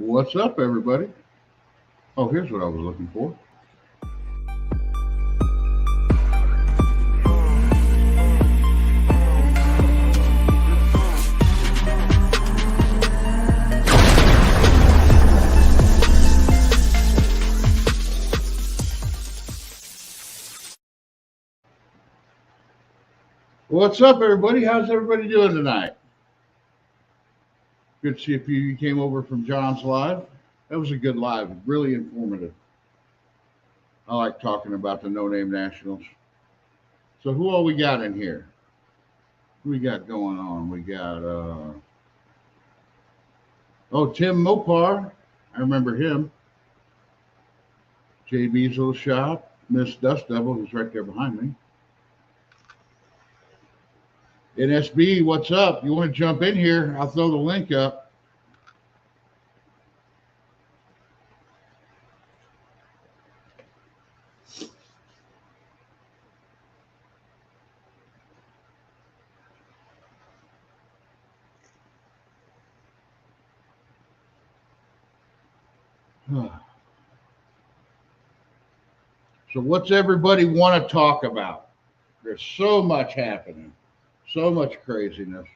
What's up, everybody? Oh, here's what I was looking for. What's up, everybody? How's everybody doing tonight? Good to see a few of you came over from John's live. That was a good live, really informative. I like talking about the No Name Nationals. So, who all we got in here? Who we got going on? We got, Tim Mopar. I remember him. JB's little shop. Miss Dust Devil, who's right there behind me. NSB, what's up? You want to jump in here? I'll throw the link up. So, what's everybody want to talk about? There's so much happening, so much craziness,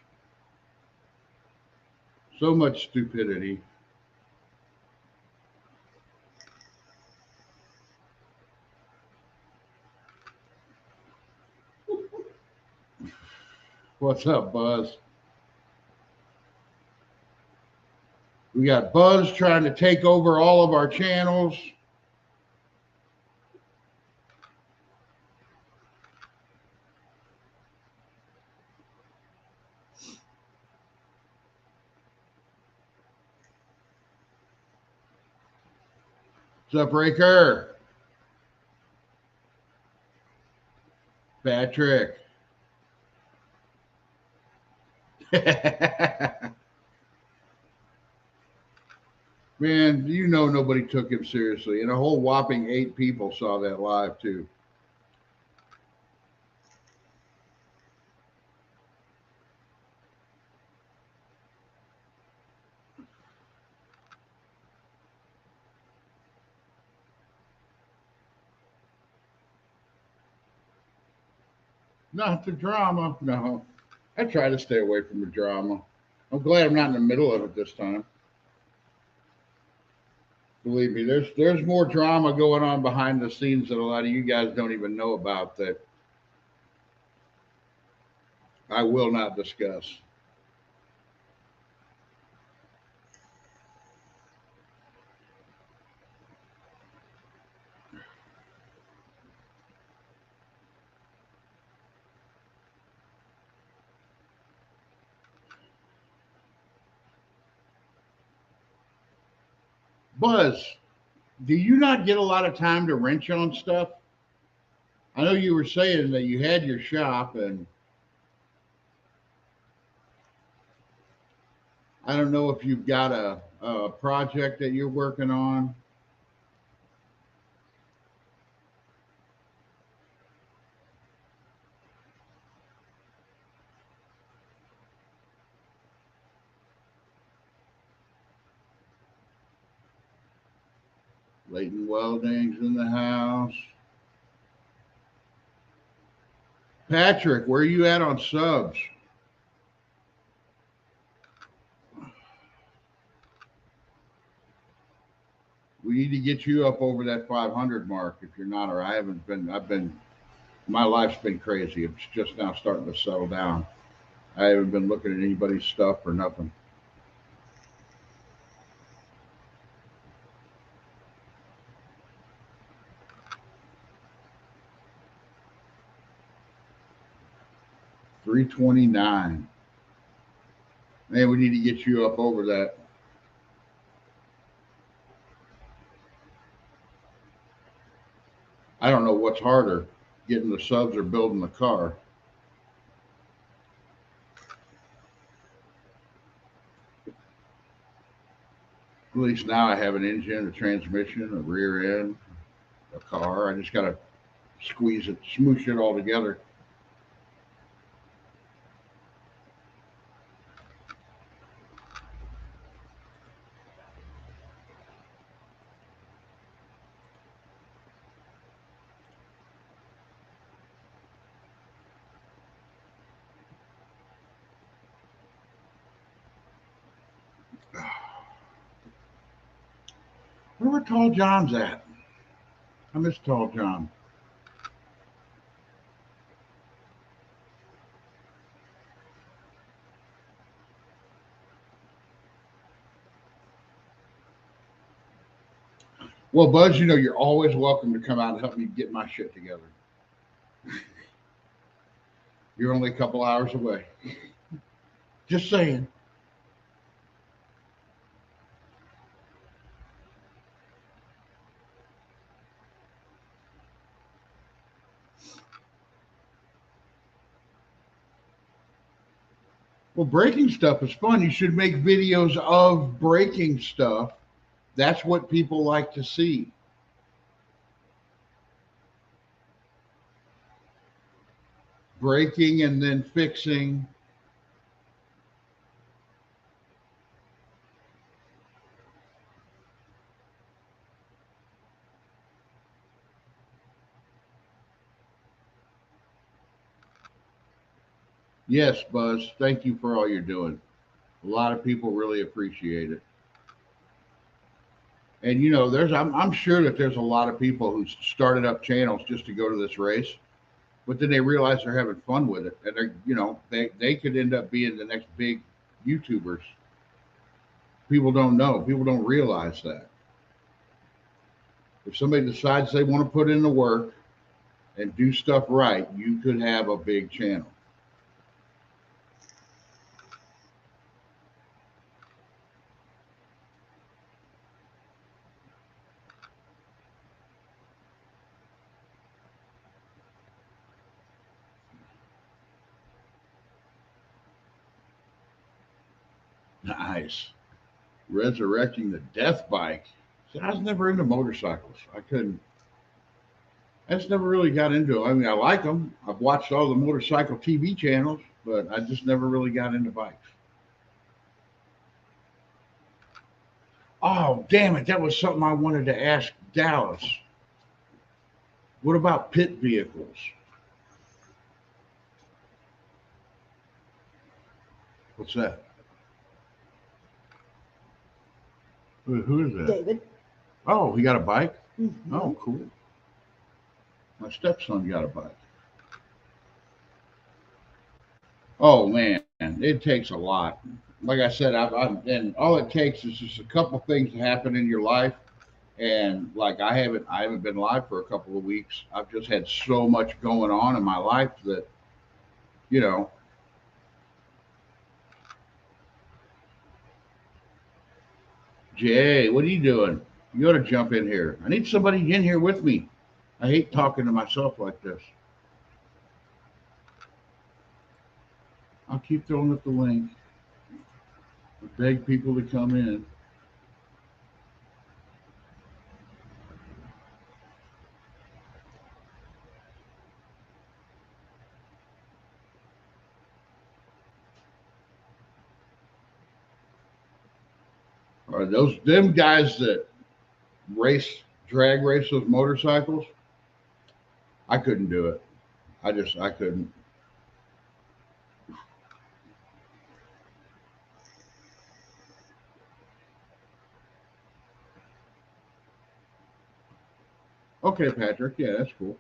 so much stupidity. What's up, Buzz? We got Buzz trying to take over all of our channels. What's up, Raker? Patrick. Man, you know nobody took him seriously. And a whole whopping 8 people saw that live, too. Not the drama. No. I try to stay away from the drama. I'm glad I'm not in the middle of it this time. Believe me, there's more drama going on behind the scenes that a lot of you guys don't even know about that I will not discuss. Buzz, do you not get a lot of time to wrench on stuff? I know you were saying that you had your shop, and I don't know if you've got a project that you're working on. Leighton Welding's in the house. Patrick, where are you at on subs? We need to get you up over that 500 mark if you're not, or I haven't been. My life's been crazy. It's just now starting to settle down. I haven't been looking at anybody's stuff or nothing. 329. Man, we need to get you up over that. I don't know what's harder, getting the subs or building the car. At least now I have an engine, a transmission, a rear end, a car. I just got to squeeze it, smoosh it all together. Where Tall John's at? I miss Tall John. Well, Buzz, you know you're always welcome to come out and help me get my shit together. You're only a couple hours away. Just saying. Well, breaking stuff is fun. You should make videos of breaking stuff. That's what people like to see. Breaking and then fixing. Yes, Buzz, thank you for all you're doing. A lot of people really appreciate it. And you know, I'm sure that there's a lot of people who started up channels just to go to this race, but then they realize they're having fun with it, and they could end up being the next big YouTubers. People don't know. People don't realize that. If somebody decides they want to put in the work and do stuff right, you could have a big channel. Nice. Resurrecting the death bike. See, I was never into motorcycles. I couldn't. I just never really got into them. I mean, I like them. I've watched all the motorcycle TV channels, but I just never really got into bikes. Oh, damn it. That was something I wanted to ask Dallas. What about pit vehicles? What's that? Who is that? David. Oh, he got a bike? Mhm. Oh, cool. My stepson got a bike. Oh, man. It takes a lot. Like I said, and all it takes is just a couple things to happen in your life. And like I haven't been live for a couple of weeks. I've just had so much going on in my life that, you know, Jay, what are you doing? You ought to jump in here. I need somebody in here with me. I hate talking to myself like this. I'll keep throwing up the link. I beg people to come in. Are those them guys that drag race those motorcycles? I couldn't do it. I couldn't. Okay, Patrick. Yeah, that's cool.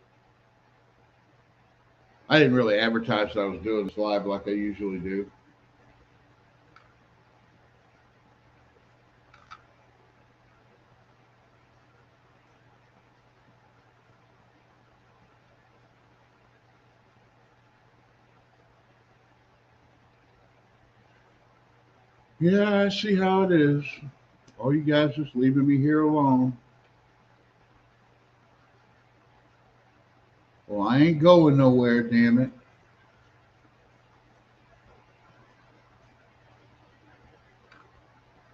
I didn't really advertise that I was doing this live like I usually do. Yeah, I see how it is. All you guys just leaving me here alone. Well, I ain't going nowhere, damn it.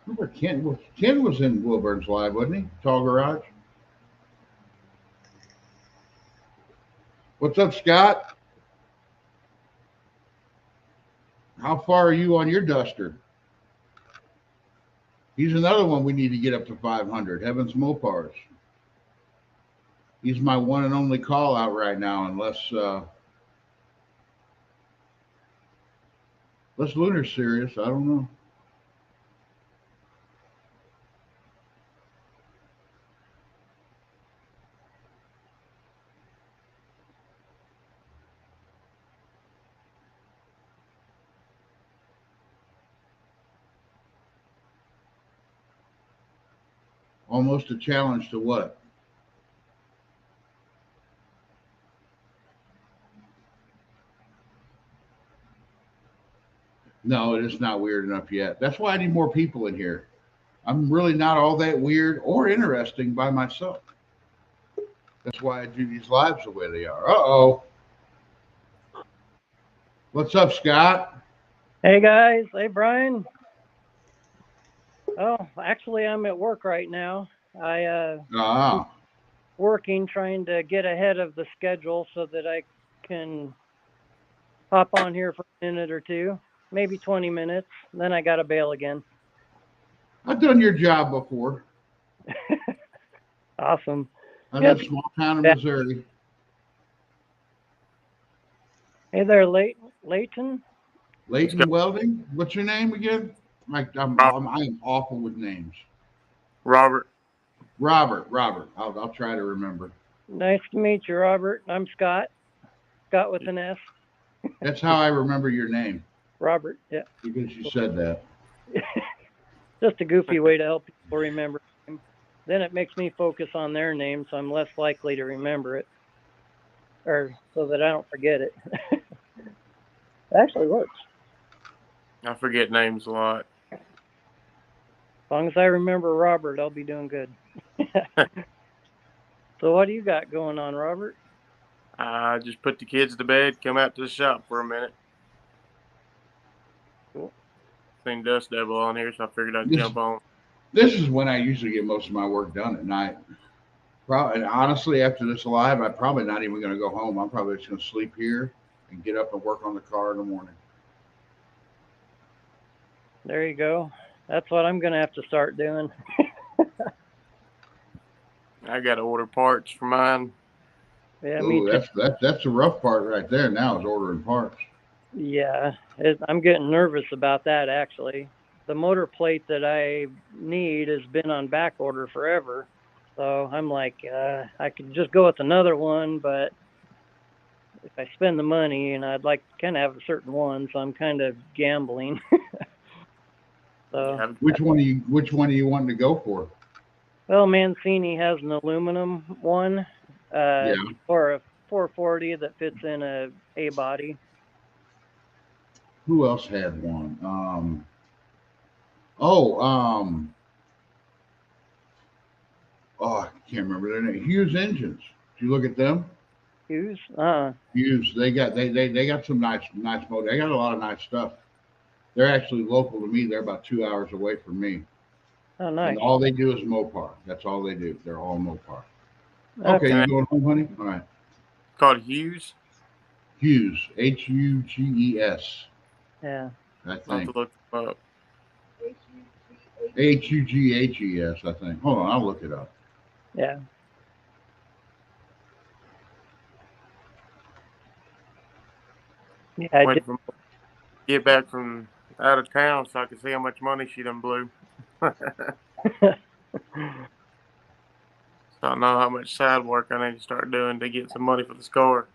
Remember Ken was in Wilburn's live, wasn't he? Tall Garage. What's up, Scott? How far are you on your duster? He's another one we need to get up to 500. Heavens Mopars. He's my one and only call out right now, unless Lunar's serious. I don't know. Almost a challenge to what? No, it is not weird enough yet. That's why I need more people in here. I'm really not all that weird or interesting by myself. That's why I do these lives the way they are. Uh-oh. What's up, Scott? Hey guys, hey Brian. Oh, actually, I'm at work right now. I'm Ah, working, trying to get ahead of the schedule so that I can hop on here for a minute or two, maybe 20 minutes. Then I gotta bail again. I've done your job before. Awesome. I Yep. live small town in Yeah. Missouri. Hey there, Leighton. Let's go. Leighton Welding. What's your name again? Rob- I am awful with names. Robert. Robert. Robert. I'll try to remember. Nice to meet you, Robert. I'm Scott. Scott with an S. That's how I remember your name Robert. Yeah. because you said that. Just a goofy way to help people remember. Then it makes me focus on their name, so I'm less likely to remember it, or so that I don't forget it. It actually works. I forget names a lot. As long as I remember Robert, I'll be doing good. So what do you got going on, Robert? I just put the kids to bed, come out to the shop for a minute. Cool. Seen Dust Devil on here, so I figured I'd This jump on. this is when I usually get most of my work done at night. Probably, and honestly, after this live, I'm probably not even going to go home. I'm probably just going to sleep here and get up and work on the car in the morning. There you go. That's what I'm gonna have to start doing. I got to order parts for mine. Yeah, me Ooh, too. that's the rough part right there. Now is ordering parts. Yeah, I'm getting nervous about that actually. The motor plate that I need has been on back order forever. So I'm like, I could just go with another one, but if I spend the money, I'd like to kind of have a certain one, so I'm kind of gambling. So, Yeah, Which one are you wanting to go for? well, Mancini has an aluminum one. Yeah. It's for a 440 that fits in a body. Who else had one? Oh, oh, I can't remember their name. Hughes Engines. Did you look at them? Hughes? Hughes. They got some nice motor. They got a lot of nice stuff. They're actually local to me. They're about 2 hours away from me. Oh, And nice. all they do is Mopar. That's all they do. They're all Mopar. Okay, Okay. you going home, honey? All right. called Hughes. Hughes. Huges. Yeah. I I'll have think. to look them up. Hughes. I think. Hold on. I'll look it up. Yeah. Yeah, I Waiting for get back from out of town so I can see how much money she done blew. So did. I know how much side work I need to start doing to get some money for this car.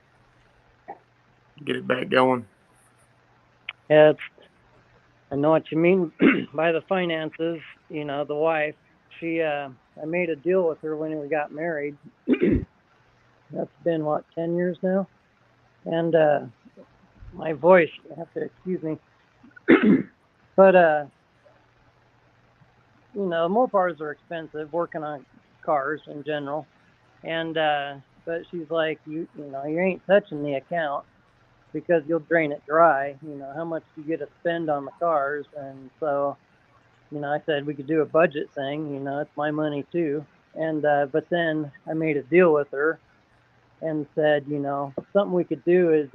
Get it back going. Yeah, I know what you mean by the finances. The wife, I made a deal with her when we got married. That's been, what, 10 years now? And my voice, you have to excuse me. But, Mopars are expensive working on cars in general. And, but she's like, you ain't touching the account because you'll drain it dry. How much do you get to spend on the cars? And so, I said we could do a budget thing. It's my money too. And but then I made a deal with her and said, something we could do is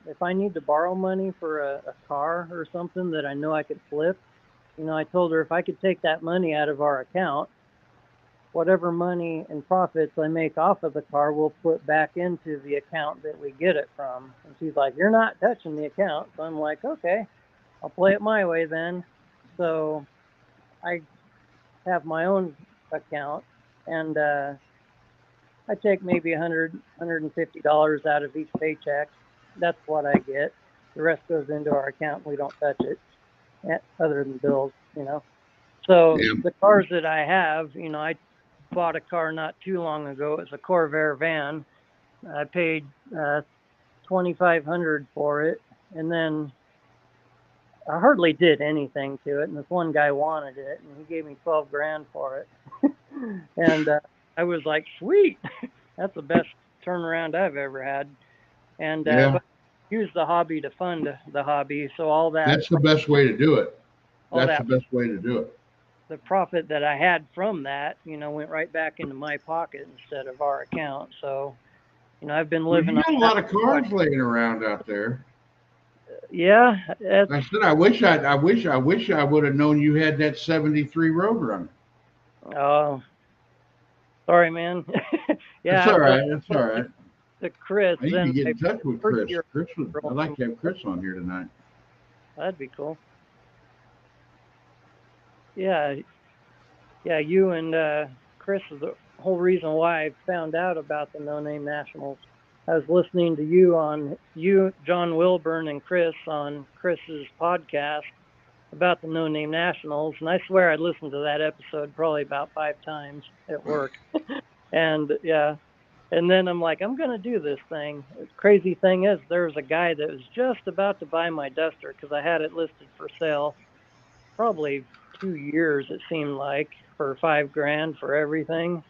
if I need to borrow money for a car or something that I know I could flip, I told her if I could take that money out of our account, whatever money and profits I make off of the car, we'll put back into the account that we get it from. And she's like, you're not touching the account. So I'm like, okay, I'll play it my way then. So I have my own account, and I take maybe $150 out of each paycheck. That's what I get. The rest goes into our account. We don't touch it, other than bills. So Yeah. the cars that I have, bought a car not too long ago. It was a Corvair van. I paid $2,500 for it, and then I hardly did anything to it. And this one guy wanted it, and he gave me $12,000 for it. And I was like, sweet, that's the best turnaround I've ever had. And Yeah. but I used the hobby to fund the hobby, so all that That's the best way to do it. all That's that the best way to do it. the profit that I had from that, went right back into my pocket instead of our account. So, I've been Well, living you got a on lot that. of cars laying around out there. Yeah, that's, I said, I wish I would have known you had that 73 Roadrunner. oh, sorry, man. Yeah, It's all right. It's all right. to Chris, I need to then get my in touch with first Chris. year I'd like to have Chris on here tonight. that'd be cool. Yeah, yeah, you and Chris is the whole reason why I found out about the No Name Nationals. I was listening to you, John Wilburn, and Chris on Chris's podcast about the No Name Nationals, and I swear I listened to that episode probably about 5 times at work. And yeah, and then I'm like, I'm gonna do this thing. The crazy thing is, there was a guy that was just about to buy my Duster because I had it listed for sale, probably 2 years it seemed like, for $5,000 for everything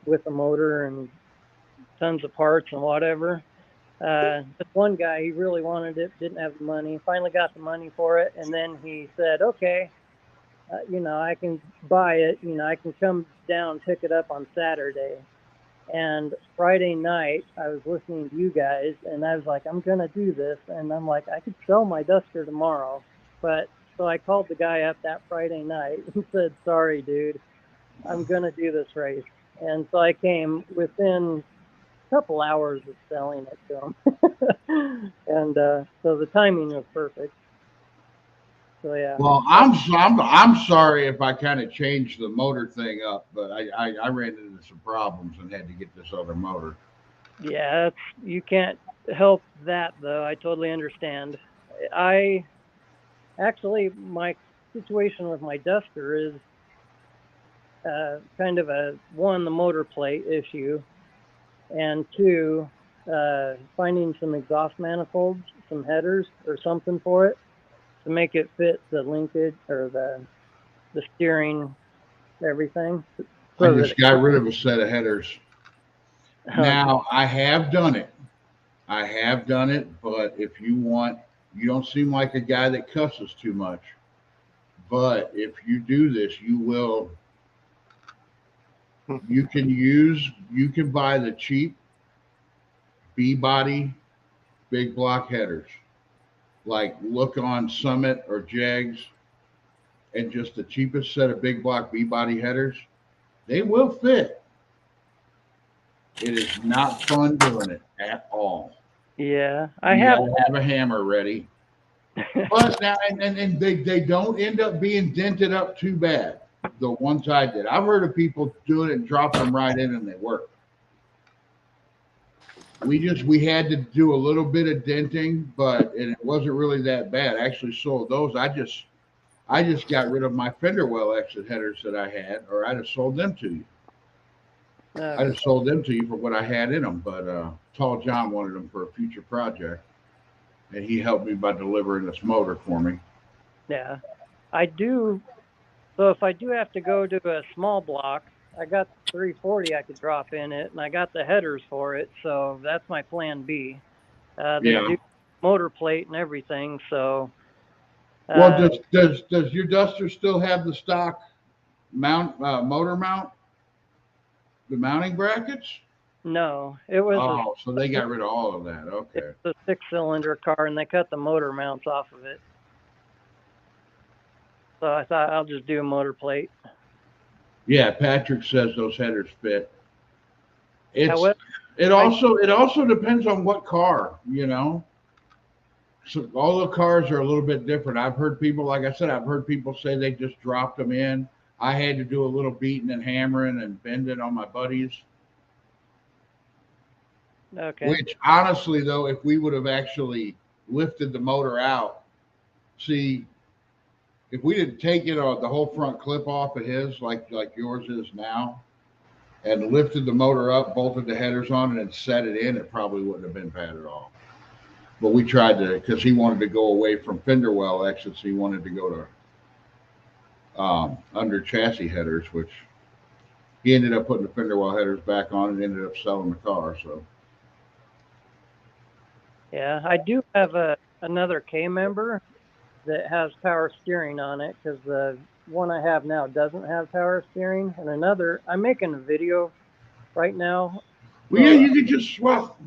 with the motor and tons of parts and whatever. This one guy, he really wanted it, didn't have the money, finally got the money for it, and then he said, okay, I can buy it, I can come down, pick it up on Saturday. And Friday night, I was listening to you guys, and I was like, I'm going to do this. And I'm like, I could sell my Duster tomorrow. But so I called the guy up that Friday night and said, sorry, dude, I'm going to do this race. And so I came within couple hours of selling it to him. And so the timing was perfect. So yeah. Well, I'm sorry if I kind of changed the motor thing up, but I ran into some problems and had to get this other motor. Yeah, you can't help that though. I totally understand. My situation with my Duster is kind of the motor plate issue, and 2, finding some exhaust manifolds, some headers or something for it to make it fit the linkage or the steering, everything. I just got rid of a set of headers. Now, I have done it, but if you don't seem like a guy that cusses too much. But if you do this, you can buy the cheap B-body big block headers. Like look on Summit or Jegs, and just the cheapest set of big block B-body headers, they will fit. It is not fun doing it at all. Yeah, you gotta have a hammer ready. But now, and they don't end up being dented up too bad. The ones I did, I've heard of people doing it and drop them right in and they work. We had to do a little bit of denting, but it wasn't really that bad. I actually sold those. I just got rid of my fender well exit headers that I had, or I'd have sold them to you. I'd have sold them to you for what I had in them, but Tall John wanted them for a future project, and he helped me by delivering this motor for me. Yeah, I do. So if I do have to go to a small block, I got 340 I could drop in it, and I got the headers for it, so that's my plan B. They do motor plate and everything, so. Well, does your Duster still have the stock motor mount, the mounting brackets? No, it was. So they got rid of all of that. Okay. It's a 6-cylinder car, and they cut the motor mounts off of it. So I thought I'll just do a motor plate. Yeah, Patrick says those headers fit. It also depends on what car, So all the cars are a little bit different. I've heard people, like I said, say they just dropped them in. I had to do a little beating and hammering and bending on my buddies. Okay. Which honestly, though, if we would have actually lifted the motor out, see, if we didn't take it the whole front clip off of his, like yours is now, and lifted the motor up, bolted the headers on, and set it in, it probably wouldn't have been bad at all. But we tried to, because he wanted to go away from fender well exits. He wanted to go to under chassis headers, which he ended up putting the fender well headers back on and ended up selling the car. So Yeah, I do have another K member that has power steering on it, because the one I have now doesn't have power steering. And another, I'm making a video right now. well, yeah, you could just swap.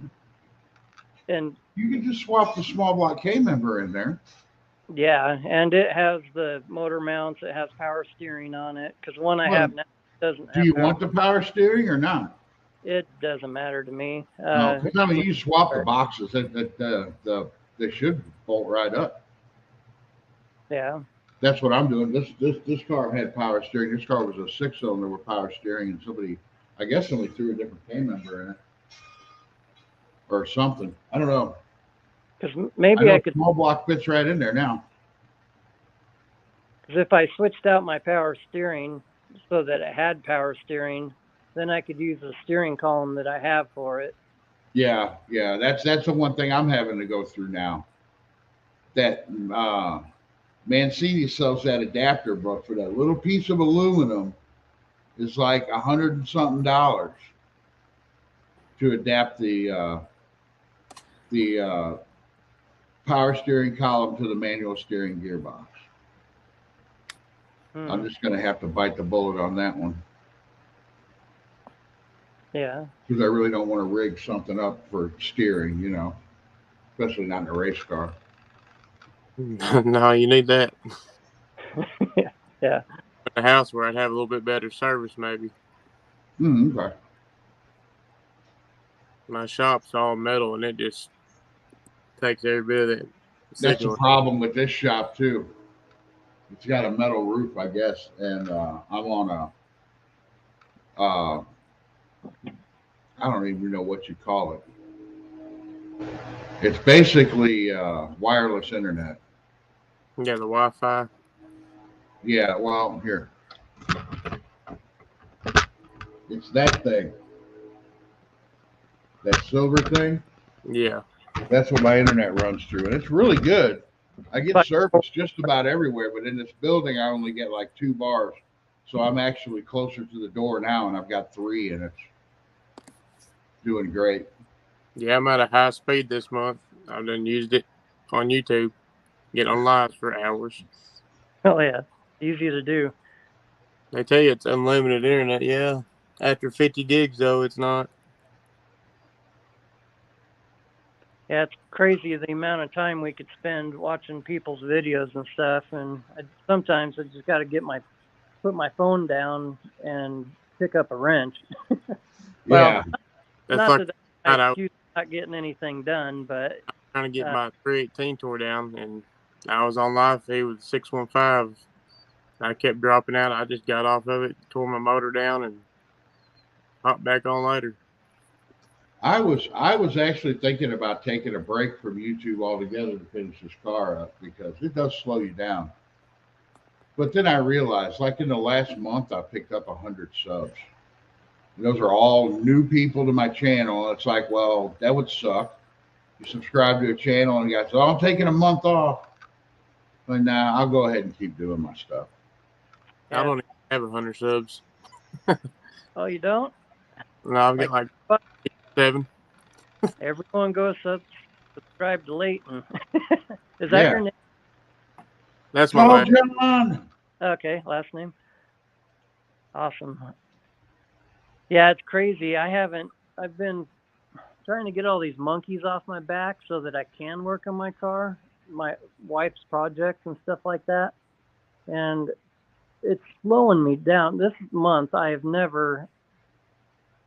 And You could just swap the small block K member in there. yeah, and it has the motor mounts. It has power steering on it, because one I have now doesn't have. Do you power. want the power steering or not? It doesn't matter to me. No, because I mean, you swap the boxes. They should bolt right up. Yeah. That's what I'm doing. This car had power steering. This car was a 6-cylinder with power steering, and somebody threw a different K member in it or something. I don't know. Because maybe I could. Small block fits right in there now. Because if I switched out my power steering so that it had power steering, then I could use the steering column that I have for it. Yeah. That's the one thing I'm having to go through now. That Mancini sells that adapter, but for that little piece of aluminum is like $100 and something to adapt the power steering column to the manual steering gearbox. I'm just going to have to bite the bullet on that one. Yeah. Because I really don't want to rig something up for steering, especially not in a race car. No, you need that. Yeah. At the house where I'd have a little bit better service, maybe. Okay. My shop's all metal, and it just takes every bit of it. That's the problem with this shop too. It's got a metal roof, I guess, and I'm on a I don't even know what you call it. It's basically wireless internet. Yeah, the Wi-Fi. Yeah, well, here. It's that thing. That silver thing. Yeah. That's what my internet runs through, and it's really good. I get service just about everywhere, but in this building, I only get like 2 bars. So I'm actually closer to the door now, and I've got 3, and it's doing great. Yeah, I'm at a high speed this month. I've done used it on YouTube. Get on live for hours. Oh, yeah. Easy to do. They tell you it's unlimited internet. Yeah. After 50 gigs, though, it's not. Yeah, it's crazy the amount of time we could spend watching people's videos and stuff. And sometimes I just got to put my phone down and pick up a wrench. Well, yeah. Not that I excuse not getting anything done, but I'm trying to get my 318 tore down, and I was on live feed with 615. I kept dropping out. I just got off of it, tore my motor down, and hopped back on later. I was actually thinking about taking a break from YouTube altogether to finish this car up, because it does slow you down. But then I realized, like in the last month, I picked up 100 subs. And those are all new people to my channel. It's like, well, that would suck. You subscribe to a channel and you guys say, oh, I'm taking a month off. But nah, I'll go ahead and keep doing my stuff. Yeah. I don't even have 100 subs. Oh, you don't? No, I've got like 7. Everyone go subscribe to Leighton. Is that your name? That's my last name. Okay, last name. Awesome. Yeah, it's crazy. I've been trying to get all these monkeys off my back so that I can work on my car, my wife's projects and stuff like that. And it's slowing me down. This month,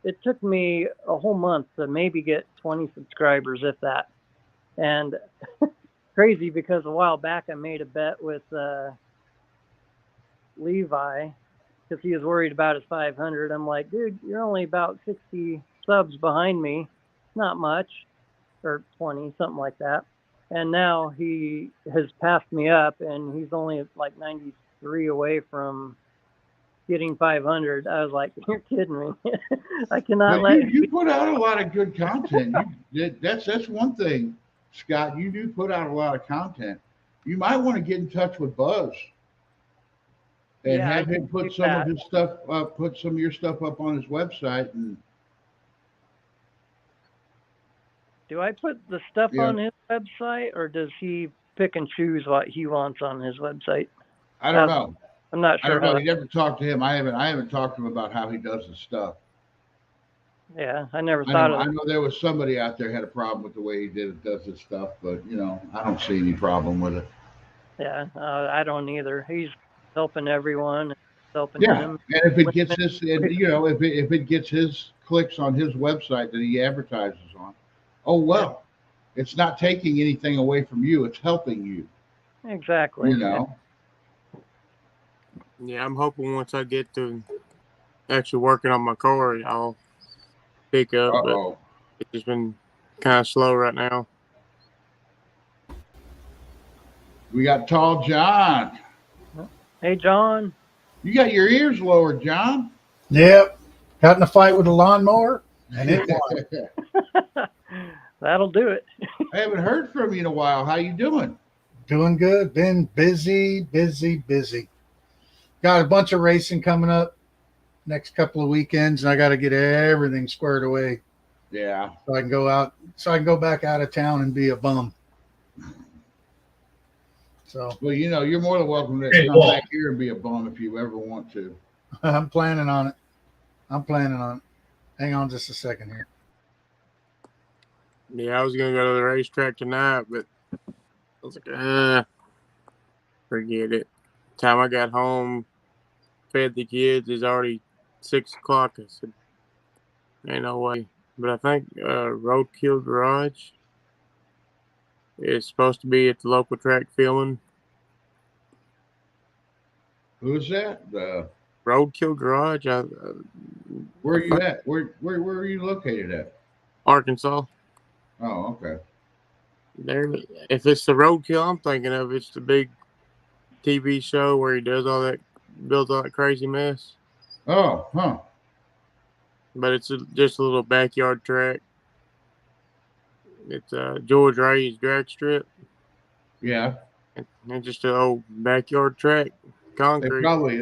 it took me a whole month to maybe get 20 subscribers, if that. And crazy, because a while back I made a bet with Levi, because he was worried about his 500. I'm like, dude, you're only about 60 subs behind me. Not much. Or 20, something like that. And now he has passed me up, and he's only like 93 away from getting 500. I was like, you're kidding me. I cannot But let you put out a lot of good content. That's one thing, Scott. You do put out a lot of content. You might want to get in touch with Buzz and Yeah, I have him can put do some that. of his stuff, put some of your stuff up on his website. And Do I put the stuff yeah, on his website, or does he pick and choose what he wants on his website? I don't know. I'm not I sure don't know. how. You never talked to him. I haven't talked to him about how he does his stuff. Yeah, I never I thought know. of I that. know there was somebody out there had a problem with the way he does his stuff, but I don't see any problem with it. Yeah, I don't either. He's helping everyone, helping Yeah, him. and if it gets his, and if it gets his clicks on his website that he advertises on, oh well, it's not taking anything away from you. It's helping you. Exactly. You know. Yeah, I'm hoping once I get to actually working on my car, I'll pick Uh up, but oh. it's just been kind of slow right now. We got Tall John. Hey, John. You got your ears lowered, John. Yep. Got in a fight with a lawnmower and it won. That'll do it. I haven't heard from you in a while. How you doing? Doing good. Been busy. Got a bunch of racing coming up next couple of weekends, and I got to get everything squared away Yeah. so I can go back out of town and be a bum. So Well, you're more than welcome to Hey, come Walt. back here and be a bum if you ever want to. I'm planning on it. Hang on just a second here. Yeah, I was gonna go to the racetrack tonight, but I was like, forget it. Time I got home, fed the kids, it's already 6 o'clock. I said, ain't no way. But I think Roadkill Garage is supposed to be at the local track filming. Who's that? Roadkill Garage, Where are you at? Where are you located at? Arkansas. Oh, okay. There, if it's the Roadkill I'm thinking of, it's the big TV show where he does all that, builds all that crazy mess. Oh, huh. But it's just a little backyard track. It's George Ray's drag strip. Yeah. And just an old backyard track, They concrete. probably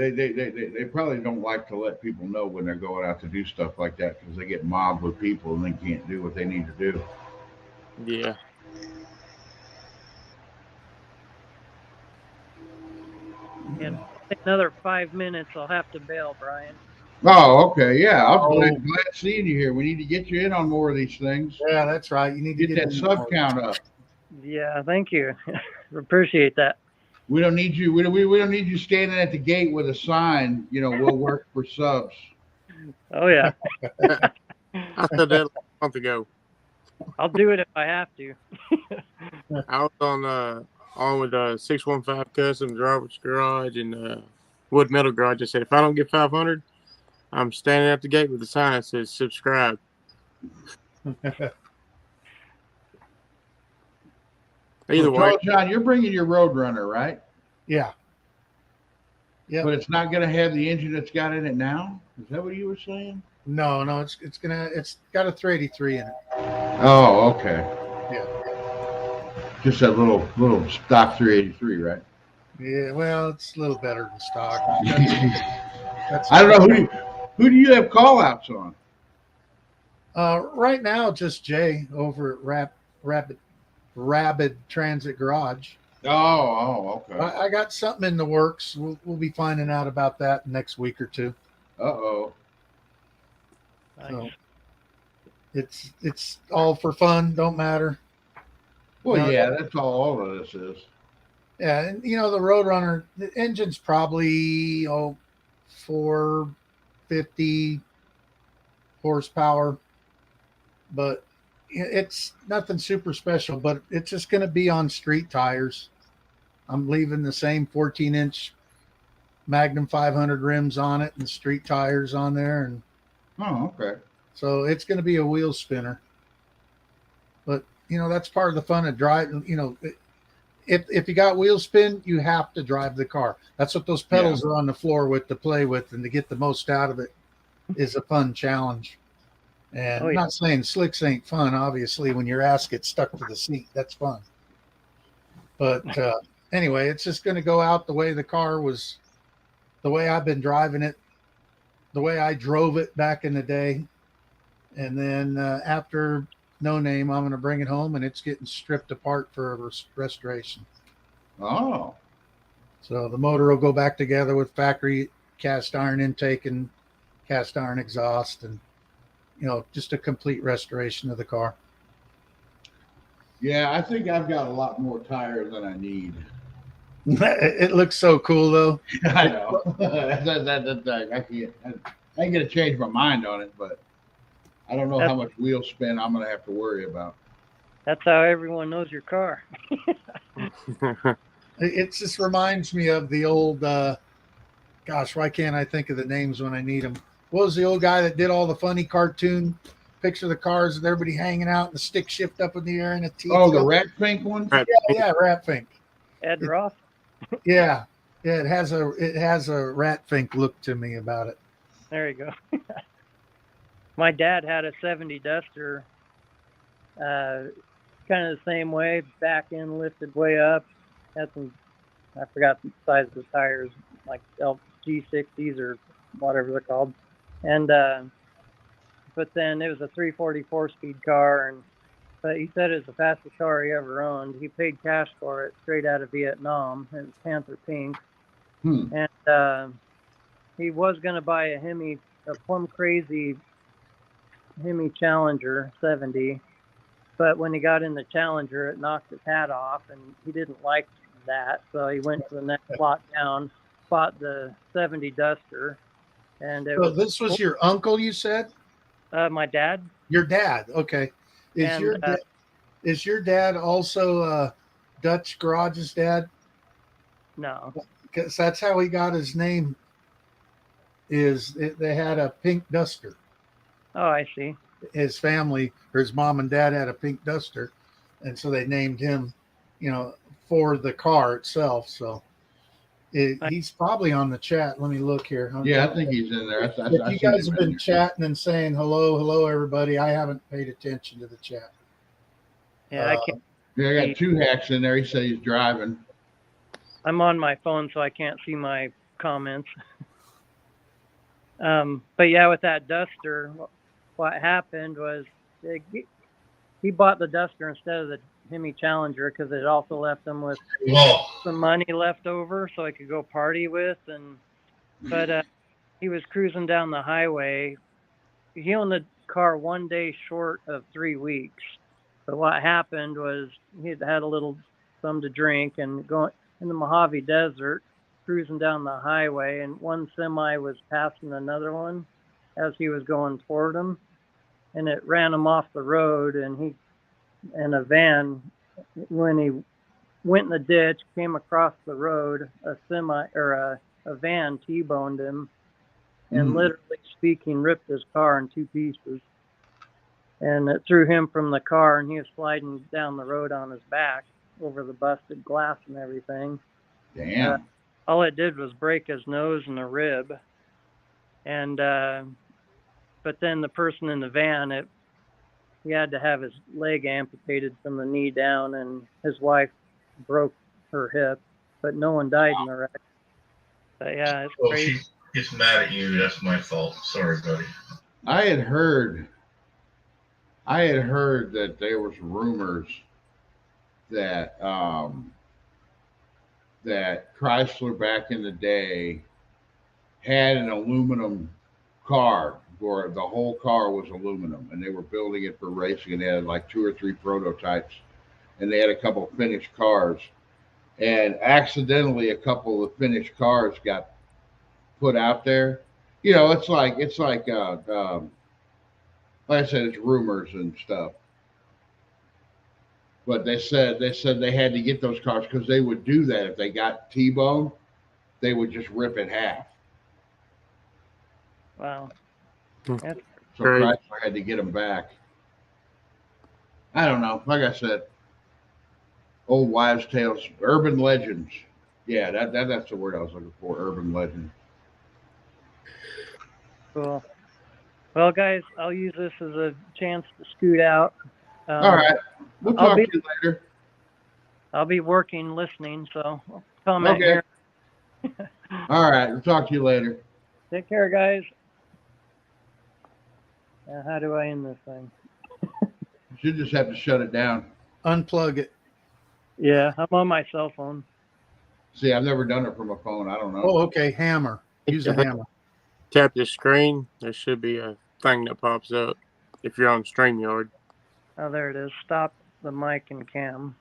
probably don't like to let people know when they're going out to do stuff like that because they get mobbed with people and they can't do what they need to do. Yeah. In another 5 minutes, I'll have to bail, Brian. Oh, okay. Yeah, I'm Oh. glad seeing you here. We need to get you in on more of these things. Yeah, that's right. You need to Get that in sub more. count up. Yeah, thank you. Appreciate that. We don't need you. We don't need you standing at the gate with a sign. We'll work for subs. Oh yeah, I said that a month ago. I'll do it if I have to. I was on with 615 Customs, Robert's Garage, and Wood Metal Garage. I said, if I don't get 500, I'm standing at the gate with a sign that says subscribe. Either way, John, you're bringing your Roadrunner, right? Yeah. Yep. But it's not going to have the engine that's got in it now. Is that what you were saying? No, it's got a 383 in it. Oh, okay. Yeah. Just that little stock 383, right? Yeah, well, it's a little better than stock. That's I don't know who do you have call outs on? Right now, just Jay over at Rabid Transit Garage. Oh, okay. I got something in the works. We'll be finding out about that next week or two. Uh-oh. So it's all for fun. Don't matter. Well, No. yeah, that's all of this is. Yeah, and the Roadrunner, the engine's probably 450 horsepower, but it's nothing super special. But it's just going to be on street tires. I'm leaving the same 14-inch Magnum 500 rims on it and street tires on there, and Oh, okay. so it's going to be a wheel spinner. But that's part of the fun of driving. if you got wheel spin, you have to drive the car. That's what those pedals are on the floor with to play with, and to get the most out of it is a fun challenge. And Oh, I'm yeah. not saying slicks ain't fun. Obviously, when your ass gets stuck to the seat, that's fun. But anyway, it's just going to go out the way the car was, the way I've been driving it, the way I drove it back in the day. And then after No Name, I'm going to bring it home, and it's getting stripped apart for a restoration. Oh, So the motor will go back together with factory cast iron intake and cast iron exhaust, and just a complete restoration of the car. yeah. I think I've got a lot more tire than I need. It looks so cool though. I know. I ain't gonna change my mind on it, but I don't know how much wheel spin I'm gonna have to worry about. That's how everyone knows your car. It just reminds me of the old, gosh, why can't I think of the names when I need them? What was the old guy that did all the funny cartoon picture of the cars with everybody hanging out and the stick shift up in the air and the teeth? Oh, the rat pink one? Yeah, Rat Fink. Ed Roth. Yeah, it has a Rat Fink look to me about it. There you go. My dad had a 70 Duster, kind of the same way, back end lifted way up. Had some, I forgot the size of the tires, like G60s or whatever they're called. And but then it was a 340 4-speed car, but he said it was the fastest car he ever owned. He paid cash for it straight out of Vietnam. It was Panther Pink. And he was going to buy a plum crazy Hemi Challenger 70. But when he got in the Challenger, it knocked his hat off, and he didn't like that. So he went to the next lot down, bought the 70 Duster. And this was your uncle, you said? My dad. Your dad, okay. Is your dad also Dutch Garage's dad? No. Because that's how he got his name. They had a pink Duster. Oh, I see. His family, or his mom and dad, had a pink Duster, and so they named him, for the car itself. So he's probably on the chat. Let me look here. Yeah, I think he's in there. If you guys have been chatting and saying hello, everybody, I haven't paid attention to the chat. Yeah, I can't. Yeah, I got two hacks in there. He said he's driving. I'm on my phone, so I can't see my comments. But yeah, with that Duster, what happened was he bought the Duster instead of the Hemi Challenger because it also left him with some money left over so he could go party with. But he was cruising down the highway. He owned the car 1 day short of 3 weeks. But what happened was he had a little something to drink and going in the Mojave Desert, cruising down the highway, and one semi was passing another one as he was going toward him, and it ran him off the road. And a van, when he went in the ditch, came across the road, a semi or a van T-boned him, and literally speaking, ripped his car in two pieces. And it threw him from the car, and he was sliding down the road on his back over the busted glass and everything. Damn. All it did was break his nose and a rib. And but then the person in the van, he had to have his leg amputated from the knee down, and his wife broke her hip, but no one died in the wreck. But yeah, it's crazy. She gets mad at you. That's my fault. Sorry, buddy. I had heard that there was rumors that that Chrysler back in the day had an aluminum car where the whole car was aluminum, and they were building it for racing, and they had like 2 or 3 prototypes, and they had a couple of finished cars, and accidentally a couple of finished cars got put out there. It's like I said, it's rumors and stuff. But they said they had to get those cars because they would do that if they got T-bone, they would just rip it half. Wow. So Chrysler had to get them back. I don't know. Like I said, Old wives' tales, urban legends. Yeah, that's the word I was looking for. Urban legend. Cool. Well, guys, I'll use this as a chance to scoot out. All right, we'll I'll talk be- to you later. I'll be working, listening, so I'll comment Okay. here. All right, we'll talk to you later. Take care, guys. How do I end this thing? You should just have to shut it down. Unplug it. Yeah, I'm on my cell phone. See, I've never done it from a phone. I don't know. Oh, okay. Hammer. Use a hammer. Tap the screen. There should be a thing that pops up if you're on StreamYard. Oh, there it is. Stop the mic and cam.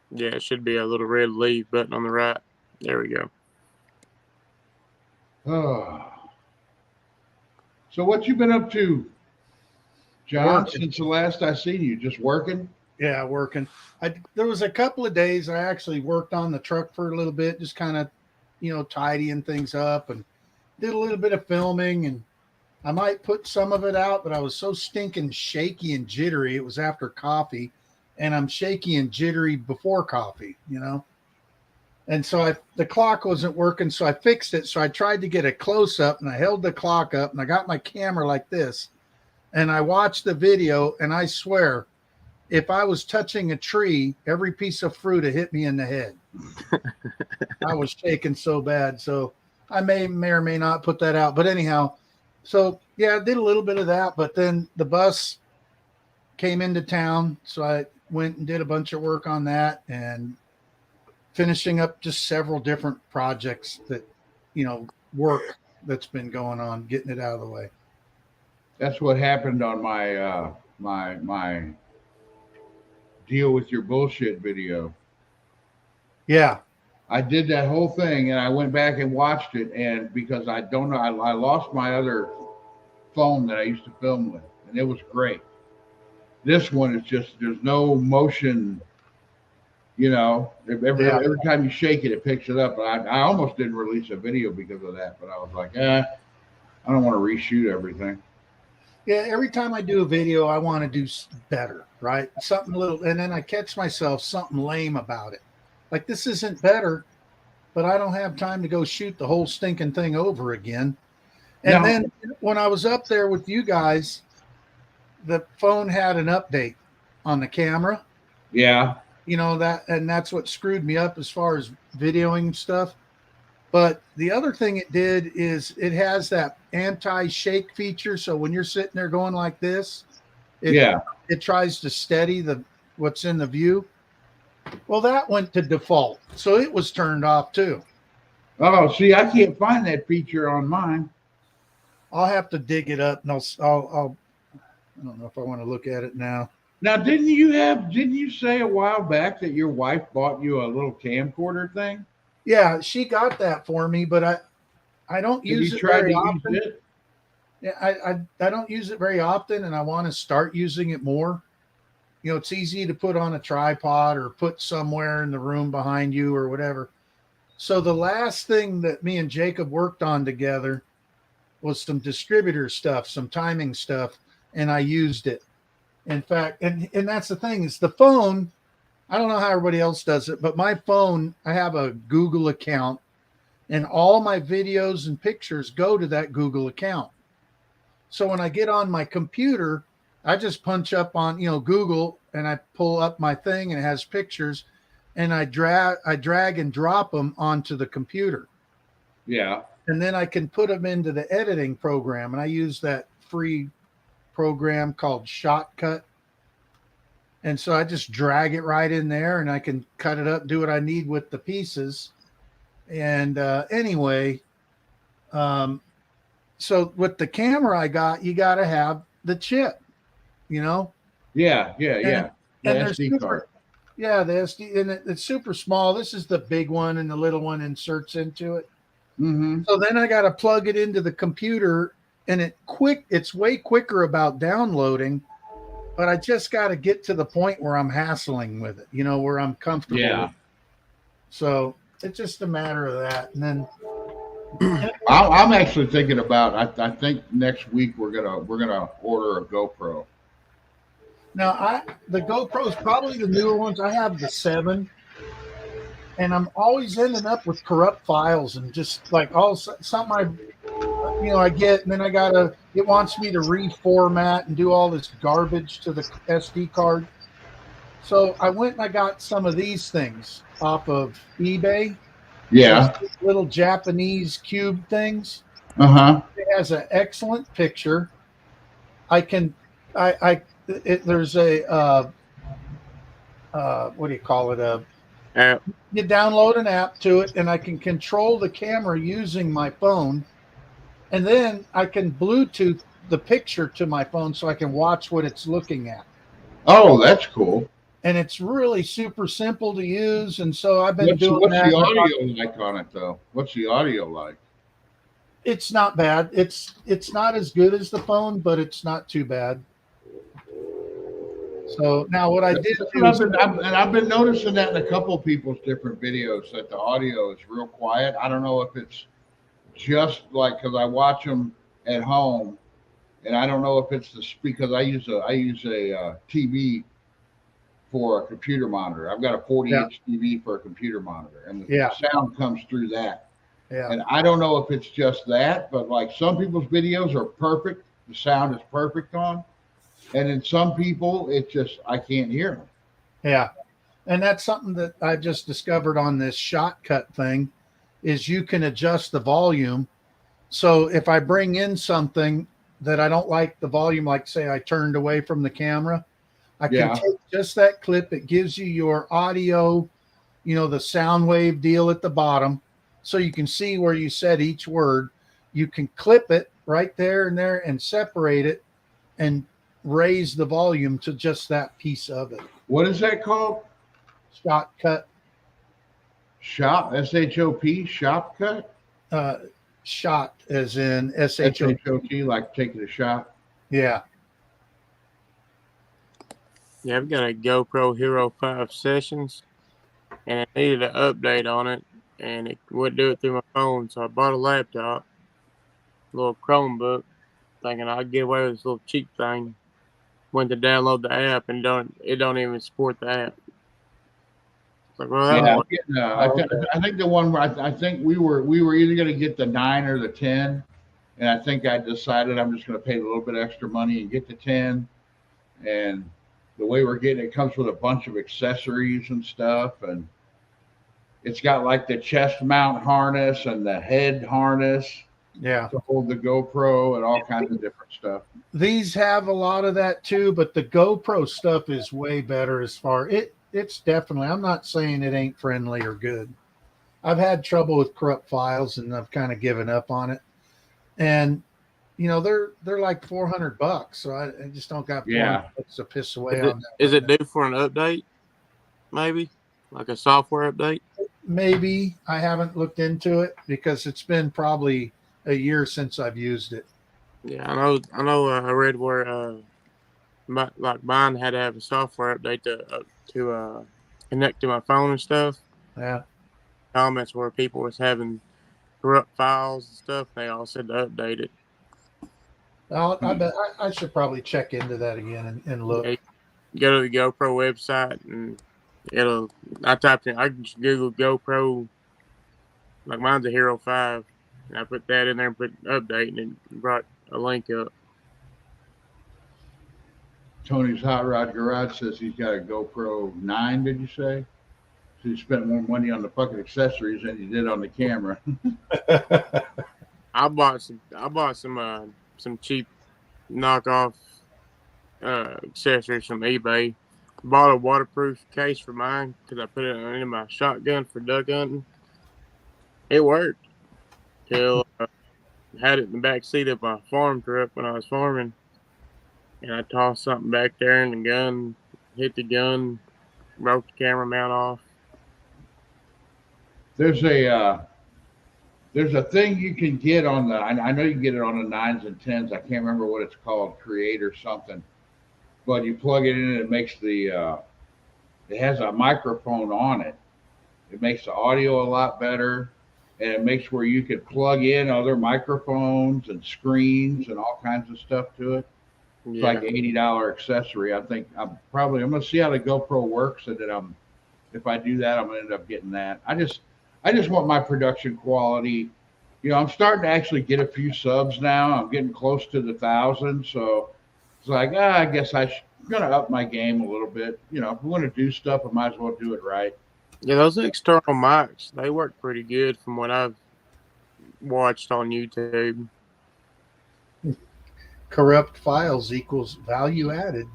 Yeah, it should be a little red leave button on the right. There we go. Oh. So what you been up to, John, Working. since the last I seen you? Just working? Yeah, working. There was a couple of days I actually worked on the truck for a little bit, just kind of, tidying things up, and did a little bit of filming, and I might put some of it out, but I was so stinking shaky and jittery. It was after coffee, and I'm shaky and jittery before coffee, And so the clock wasn't working, so I fixed it. So I tried to get a close up, and I held the clock up, and I got my camera like this, and I watched the video, and I swear, if I was touching a tree, every piece of fruit had hit me in the head. I was shaking so bad. So I may or may not put that out. But anyhow, so yeah, I did a little bit of that. But then the bus came into town. So I went and did a bunch of work on that and finishing up just several different projects that, work that's been going on, getting it out of the way. That's what happened on my my deal with your bullshit video. Yeah. I did that whole thing, and I went back and watched it, and because I don't know, I lost my other phone that I used to film with, and it was great. This one is just, there's no motion, every time you shake it, it picks it up. But I almost didn't release a video because of that, but I was like, I don't want to reshoot everything. Yeah, every time I do a video, I want to do better, right? Something little, and then I catch myself something lame about it. Like, this isn't better, but I don't have time to go shoot the whole stinking thing over again. And then when I was up there with you guys, the phone had an update on the camera. Yeah. And that's what screwed me up as far as videoing stuff. But the other thing it did is it has that anti-shake feature. So when you're sitting there going like this, it tries to steady what's in the view. Well, that went to default. So it was turned off too. Oh, see, I can't find that feature on mine. I'll have to dig it up, and I don't know if I want to look at it now. Now, didn't you say a while back that your wife bought you a little camcorder thing? Yeah, she got that for me, but I don't use it very often. Yeah, I don't use it very often, and I want to start using it more. It's easy to put on a tripod or put somewhere in the room behind you or whatever. So the last thing that me and Jacob worked on together was some distributor stuff, some timing stuff, and I used it. In fact, and that's the thing, is the phone, I don't know how everybody else does it, but my phone, I have a Google account, and all my videos and pictures go to that Google account. So when I get on my computer, I just punch up on, Google, and I pull up my thing, and it has pictures, and I drag and drop them onto the computer. Yeah. And then I can put them into the editing program, and I use that free program called Shotcut. And so I just drag it right in there, and I can cut it up, do what I need with the pieces. And anyway, so with the camera I got, you got to have the chip, Yeah. The SD card. Yeah, the SD, and it's super small. This is the big one, and the little one inserts into it. Mm-hmm. So then I got to plug it into the computer, and it's way quicker about downloading, but I just got to get to the point where I'm hassling with it, where I'm comfortable. Yeah. With it. So it's just a matter of that. And then I'm actually thinking about, I think next week we're gonna order a GoPro. Now the GoPro is probably the newer ones. I have the 7, and I'm always ending up with corrupt files and just like something I get, and then it wants me to reformat and do all this garbage to the SD card. So I went and I got some of these things off of eBay. Yeah. These little Japanese cube things. Uh-huh. It has an excellent picture. There's a what do you call it? You download an app to it, and I can control the camera using my phone, and then I can Bluetooth the picture to my phone so I can watch what it's looking at. Oh, that's cool. And it's really super simple to use, and so I've been doing what's that. The audio like on it, though? What's the audio like? It's not bad. It's not as good as the phone, but it's not too bad. So now what I did do is, I've been noticing that in a couple of people's different videos that the audio is real quiet. I don't know if it's just like because I watch them at home, and I don't know if it's because I use a TV for a computer monitor. I've got a 40-inch TV for a computer monitor, and the sound comes through that. Yeah. And I don't know if it's just that, but like some people's videos are perfect. The sound is perfect on. And in some people, it's just, I can't hear them. Yeah. And that's something that I just discovered on this Shotcut thing is you can adjust the volume. So if I bring in something that I don't like the volume, like say I turned away from the camera, I can take just that clip. It gives you your audio, the sound wave deal at the bottom. So you can see where you said each word. You can clip it right there and separate it and raise the volume to just that piece of it. What is that called? Shotcut. Shop, S-H-O-P, Shotcut? Shot as in S-H-O-T, like taking a shot. Yeah. Yeah, I've got a GoPro Hero 5 Sessions, and I needed an update on it, and it wouldn't do it through my phone, so I bought a laptop, a little Chromebook, thinking I'd get away with this little cheap thing. Went to download the app, and it don't even support the app. Like, well, I think the one where I think we were either going to get the 9 or the 10, and I think I decided I'm just going to pay a little bit extra money and get the 10. And the way we're getting it comes with a bunch of accessories and stuff, and it's got like the chest mount harness and the head harness. Yeah. To hold the GoPro and all kinds of different stuff. These have a lot of that too, but the GoPro stuff is way better as far it's definitely, I'm not saying it ain't friendly or good. I've had trouble with corrupt files and I've kind of given up on it. And they're like $400, so I just don't got $400 to piss away on that. Is it due for an update? Maybe like a software update? Maybe. I haven't looked into it because it's been probably a year since I've used it. Yeah, I know. I read where mine had to have a software update to connect to my phone and stuff. Yeah. Comments where people was having corrupt files and stuff. They all said to update it. I bet I should probably check into that again and look. Yeah, go to the GoPro website and I can just Google GoPro, like mine's a Hero 5. And I put that in there and put update, and it brought a link up. Tony's Hot Rod Garage says he's got a GoPro 9, did you say? So you spent more money on the fucking accessories than you did on the camera. I bought some cheap knockoff accessories from eBay. Bought a waterproof case for mine because I put it in my shotgun for duck hunting. It worked. Till I had it in the back seat of my farm truck when I was farming, and I tossed something back there, and the gun hit the gun, broke the camera mount off. There's a thing you can get on the. I know you can get it on the 9s and 10s. I can't remember what it's called, Create or something. But you plug it in, and it makes it has a microphone on it. It makes the audio a lot better. And it makes where you could plug in other microphones and screens and all kinds of stuff to it. It's like an $80 accessory. I think I'm going to see how the GoPro works, and then I'm if I do that, I'm gonna end up getting that. I just want my production quality. You know, I'm starting to actually get a few subs now. I'm getting close to the 1,000, so it's like, I guess I'm gonna up my game a little bit. You know, if we want to do stuff, I might as well do it right. Yeah, those external mics, they work pretty good from what I've watched on YouTube. Corrupt files equals value added.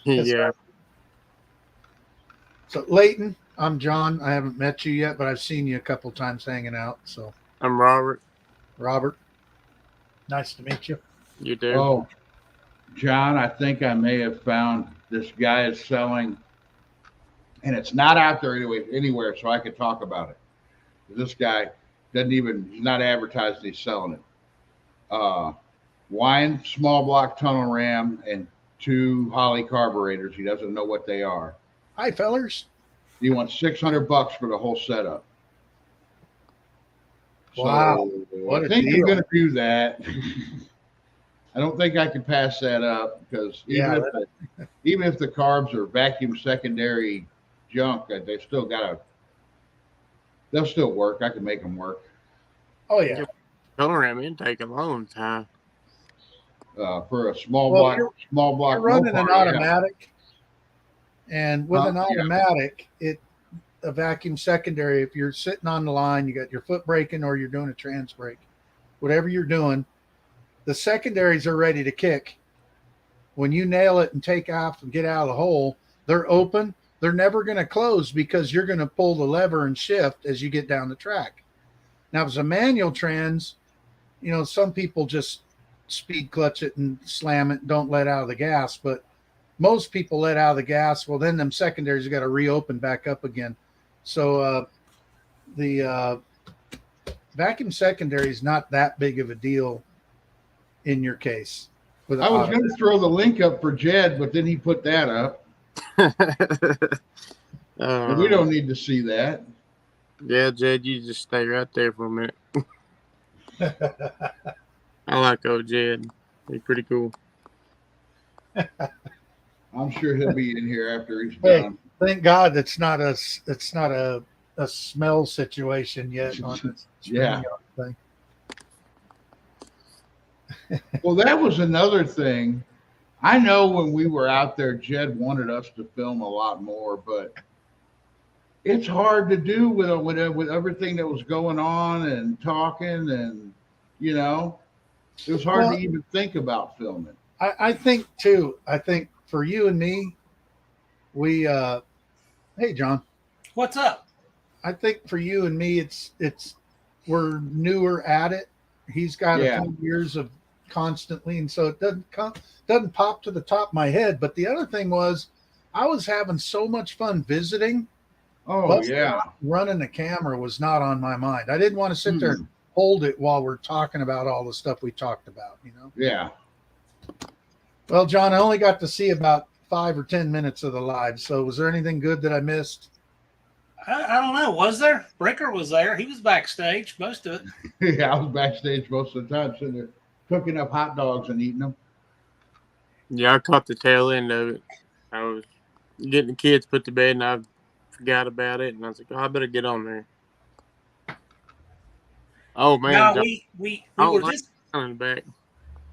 That's Yeah. right. So Leighton, I'm John. I haven't met you yet, but I've seen you a couple times hanging out. So I'm Robert. Robert, nice to meet you. You do. Oh, John, I think I may have found this guy is selling, and it's not out there anywhere, so I could talk about it. This guy he's not advertising, he's selling it. Wine small block tunnel ram and 2 Holley carburetors. He doesn't know what they are. Hi, fellers. He wants $600 for the whole setup. Wow, So what a I think deal. I'm going to do that. I don't think I can pass that up because even if the carbs are vacuum secondary junk, they'll still work. I can make them work. Oh yeah. Color ram intake alone is high. For a small Well, block. You're running an Mopar, yeah. automatic, and with an Yeah. automatic, a vacuum secondary. If you're sitting on the line, you got your foot braking or you're doing a trans brake, whatever you're doing, the secondaries are ready to kick. When you nail it and take off and get out of the hole, they're open. They're never going to close because you're going to pull the lever and shift as you get down the track. Now, if it's a manual trans, you know, some people just speed clutch it and slam it and don't let out of the gas, but most people let out of the gas. Well, then them secondaries have got to reopen back up again. So the vacuum secondary is not that big of a deal in your case. I was going to throw the link up for Jed, but then he put that up. And we don't need to see that. Yeah, Jed, you just stay right there for a minute. I like old Jed. He's pretty cool. I'm sure he'll be in here after he's Hey. done. Thank God it's not a smell situation yet on this Yeah. thing. Well, that was another thing. I know when we were out there, Jed wanted us to film a lot more, but it's hard to do with everything that was going on and talking, and you know, it was hard to even think about filming. I think too. I think for you and me, we hey John, What's up? I think for you and me, it's we're newer at it. He's got Yeah. a few years of constantly, and so it doesn't pop to the top of my head. But the other thing was, I was having so much fun visiting. Oh Plus, yeah. running the camera was not on my mind. I didn't want to sit there and hold it while we're talking about all the stuff we talked about, you know? Yeah. Well, John, I only got to see about 5 or 10 minutes of the live. So was there anything good that I missed? I don't know. Was there? Bricker was there. He was backstage most of it. Yeah, I was backstage most of the time, sitting there cooking up hot dogs and eating them. Yeah, I caught the tail end of it. I was getting the kids put to bed, and I forgot about it, and I was like, oh, I better get on there. Oh, man. No, John, we Oh, were my- just coming back.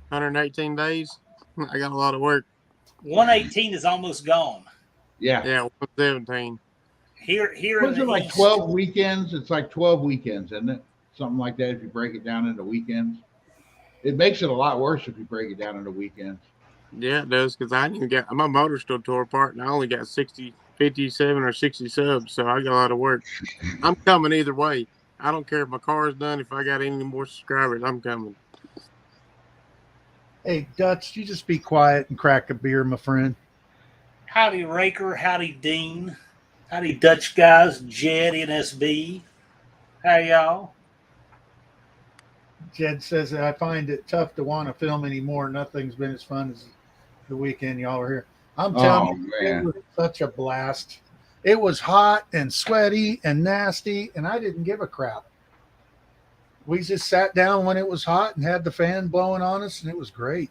118 days. I got a lot of work. 118 is almost gone. Yeah. Yeah, 117. Here Was in it the like East, 12 weekends? It's like 12 weekends, isn't it? Something like that if you break it down into weekends. It makes it a lot worse if you break it down into weekends. Yeah, it does, because I didn't even get my motor still tore apart, and I only got 57 or 60 subs, so I got a lot of work. I'm coming either way. I don't care if my car is done. If I got any more subscribers, I'm coming. Hey, Dutch, you just be quiet and crack a beer, my friend. Howdy Raker, howdy Dean, howdy Dutch guys, Jed, NSB. How y'all? Jed says that I find it tough to want to film anymore. Nothing's been as fun as the weekend y'all were here. I'm telling you, man. it was such a blast. It was hot and sweaty and nasty, and I didn't give a crap. We just sat down when it was hot and had the fan blowing on us, and it was great.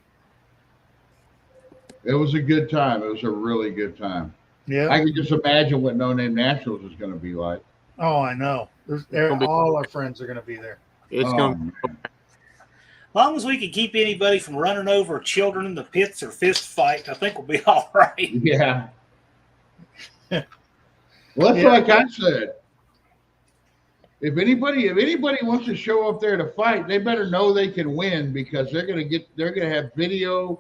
It was a good time. It was a really good time. Yeah. I can just imagine what No Name Nationals is going to be like. Oh, I know. gonna be- All our friends are going to be there. It's Oh, gonna. man. As long as we can keep anybody from running over children in the pits or fist fight, I think we'll be all right. Yeah. Well, that's Yeah. like I said. If anybody wants to show up there to fight, they better know they can win because they're gonna have video,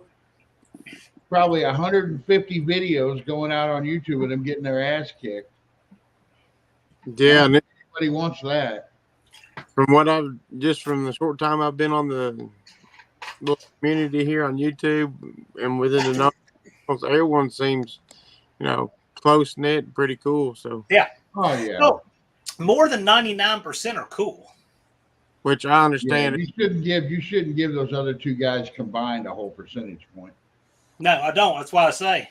probably 150 videos going out on YouTube of them getting their ass kicked. Yeah, and Nobody wants that. from from the short time I've been on the little community here on YouTube and within the numbers, everyone seems, close knit, pretty cool. So, Oh yeah. Oh, more than 99% are cool. which I Yeah, understand. you shouldn't give those other two guys combined a whole percentage point. No, I don't. That's why I say.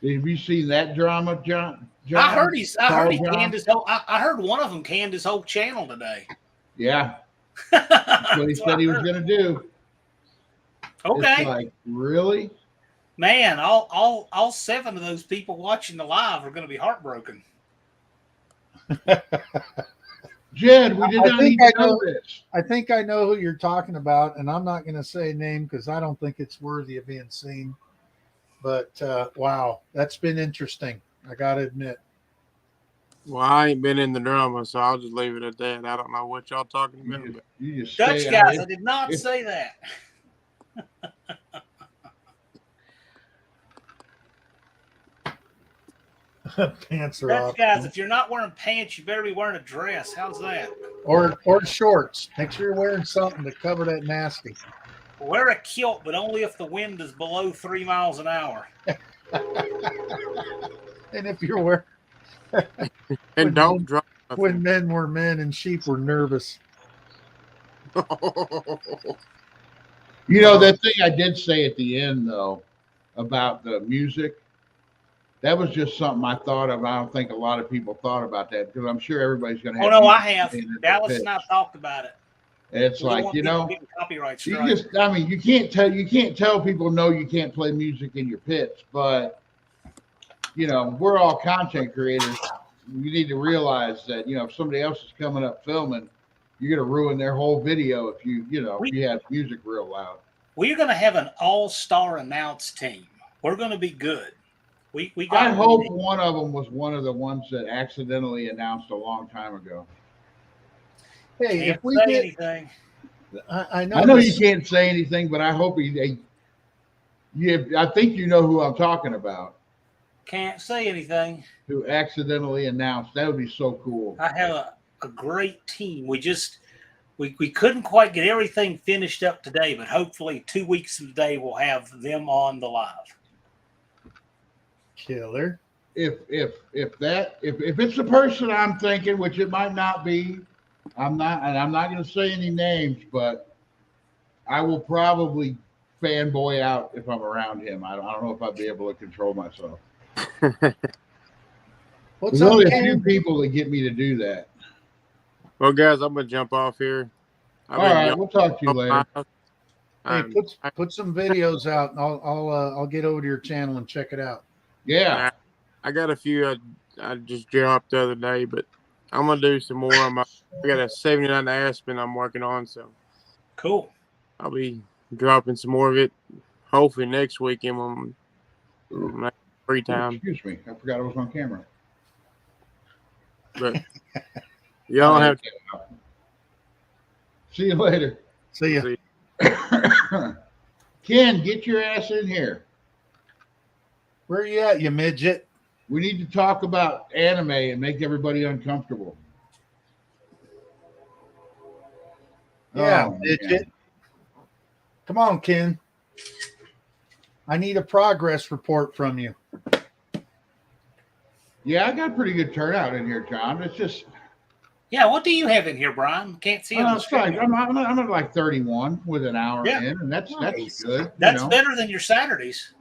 Have you seen that drama, John? I heard he Carl John? canned his whole. I heard one of them canned his whole channel today. Yeah, that's what he said he was heard. going to do. Okay, It's like, really? man, all 7 of those people watching the live are going to be heartbroken. Jed, we did I not think need to I know know- this. I think I know who you're talking about, and I'm not going to say a name because I don't think it's worthy of being seen. But wow, that's been interesting. I got to admit. Well, I ain't been in the drama, so I'll just leave it at that. I don't know what y'all talking about. You just Dutch stay guys, out I of did not it. say that. Pants are Dutch off. guys, if you're not wearing pants, you better be wearing a dress. How's that? Or shorts. Make sure you're wearing something to cover that nasty. Wear a kilt, but only if the wind is below 3 miles an hour. And if you're wearing And don't drop when men were men and sheep were nervous. You know, that thing I did say at the end, though, about the music, that was just something I thought of. I don't think a lot of people thought about that because I'm sure everybody's going to have. Oh, no, I music have. playing at their Dallas pits. and I talked about it. And it's We don't like, want you people know, getting copyright you strike. just, I mean, you can't tell people, no, you can't play music in your pits, but, you know, we're all content creators. You need to realize that, you know, if somebody else is coming up filming, you're going to ruin their whole video if if you have music real loud. We're going to have an all-star announce team. We're going to be good. We got. I hope one of them was one of the ones that accidentally announced a long time ago. Hey, Can't if we say get, anything. I know. I know you this- can't say anything, but I hope I think you know who I'm talking about, Can't say anything. who accidentally announced. That would be so cool. I have a great team. We couldn't quite get everything finished up today, but hopefully 2 weeks from today we'll have them on the live. Killer. If it's the person I'm thinking, which it might not be, I'm not going to say any names, but I will probably fanboy out if I'm around him. I don't know if I'd be able to control myself. What's There's up, only a few Ken? people that get me to do that. Well, guys, I'm gonna jump off here. All right, we'll talk to you later. Hey, put some videos out, and I'll get over to your channel and check it out. Yeah. I got a few I just dropped the other day, but I'm gonna do some more. I got a 79 Aspen I'm working on, so Cool. I'll be dropping some more of it. Hopefully next weekend when my free time. Excuse me, I forgot I was on camera. But y'all have See you later. See ya. to. Ken, get your ass in here. Where you at, you midget? We need to talk about anime and make everybody uncomfortable. Yeah, Oh, midget. man. Come on, Ken. I need a progress report from you. Yeah, I got a pretty good turnout in here, John. It's just, Yeah, what do you have in here, Brian? Can't see it. on the it's like, screen. I'm at like 31 with an hour Yeah. in, and that's Nice. good. you That's know? better than your Saturdays.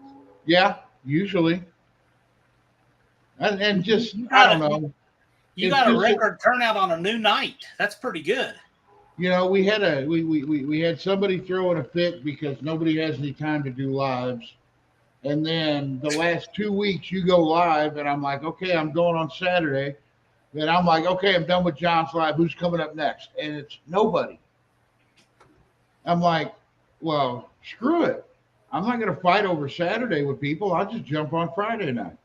Yeah, usually. And just, You I got don't know. You It's got a just- record turnout on a new night. That's pretty good. You know, we had somebody throwing a fit because nobody has any time to do lives. And then the last 2 weeks you go live, and I'm like, okay, I'm going on Saturday. Then I'm like, okay, I'm done with John's Live. Who's coming up next? And it's nobody. I'm like, well, screw it. I'm not going to fight over Saturday with people. I'll just jump on Friday night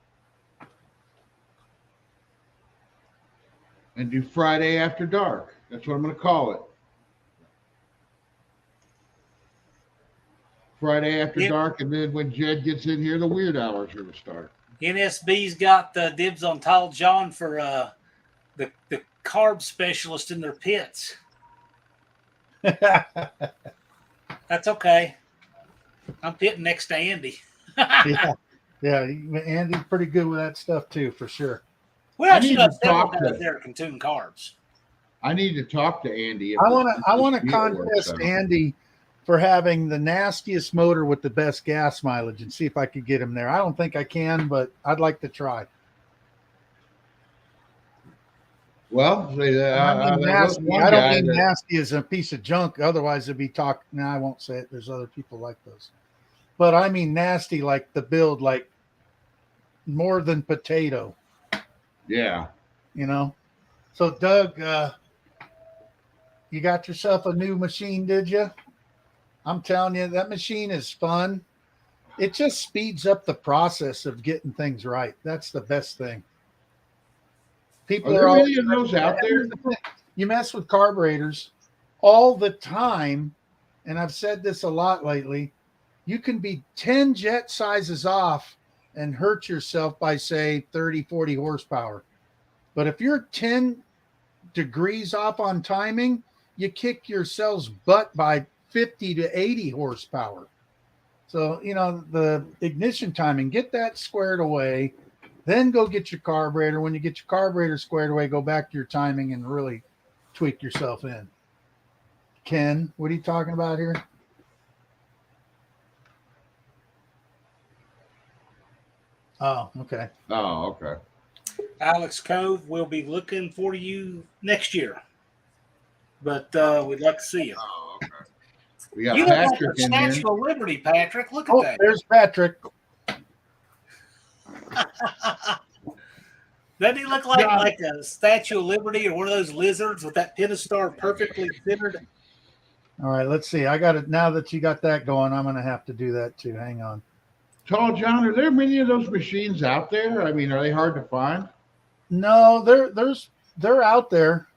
and do Friday after dark. That's what I'm going to call it. Friday after Yep. dark, and then when Jed gets in here, the weird hours are going to start. NSB's got dibs on Tall John for the carb specialist in their pits. That's okay. I'm pitting next to Andy. yeah, Andy's pretty good with that stuff too, for sure. Well, I I need should to have several talk to- guys there can tune carbs. I need to talk to Andy. I want to If this deal works contest out. Andy for having the nastiest motor with the best gas mileage and see if I could get him there. I don't think I can, but I'd like to try. Well, I mean, nasty. I don't mean nasty as a piece of junk. Otherwise, it'd be talk. No, I won't say it. There's other people like those. But I mean nasty, like the build, like more than potato, Yeah. you know? So, Doug, you got yourself a new machine, did you? I'm telling you, that machine is fun. It just speeds up the process of getting things right. That's the best thing. People Are there all any of those out there? You mess with carburetors all the time, and I've said this a lot lately. You can be 10 jet sizes off and hurt yourself by, say, 30, 40 horsepower. But if you're 10 degrees off on timing, you kick yourself's butt by 50 to 80 horsepower. So, you know, the ignition timing, get that squared away. Then go get your carburetor. When you get your carburetor squared away, go back to your timing and really tweak yourself in. Ken, what are you talking about here? Oh, okay. Oh, okay. Alex Cove will be looking for you next year. But we'd like to see you. Oh, okay. We got You look like Patrick the in here. Statue of Liberty, Patrick. Look at Oh, that. there's Patrick. Doesn't he look like a Statue of Liberty or one of those lizards with that pentastar perfectly centered? All right, let's see. I got it. Now that you got that going, I'm going to have to do that too. Hang on. Tall John, are there many of those machines out there? I mean, are they hard to find? No, they're out there.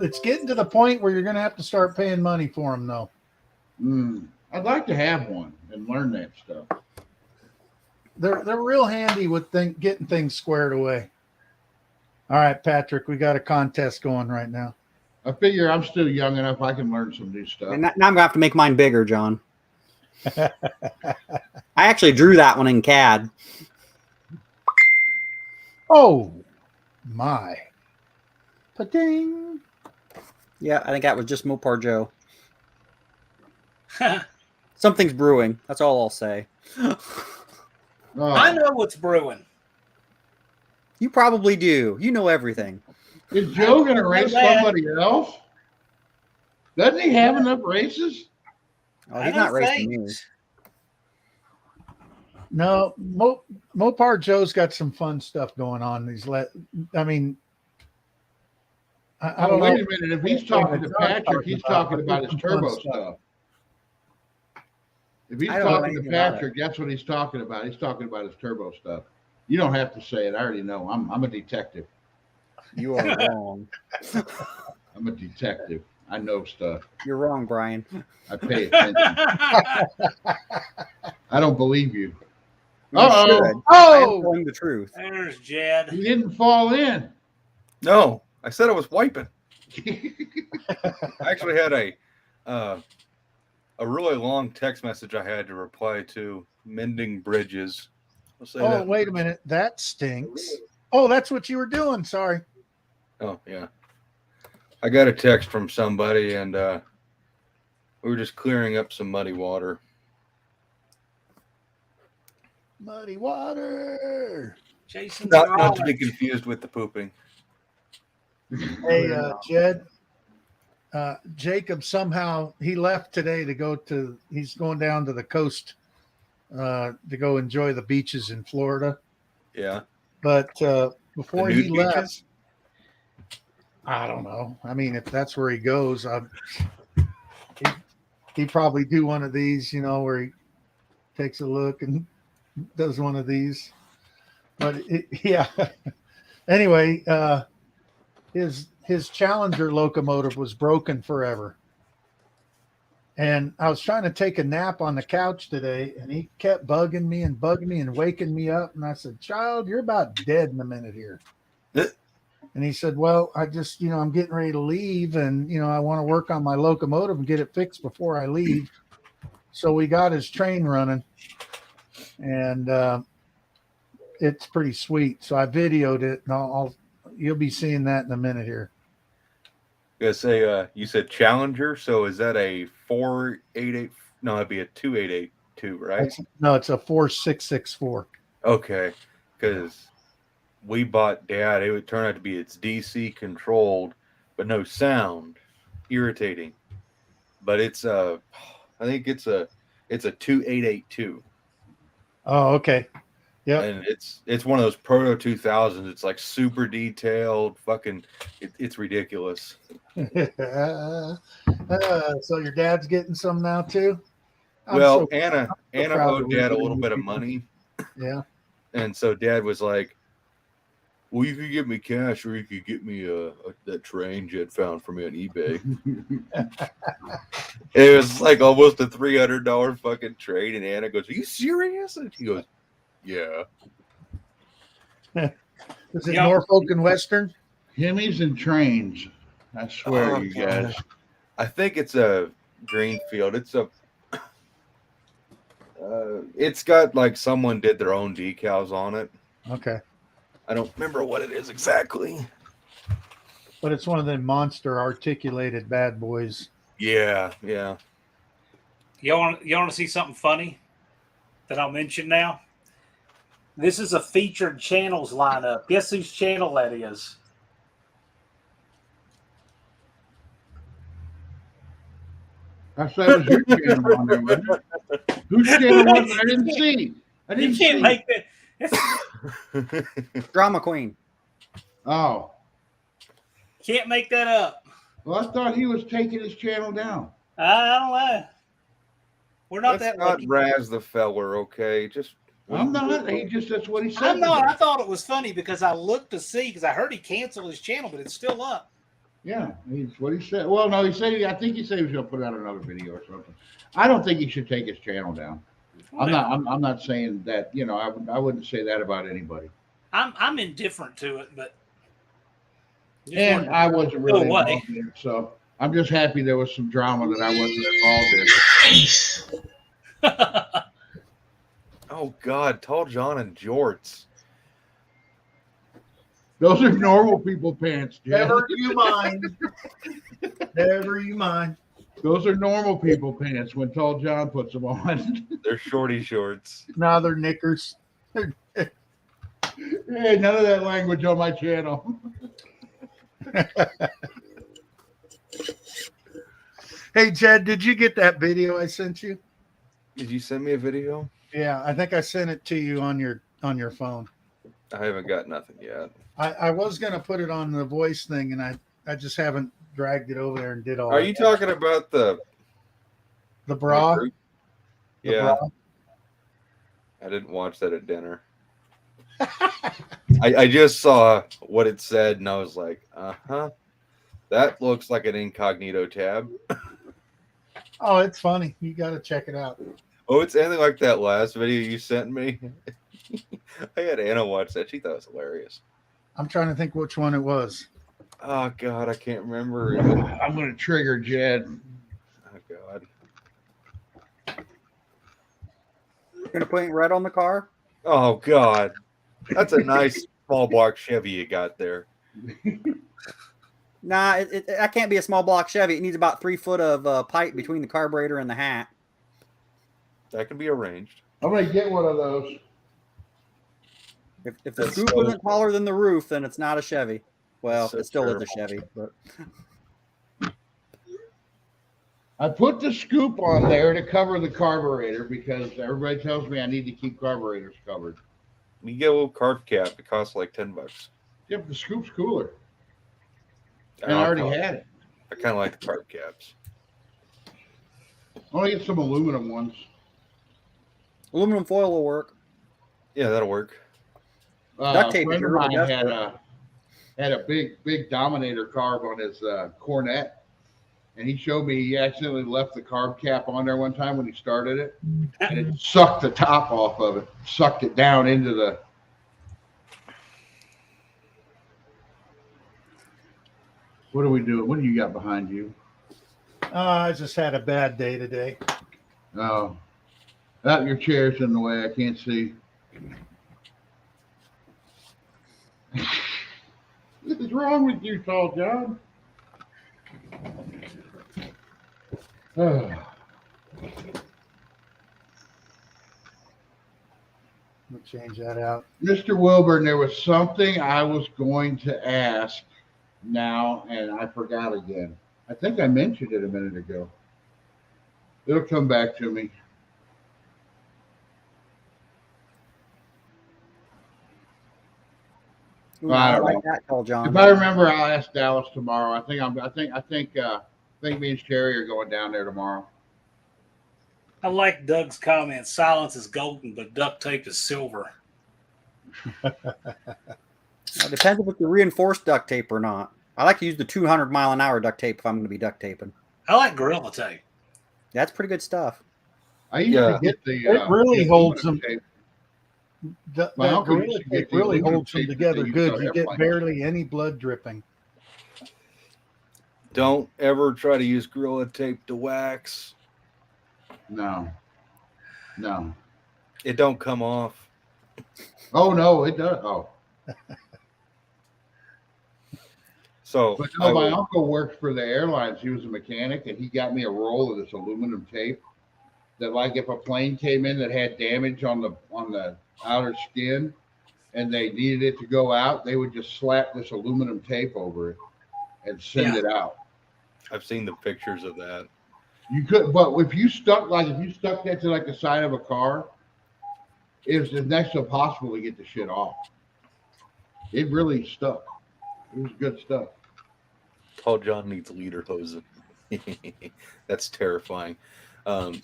It's getting to the point where you're going to have to start paying money for them, though. I'd like to have one and learn that stuff. They're real handy with getting things squared away. All right, Patrick, we got a contest going right now. I figure I'm still young enough I can learn some new stuff. And now I'm gonna have to make mine bigger, John. I actually drew that one in CAD. Oh my! Pa-ding! Yeah, I think that was just Mopar Joe. Something's brewing. That's all I'll say. Oh, I know what's brewing. You probably do. You know everything. is Joe going to race that. somebody else? Doesn't he have enough races? Oh, he's not racing me. No, Mopar Joe's got some fun stuff going on. I mean, I don't wait know. a minute. If he's talking to Patrick, he's talking about his turbo stuff. If he's I don't know talking to anything about Patrick, that's what he's talking about. He's talking about his turbo stuff. You don't have to say it. I already know. I'm a detective. You are wrong. I'm a detective. I know stuff. You're wrong, Brian. I pay attention. I don't believe you. You Uh-oh. should. I am Oh, telling the truth. There's Jed. He didn't fall in. No, I said I was wiping. I actually had a really long text message I had to reply to, mending bridges. I'll say oh, that. wait a minute. That stinks. Oh, that's what you were doing. Sorry. Oh yeah, I got a text from somebody, and we were just clearing up some muddy water. Muddy water. Jason. Not to be confused with the pooping. Hey, Jed. Jacob somehow he left today to he's going down to the coast to go enjoy the beaches in Florida. Yeah. But The before he nude left, beaches? I don't know. I mean, if that's where he goes, he'd probably do one of these, where he takes a look and does one of these. But yeah. Anyway, his Challenger locomotive was broken forever. And I was trying to take a nap on the couch today, and he kept bugging me and waking me up. And I said, "Child, you're about dead in a minute here." And he said, "Well, I just, I'm getting ready to leave, and, I want to work on my locomotive and get it fixed before I leave." So we got his train running, and it's pretty sweet. So I videoed it, and you'll be seeing that in a minute here. Gonna say, you said Challenger, so is that a 488? No, it'd be a 2882, right? No, it's a 4664. Okay, because we bought Dad. It would turn out to be it's DC controlled, but no sound, irritating. But it's I think it's a 2882. Oh, okay. Yeah. And it's one of those proto 2000s. It's like super detailed. Fucking, it's ridiculous. So your dad's getting some now too? Well, Anna owed Dad a little bit of money. Yeah. And so Dad was like, "Well, you could give me cash, or you could get me that train Jed found for me on eBay." It was like almost a $300 fucking trade, and Anna goes, "Are you serious?" And he goes, "Yeah." Is it Norfolk and Western? Hemis and trains. I swear, you guys. I think it's a Greenfield. It's got like someone did their own decals on it. Okay. I don't remember what it is exactly. But it's one of them monster articulated bad boys. Yeah. You want to see something funny that I'll mention now? This is a featured channels lineup. Guess whose channel that is? I said it was your channel on there, wasn't it? Whose channel was it? I didn't see. You can't make that. Drama Queen. Oh. Can't make that up. Well, I thought he was taking his channel down. I don't know. We're not Let's that not lucky. razz the feller, okay? Just I'm not. That's what he said. I'm not. I thought it was funny because I looked to see because I heard he canceled his channel, but it's still up. Yeah, he's what he said. Well, no, I think he said he was going to put out another video or something. I don't think he should take his channel down. I'm not saying that. I wouldn't say that about anybody. I'm indifferent to it, but And I wasn't really involved in it, so I'm just happy there was some drama that I wasn't involved in. oh God, Tall John and jorts. Those are normal people pants, Jeff. Never you mind. Never you mind. Those are normal people pants when Tall John puts them on. They're shorty shorts. No, they're knickers. Hey, none of that language on my channel. Hey, Jed, did you get that video I sent you? Did you send me a video? Yeah, I think I sent it to you on your phone. I haven't got nothing yet. I was going to put it on the voice thing, and I just haven't dragged it over there and did all. Are you talking about the bra? Yeah. Bra? I didn't watch that at dinner. I just saw what it said, and I was like, that looks like an incognito tab. Oh, it's funny. You got to check it out. Oh, it's anything like that last video you sent me. I had Anna watch that. She thought it was hilarious. I'm trying to think which one it was. Oh, God, I can't remember. I'm going to trigger Jed. Oh, God. You're going to paint red on the car? Oh, God. That's a nice small block Chevy you got there. Nah, that can't be a small block Chevy. It needs about 3 foot of pipe between the carburetor and the hat. That can be arranged. I'm going to get one of those. If the scoop isn't taller than the roof, then it's not a Chevy. Well, it still is a Chevy, but I put the scoop on there to cover the carburetor because everybody tells me I need to keep carburetors covered. You get a little carb cap. It costs like $10. Yep, the scoop's cooler. And I don't already know. had it. I kind of like the carb caps. I want to get some aluminum ones. Aluminum foil will work. Yeah, that'll work. Duct tape A friend is of really mine desperate. had a big Dominator carb on his Cornet, and he showed me he accidentally left the carb cap on there one time when he started it, and it sucked the top off of it, sucked it down into the. What are we doing? What do you got behind you? I just had a bad day today. Oh, that your chair's in the way. I can't see. What is wrong with you, Tall John? Oh. We'll change that out. Mr. Wilburn, there was something I was going to ask now, and I forgot again. I think I mentioned it a minute ago. It'll come back to me. Ooh, I I don't like know. that call, John. If I remember, I'll ask Dallas tomorrow. I think me and Sherry are going down there tomorrow. I like Doug's comment. Silence is golden, but duct tape is silver. Well, it depends if it's reinforced duct tape or not. I like to use the 200-mile-an-hour duct tape if I'm going to be duct taping. I like Gorilla Tape. That's pretty good stuff. I used Yeah. to get the. It really the holds aluminum them. tape. That My uncle Gorilla used to get Tape the really aluminum holds them tape that together they used good. on You get airplanes. barely any blood dripping. Don't ever try to use Gorilla Tape to wax. No. It don't come off. Oh no, it does. Oh, So but no, my uncle worked for the airlines. He was a mechanic, and he got me a roll of this aluminum tape. That, like, if a plane came in that had damage on the outer skin, and they needed it to go out, they would just slap this aluminum tape over it and send it out. I've seen the pictures of that. You could, but if you stuck that to like the side of a car, it was next to impossible to get the shit off. It really stuck. It was good stuff. Tall John needs leader hosing. That's terrifying. Oh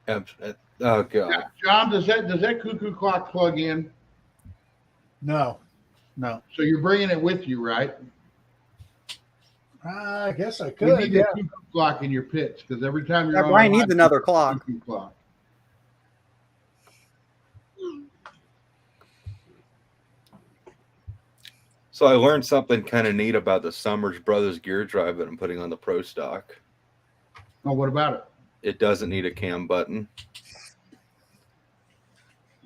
God. John, does that cuckoo clock plug in? No. So you're bringing it with you, right? I guess I You could. need Yeah. a cuckoo clock in your pits because every time you're Yeah, on Brian line, needs another you need a clock. cuckoo clock. So I learned something kind of neat about the Summers Brothers gear drive that I'm putting on the Pro Stock. Oh, what about it? It doesn't need a cam button.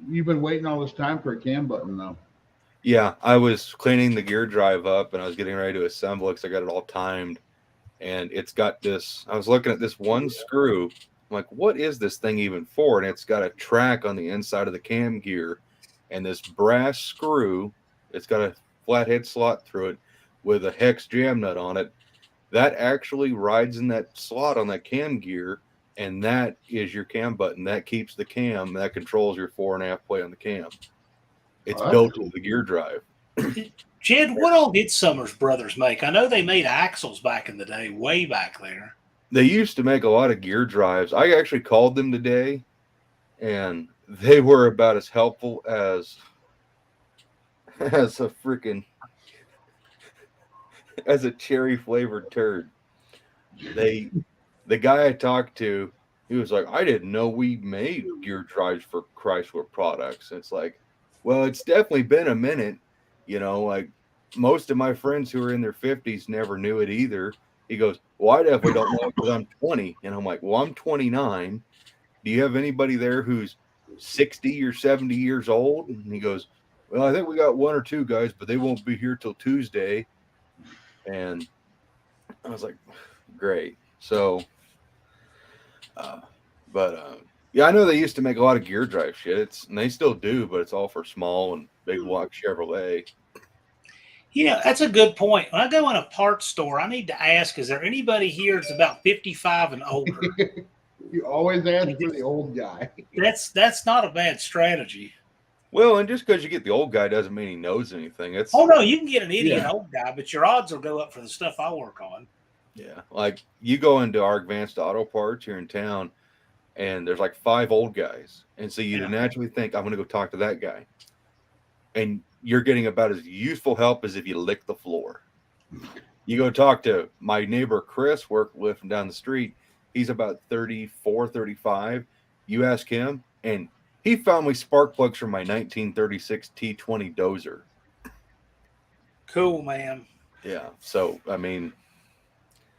You've been waiting all this time for a cam button, though. Yeah, I was cleaning the gear drive up and I was getting ready to assemble it because I got it all timed. And it's got this, I was looking at this one screw. I'm like, what is this thing even for? And it's got a track on the inside of the cam gear and this brass screw. It's got a flathead slot through it with a hex jam nut on it. That actually rides in that slot on that cam gear. And that is your cam button. That keeps the cam. That controls your 4.5 play on the cam. It's Oh, that's built cool. into the gear drive. Jed, what all did Summers Brothers make? I know they made axles back in the day, way back there. They used to make a lot of gear drives. I actually called them today, and they were about as helpful as a freaking as a cherry flavored turd. The guy I talked to, he was like, I didn't know we made gear drives for Chrysler products. It's like, well, it's definitely been a minute. You know, like most of my friends who are in their 50s never knew it either. He goes, well, I definitely don't know it because I'm 20. And I'm like, well, I'm 29. Do you have anybody there who's 60 or 70 years old? And he goes, well, I think we got one or two guys, but they won't be here till Tuesday. And I was like, great. So, yeah, I know they used to make a lot of gear drive shit. And they still do, but it's all for small and big block Chevrolet. Yeah, that's a good point. When I go in a parts store, I need to ask: is there anybody here that's about 55 and older? You always ask for the old guy. That's not a bad strategy. Well, and just because you get the old guy doesn't mean he knows anything. It's Oh no, you can get an idiot Yeah. old guy, but your odds will go up for the stuff I work on. yeah, like you go into our advanced auto parts here in town, and there's like 5 old guys, and so you Yeah. naturally think I'm going to go talk to that guy, and you're getting about as useful help as if you lick the floor. You go talk to my neighbor Chris, work with him down the street. He's about 34, 35. You ask him, and he found me spark plugs from my 1936 T20 dozer. Cool, man. Yeah, so I mean,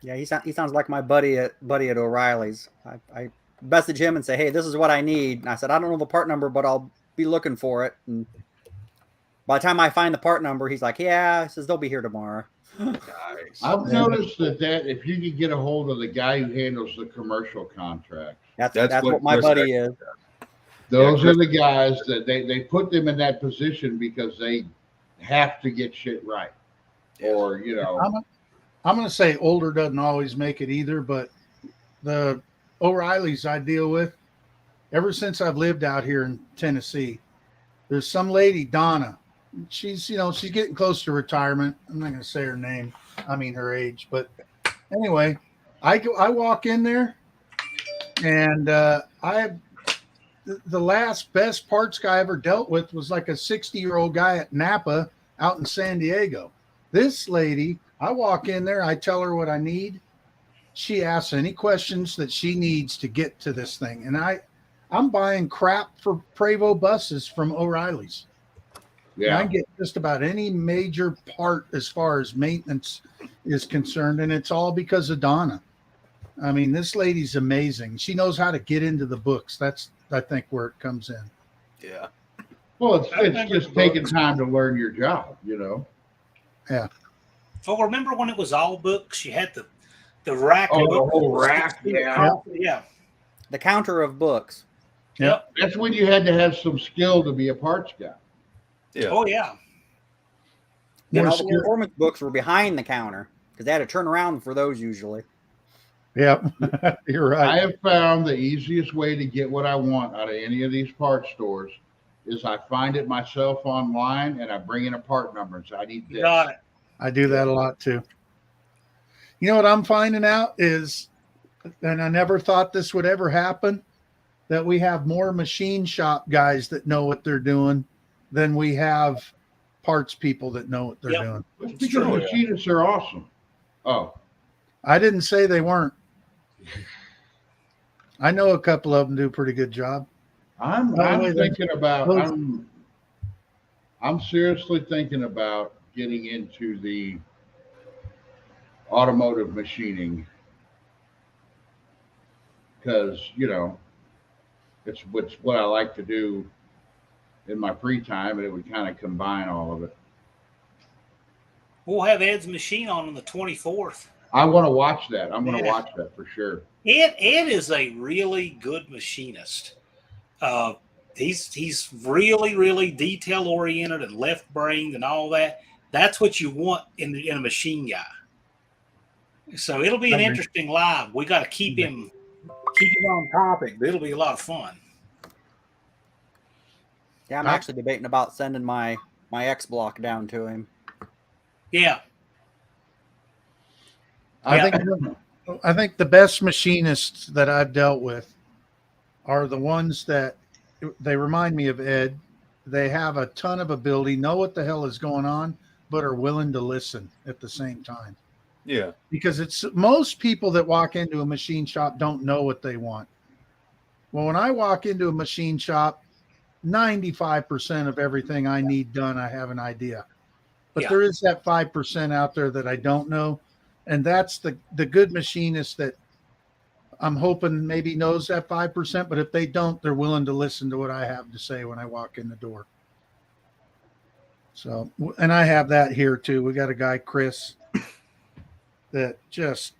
Yeah, he sounds like my buddy at O'Reilly's. I message him and say, hey, this is what I need. And I said, I don't know the part number, but I'll be looking for it. And by the time I find the part number, he's like, yeah, he says they'll be here tomorrow. nice. I've noticed that if you can get a hold of the guy who handles the commercial contract, That's That's what what my Chris buddy actually is. those Chris- are the guys that they put them in that position because they have to get shit right. Or, you know, I'm going to say older doesn't always make it either, but the O'Reillys I deal with, ever since I've lived out here in Tennessee, there's some lady, Donna. She's getting close to retirement. I'm not going to say her name. I mean her age, but anyway, I walk in there, and the last best parts guy I ever dealt with was like a 60-year-old guy at Napa out in San Diego. This lady, I walk in there, I tell her what I need. She asks any questions that she needs to get to this thing. And I'm buying crap for Prevost buses from O'Reilly's. And I yeah. get just about any major part as far as maintenance is concerned. And it's all because of Donna. I mean, this lady's amazing. She knows how to get into the books. That's, I think, where it comes in. Yeah. Well, I it's remember just the taking books. time to learn your job, you know. Oh, remember when it was all books? You had the rack. Oh, of the books. whole rack, yeah. Yeah. The counter of books. Yep. That's when you had to have some skill to be a parts guy. Yeah. Oh yeah. And More all the skill- performance books were behind the counter because they had to turn around for those usually. Yeah, you're I right. have found the easiest way to get what I want out of any of these parts stores is I find it myself online and I bring in a part number and say, I need You this. got it. I do that a lot too. You know what I'm finding out is, and I never thought this would ever happen, that we have more machine shop guys that know what they're doing than we have parts people that know what they're Yep. doing. It's It's because true, yeah. machinists are awesome. Oh, I didn't say they weren't. I know a couple of them do a pretty good job. I'm By the way, thinking about those- I'm seriously thinking about getting into the automotive machining because it's what I like to do in my free time, and it would kind of combine all of it. We'll have Ed's machine on the 24th. I want to watch that. I'm going to Yeah. watch that for sure. Ed is a really good machinist. He's really, really detail oriented and left brained and all that. That's what you want in a machine guy. So it'll be an Agree. interesting live. We got to keep him on topic, but it'll be a lot of fun. Yeah, I'm actually debating about sending my X block down to him. Yeah. I think the best machinists that I've dealt with are the ones that they remind me of Ed. They have a ton of ability, know what the hell is going on, but are willing to listen at the same time. Yeah. Because it's most people that walk into a machine shop don't know what they want. Well, when I walk into a machine shop, 95% of everything I need done, I have an idea. But Yeah. there is that 5% out there that I don't know. And that's the good machinist that I'm hoping maybe knows that 5%. But if they don't, they're willing to listen to what I have to say when I walk in the door. So, and I have that here too. We got a guy, Chris, that just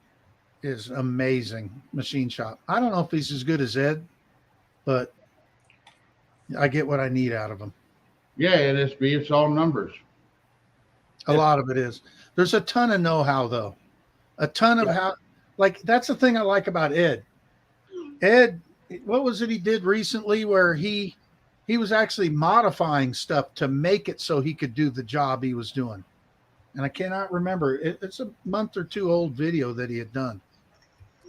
is amazing machine shop. I don't know if he's as good as Ed, but I get what I need out of him. Yeah, and it's all numbers. A lot of it is. There's a ton of know-how though. A ton of how, like, that's the thing I like about Ed. Ed, what was it he did recently where he was actually modifying stuff to make it so he could do the job he was doing? And I cannot remember. It's a month or two old video that he had done.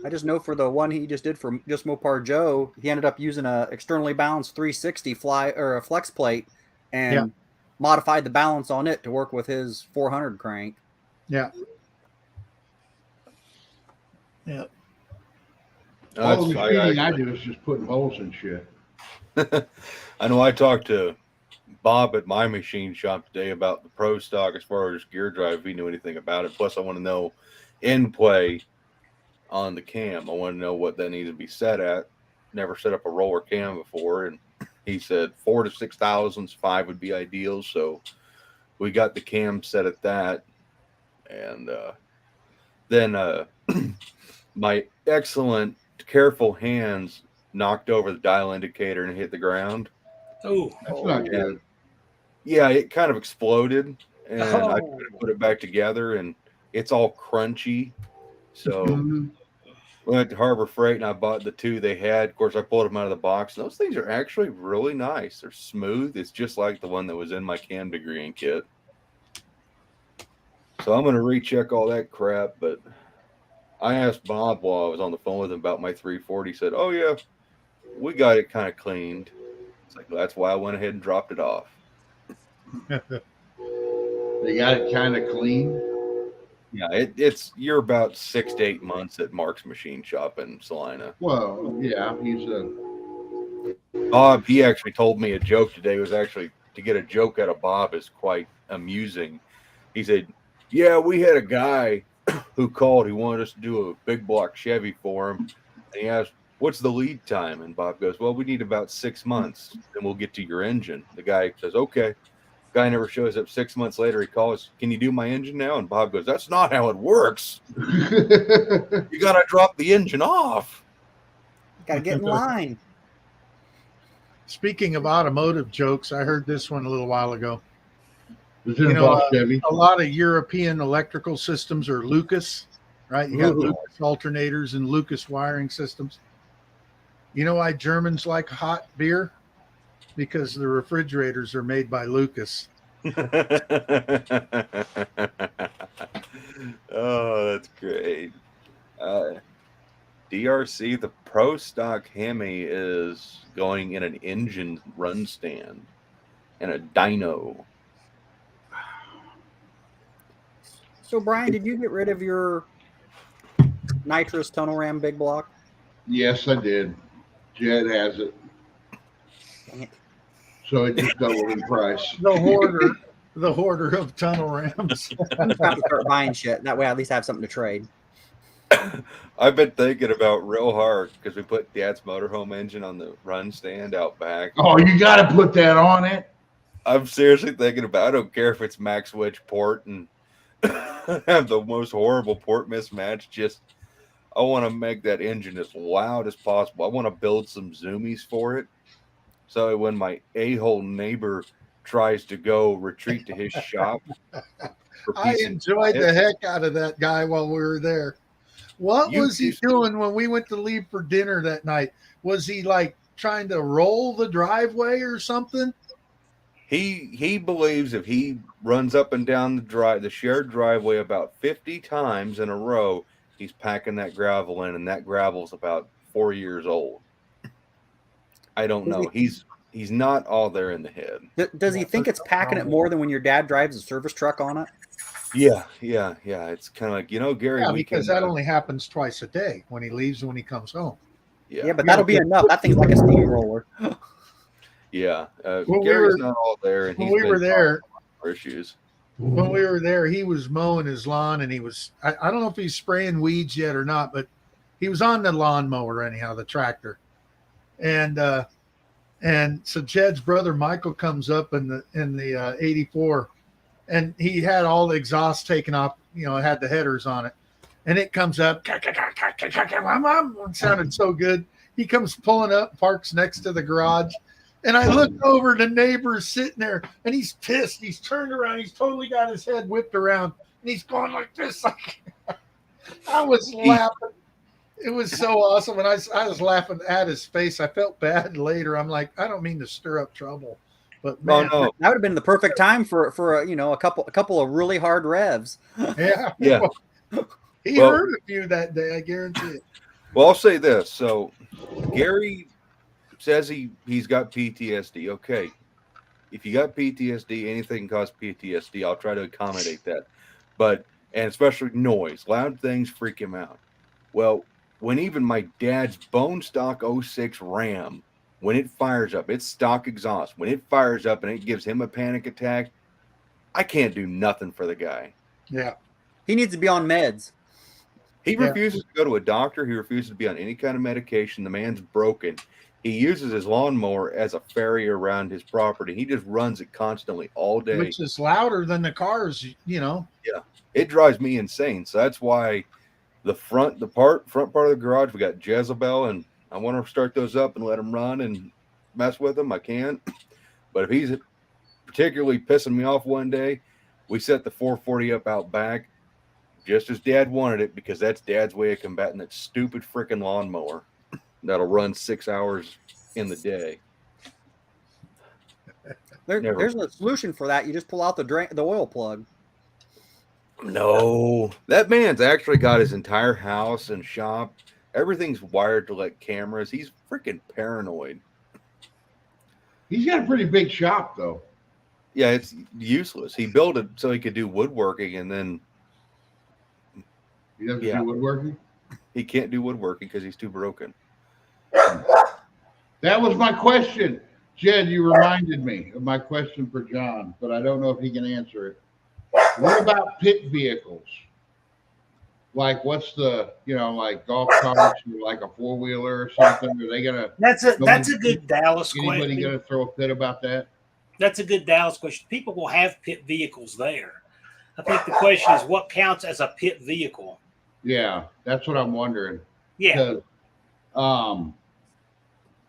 I just know for the one he just did for just Mopar Joe, he ended up using a externally balanced 360 fly or a flex plate and modified the balance on it to work with his 400 crank. Yeah. Yeah. All the machining I do is just putting holes in shit. I know I talked to Bob at my machine shop today about the Pro Stock as far as gear drive, if he knew anything about it. Plus, I want to know in play on the cam. I want to know what that needs to be set at. Never set up a roller cam before, and he said 4 to 6 thousandths, 5 would be ideal. So we got the cam set at that, and then my excellent, careful hands knocked over the dial indicator and hit the ground. Oh, That's not good. Yeah, it kind of exploded, and I couldn't put it back together, and it's all crunchy. So Mhm. we went to Harbor Freight, and I bought the 2 they had. Of course, I pulled them out of the box. And those things are actually really nice. They're smooth. It's just like the one that was in my cam degreeing kit. So I'm going to recheck all that crap, but I asked Bob while I was on the phone with him about my 340. He said, "Oh, yeah, we got it kind of cleaned." It's like, well, that's why I went ahead and dropped it off. They got it kind of clean. Yeah, it's you're about 6 to 8 months at Mark's Machine Shop in Salina. Well, yeah, he's a. Bob, he actually told me a joke today. It was actually to get a joke out of Bob is quite amusing. He said, "Yeah, we had a guy who called. He wanted us to do a big block Chevy for him. And he asked, 'What's the lead time?' And Bob goes, 'Well, we need about 6 months. Then we'll get to your engine.' The guy says, 'Okay.' Guy never shows up. 6 months later, he calls, 'Can you do my engine now?' And Bob goes, 'That's not how it works. You got to drop the engine off.' Got to get in line. Speaking of automotive jokes, I heard this one a little while ago. Does it involve Chevy? A lot of European electrical systems are Lucas, right? You got Ooh. Lucas alternators and Lucas wiring systems. You know why Germans like hot beer? Because the refrigerators are made by Lucas. Oh, that's great. DRC, the Pro Stock Hemi is going in an engine run stand and a dyno. So, Brian, did you get rid of your nitrous tunnel ram big block? Yes, I did. Jed has it. Dang it. So it just doubled in price. The hoarder of tunnel rams. I'm just about to start buying shit. That way, I at least have something to trade. I've been thinking about real hard because we put Dad's motorhome engine on the run stand out back. Oh, you got to put that on it. I'm seriously thinking about. I don't care if it's max wedge port and have the most horrible port mismatch. Just I want to make that engine as loud as possible. I want to build some zoomies for it, so when my a-hole neighbor tries to go retreat to his shop, for I peace and enjoyed the quiet, heck out of that guy while we were there. What You was he used to- doing when we went to leave for dinner that night? Was he like trying to roll the driveway or something? He believes if he runs up and down the shared driveway about 50 times in a row, he's packing that gravel in, and that gravel's about 4 years old. I don't know. He's not all there in the head. Does he think it's packing it more than when your dad drives a service truck on it? Yeah. It's kind of like, Gary. Yeah, we because can, that only happens twice a day, when he leaves and when he comes home. Yeah, but that'll be enough. That thing's like a steamroller. Yeah. When we Gary's were- not all there, and When he's we were been there, for issues. when we were there, he was mowing his lawn, and he was, I don't know if he's spraying weeds yet or not, but he was on the lawnmower anyhow, the tractor. And so Jed's brother Michael comes up in the 84, and he had all the exhaust taken off, it had the headers on it, and it comes up, it sounded so good. He comes pulling up, parks next to the garage, And I looked over, the neighbor's sitting there, and he's pissed. He's turned around. He's totally got his head whipped around, and he's going like this. Like, I was laughing. It was so awesome, and I was laughing at his face. I felt bad later. I'm like, I don't mean to stir up trouble, but man, That would have been the perfect time for a couple of really hard revs. yeah. He Well- heard a few that day. I guarantee it. Well, I'll say this. So Gary says he's got PTSD. Okay. If you got PTSD, anything can cause PTSD. I'll try to accommodate that. And especially noise. Loud things freak him out. Well, when even my dad's bone stock 06 Ram, when it fires up, it's stock exhaust. When it fires up and it gives him a panic attack, I can't do nothing for the guy. Yeah. He needs to be on meds. He refuses to go to a doctor. He refuses to be on any kind of medication. The man's broken. He uses his lawnmower as a ferry around his property. He just runs it constantly all day. Which is louder than the cars, you know. Yeah, it drives me insane. So that's why the front part of the garage, we got Jezebel, and I want to start those up and let him run and mess with them. I can, but if he's particularly pissing me off one day, we set the 440 up out back, just as Dad wanted it, because that's Dad's way of combating that stupid freaking lawnmower that'll run 6 hours in the day. There's a solution for that. You just pull out the oil plug. No, that man's actually got his entire house and shop. Everything's wired to like cameras. He's freaking paranoid. He's got a pretty big shop, though. Yeah, it's useless. He built it so he could do woodworking, and then He doesn't do woodworking. he can't do woodworking because he's too broken. That was my question. Jed, you reminded me of my question for John, but I don't know if he can answer it. What about pit vehicles? Like, what's the, like golf carts or like a four-wheeler or something? Are they going to... That's a good Dallas Anybody question. going to throw a fit about that? That's a good Dallas question. People will have pit vehicles there. I think the question is what counts as a pit vehicle? Yeah, that's what I'm wondering. Yeah. Because,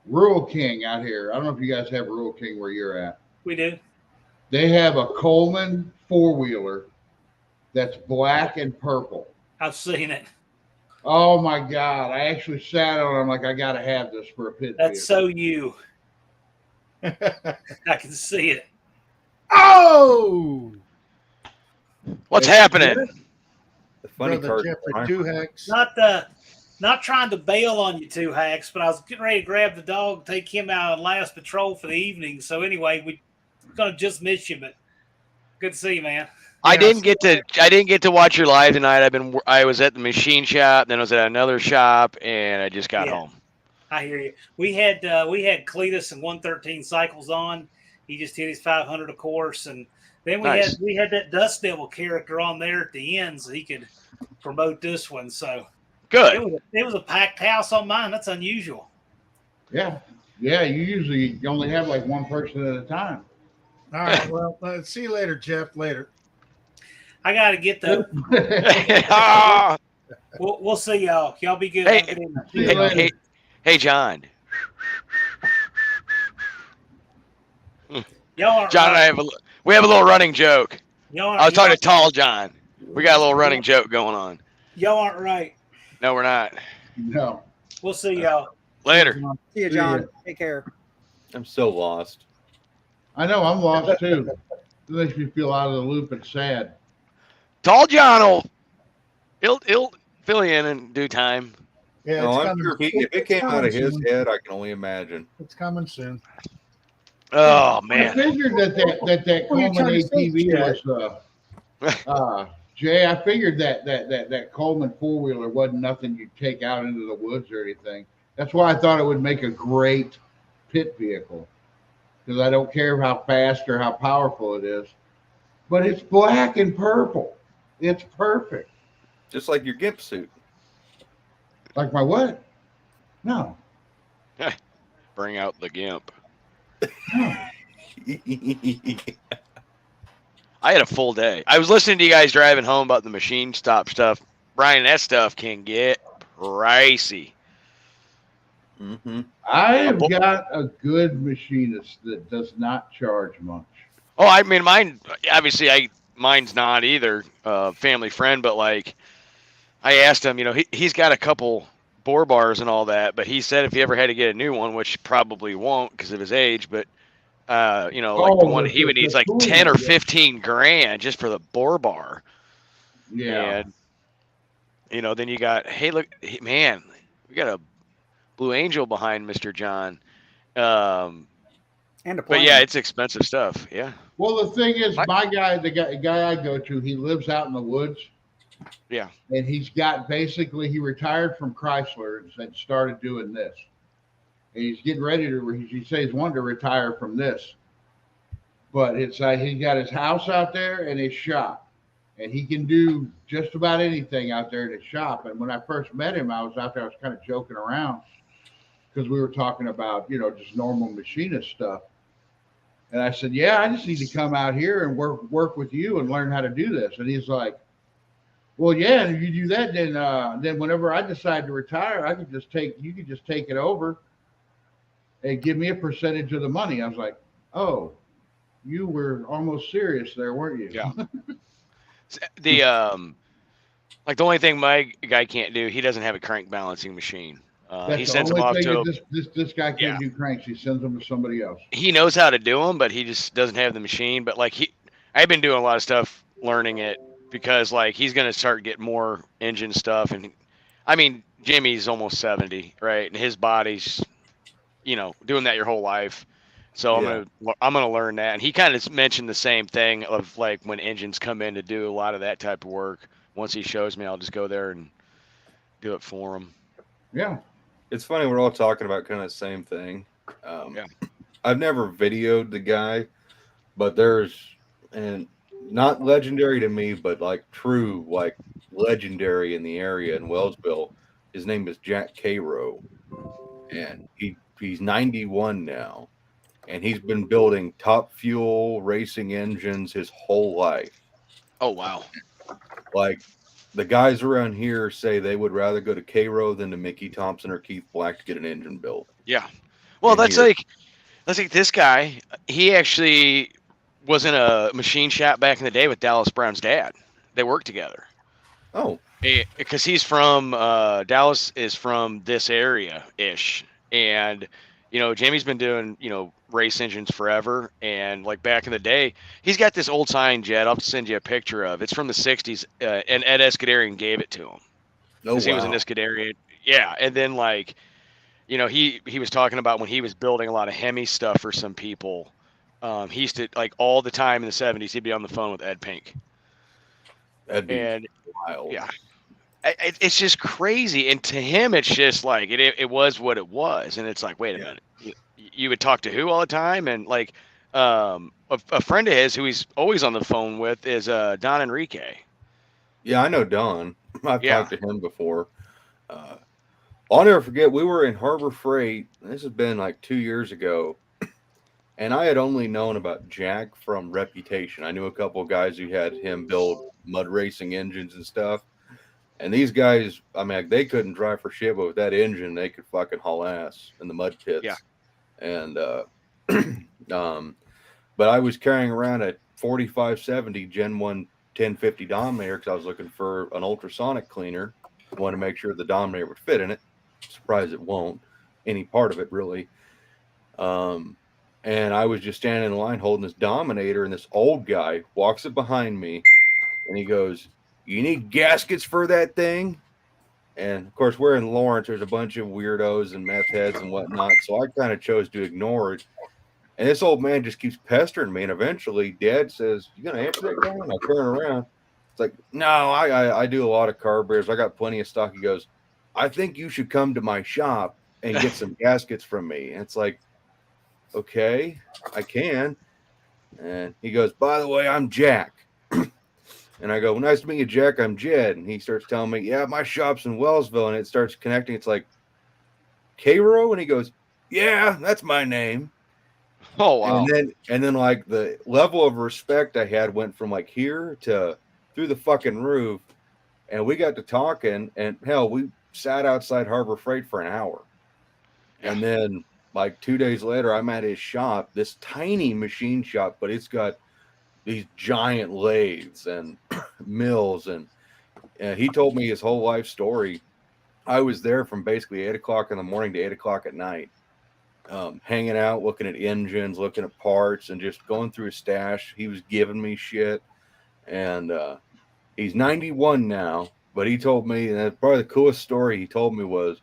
Rural King out here, I don't know if you guys have Rural King where you're at. We do. They have a Coleman four-wheeler that's black and purple. I've seen it. Oh my God. I actually sat on it. I'm like, I got to have this for a pit That's vehicle. so you. I can see it. Oh, What's happening? The funny Brother part, Jeffrey Duhex. Not trying to bail on you two hacks, but I was getting ready to grab the dog, take him out on last patrol for the evening. So anyway, we're gonna just miss you, but good to see you, man. I didn't get to watch your live tonight. I was at the machine shop, then I was at another shop, and I just got home. I hear you. We had Cletus and 113 cycles on. He just hit his 500 a course, and then we had that Dust Devil character on there at the end, so he could promote this one. So good. It was a packed house on mine. That's unusual. Yeah. Yeah. You usually only have like one person at a time. All right. Well, see you later, Jeff. Later. I got to get the. Ah! We'll see y'all. Y'all be good. Hey, John. Y'all aren't John right. and we have a little running joke. Y'all aren't, I was talking to Tall John. We got a little running joke going on. Y'all aren't right. No, we're not. No. We'll see y'all. Later. See you, John. Take care. I'm so lost. I know. I'm lost too. It makes me feel out of the loop and sad. Tall John he'll fill you in due time. Yeah, No, it's I'm coming. sure if it came out of his soon. head, I can only imagine. It's coming soon. Oh I man. figured that What are you Coleman trying to say, ATV was Jay. I figured that Coleman four wheeler wasn't nothing you'd take out into the woods or anything. That's why I thought it would make a great pit vehicle, because I don't care how fast or how powerful it is, but it's black and purple. It's perfect. Just like your GIMP suit. Like my what? No. Bring out the gimp. I had a full day. I was listening to you guys driving home about the machine stop stuff. Brian, that stuff can get pricey. Mm-hmm. I've got a good machinist that does not charge much. Oh, I mean, mine. Obviously, mine's not either. Family friend, but like, I asked him. He's got a couple bore bars and all that, but he said if he ever had to get a new one, which probably won't because of his age, but like the one he would need is like cool 10 or one, 15 grand just for the bore bar. Yeah. And then you got, hey, look, man, we got a Blue Angel behind Mr. John. And a But plane. yeah, it's expensive stuff. Yeah. Well, the thing is, the guy I go to, he lives out in the woods. Yeah. And he retired from Chrysler and started doing this. And he's getting ready he says he's wanting to retire from this. But it's like he's got his house out there and his shop. And he can do just about anything out there in his shop. And when I first met him, I was out there, I was kind of joking around because we were talking about, just normal machinist stuff. And I said, yeah, I just need to come out here and work with you and learn how to do this. And he's like, well, yeah, if you do that, then whenever I decide to retire, you could just take it over and give me a percentage of the money. I was like, oh, you were almost serious there, weren't you? Yeah. The only thing my guy can't do, he doesn't have a crank balancing machine. He sends them off to this guy can't do cranks. He sends them to somebody else. He knows how to do them, but he just doesn't have the machine. But I've been doing a lot of stuff learning it because he's gonna start getting more engine stuff. And I mean, Jimmy's almost 70, right? And his body's, doing that your whole life. So I'm gonna learn that. And he kind of mentioned the same thing of when engines come in to do a lot of that type of work. Once he shows me, I'll just go there and do it for him. Yeah. It's funny, we're all talking about kind of the same thing. I've never videoed the guy, but and not legendary to me, but true, legendary in the area in Wellsville. His name is Jack Cairo, and he's 91 now, and he's been building Top Fuel racing engines his whole life. Oh, wow. The guys around here say they would rather go to Cairo than to Mickey Thompson or Keith Black to get an engine built. Yeah. Well, that's like this guy. He actually was in a machine shop back in the day with Dallas Brown's dad. They worked together. Oh. Because he's from Dallas is from this area-ish. And, Jimmy's been doing, race engines forever. And back in the day, he's got this old sign jet. I'll have to send you a picture of. It's from the 60s. And Ed Escuderian gave it to him. Oh, wow. He was an Escuderian. Yeah. And then he was talking about when he was building a lot of Hemi stuff for some people. He used to all the time in the 70s, he'd be on the phone with Ed Pink. That'd be wild. Yeah. It's just crazy. And to him, it's just it was what it was. And it's wait a minute. You would talk to who all the time? And a friend of his who he's always on the phone with is Don Enrique. Yeah, I know Don. I've talked to him before. I'll never forget, we were in Harbor Freight. This has been 2 years ago. And I had only known about Jack from reputation. I knew a couple of guys who had him build mud racing engines and stuff. And these guys, they couldn't drive for shit, but with that engine, they could fucking haul ass in the mud pits. Yeah. And, but I was carrying around a 4570 Gen 1 1050 Dominator because I was looking for an ultrasonic cleaner. I wanted to make sure the Dominator would fit in it. Surprised it won't. Any part of it, really. And I was just standing in line holding this Dominator, and this old guy walks up behind me, and he goes, "You need gaskets for that thing?" And, of course, we're in Lawrence. There's a bunch of weirdos and meth heads and whatnot, so I kind of chose to ignore it. And this old man just keeps pestering me, and eventually Dad says, "You going to answer that guy?" And I turn around. It's like, "No, I do a lot of carburetors. I got plenty of stock." He goes, "I think you should come to my shop and get some gaskets from me." And it's like, okay, I can. And he goes, "By the way, I'm Jack." And I go, "Well, nice to meet you, Jack. I'm Jed." And he starts telling me, "Yeah, my shop's in Wellsville." And it starts connecting. It's like, Cairo? And he goes, "Yeah, that's my name." Oh, wow. And then the level of respect I had went from here to through the fucking roof. And we got to talking, and hell, we sat outside Harbor Freight for an hour. And then like 2 days later, I'm at his shop, this tiny machine shop, but it's got these giant lathes and mills. And he told me his whole life story. I was there from basically 8 o'clock in the morning to 8 o'clock at night, hanging out, looking at engines, looking at parts, and just going through his stash. He was giving me shit. And he's 91 now, but he told me, and probably the coolest story he told me was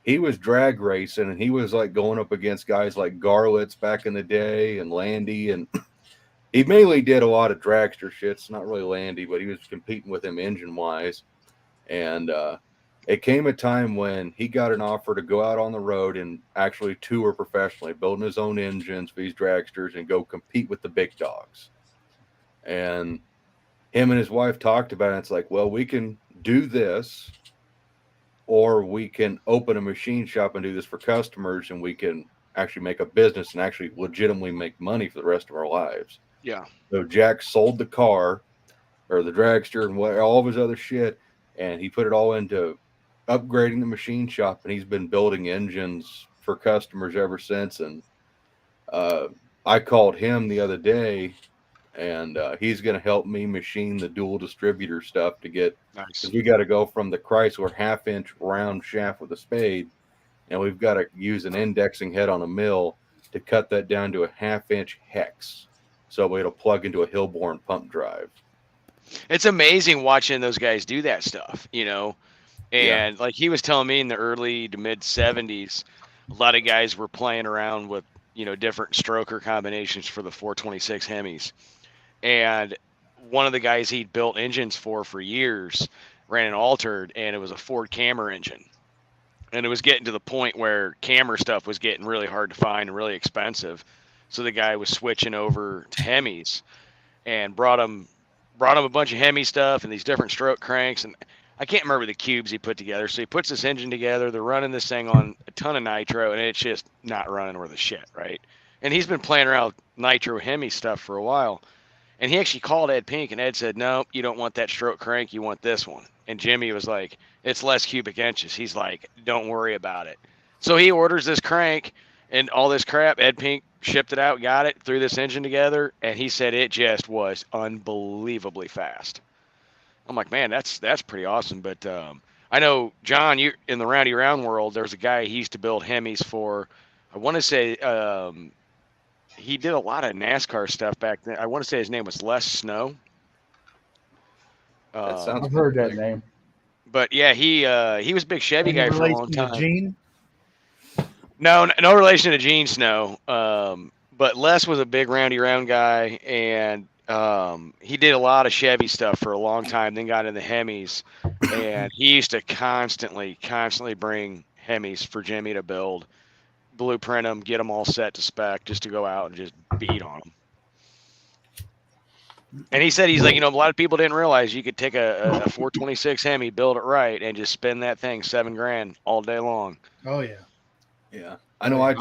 he was drag racing, and he was like going up against guys like Garlitz back in the day and Landy, and he mainly did a lot of dragster shits, not really Landy, but he was competing with him engine wise. And it came a time when he got an offer to go out on the road and actually tour professionally, building his own engines for these dragsters and go compete with the big dogs. And him and his wife talked about it. It's like, well, we can do this, or we can open a machine shop and do this for customers, and we can actually make a business and actually legitimately make money for the rest of our lives. Yeah. So Jack sold the car or the dragster and all of his other shit, and he put it all into upgrading the machine shop, and he's been building engines for customers ever since. And I called him the other day, and he's going to help me machine the dual distributor stuff to get, because we got to go from the Chrysler 1/2-inch round shaft with a spade, and we've got to use an indexing head on a mill to cut that down to a 1/2-inch hex, so it'll plug into a Hillborn pump drive. It's amazing watching those guys do that stuff, you know. And like he was telling me in the early to mid 70s, a lot of guys were playing around with, you know, different stroker combinations for the 426 Hemis. And one of the guys he'd built engines for years ran an altered, and it was a Ford Cammer engine. And it was getting to the point where Cammer stuff was getting really hard to find and really expensive. So the guy was switching over to Hemis and brought him a bunch of Hemi stuff and these different stroke cranks. And I can't remember the cubes he put together. So he puts this engine together. They're running this thing on a ton of nitro, and it's just not running worth a shit, right? And he's been playing around with nitro Hemi stuff for a while. And he actually called Ed Pink, and Ed said, no, you don't want that stroke crank. You want this one. And Jimmy was like, it's less cubic inches. He's like, don't worry about it. So he orders this crank and all this crap. Ed Pink shipped it out, got it, threw this engine together, and he said it just was unbelievably fast. I'm like, man, that's pretty awesome. But I know, John, you in the Roundy Round world, there's a guy he used to build Hemis for. I want to say he did a lot of NASCAR stuff back then. I want to say his name was Les Snow. That sounds I've heard that name. But yeah, he was a big Chevy guy for a long time. Gene? No relation to Gene Snow. But Les was a big Roundy Round guy, and he did a lot of Chevy stuff for a long time, then got into Hemis. And he used to constantly bring Hemis for Jimmy to build, blueprint them, get them all set to spec, just to go out and just beat on them. And he said, he's like, you know, a lot of people didn't realize you could take a 426 Hemi, build it right, and just spend that thing $7,000 all day long. Oh yeah. Yeah, I know. I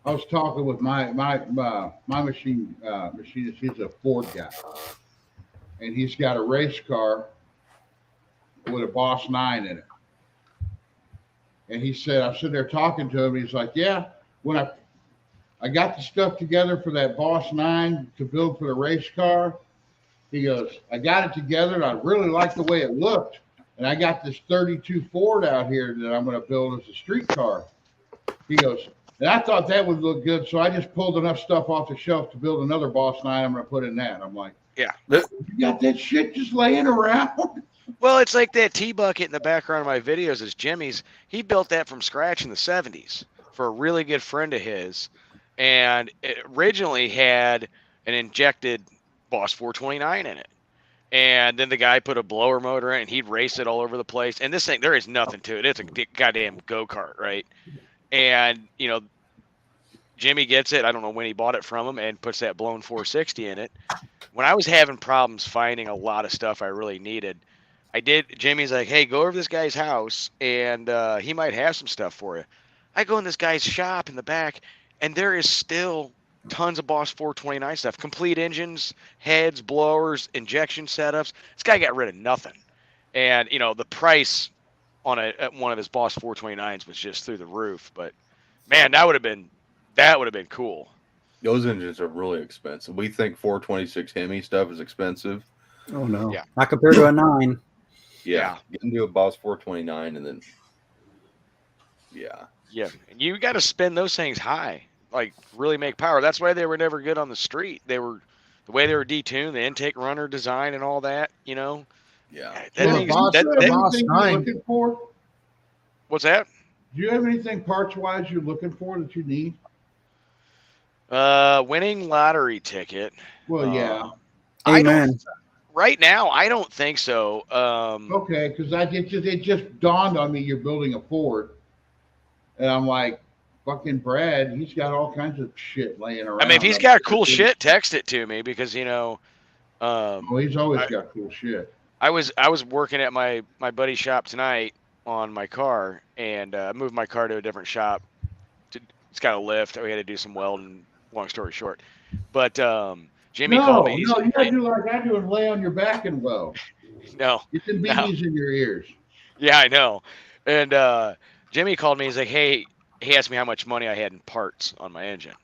was talking with my machinist. He's a Ford guy, and he's got a race car with a Boss 9 in it. And he said, I'm sitting there talking to him. He's like, yeah, when I got the stuff together for that Boss 9 to build for the race car, he goes, I got it together, and I really liked the way it looked. And I got this 32 Ford out here that I'm going to build as a street car. He goes, and I thought that would look good, so I just pulled enough stuff off the shelf to build another Boss 9 I'm going to put in that. I'm like, yeah. You got that shit just laying around? Well, it's like that T-bucket in the background of my videos is Jimmy's. He built that from scratch in the 70s for a really good friend of his. And it originally had an injected Boss 429 in it. And then the guy put a blower motor in it, and he'd race it all over the place. And this thing, there is nothing to it. It's a goddamn go-kart, right? And, you know, Jimmy gets it. I don't know when he bought it from him, and puts that blown 460 in it. When I was having problems finding a lot of stuff I really needed, Jimmy's like, hey, go over to this guy's house, and he might have some stuff for you. I go in this guy's shop in the back, and there is still tons of Boss 429 stuff, complete engines, heads, blowers, injection setups. This guy got rid of nothing. And, you know, the price on at one of his Boss 429s was just through the roof. But man, that would have been cool. Those engines are really expensive. We think 426 Hemi stuff is expensive. Oh no. Yeah. Not compared to a 9. Yeah. Get into a Boss 429 and then yeah. Yeah, and you got to spin those things high, like really make power. That's why they were never good on the street. The way they were detuned, the intake runner design and all that. You know. Yeah. Well, That- Boss, that- that- anything you're 9. looking for? what's that? Do you have anything parts wise you're looking for that you need? Winning lottery ticket. Well, yeah. I don't- Amen. Right now, I don't think so. Okay, because it just dawned on me you're building a Ford, and I'm like, fucking Brad, he's got all kinds of shit laying around. I mean, if he's got cool shit, text it to me because Oh, he's always got cool shit. I was working at my buddy's shop tonight on my car, and I moved my car to a different shop. It's got a lift. We had to do some welding. Long story short, but Jimmy called me. No, you gotta do like I do and lay on your back and weld. No, Get some BBs in your ears. yeah, I know. And Jimmy called me. He's like, hey, he asked me how much money I had in parts on my engine.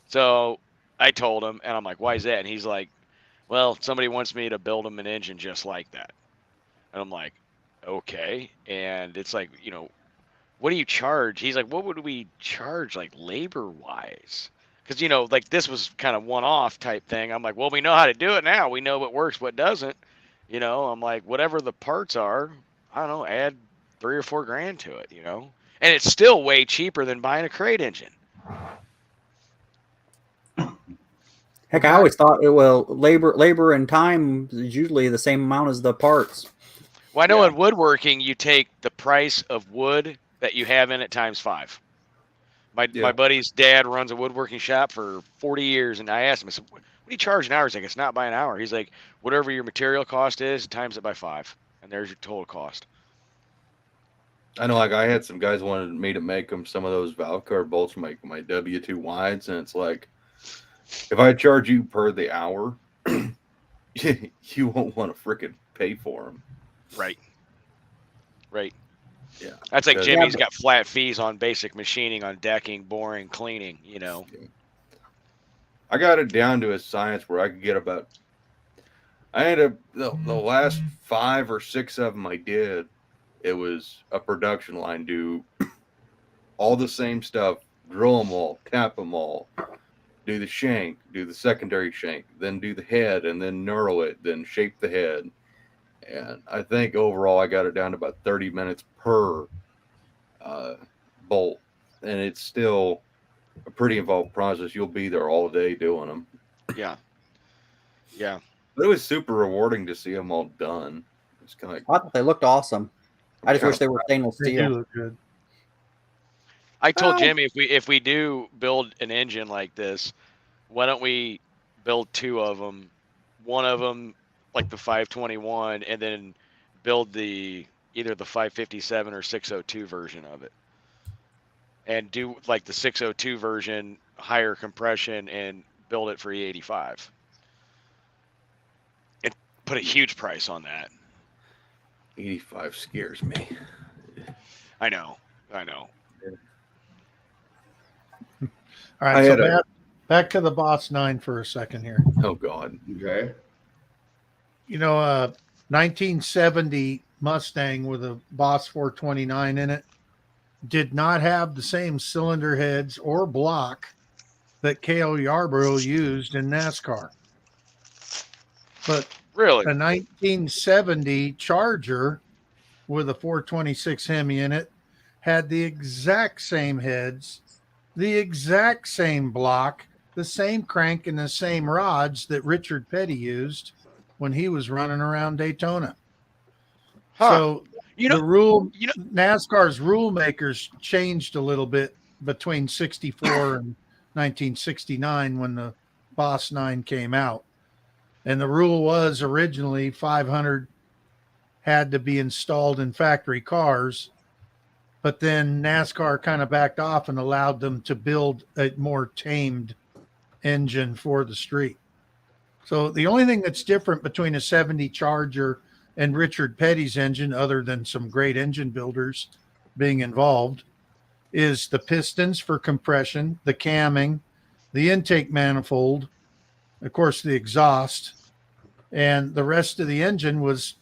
So I told him, and I'm like, why is that? And he's like, well, somebody wants me to build him an engine just like that. And I'm like, okay. And it's like, what do you charge? He's like, what would we charge, like labor wise? Because, like this was kind of one-off type thing. I'm like, well, we know how to do it now. We know what works, what doesn't. I'm like, whatever the parts are, I don't know, add $3 or $4 grand to it, And it's still way cheaper than buying a crate engine. Heck, I always thought labor and time is usually the same amount as the parts. Well, I know in woodworking, you take the price of wood that you have in it times 5. My buddy's dad runs a woodworking shop for 40 years, and I asked him, I said, what do you charge an hour? He's like, it's not by an hour. He's like, whatever your material cost is, times it by 5, and there's your total cost. I know, like I had some guys wanted me to make them some of those valve cover bolts for my W2 wides, and it's like, if I charge you per the hour, you won't want to frickin' pay for them. Right. Yeah. That's like Yeah, Jimmy's got flat fees on basic machining, on decking, boring, cleaning, I got it down to a science where I could get about. I had the last 5 or 6 of them I did. It was a production line, do all the same stuff, drill them all, tap them all, do the shank, do the secondary shank, then do the head, and then knurl it, then shape the head. And I think overall I got it down to about 30 minutes per bolt, and it's still a pretty involved process. You'll be there all day doing them. Yeah. But it was super rewarding to see them all done. It's kind of I thought they looked awesome. I just wish they were stainless They do steel. look good. I told Jimmy if we do build an engine like this, why don't we build 2 of them? One of them like the 521, and then build either the 557 or 602 version of it, and do like the 602 version higher compression and build it for E85. And put a huge price on that. 85 scares me. I know. All right, so back to the Boss 9 for a second here. Oh God. Okay. 1970 Mustang with a Boss 429 in it did not have the same cylinder heads or block that Cale Yarborough used in NASCAR. But Really? a 1970 Charger with a 426 Hemi in it had the exact same heads, the exact same block, the same crank, and the same rods that Richard Petty used when he was running around Daytona. Huh. So You the NASCAR's rule makers changed a little bit between 64 and 1969 when the Boss 9 came out. And the rule was originally 500 had to be installed in factory cars, but then NASCAR kind of backed off and allowed them to build a more tamed engine for the street. So the only thing that's different between a 70 Charger and Richard Petty's engine, other than some great engine builders being involved, is the pistons for compression, the camming, the intake manifold, of course, the exhaust, and the rest of the engine was,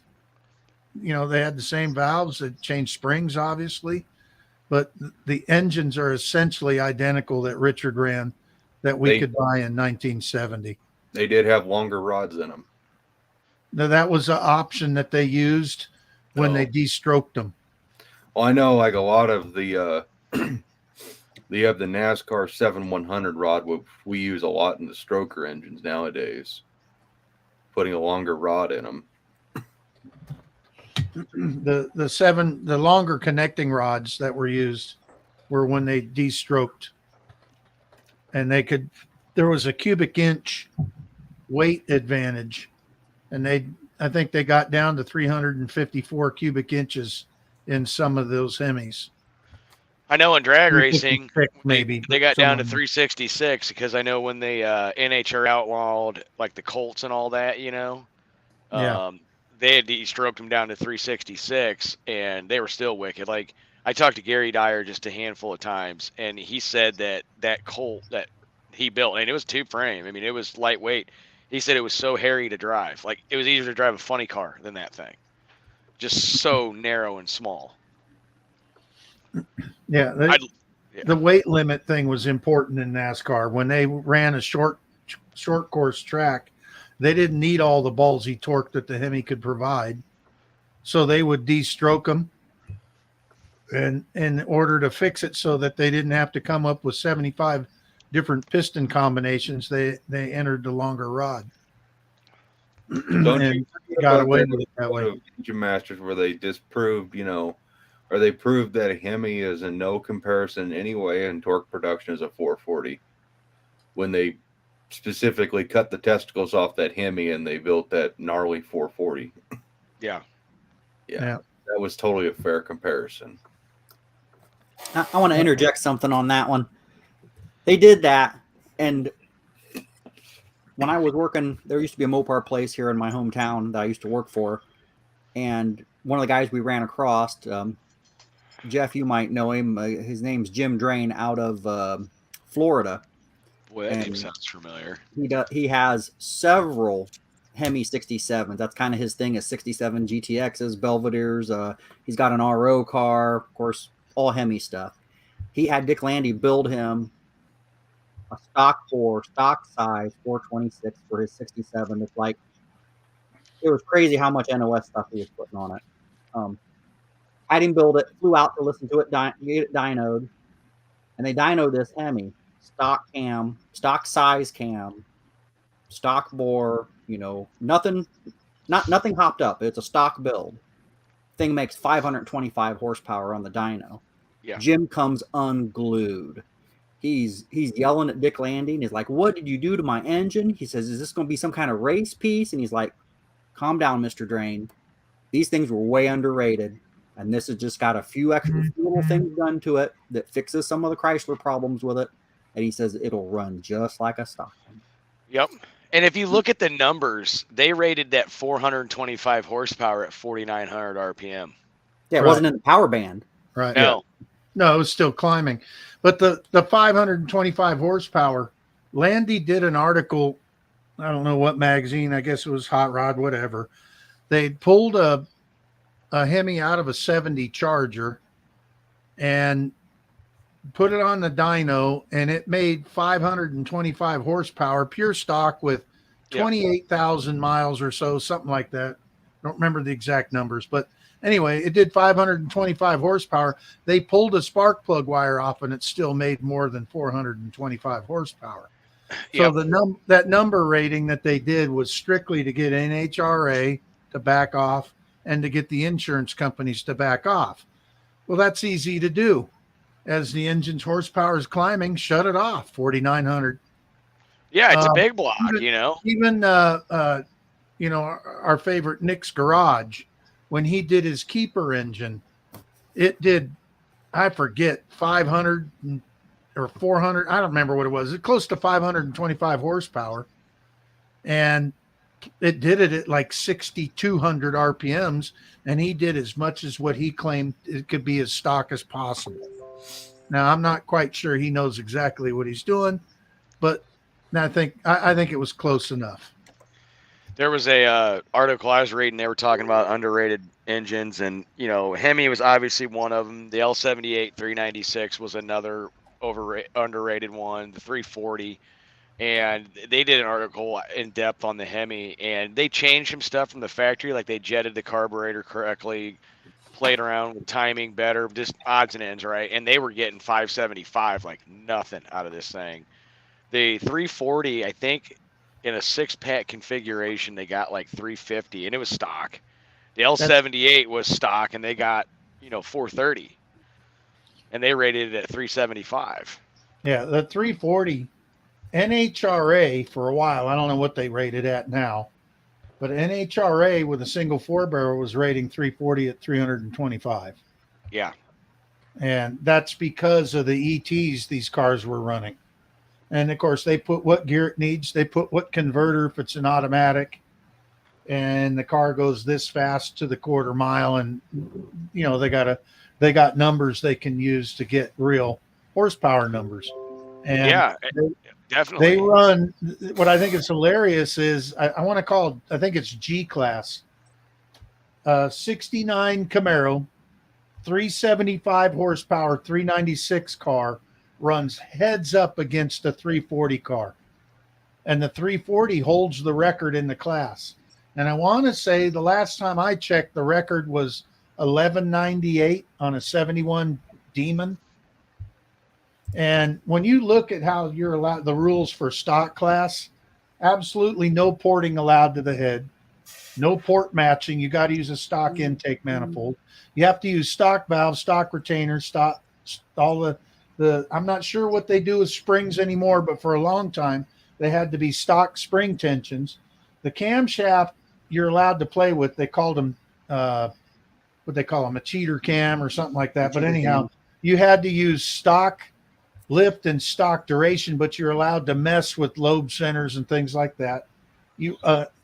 they had the same valves. They changed springs, obviously, but the engines are essentially identical that Richard ran that we could buy in 1970. They did have longer rods in them. Now, that was an option that they used when they de-stroked them. Well, I know like a lot of the they have the NASCAR 7100 rod, which we use a lot in the stroker engines nowadays, putting a longer rod in them. The longer connecting rods that were used were when they de-stroked, and there was a cubic inch weight advantage, and I think they got down to 354 cubic inches in some of those Hemis. I know in drag racing, maybe they got down to 366 because I know when they NHR outlawed like the Colts and all that, they had de-stroked them down to 366, and they were still wicked. Like I talked to Gary Dyer just a handful of times, and he said that Colt that he built, and it was tube frame. I mean, it was lightweight. He said it was so hairy to drive. Like it was easier to drive a funny car than that thing. Just so narrow and small. Yeah, the weight limit thing was important in NASCAR. When they ran a short course track, they didn't need all the ballsy torque that the Hemi could provide, so they would de-stroke them, and in order to fix it so that they didn't have to come up with 75 different piston combinations, they entered the longer rod. Don't and you got away with it that way. Engine Masters where they disproved, or they proved that a Hemi is in no comparison anyway in torque production as a 440 when they specifically cut the testicles off that Hemi and they built that gnarly 440. Yeah. That was totally a fair comparison. I want to interject something on that one. They did that, and when I was working, there used to be a Mopar place here in my hometown that I used to work for, and one of the guys we ran across, Jeff, you might know him. His name's Jim Drain out of Florida. Boy, that name sounds familiar. He has several Hemi 67s. That's kind of his thing, is 67 GTXs, Belvederes. He's got an RO car, of course, all Hemi stuff. He had Dick Landy build him a stock size 426 for his 67. It's like, it was crazy how much NOS stuff he was putting on it. Had him build it, flew out to listen to it, get it dynoed, and they dynoed this Hemi. Stock cam, stock size cam, stock bore, nothing hopped up. It's a stock build. Thing makes 525 horsepower on the dyno. Yeah. Jim comes unglued. He's yelling at Dick Landing. He's like, "What did you do to my engine?" He says, "Is this going to be some kind of race piece?" And he's like, "Calm down, Mr. Drain. These things were way underrated. And this has just got a few extra little things done to it that fixes some of the Chrysler problems with it." And he says it'll run just like a stock one. Yep. And if you look at the numbers, they rated that 425 horsepower at 4,900 RPM. Yeah, it wasn't in the power band. Right. No. No, it was still climbing. But the 525 horsepower, Landy did an article, I don't know what magazine, I guess it was Hot Rod, whatever. They pulled a Hemi out of a 70 Charger and put it on the dyno, and it made 525 horsepower, pure stock with 28,000 miles or so, something like that. I don't remember the exact numbers, but anyway, it did 525 horsepower. They pulled a spark plug wire off, and it still made more than 425 horsepower. So that number rating that they did was strictly to get NHRA to back off and to get the insurance companies to back off. Well, that's easy to do. As the engine's horsepower is climbing, shut it off, 4,900. Yeah, it's a big block, Even our favorite Nick's Garage, when he did his Keeper engine, it did, I forget, 500 or 400. I don't remember what it was. It's close to 525 horsepower. And it did it at like 6,200 RPMs, and he did as much as what he claimed it could be as stock as possible. Now, I'm not quite sure he knows exactly what he's doing, but I think it was close enough. There was a article I was reading. They were talking about underrated engines, and Hemi was obviously one of them. The L78 396 was another underrated one. The 340, and they did an article in depth on the Hemi, and they changed some stuff from the factory, like they jetted the carburetor correctly, played around with timing better, just odds and ends, right? And they were getting 575 like nothing out of this thing. The 340, I think, in a 6-pack configuration, they got like 350, and it was stock. The L78 was stock, and they got 430, and they rated it at 375. Yeah, the 340 NHRA for a while. I don't know what they rated at now, but NHRA with a single 4-barrel was rating 340 at 325. Yeah, and that's because of the ETs these cars were running. And of course, they put what gear it needs. They put what converter if it's an automatic, and the car goes this fast to the quarter mile. And they got numbers they can use to get real horsepower numbers. And yeah, definitely. They run. What I think is hilarious is I want to call. I think it's G class. 69 Camaro, 375 horsepower, 396 car. Runs heads up against a 340 car, and the 340 holds the record in the class. And I want to say the last time I checked, the record was 1198 on a 71 Demon. And when you look at how you're allowed, the rules for stock class, absolutely no porting allowed to the head, no port matching. You got to use a stock intake manifold. You have to use stock valves, stock retainers, stock all the I'm not sure what they do with springs anymore, but for a long time, they had to be stock spring tensions. The camshaft you're allowed to play with, they called them, what they call them, a cheater cam or something like that. But anyhow, you had to use stock lift and stock duration, but you're allowed to mess with lobe centers and things like that.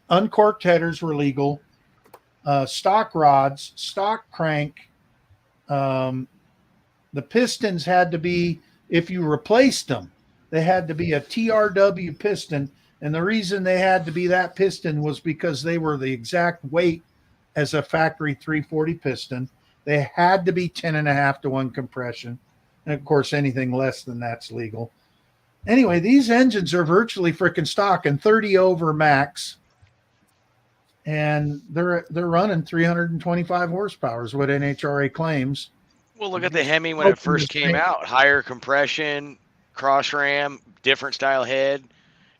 Uncorked headers were legal. Stock rods, stock crank, the pistons had to be, if you replaced them, they had to be a TRW piston. And the reason they had to be that piston was because they were the exact weight as a factory 340 piston. They had to be 10.5-to-1 compression. And of course, anything less than that's legal. Anyway, these engines are virtually freaking stock and 30 over max. And they're running 325 horsepower is what NHRA claims. Well, look at the Hemi when it first came out. Higher compression, cross ram, different style head,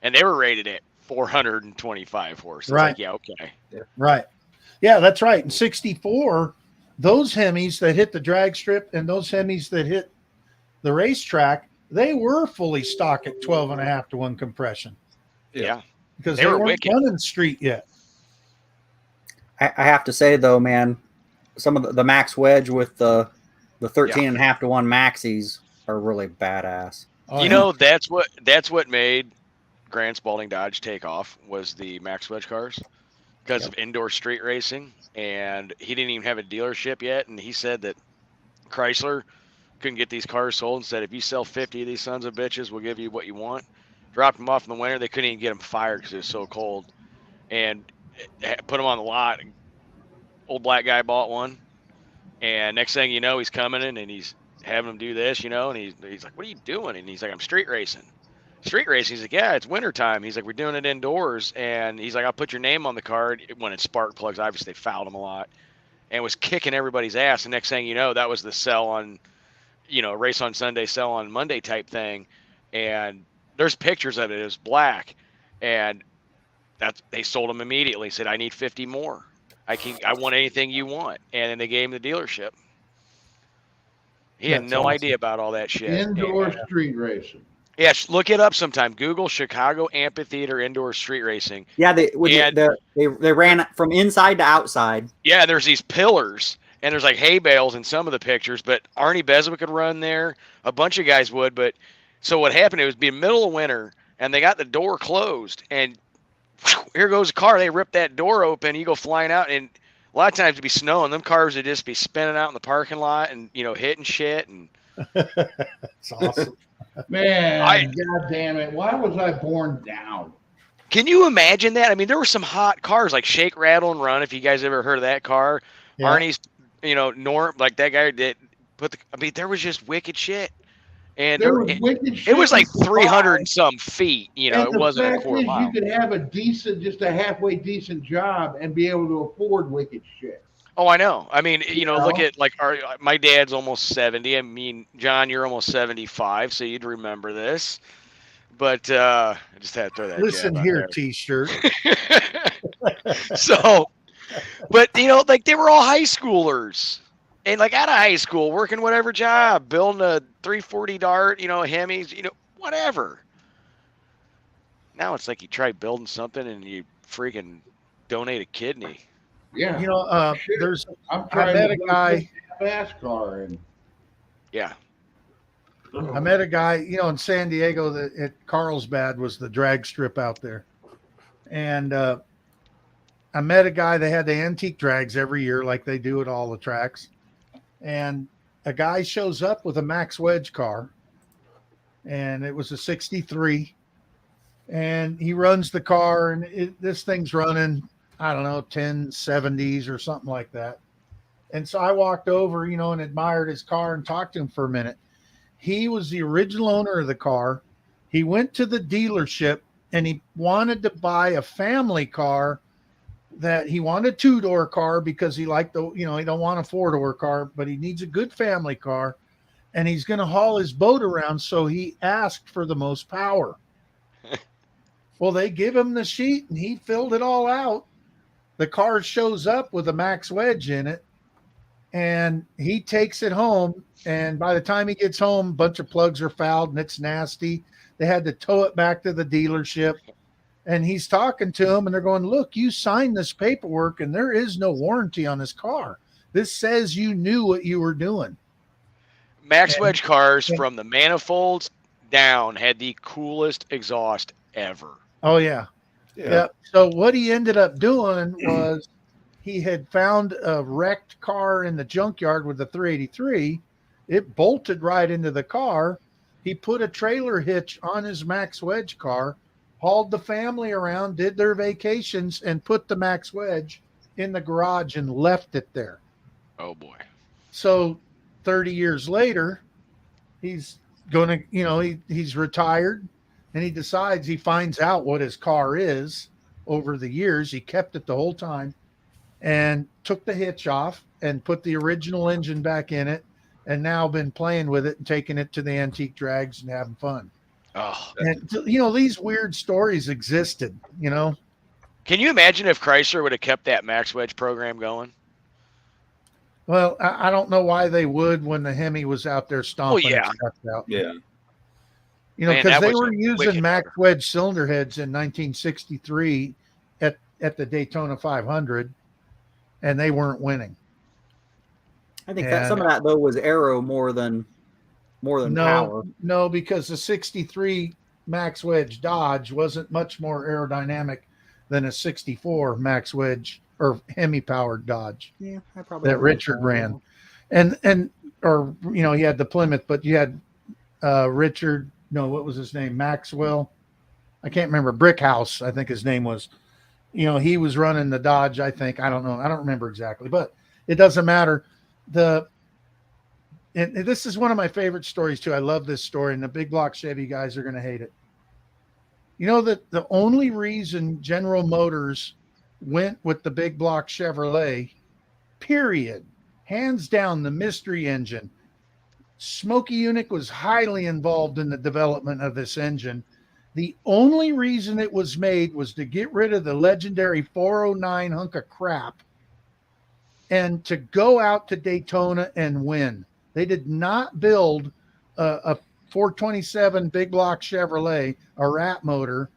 and they were rated at 425 horse. Right. Like, yeah, okay. Right. Yeah, that's right. In 64, those Hemis that hit the drag strip and those Hemis that hit the racetrack, they were fully stock at 12.5-to-1 compression. Yeah. Because they weren't running street yet. I have to say, though, man, some of the Max Wedge with the 13.5-to-1 maxis are really badass. That's what made Grant Spalding Dodge take off was the Max Wedge cars because of indoor street racing, and he didn't even have a dealership yet, and he said that Chrysler couldn't get these cars sold and said, if you sell 50 of these sons of bitches, we'll give you what you want. Dropped them off in the winter. They couldn't even get them fired because it was so cold, and put them on the lot. Old black guy bought one. And next thing you know, he's coming in and he's having him do this, and he's like, what are you doing? And he's like, I'm street racing. Street racing? He's like, yeah, it's wintertime. He's like, we're doing it indoors. And he's like, I'll put your name on the card. When it's spark plugs, obviously they fouled him a lot. And was kicking everybody's ass. And next thing you know, that was the sell on, race on Sunday, sell on Monday type thing. And there's pictures of it. It was black. And they sold him immediately. Said, I need 50 more. I want anything you want. And then they gave him the dealership. He had no idea about all that shit. Indoor street racing. Yeah, look it up sometime. Google Chicago Amphitheater Indoor Street Racing. Yeah, they ran from inside to outside. Yeah, there's these pillars, and there's like hay bales in some of the pictures, but Arnie Beswick could run there. A bunch of guys would, but so what happened, it was be middle of winter, and they got the door closed, and here goes a car. They rip that door open. You go flying out, and a lot of times it'd be snowing. Them cars would just be spinning out in the parking lot and hitting shit. And It's awesome. Man, God damn it. Why was I born down? can you imagine that? I mean, there were some hot cars like Shake, Rattle, and Run. If you guys ever heard of that car, Yeah. Arnie's, Norm, like that guy that put the. I mean, there was just wicked shit. And There was wicked shit. it was like to buy. 300 and some feet. And It the wasn't a fact quarter is, mile. you could have just a halfway decent job and be able to afford wicked shit. Oh, I know. I mean, look know? at like my dad's almost 70. I mean, John, you're almost 75, so you'd remember this. But I just had to throw that. Listen jab out here, there. T-shirt. So, but like they were all high schoolers, and like out of high school, working whatever job, building a 340 Dart, Hemis, whatever. Now it's like you try building something and you freaking donate a kidney. Yeah. There's I'm I trying met to a build guy. a fast car and Yeah. I met a guy, in San Diego that at Carlsbad was the drag strip out there. And I met a guy, they had the antique drags every year like they do at all the tracks. And a guy shows up with a Max Wedge car. And it was a 63. And he runs the car and this thing's running, I don't know, 1070s or something like that. And so I walked over, and admired his car and talked to him for a minute. He was the original owner of the car. He went to the dealership and he wanted to buy a family car that he wanted a 2-door car because he liked he don't want a 4-door car, but he needs a good family car and he's going to haul his boat around. So he asked for the most power. Well, they give him the sheet and he filled it all out. The car shows up with a Max Wedge in it and he takes it home. And by the time he gets home, a bunch of plugs are fouled and it's nasty. They had to tow it back to the dealership. And he's talking to them and they're going, look, you signed this paperwork and there is no warranty on this car. This says you knew what you were doing. Max Wedge cars from the manifolds down had the coolest exhaust ever. Oh, yeah. Yeah. So what he ended up doing was he had found a wrecked car in the junkyard with the 383. It bolted right into the car. He put a trailer hitch on his Max Wedge car, hauled the family around, did their vacations, and put the Max Wedge in the garage and left it there. Oh, boy. So 30 years later, he's going to, he's retired and he decides, he finds out what his car is over the years. He kept it the whole time and took the hitch off and put the original engine back in it. And now been playing with it and taking it to the antique drags and having fun. Oh, and these weird stories existed, Can you imagine if Chrysler would have kept that Max Wedge program going? Well, I don't know why they would when the Hemi was out there stomping. yeah. Stuff out. Yeah. Man, because that they was were a using wicked Max car. Wedge cylinder heads in 1963 at the Daytona 500, and they weren't winning. I think that some of that though was aero more than power. No, because the 63 Max Wedge Dodge wasn't much more aerodynamic than a 64 Max Wedge or Hemi powered Dodge Yeah, I probably that Richard ran. And you had the Plymouth, but you had Richard, what was his name? Maxwell. I can't remember. Brickhouse, I think his name was. He was running the Dodge, I think. I don't know. I don't remember exactly, but it doesn't matter. And this is one of my favorite stories too. I love this story, and the big block Chevy guys are going to hate it. That the only reason General Motors went with the big block Chevrolet, period, hands down, the mystery engine. Smokey Yunick was highly involved in the development of this engine. The only reason it was made was to get rid of the legendary 409 hunk of crap and to go out to Daytona and win. They did not build a 427 big block Chevrolet, a rat motor,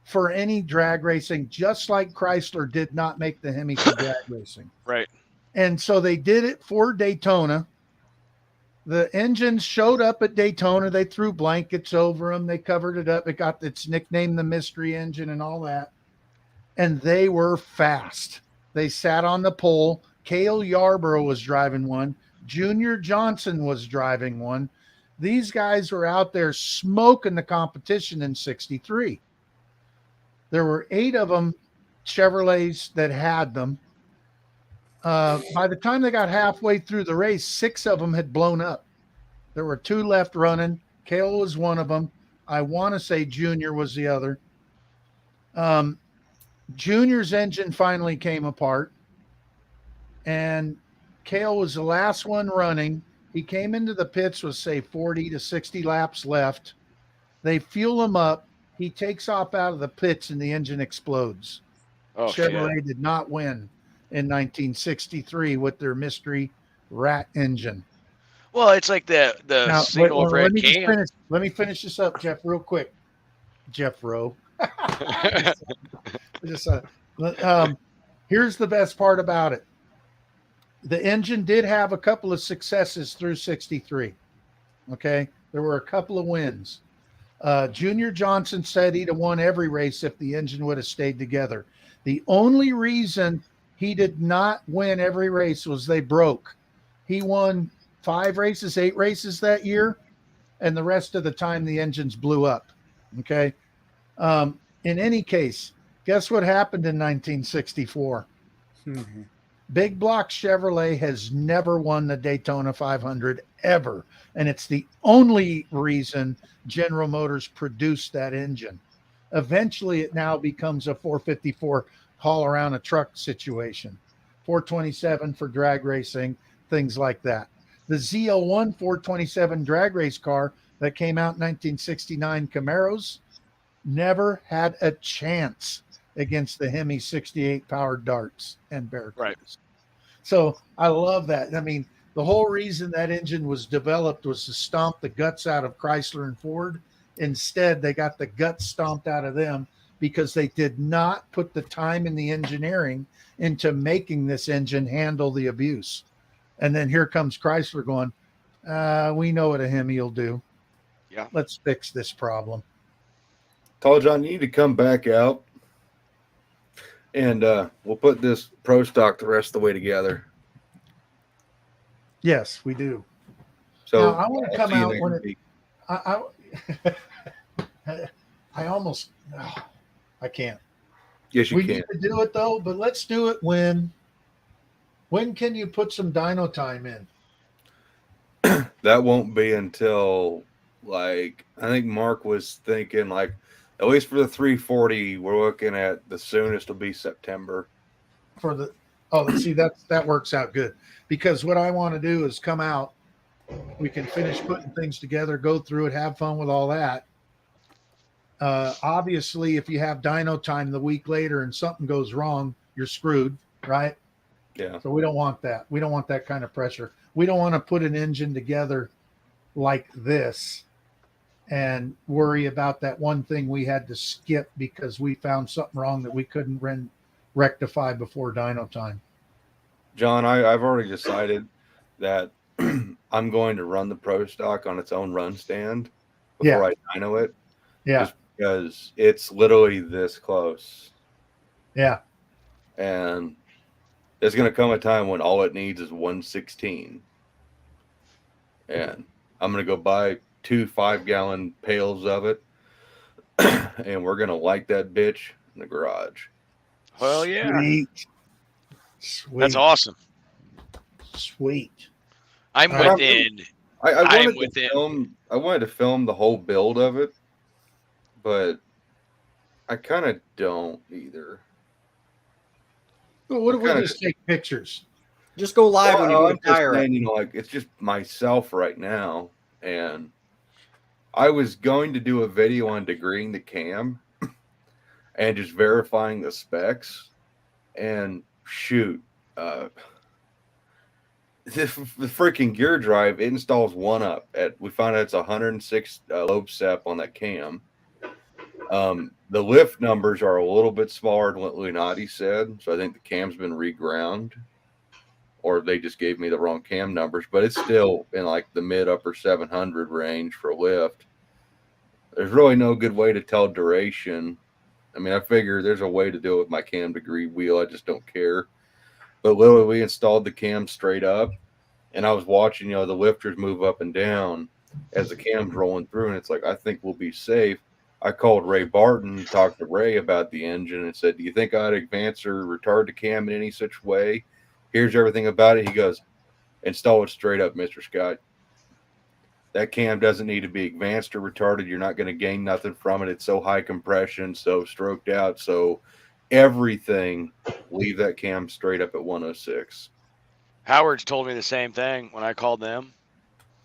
for any drag racing, just like Chrysler did not make the Hemi for drag racing. Right. And so they did it for Daytona. The engines showed up at Daytona. They threw blankets over them. They covered it up. It got its nickname, the mystery engine, and all that. and they were fast. They sat on the pole. Cale Yarborough was driving one. Junior Johnson was driving one. These guys were out there smoking the competition in 63. There were 8 of them, Chevrolets, that had them. By the time they got halfway through the race, 6 of them had blown up. There were 2 left running. Cale was one of them. I want to say Junior was the other. Junior's engine finally came apart, and Cale was the last one running. He came into the pits with, say, 40 to 60 laps left. They fuel him up. He takes off out of the pits, and the engine explodes. Oh, shit. Chevrolet did not win in 1963 with their mystery rat engine. Well, it's like the Now, single let red me just cam. finish. Let me finish this up, Jeff, real quick. Jeff Rowe. Here's the best part about it. The engine did have a couple of successes through 63. Okay. There were a couple of wins. Junior Johnson said he'd have won every race if the engine would have stayed together. The only reason he did not win every race was they broke. He won 5 races, 8 races that year, and the rest of the time the engines blew up. Okay. In any case, guess what happened in 1964? Big Block Chevrolet has never won the Daytona 500 ever. And it's the only reason General Motors produced that engine. Eventually, it now becomes a 454 haul around a truck situation, 427 for drag racing, things like that. The ZL1 427 drag race car that came out in 1969 Camaros never had a chance against the Hemi 68 powered darts and Barracudas. Right. So I love that. I mean, the whole reason that engine was developed was to stomp the guts out of Chrysler and Ford. Instead, they got the guts stomped out of them because they did not put the time and the engineering into making this engine handle the abuse. And then here comes Chrysler going, we know what a Hemi will do. Yeah. Let's fix this problem. Tall John, you need to come back out, and we'll put this Pro Stock the rest of the way together. Yes, we do. So Now, I want to I'll come see you out next when it, week. I almost, I can't. Yes, you We can. need to do it though, but let's do it when can you put some dyno time in? That won't be until, like, I think Mark was thinking, like, at least for the 340, we're looking at the soonest will be September. For the see that works out good, because what I want to do is come out, we can finish putting things together, go through it, have fun with all that. Obviously, if you have dyno time the week later and something goes wrong, you're screwed, right? Yeah. So we don't want that. We don't want that kind of pressure. We don't want to put an engine together like this and worry about that one thing we had to skip because we found something wrong that we couldn't rectify before dyno time. John, I've already decided that I'm going to run the Pro Stock on its own run stand before I dyno it. Yeah. Just because it's literally this close. Yeah. And there's going to come a time when all it needs is 116. And I'm going to go buy 2 5-gallon pails of it. And we're going to light that bitch in the garage. Well, yeah. Sweet. That's awesome. Sweet. I'm All right. within. I wanted to film the whole build of it, but I kind of don't either. Well, what if we kinda- just take pictures? Just go live when you I'm just retire. saying, like, it's just myself right now, and I was going to do a video on degreeing the cam and just verifying the specs, and shoot, the freaking gear drive, it installs one up at, we found out it's 106 lobe sep on that cam. The lift numbers are a little bit smaller than what Lunati said, so I think the cam's been reground, or they just gave me the wrong cam numbers, but it's still in like the mid upper 700 range for lift. There's really no good way to tell duration I mean, I figure there's a way to do it with my cam degree wheel. I just don't care. But literally, we installed the cam straight up, and I was watching, the lifters move up and down as the cam's rolling through, and it's like, I think we'll be safe. I called Ray Barton, talked to Ray about the engine, and said, do you think I'd advance or retard the cam in any such way? Here's everything about it. He goes, install it straight up, Mr. Scott. That cam doesn't need to be advanced or retarded. You're not going to gain nothing from it. It's so high compression, so stroked out. So everything, leave that cam straight up at 106. Howard's told me the same thing when I called them.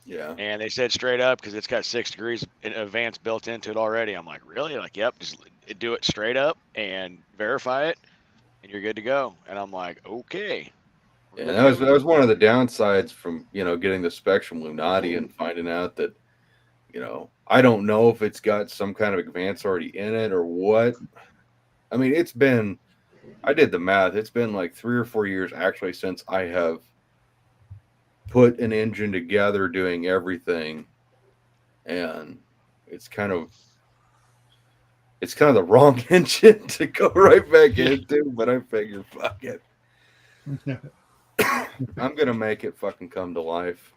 Yeah. And they said straight up because it's got 6 degrees in advance built into it already. I'm like, really? Like, yep, just do it straight up and verify it, and you're good to go. And I'm like, okay. Yeah, that was one of the downsides from, getting the specs from Lunati and finding out that, I don't know if it's got some kind of advance already in it or what. I mean, I did the math. It's been like 3 or 4 years actually since I have put an engine together doing everything. And it's kind of the wrong engine to go right back into, but I figure, fuck it. I'm going to make it fucking come to life.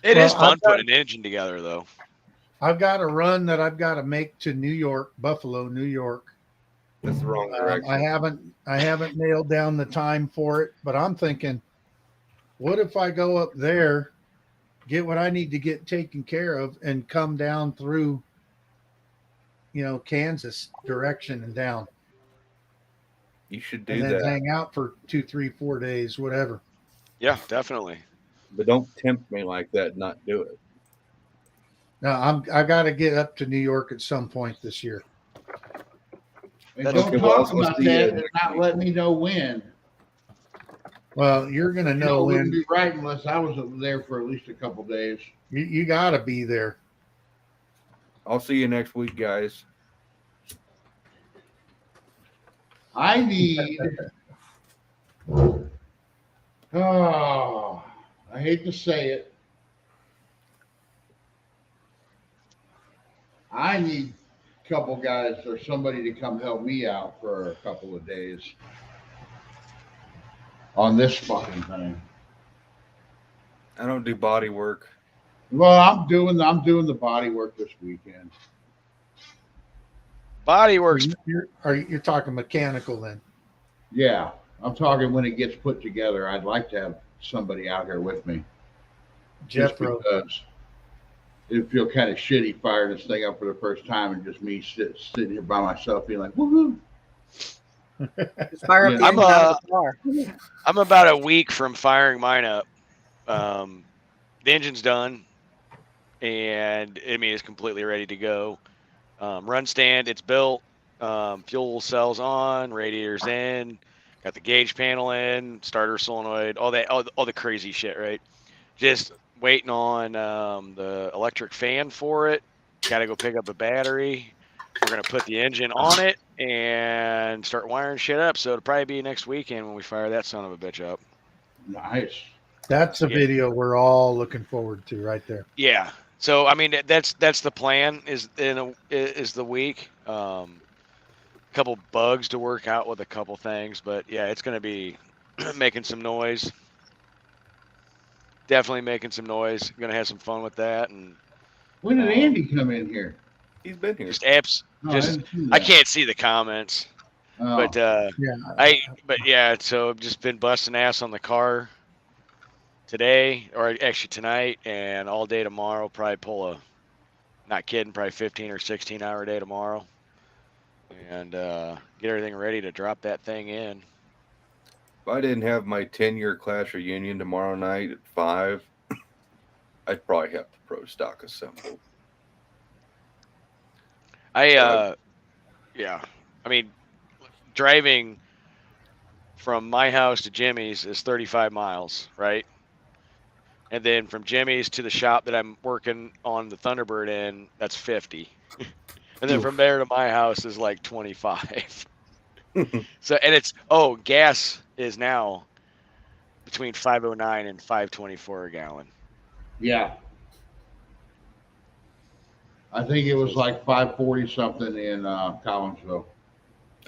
It is fun putting an engine together, though. I've got a run that I've got to make to New York, Buffalo, New York. That's the wrong direction. I haven't nailed down the time for it, but I'm thinking, what if I go up there, get what I need to get taken care of, and come down through, Kansas direction and down. You should do and then that. Hang out for 2, 3, 4 days, whatever. Yeah, definitely. But don't tempt me like that. Not do it. No, I got to get up to New York at some point this year. And don't talk about that and not let me know when. Well, you're going to know when. when. Be right unless I was there for at least a couple days. You got to be there. I'll see you next week, guys. I need. Oh, I hate to say it. I need a couple guys or somebody to come help me out for a couple of days on this fucking thing. I don't do body work. Well, I'm doing the body work this weekend. Body works. You're talking mechanical then? Yeah, I'm talking when it gets put together. I'd like to have somebody out here with me. Just because it'd feel kind of shitty firing this thing up for the first time and just me sitting here by myself being like, woohoo. Just fire up the engine out of the car. I'm about a week from firing mine up. The engine's done, and it's completely ready to go. Run stand, it's built. Fuel cells on, radiators in, got the gauge panel in, starter solenoid, all the crazy shit, right? Just waiting on the electric fan for it. Got to go pick up a battery. We're gonna put the engine on it and start wiring shit up. So it'll probably be next weekend when we fire that son of a bitch up. Nice. That's a video we're all looking forward to, right there. Yeah. So that's the plan. Is the week. Couple bugs to work out with a couple things, but yeah, it's gonna be making some noise. Definitely making some noise. Gonna have some fun with that. And when did Andy come in here? He's been here. Just apps. I can't see the comments, but So I've just been busting ass on the car today, or actually tonight, and all day tomorrow. Probably pull not kidding, probably 15 or 16 hour day tomorrow, and get everything ready to drop that thing in. If I didn't have my 10-year class reunion tomorrow night at 5, I'd probably have the pro stock assembled. Driving from my house to Jimmy's is 35 miles, right? And then from Jimmy's to the shop that I'm working on the Thunderbird in, that's 50. And then from there to my house is like 25. So, and gas is now between 5.09 and 5.24 a gallon. Yeah. I think it was like 540 something in Collinsville.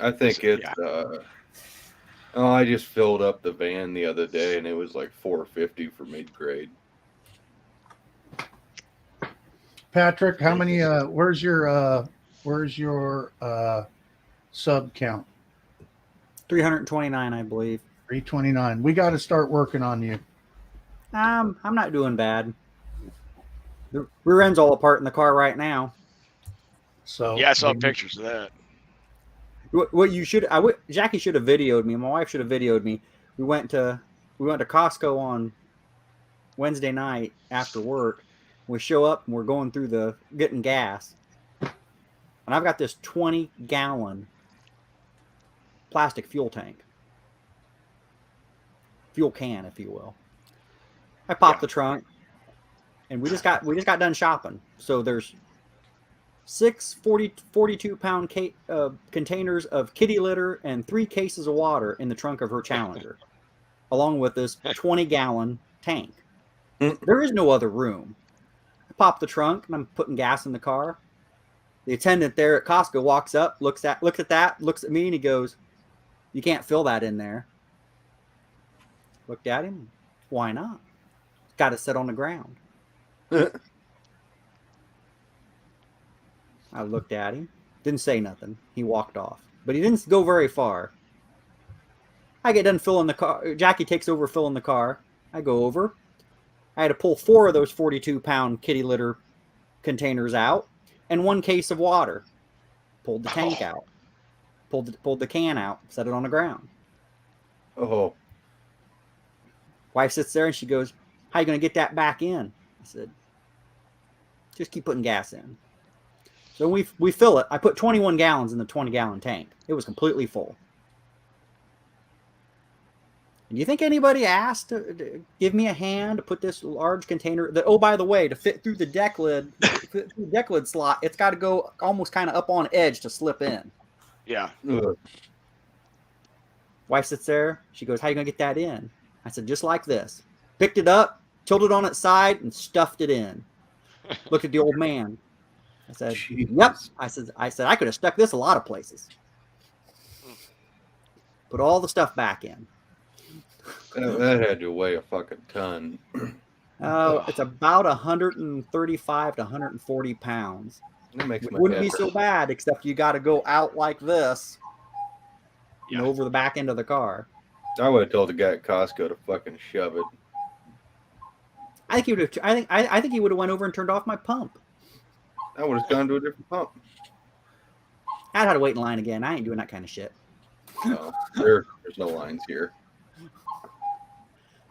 I think it's. Oh, I just filled up the van the other day, and it was like $450 for mid grade. Patrick, how many? Where's your sub count? 329, I believe. 329. We got to start working on you. I'm not doing bad. The rear end's all apart in the car right now. So Yeah, I saw pictures of that. What you should, Jackie should have videoed me. My wife should have videoed me. We went to Costco on Wednesday night after work. We show up and we're going through getting gas, and I've got this 20-gallon plastic fuel tank, fuel can, if you will. I popped the trunk, and we just got done shopping. So there's 6 42-pound containers of kitty litter and 3 cases of water in the trunk of her Challenger, along with this 20-gallon tank. There is no other room. I pop the trunk, and I'm putting gas in the car. The attendant there at Costco walks up, looks at me, and he goes, "You can't fill that in there." Looked at him. Why not? Got to sit on the ground. I looked at him, didn't say nothing. He walked off, but he didn't go very far. I get done filling the car. Jackie takes over filling the car. I go over. I had to pull 4 of those 42-pound kitty litter containers out and 1 case of water. Pulled the tank out. Pulled the can out. Set it on the ground. Oh, Wife sits there and she goes, "How you going to get that back in?" I said, "Just keep putting gas in." So we fill it. I put 21 gallons in the 20-gallon tank. It was completely full. And you think anybody asked to give me a hand to put this large container? Oh, by the way, to fit through the deck lid slot, it's got to go almost kind of up on edge to slip in. Yeah. ugh. Wife sits there. She goes, "How you going to get that in?" I said, "Just like this." Picked it up, tilted on its side, and stuffed it in. Looked at the old man. I said, Jesus. "Yep." I said, "I could have stuck this a lot of places." Put all the stuff back in. That had to weigh a fucking ton. It's about 135 to 140 pounds. That makes It my wouldn't head be so hurt. bad, except you got to go out like this and Yeah. over the back end of the car. I would have told the guy at Costco to fucking shove it. I think he would have. I think he would have went over and turned off my pump. I would have gone to a different pump. I'd had to wait in line again. I ain't doing that kind of shit. No, there's no lines here.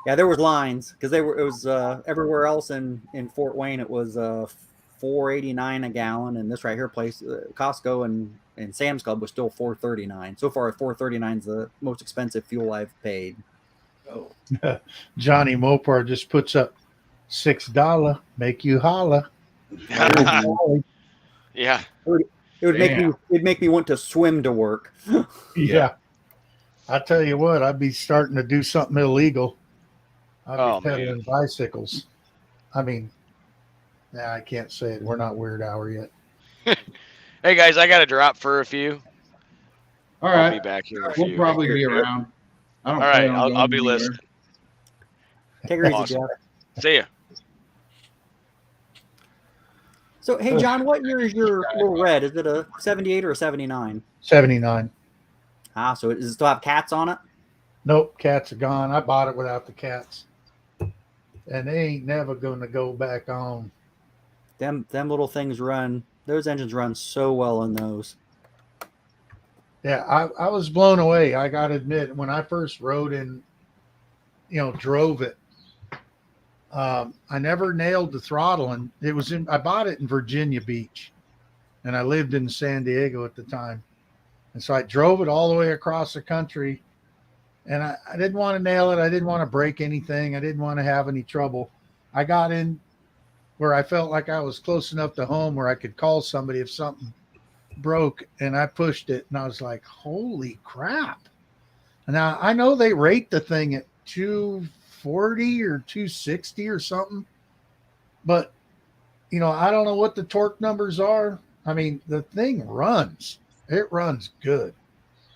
Yeah, there was lines because it was everywhere else in Fort Wayne. It was $4.89 a gallon, and this right here place, Costco and Sam's Club, was still $4.39. So far, $4.39 is the most expensive fuel I've paid. Oh, Johnny Mopar just puts up $6, make you holla. Yeah. It'd make me want to swim to work. Yeah. I tell you what, I'd be starting to do something illegal. I'd Oh, be peddling bicycles. I mean, I can't say it. We're not Weird Hour yet. Hey guys, I got to drop for a few. All I'll be right. back here. in a We'll few. probably be around. I don't All right, plan on I'll going be anywhere. listening. Take her easy, Awesome. Jeff. See ya. So, hey, John, what year is your little red? Is it a 78 or a 79? 79. Ah, so does it still have cats on it? Nope, cats are gone. I bought it without the cats. And they ain't never going to go back on. Them little things run. Those engines run so well in those. Yeah, I was blown away. I got to admit, when I first rode and, drove it, I never nailed the throttle. And I bought it in Virginia Beach, and I lived in San Diego at the time. And so I drove it all the way across the country, and I didn't want to nail it. I didn't want to break anything. I didn't want to have any trouble. I got in where I felt like I was close enough to home where I could call somebody if something broke, and I pushed it, and I was like, holy crap. Now, I know they rate the thing at 240 or 260 or something, but I don't know what the torque numbers are. I mean, the thing runs. It runs good.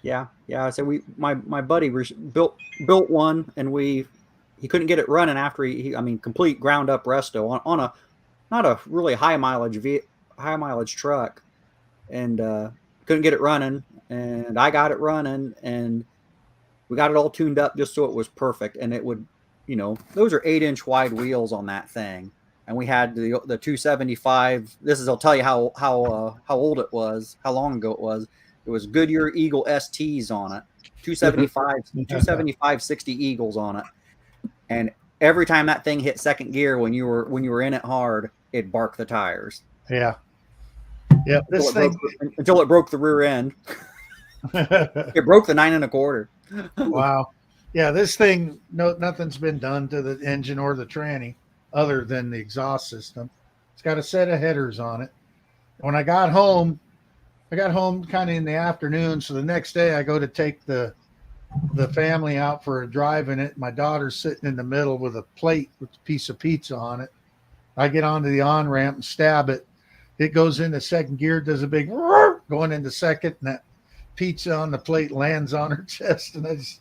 Yeah. So my buddy built one, and he couldn't get it running after complete ground up resto on a not a really high mileage truck, and couldn't get it running. And I got it running, and we got it all tuned up just so it was perfect. And it would, those are 8-inch wide wheels on that thing. And we had the 275. I'll tell you how old it was, how long ago it was. It was Goodyear Eagle STs on it, 275 60 Eagles on it. And every time that thing hit second gear, when you were in it hard, it barked the tires. Yeah. Yep. Until it broke the rear end. It broke the 9 1/4. Wow. Yeah, this thing, nothing's been done to the engine or the tranny other than the exhaust system. It's got a set of headers on it. When I got home kind of in the afternoon. So the next day I go to take the family out for a drive in it. My daughter's sitting in the middle with a plate with a piece of pizza on it. I get onto the on-ramp and stab it. It goes into second gear, does a big going into second, and that pizza on the plate lands on her chest. And I was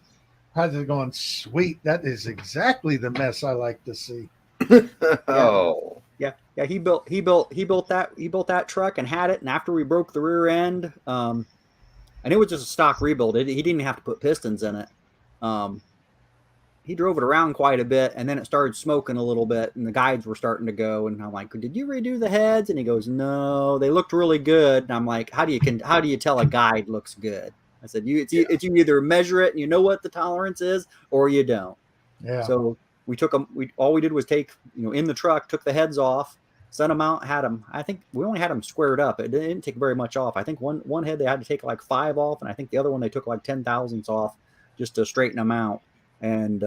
going, sweet. That is exactly the mess I like to see. Oh. Yeah. He built that truck and had it. And after we broke the rear end, and it was just a stock rebuild. He didn't even have to put pistons in it. He drove it around quite a bit, and then it started smoking a little bit, and the guides were starting to go. And I'm like, "Did you redo the heads?" And he goes, "No, they looked really good." And I'm like, "How do you tell a guide looks good?" I said, "You either measure it and you know what the tolerance is, or you don't." Yeah. So we took them. All we did was take, in the truck, took the heads off, sent them out, had them. I think we only had them squared up. It didn't take very much off. I think one head they had to take like 5 off, and I think the other one they took like 10 thousandths off just to straighten them out. And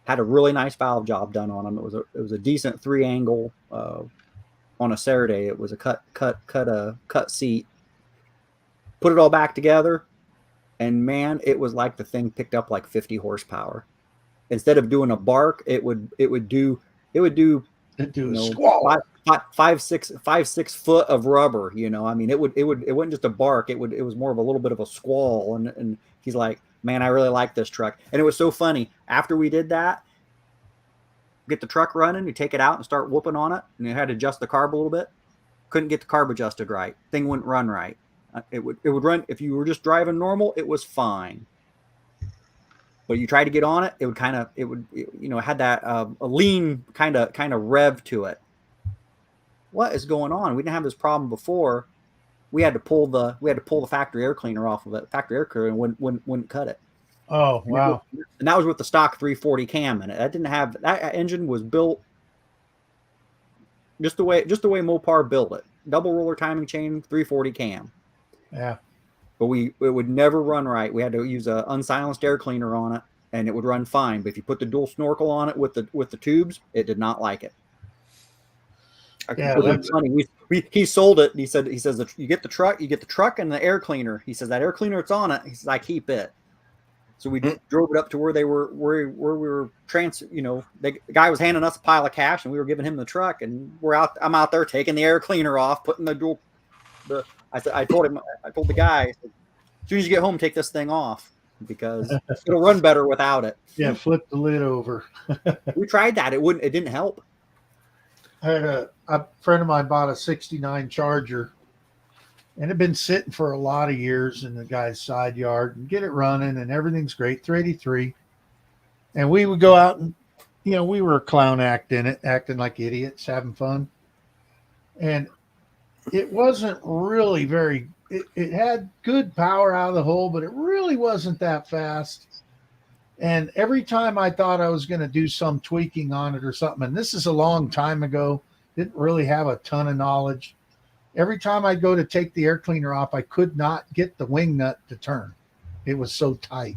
had a really nice valve job done on them. It was a decent 3-angle on a Saturday. It was a cut seat. Put it all back together, and man, it was like the thing picked up like 50 horsepower. Instead of doing a bark, it would do a squall. 5-6 foot of rubber. I mean, it wasn't just a bark. It was more of a little bit of a squall. And he's like, "Man, I really like this truck." And it was so funny. After we did that, get the truck running, you take it out and start whooping on it, and you had to adjust the carb a little bit. Couldn't get the carb adjusted right. Thing wouldn't run right. It would run if you were just driving normal. It was fine. But you try to get on it, it had that a lean kind of rev to it. What is going on? We didn't have this problem before. We had to pull the factory air cleaner off of it. Factory air cleaner wouldn't cut it. Oh, wow. And that was with the stock 340 cam in it. That engine was built just the way Mopar built it. Double roller timing chain, 340 cam. Yeah. But it would never run right. We had to use a unsilenced air cleaner on it, and it would run fine. But if you put the dual snorkel on it with the tubes, it did not like it. Yeah, that's funny. He sold it. He says that you get the truck and the air cleaner. He says that air cleaner it's on it. He says I keep it. So we drove it up to where we were the guy was handing us a pile of cash, and we were giving him the truck, and I'm out there taking the air cleaner off, putting I told the guy, as soon as you get home, take this thing off because it'll run better without it. Yeah, flip the lid over. We tried that. It didn't help. I had a friend of mine bought a 69 Charger, and it had been sitting for a lot of years in the guy's side yard, and get it running and everything's great, 383. And we would go out and, we were a clown act in it, acting like idiots, having fun. And it wasn't really it had good power out of the hole, but it really wasn't that fast. And every time I thought I was going to do some tweaking on it or something, and this is a long time ago, didn't really have a ton of knowledge. Every time I'd go to take the air cleaner off, I could not get the wing nut to turn. It was so tight.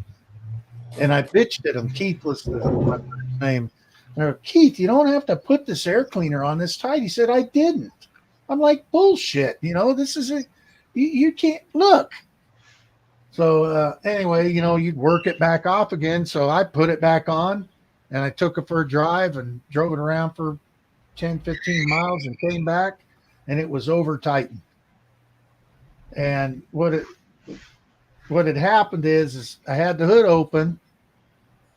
And I bitched at him. Keith was my name. Keith, you don't have to put this air cleaner on this tight. He said, I didn't. I'm like, bullshit. This is you can't look. So anyway, you'd work it back off again. So I put it back on, and I took it for a drive and drove it around for 10, 15 miles and came back and it was over Titan. And what had happened is I had the hood open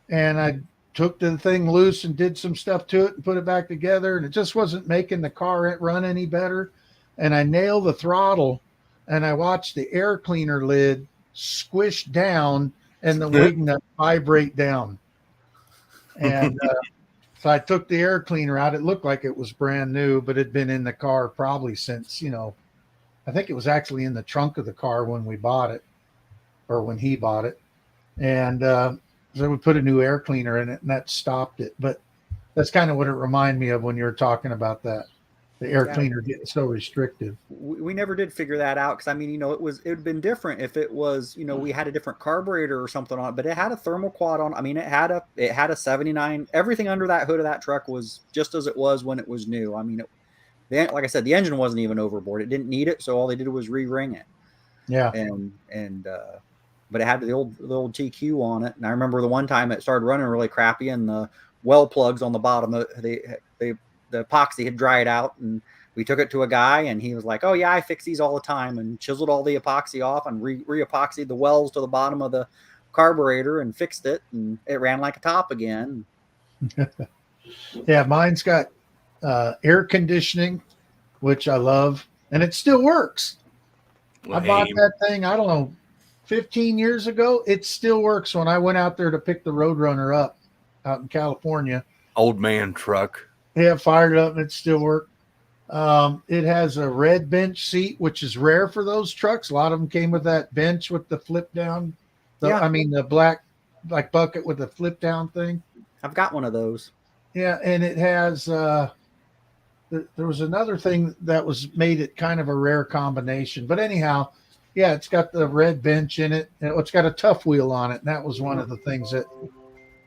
and I took the thing loose and did some stuff to it and put it back together, and it just wasn't making the car run any better. And I nailed the throttle and I watched the air cleaner lid squish down and the wing nut vibrate down. And so I took the air cleaner out. It looked like it was brand new, but it'd been in the car probably since, I think it was actually in the trunk of the car when we bought it, or when he bought it. And so we put a new air cleaner in it, and that stopped it. But that's kind of what it reminded me of when you were talking about that, the air cleaner getting so restrictive. We never did figure that out, because I mean, it would been different if it was, we had a different carburetor or something on it, but it had a thermal quad on. I mean, it had a 79. Everything under that hood of that truck was just as it was when it was new. I mean, like I said, the engine wasn't even overboard. It didn't need it, so all they did was re-ring it. Yeah. But it had the old TQ on it, and I remember the one time it started running really crappy, and the well plugs on the bottom, the epoxy had dried out, and we took it to a guy, and he was like, "Oh yeah, I fix these all the time," and chiseled all the epoxy off and re-epoxied the wells to the bottom of the carburetor and fixed it, and it ran like a top again. Yeah, mine's got air conditioning, which I love, and it still works. I bought that thing, I don't know, 15 years ago. It still works. When I went out there to pick the Roadrunner up out in California, Old man truck. Yeah, fired it up and it still worked. It has a red bench seat, which is rare for those trucks. A lot of them came with that bench with the flip down. The black bucket with the flip down thing. I've got one of those. Yeah, and it has there was another thing that made it kind of a rare combination. But anyhow, yeah, it's got the red bench in it, and it's got a tough wheel on it, and that was one of the things that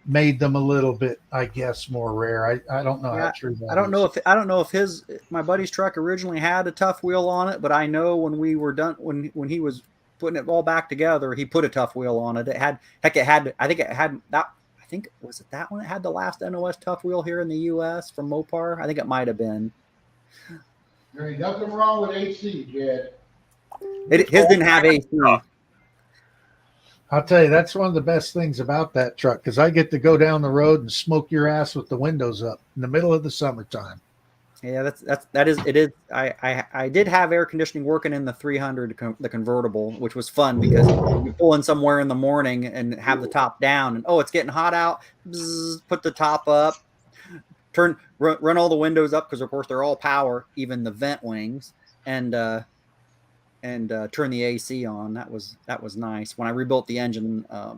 made them a little bit, I guess, more rare. I don't know how true that is. I don't know if my buddy's truck originally had a tough wheel on it, but I know when we were done, when he was putting it all back together, he put a tough wheel on it. Was it that one that had the last NOS tough wheel here in the US from Mopar? I think it might have been. There ain't nothing wrong with AC, Jed. His didn't have AC. I'll tell you, that's one of the best things about that truck, because I get to go down the road and smoke your ass with the windows up in the middle of the summertime. Yeah, it is. I did have air conditioning working in the 300, the convertible, which was fun because you pull in somewhere in the morning and have the top down, and it's getting hot out. Bzz, put the top up, run all the windows up, because of course they're all power, even the vent wings, and turn the AC on. That was nice. When I rebuilt the engine, I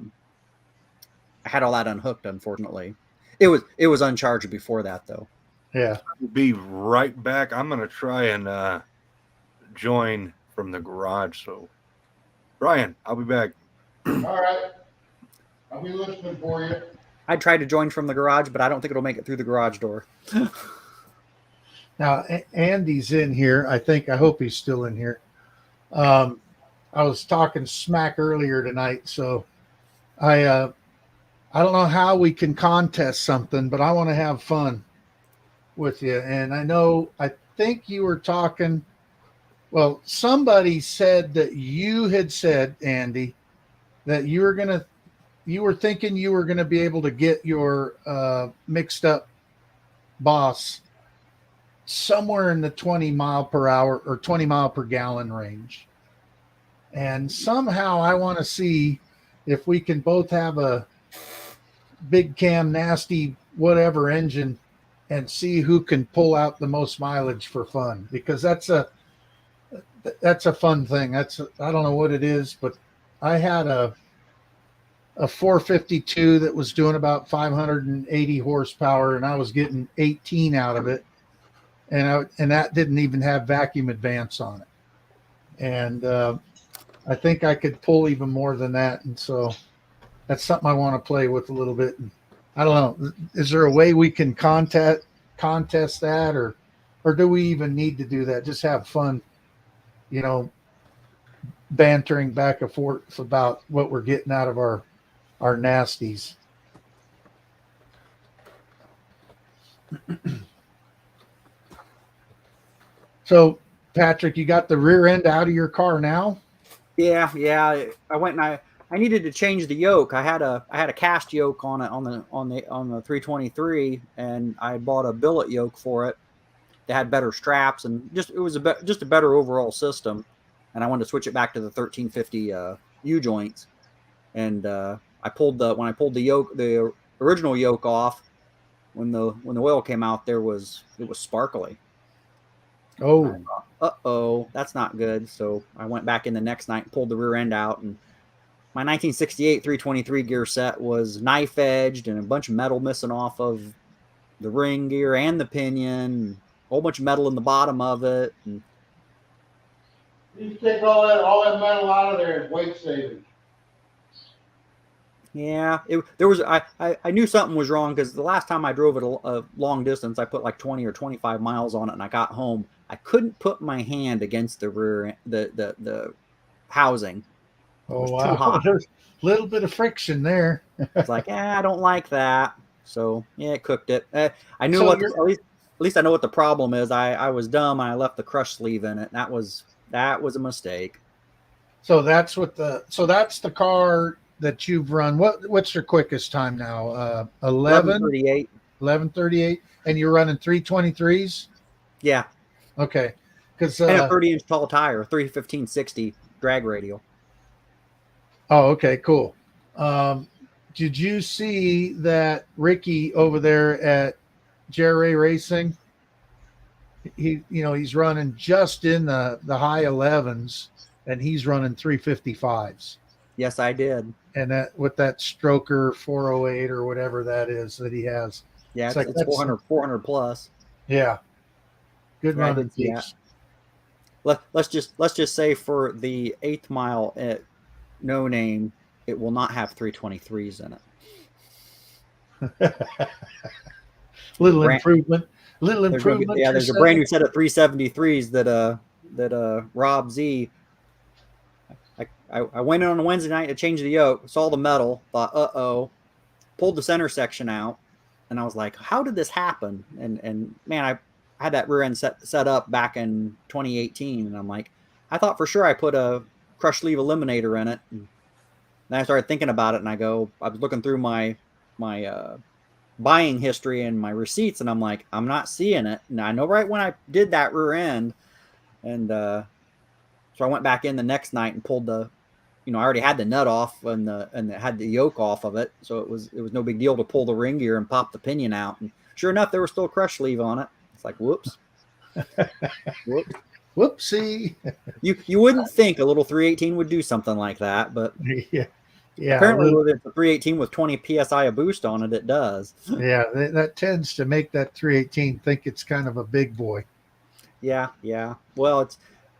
had all that unhooked. Unfortunately, it was uncharged before that though. Yeah, We'll be right back. I'm gonna try and join from the garage. So, Brian, I'll be back. All right. I'll be listening for you. I tried to join from the garage, but I don't think it'll make it through the garage door. Now Andy's in here. I hope he's still in here. I was talking smack earlier tonight, so I don't know how we can contest something, but I want to have fun with you. And I think you were talking, well, somebody said that you had said, Andy, that you were thinking you were going to be able to get your mixed up Boss somewhere in the 20 mile per hour or 20 mile per gallon range. And somehow I want to see if we can both have a big cam nasty whatever engine and see who can pull out the most mileage for fun, because that's a fun thing. I don't know what it is, but I had a 452 that was doing about 580 horsepower, and I was getting 18 out of it. And that didn't even have vacuum advance on it. And I think I could pull even more than that. And so that's something I want to play with a little bit. And I don't know, is there a way we can contest that, or do we even need to do that? Just have fun, bantering back and forth about what we're getting out of our nasties. So, Patrick, you got the rear end out of your car now? Yeah. I went and I needed to change the yoke. I had a cast yoke on it on the 323, and I bought a billet yoke for it that had better straps, and it was just a better overall system. And I wanted to switch it back to the 1350 U joints. And when I pulled the original yoke off, when the oil came out, it was sparkly. Oh, That's not good. So I went back in the next night and pulled the rear end out, and my 1968 323 gear set was knife edged and a bunch of metal missing off of the ring gear and the pinion, a whole bunch of metal in the bottom of it. And You take all that metal out of there, it's weight saving. yeah, I knew something was wrong, because the last time I drove it a long distance, I put like 20 or 25 miles on it, and I got home. I couldn't put my hand against the rear, the housing. oh too wow! hot. There's a little bit of friction there. It's like, I don't like that. So yeah, it cooked it. I knew So at least I know what the problem is. I was dumb and I left the crush sleeve in it. That was a mistake. So that's the car that you've run. What's your quickest time now? 11:38. 11:38, and you're running 323s. Yeah, Okay, because and a 30-inch tall tire, 315/60 drag radial. oh, okay, cool. Did you see that Ricky over there at Jerry Racing? He's running just in the high 11s, and he's running 355s. Yes, I did. And that with that Stroker 408 or whatever that is that he has. Yeah, It's like it's that's- 400 plus. Yeah. Good Yeah, I running did see that. piece. Let's just say for the 8th mile at No Name, it will not have 323s in it. Little Brand- improvement. Little There's gonna be- improvement. yeah, you're there's a saying? brand new set of 373s that Rob Z. I went in on a Wednesday night to change the yoke, saw the metal, thought, pulled the center section out, and I was like, how did this happen? And man, I had that rear end set up back in 2018, and I'm like, I thought for sure I put a crush sleeve eliminator in it. And then I started thinking about it, and I was looking through my buying history and my receipts, and I'm like, I'm not seeing it. And I know right when I did that rear end, and so I went back in the next night and pulled I already had the nut off and had the yoke off of it, so it was no big deal to pull the ring gear and pop the pinion out. And sure enough, there was still a crush sleeve on it. It's like, whoops. Whoopsie. You wouldn't think a little 318 would do something like that, but Yeah. apparently with a 318 with 20 psi of boost on it, it does. Yeah, that tends to make that 318 think it's kind of a big boy. Yeah. Well, if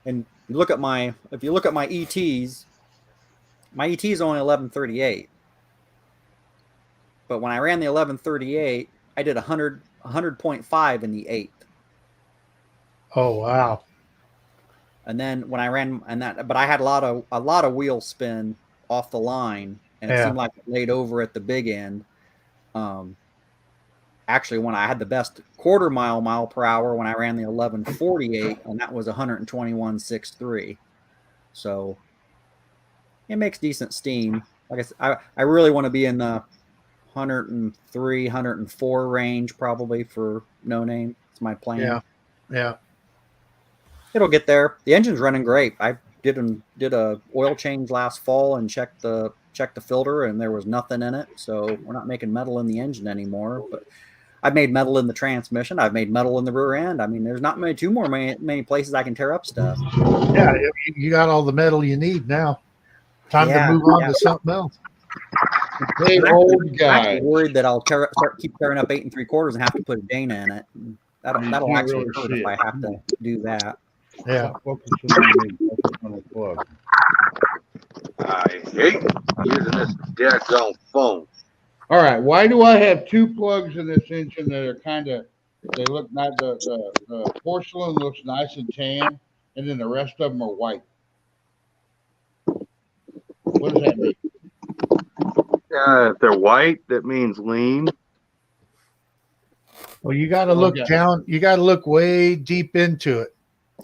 you look at my ETs, my ET is only 1138. But when I ran the 1138, I did 100.5 in the 8th. Oh wow. And then when I ran but I had a lot of wheel spin off the line, and it seemed like it laid over at the big end. Actually, when I had the best quarter mile per hour when I ran the 1148, and that was 121.63. So it makes decent steam. Like I said, I really want to be in the 103, 104 range probably for No Name. It's my plan. Yeah. It'll get there. The engine's running great. I did a oil change last fall and checked the filter, and there was nothing in it. So we're not making metal in the engine anymore. But I've made metal in the transmission. I've made metal in the rear end. I mean, there's not many places I can tear up stuff. Yeah, you got all the metal you need now. Time to move on to something else. Hey, old I'm guy. actually worried that I'll keep tearing up 8 3/4 and have to put a Dana in it. That'll can't actually really hurt see if it. I have to do that. Yeah. Focus on the plug. I hate using this daggone phone. All right. Why do I have two plugs in this engine that are they look nice? The porcelain looks nice and tan, and then the rest of them are white. What does that mean? If they're white, that means lean. Well, you got to look Okay. down. You got to look way deep into it.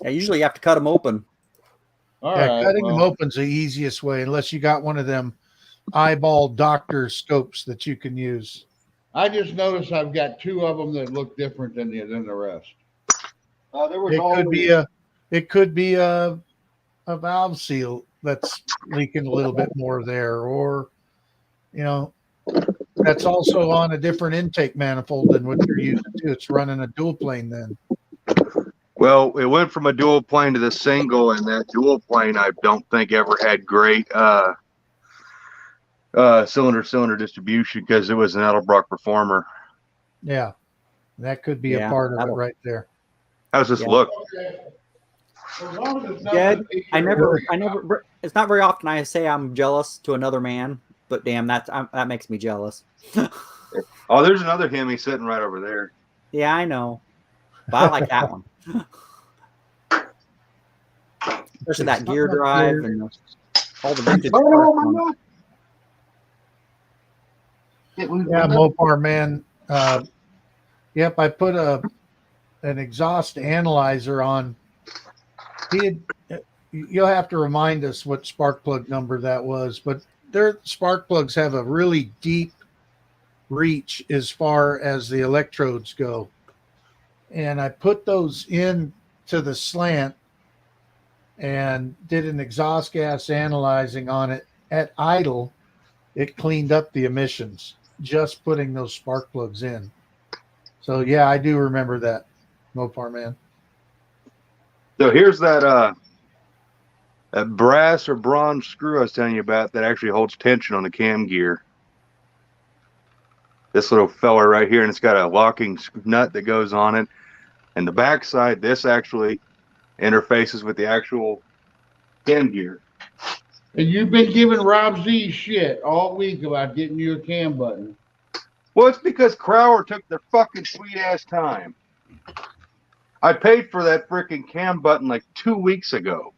Yeah, usually you have to cut them open. All Yeah, right. cutting them well, open's the easiest way, unless you got one of them eyeball doctor scopes that you can use. I just noticed I've got two of them that look different than the rest. There was It could be a valve seal that's leaking a little bit more there, or that's also on a different intake manifold than what you're using too. It's running a dual plane then. Well, it went from a dual plane to the single, and that dual plane I don't think ever had great cylinder distribution because it was an Edelbrock Reformer. Yeah, that could be Yeah, a part of it that'll- right there. How's this Yeah. look? Okay. As long as it's not Jed, the feature I never. of- It's not very often I say I'm jealous to another man, but damn, that makes me jealous. Oh, there's another Hemi sitting right over there. Yeah, I know, but I like that one. Especially that gear drive and all the vintage parts on it. Yeah, Mopar man. Yep, I put an exhaust analyzer on. You'll have to remind us what spark plug number that was, but their spark plugs have a really deep reach as far as the electrodes go. And I put those in to the slant and did an exhaust gas analyzing on it at idle. It cleaned up the emissions just putting those spark plugs in. So yeah, I do remember that, Mopar man. So here's that brass or bronze screw I was telling you about that actually holds tension on the cam gear. This little fella right here, and it's got a locking nut that goes on it. And the backside, this actually interfaces with the actual cam gear. And you've been giving Rob Z shit all week about getting you a cam button. Well, it's because Crower took their fucking sweet ass time. I paid for that freaking cam button like 2 weeks ago.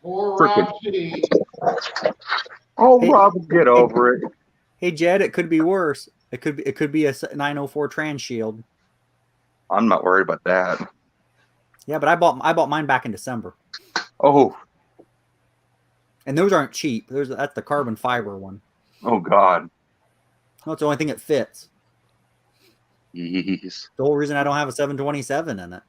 Poor Frickin' Rob Z. Oh, Hey, Rob, get over it. Hey Jed, it could be worse. It could be a 904 trans shield. I'm not worried about that. Yeah, but I bought mine back in December, Oh, and those aren't cheap. That's the carbon fiber one. oh God. That's the only thing that fits. Jeez. The whole reason I don't have a 727 in it,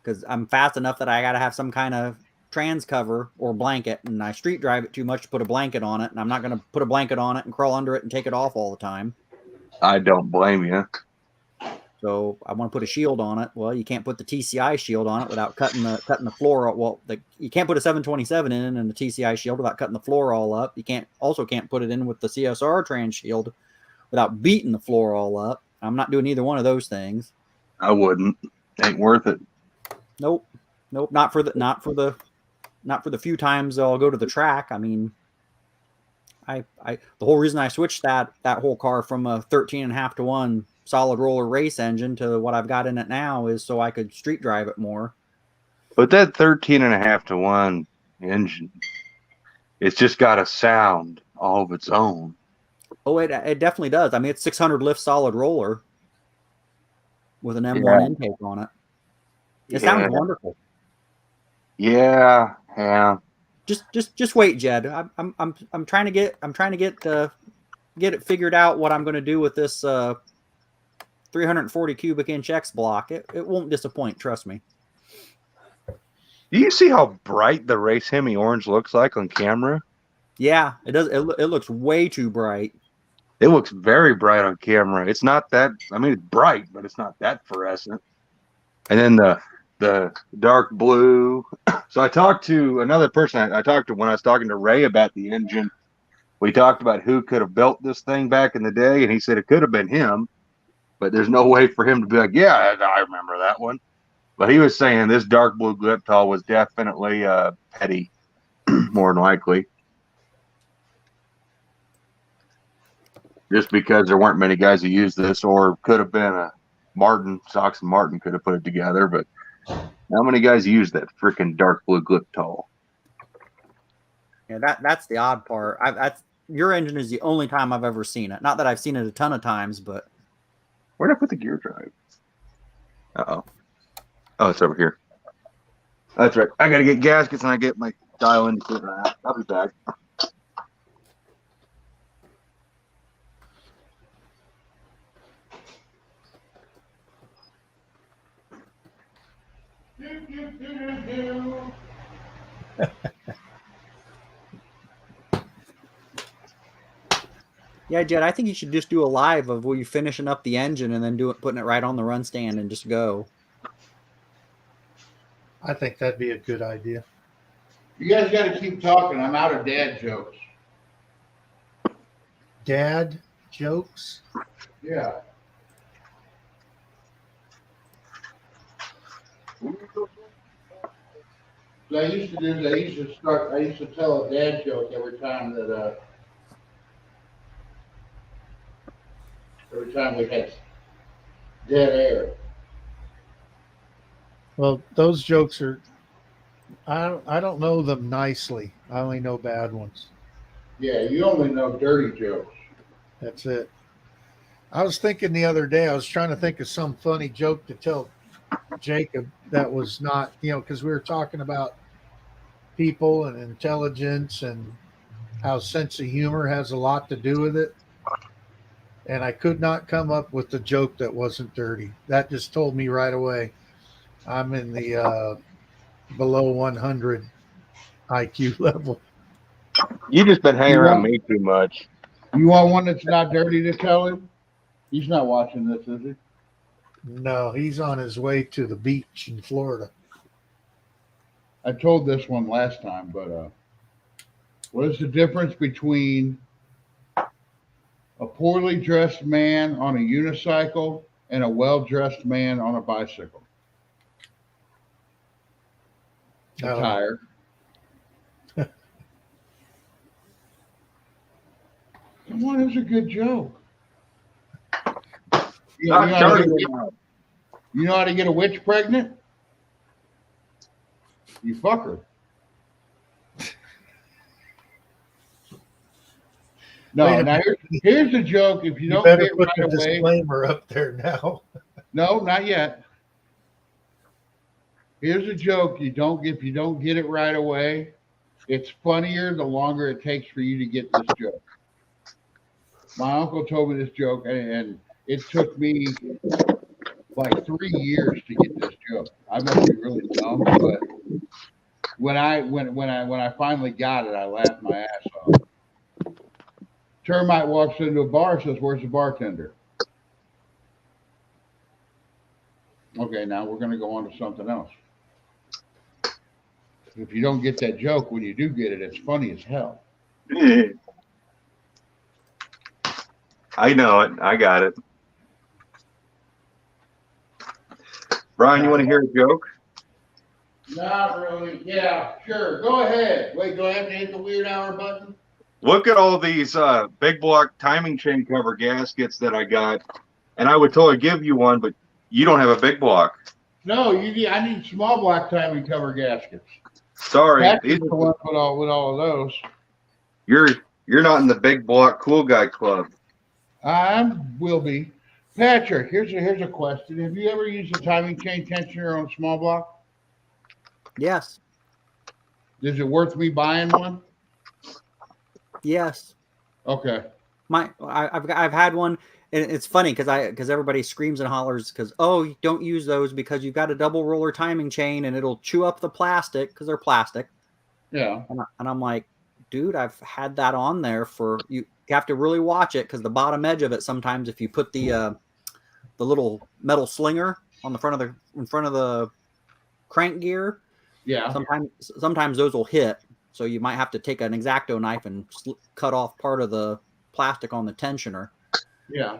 because I'm fast enough that I got to have some kind of trans cover or blanket, and I street drive it too much to put a blanket on it, and I'm not going to put a blanket on it and crawl under it and take it off all the time. I don't blame you. So I want to put a shield on it. Well, you can't put the TCI shield on it without cutting the floor. Well, you can't put a 727 in and the TCI shield without cutting the floor all up. You can't put it in with the CSR trans shield without beating the floor all up. I'm not doing either one of those things. I wouldn't. Ain't worth it. Nope. Not for the few times I'll go to the track. I mean, the whole reason I switched that whole car from a 13.5-to-1 solid roller race engine to what I've got in it now is so I could street drive it more. But that 13.5-to-1 engine, it's just got a sound all of its own. Oh, it definitely does. I mean, it's 600 lift solid roller with an M1 intake on it. It sounds wonderful. Yeah. Just wait, Jed. I'm trying to get it figured out what I'm going to do with this 340 cubic inch X block. It won't disappoint, trust me. Do you see how bright the Race Hemi orange looks like on camera? Yeah, it does. It looks way too bright. It looks very bright on camera. It's not that. I mean, it's bright, but it's not that fluorescent. And then the dark blue. So I talked to another person. I talked to when I was talking to Ray about the engine. We talked about who could have built this thing back in the day, and he said it could have been him, but there's no way for him to be like, yeah, I remember that one. But he was saying this dark blue Gliptol was definitely Petty, more than likely. Just because there weren't many guys who used this, or could have been a Martin, Sox and Martin could have put it together, but how many guys use that freaking dark blue Gliptol? Yeah, that's the odd part. Your engine is the only time I've ever seen it. Not that I've seen it a ton of times, but Where'd I put the gear drive? Uh-oh. Oh, it's over here. That's right. I got to get gaskets and I get my dial indicator out. I'll be back. Yeah, Jed, I think you should just do a live of where you finishing up the engine and then putting it right on the run stand and just go. I think that'd be a good idea. You guys got to keep talking. I'm out of dad jokes. Dad jokes? Yeah. So I used to tell a dad joke every time we had dead air. Well, those jokes are, I don't know them nicely. I only know bad ones. Yeah, you only know dirty jokes. That's it. I was thinking the other day, I was trying to think of some funny joke to tell Jacob that was not, because we were talking about people and intelligence and how sense of humor has a lot to do with it. And I could not come up with the joke that wasn't dirty. That just told me right away I'm in the below 100 IQ level. You just been hanging around me too much. You want one that's not dirty to tell him? He's not watching this, is he? No, he's on his way to the beach in Florida. I told this one last time, but what is the difference between a poorly dressed man on a unicycle and a well-dressed man on a bicycle? A tire. Come on, it's a good joke. You know how to get a witch pregnant? You fuck her. No, now here's the joke. If you don't better get put right the away, disclaimer up there now. No, not yet. Here's a joke. If you don't get it right away, it's funnier the longer it takes for you to get this joke. My uncle told me this joke, and it took me like 3 years to get this joke. I must be really dumb, but when I finally got it, I laughed my ass off. Termite walks into a bar, says, "Where's the bartender?" Okay, now we're going to go on to something else. If you don't get that joke, when you do get it, it's funny as hell. I know it. I got it. Brian, you want to hear a joke? Not really. Yeah, sure. Go ahead. Wait, do I have to hit the weird hour button? Look at all these big block timing chain cover gaskets that I got, and I would totally give you one, but you don't have a big block. No, I need small block timing cover gaskets. Sorry, These are the ones with all of those. You're not in the big block cool guy club. I will be. Patrick, here's a question. Have you ever used a timing chain tensioner on a small block? Yes. Is it worth me buying one? Yes. Okay. I've had one, and it's funny because everybody screams and hollers because you don't use those because you've got a double roller timing chain and it'll chew up the plastic because they're plastic. Yeah. And I'm like, dude, I've had that on there for you. You have to really watch it because the bottom edge of it sometimes, if you put the little metal slinger on the front of the crank gear, yeah, sometimes those will hit. So you might have to take an X-Acto knife and cut off part of the plastic on the tensioner. Yeah.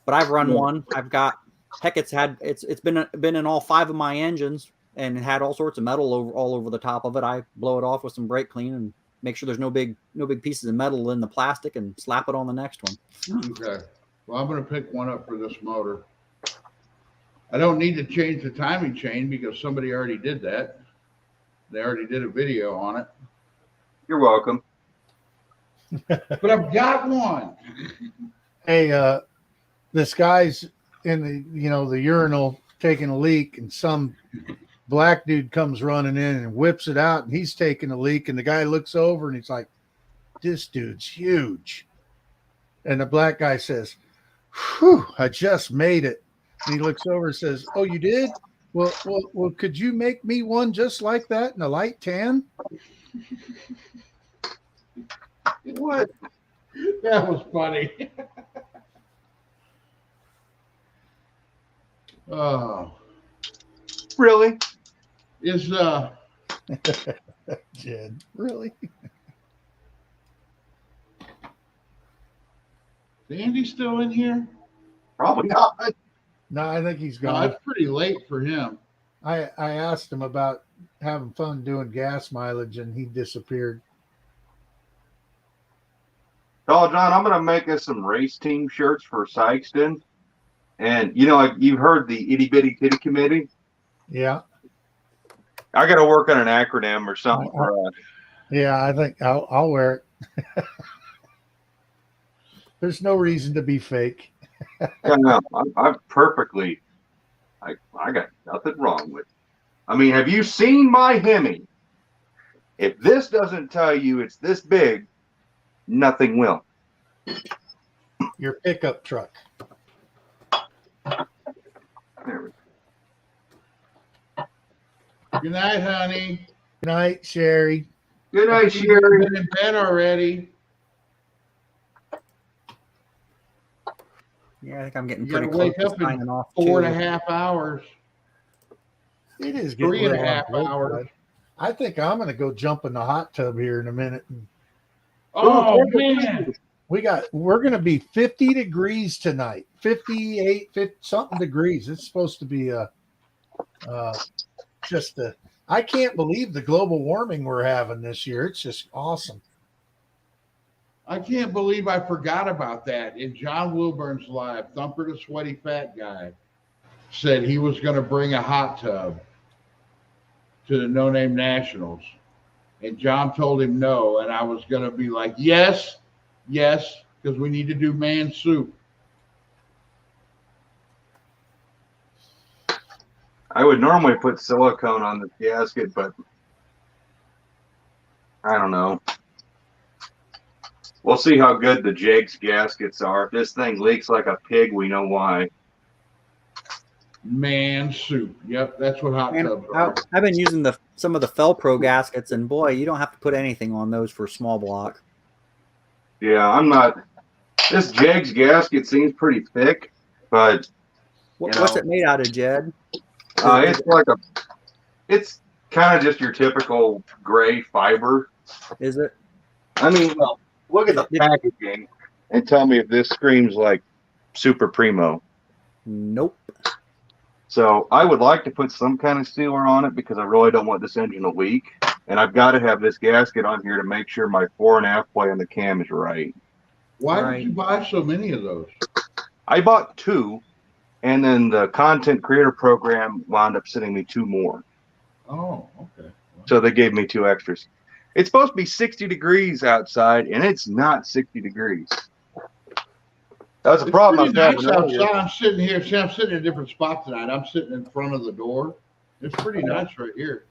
But I've run one. I've got it's been in all 5 of my engines and it had all sorts of metal all over the top of it. I blow it off with some brake clean and make sure there's no big pieces of metal in the plastic and slap it on the next one. Okay. Well, I'm going to pick one up for this motor. I don't need to change the timing chain because somebody already did that. They already did a video on it. You're welcome. But I've got one. Hey, this guy's in the urinal taking a leak, and some black dude comes running in and whips it out, and he's taking a leak, and the guy looks over and he's like, "This dude's huge." And the black guy says, "Whew, I just made it." And he looks over and says, "Oh, you did? Well, could you make me one just like that in a light tan?" What? That was funny. Oh, Really? is Jed, really? Andy still in here? Probably not. No, I think he's No, gone. it's pretty late for him. I asked him about having fun doing gas mileage, and he disappeared. Oh, John, I'm gonna make us some race team shirts for Sykeston. And you've heard the Itty Bitty Titty Committee. Yeah, I got to work on an acronym or something for yeah. I think I'll wear it. There's no reason to be fake. Yeah, no, I'm perfectly. I got nothing wrong with it. I mean, have you seen my Hemi? If this doesn't tell you it's this big, nothing will. Your pickup truck. There we go. Good night, honey. Good night, Sherry. Good night, You've Sherry. been in bed already. Yeah, I think I'm getting You pretty gotta close wake to up in signing off. 4.5 hours. It is getting 3.5 a little late, hours. bud. I think I'm going to go jump in the hot tub here in a minute. Oh, man. We're going to be 50 degrees tonight. 58, 50, something degrees. It's supposed to be I can't believe the global warming we're having this year. It's just awesome. I can't believe I forgot about that. In John Wilburn's live, Thumper the Sweaty Fat Guy said he was going to bring a hot tub to the No Name Nationals. And John told him no. And I was going to be like, yes, because we need to do man soup. I would normally put silicone on the gasket, but I don't know. We'll see how good the Jake's gaskets are. If this thing leaks like a pig, we know why. Man soup. Yep, that's what hot And tubs are. I've been using some of the Felpro gaskets, and boy, you don't have to put anything on those for a small block. Yeah, I'm not. This Jake's gasket seems pretty thick, but What's it made out of, Jed? it's kind of just your typical gray fiber. Is it? I mean, well, look at the packaging and tell me if this screams like Super Primo. Nope. So I would like to put some kind of sealer on it because I really don't want this engine to leak. And I've got to have this gasket on here to make sure my fore and aft play on the cam is right. Why did you buy so many of those? I bought 2, and then the content creator program wound up sending me 2 more. Oh, okay. So they gave me 2 extras. It's supposed to be 60 degrees outside, and it's not 60 degrees. That's a problem I was Pretty nice having earlier. outside. I'm sitting here. See, I'm sitting in a different spot tonight. I'm sitting in front of the door. It's pretty nice right here.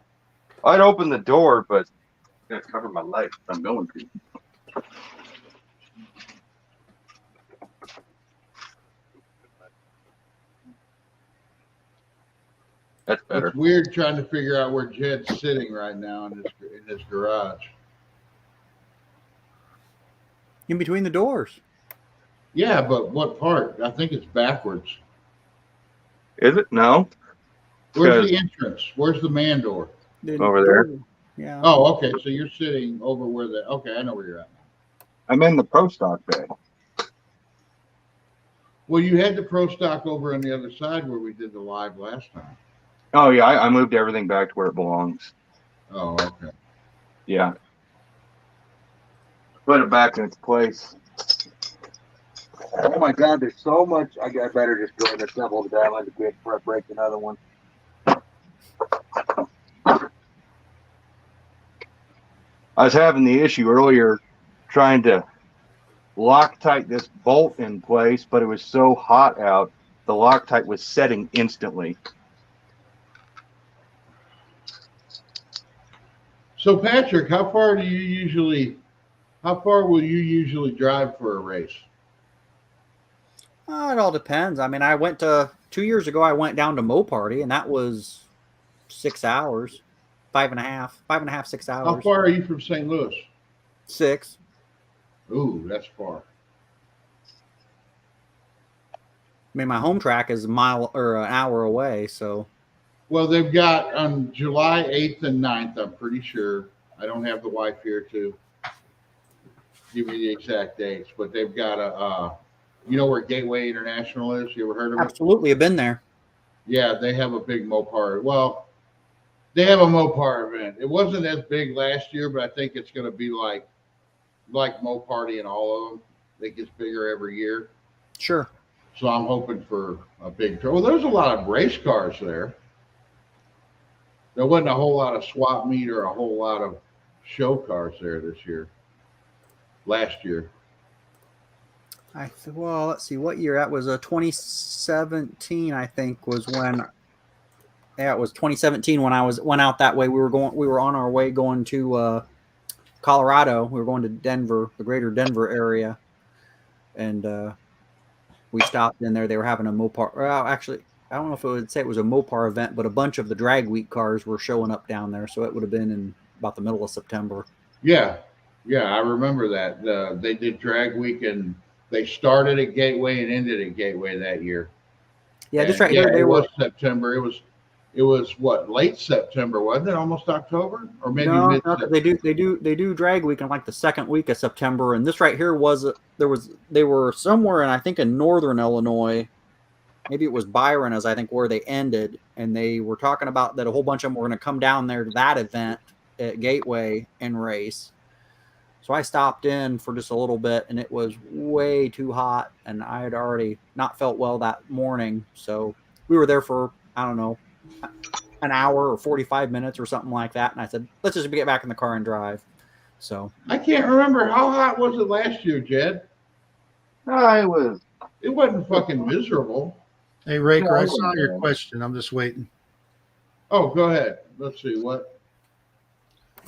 I'd open the door, but I got to cover my light. I'm going to. That's better. It's weird trying to figure out where Jed's sitting right now in this garage. In between the doors. Yeah, but what part? I think it's backwards. Is it? No. Where's Because- the entrance? Where's the man door? Over there. Yeah. Oh, okay. So you're sitting over where the. Okay, I know where you're at. I'm in the Pro Stock bay. Well, you had the Pro Stock over on the other side where we did the live last time. Oh, yeah. I moved everything back to where it belongs. Oh, okay. Yeah. Put it back in its place. Oh my God, there's so much. I better just go and assemble the dial into grid before I break another one. I was having the issue earlier trying to Loctite this bolt in place, but it was so hot out, the Loctite was setting instantly. So Patrick, how far will you usually drive for a race? It all depends. I mean, I went to 2 years ago. I went down to Mo Party, and that was 6 hours, 5.5, 6 hours. How far are you from St. Louis? 6. Ooh, that's far. I mean, my home track is a mile or an hour away, so. Well, they've got on July 8th and 9th, I'm pretty sure. I don't have the wife here to give me the exact dates, but they've got you know where Gateway International is? You ever heard of it? Absolutely, I've been there. Yeah, they have a big Mopar. Well, they have a Mopar event. It wasn't as big last year, but I think it's going to be like Mo Party and all of them. It gets bigger every year. Sure. So I'm hoping for a big tour. Well, there's a lot of race cars there. There wasn't a whole lot of swap meet or a whole lot of show cars there this year. Last year. Well, let's see what year that was. 2017, I think, was when. Yeah, it was 2017 when I went out that way. We were on our way going to Colorado. We were going to Denver, the greater Denver area, and we stopped in there. They were having a Mopar. Well, actually, I don't know if it would say it was a Mopar event, but a bunch of the drag week cars were showing up down there. So it would have been in about the middle of September. Yeah, I remember that. They did drag week, and they started at Gateway and ended at Gateway that year. Yeah, and just right here. It was September. It was what, late September, wasn't it? Almost October, or maybe mid. No, they do drag week in like the second week of September, and this right here they were somewhere in, I think, in northern Illinois. Maybe it was Byron, as I think, where they ended, and they were talking about that a whole bunch of them were going to come down there to that event at Gateway and race. So I stopped in for just a little bit, and it was way too hot, and I had already not felt well that morning. So we were there for, I don't know, an hour or 45 minutes or something like that. And I said, let's just get back in the car and drive. So I can't remember, how hot was it last year, Jed? It wasn't fucking miserable. Hey, Raker, I saw your question. I'm just waiting. Oh, go ahead. Let's see what.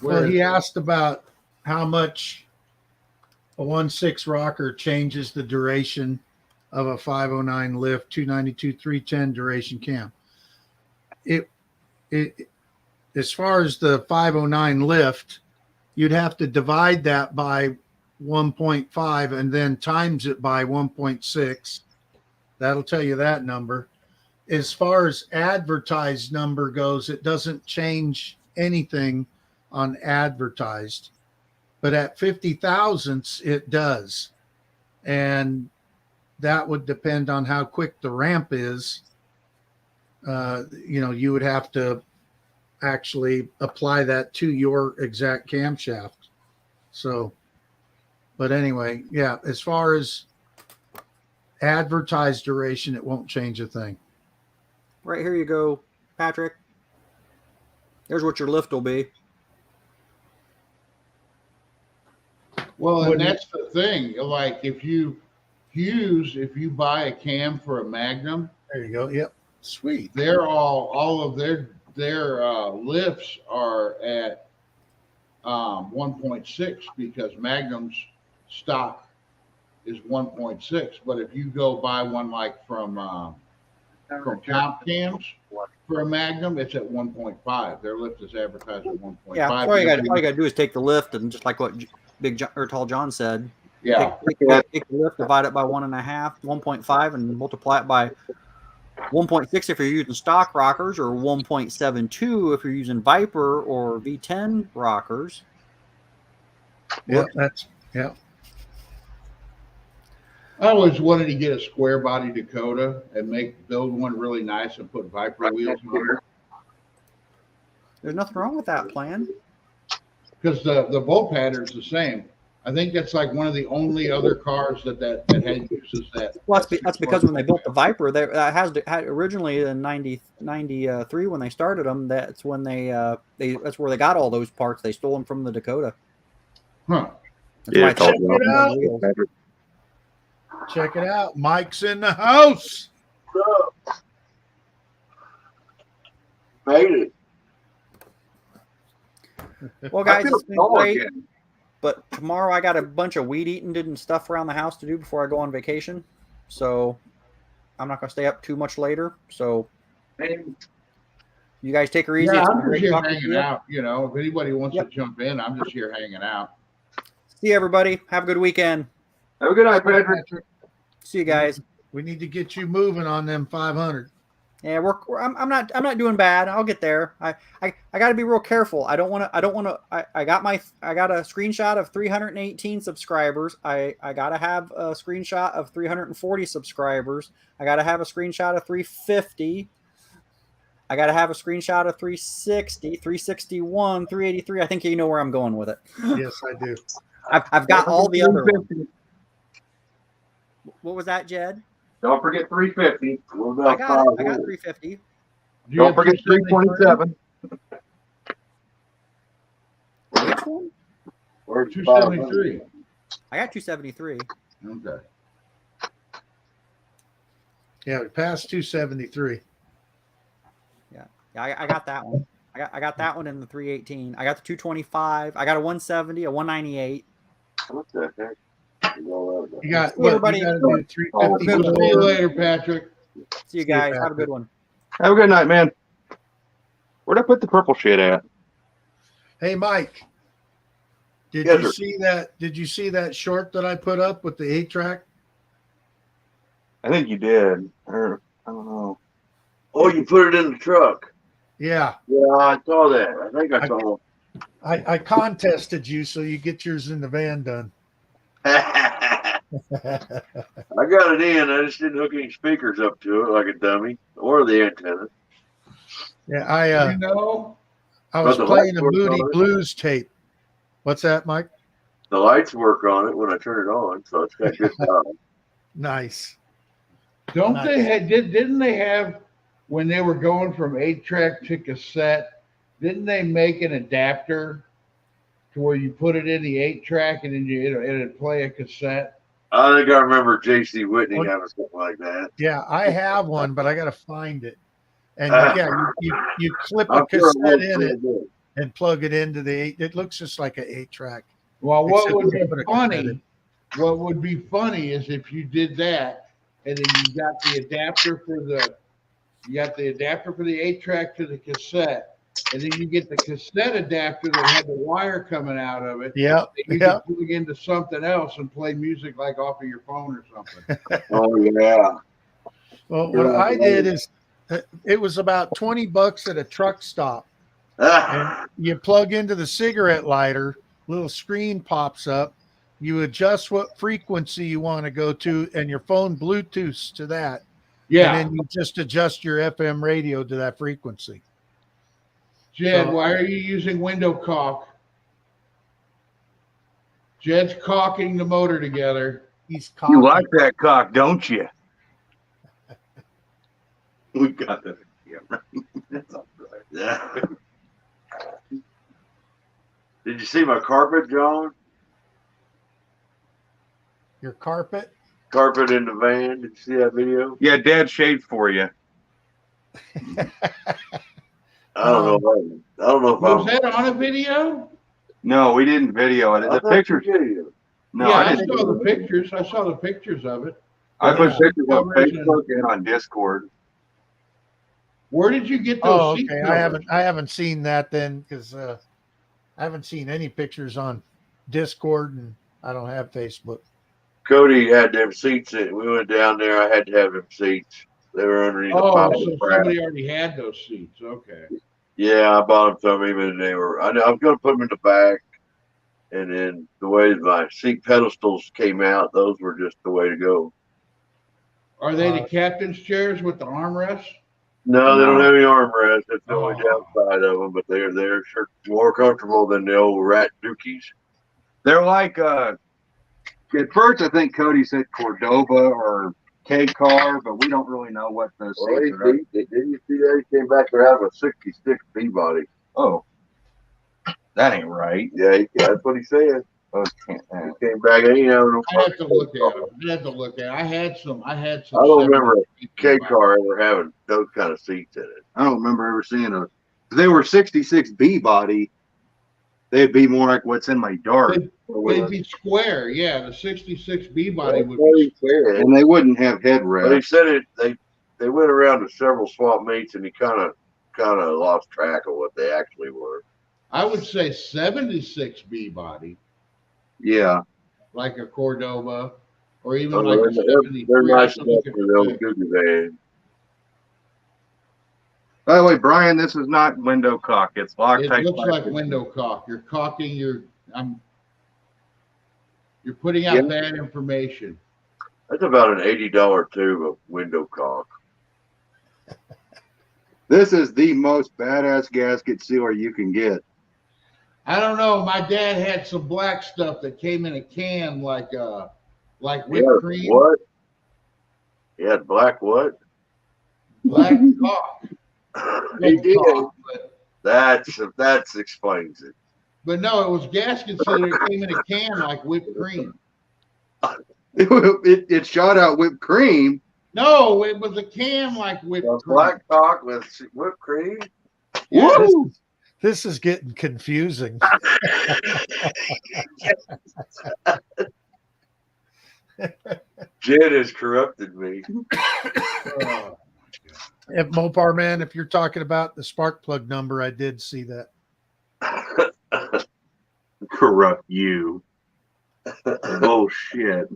Well, he asked about how much a 1.6 rocker changes the duration of a 509 lift, 292, 310 duration cam. It as far as the 509 lift, you'd have to divide that by 1.5 and then times it by 1.6. That'll tell you that number. As far as advertised number goes, it doesn't change anything on advertised, but at 50 thousandths it does. And that would depend on how quick the ramp is. You would have to actually apply that to your exact camshaft. So, but anyway, yeah, as far as advertised duration, it won't change a thing. right here you go, Patrick. There's what your lift will be. Well, and that's the thing. Like if you buy a cam for a Magnum, There you go. Yep. Sweet. they're all of their lifts are at 1.6 because Magnum's stock is 1.6. But if you go buy one like from Comp Cams for a Magnum, it's at 1.5. Their lift is advertised at 1.5. Yeah, all you got to do is take the lift and just like what Big John, or Tall John said. Yeah. Take the lift, divide it by 1.5, 1.5, and multiply it by 1.6 if you're using stock rockers, or 1.72 if you're using Viper or V10 rockers. Yeah, I always wanted to get a square body Dakota and build one really nice and put Viper wheels on it. There's nothing wrong with that plan. Because the bolt pattern's the same. I think that's like one of the only other cars that uses that. Well, that's because when they built the Viper, had originally in 93 when they started them. That's when that's where they got all those parts. They stole them from the Dakota. Huh. That's why it's Check it out. Mike's in the house. Made it. Well, I guys, feel it's been tall great. again. But tomorrow I got a bunch of weed eating and stuff around the house to do before I go on vacation. So I'm not going to stay up too much later. So Man, you guys take her easy. Yeah, It's been I'm just great here talking to hanging you. out. You know, if anybody wants Yep. to jump in, I'm just here hanging out. See you, everybody. Have a good weekend. have a good night, Patrick. See you guys. We need to get you moving on them 500. Yeah, I'm not doing bad. I'll get there. I got to be real careful. I got a screenshot of 318 subscribers. I got to have a screenshot of 340 subscribers. I got to have a screenshot of 350. I got to have a screenshot of 360, 361, 383. I think you know where I'm going with it. Yes, I do. I've got all the other ones. What was that, Jed? Don't forget 350. I got it. I got 350. Don't forget 327. Which one? Or 273. I got 273. Okay. Yeah, we passed 273. Yeah, I got that one. I got that one in the 318. I got the 225. I got a 170, a 198. What the heck? You got See everybody. You got to do 350. We'll see you later, Patrick. See you guys. Have a good one. Have a good night, man. Where'd I put the purple shit at? Hey, Mike. Did Yes, you sir. see that? Did you see that short that I put up with the 8-track? I think you did. Or, I don't know. Oh, you put it in the truck. Yeah, Yeah, I saw that. I think I saw I contested you so you get yours in the van done. I got it in. I just didn't hook any speakers up to it like a dummy or the antenna. Yeah, You know, I was But the playing lights a work Moody on it. Blues tape. What's that, Mike? The lights work on it when I turn it on, so it's got good sound. Nice. don't Nice. they had didn't they have when they were going from 8-track to cassette? Didn't they make an adapter to where you put it in the 8-track and then it'd play a cassette? I think I remember J.C. Whitney What? having something like that. Yeah, I have one, but I got to find it. And Ah. yeah, you clip a I'm sure it cassette works in pretty it good. and plug it into the 8. It looks just like an 8-track. Well, what Except would you be put a cassette in. funny? What would be funny is if you did that, and then you got the adapter for the 8-track to the cassette, and then you get the cassette adapter that had the wire coming out of it. Yep, that you yep. can plug into something else and play music like off of your phone or something. Oh yeah. Well, what I did is it was about $20 at a truck stop. Ah, You plug into the cigarette lighter, little screen pops up. You adjust what frequency you want to go to, and your phone Bluetooths to that. Yeah, And then you just adjust your FM radio to that frequency. Jed, So- why are you using window caulk? Jed's caulking the motor together. He's You cocky. like that cock, don't you? we got that. That's all right. Yeah. Did you see my carpet, John? Your carpet? Carpet in the van. Did you see that video? Yeah, Dad shaved for you. I don't know. I don't know if Was I'm. that on a video? No, we didn't video it. I The thought pictures. you did. No, yeah, I I didn't. saw the pictures. I saw the pictures of it. I put Yeah. pictures on Covers and- Facebook and on Discord. Where did you get those Oh, seat okay. covers? I haven't seen that then because I haven't seen any pictures on Discord and I don't have Facebook. Cody had them seats in. We went down there. I had to have them seats. They were underneath the Oh, pile so of crap. somebody already had those seats. Okay. Yeah, I bought them from him, and they were. I was going to put them in the back, and then the way my seat pedestals came out, those were just the way to go. Are they the captain's chairs with the armrests? No, they don't No. have any armrests. That's the only Oh. downside of them, but they're sure more comfortable than the old rat dookies. They're like at first I think Cody said Cordova or K-Car, but we don't really know what those Well, seats are. didn't you see that? He came back there out of a 66 Peabody. Oh, that ain't right. Yeah, that's what he said. Okay. He came back. He ain't having no I have to look at them. I had to look at. I had some. I don't remember a 70 K-car ever having those kind of seats in it. I don't remember ever seeing a. They were 66 B body, They'd be more like what's in my dart. They'd be square. Yeah, the 66B body would Well, be he said. And they wouldn't have head But he rests. said it. They went around to several swap meets, and he kind of lost track of what they actually were. I would say 76B body, Yeah. like a Cordova, or even Oh, like a they're 73. nice I enough look for at the old that. Cougar van. By the way, Brian, this is not window cock. It's It Loctite. looks like window cock. You're cocking your. You're putting out Yeah. bad information. That's about an $80 tube of window caulk. This is the most badass gasket sealer you can get. I don't know. My dad had some black stuff that came in a can like whipped Yeah, cream. what? He had black what? Black cock. He did. Cock, That explains it. but no, it was gaskets that came in a can like whipped cream. It shot out whipped cream. No, it was a can like whipped A cream. black cock with whipped cream. Yeah, Woo! This is getting confusing. Jed has corrupted me. uh, If Mopar man, if you're talking about the spark plug number, I did see that. Corrupt you. Bullshit.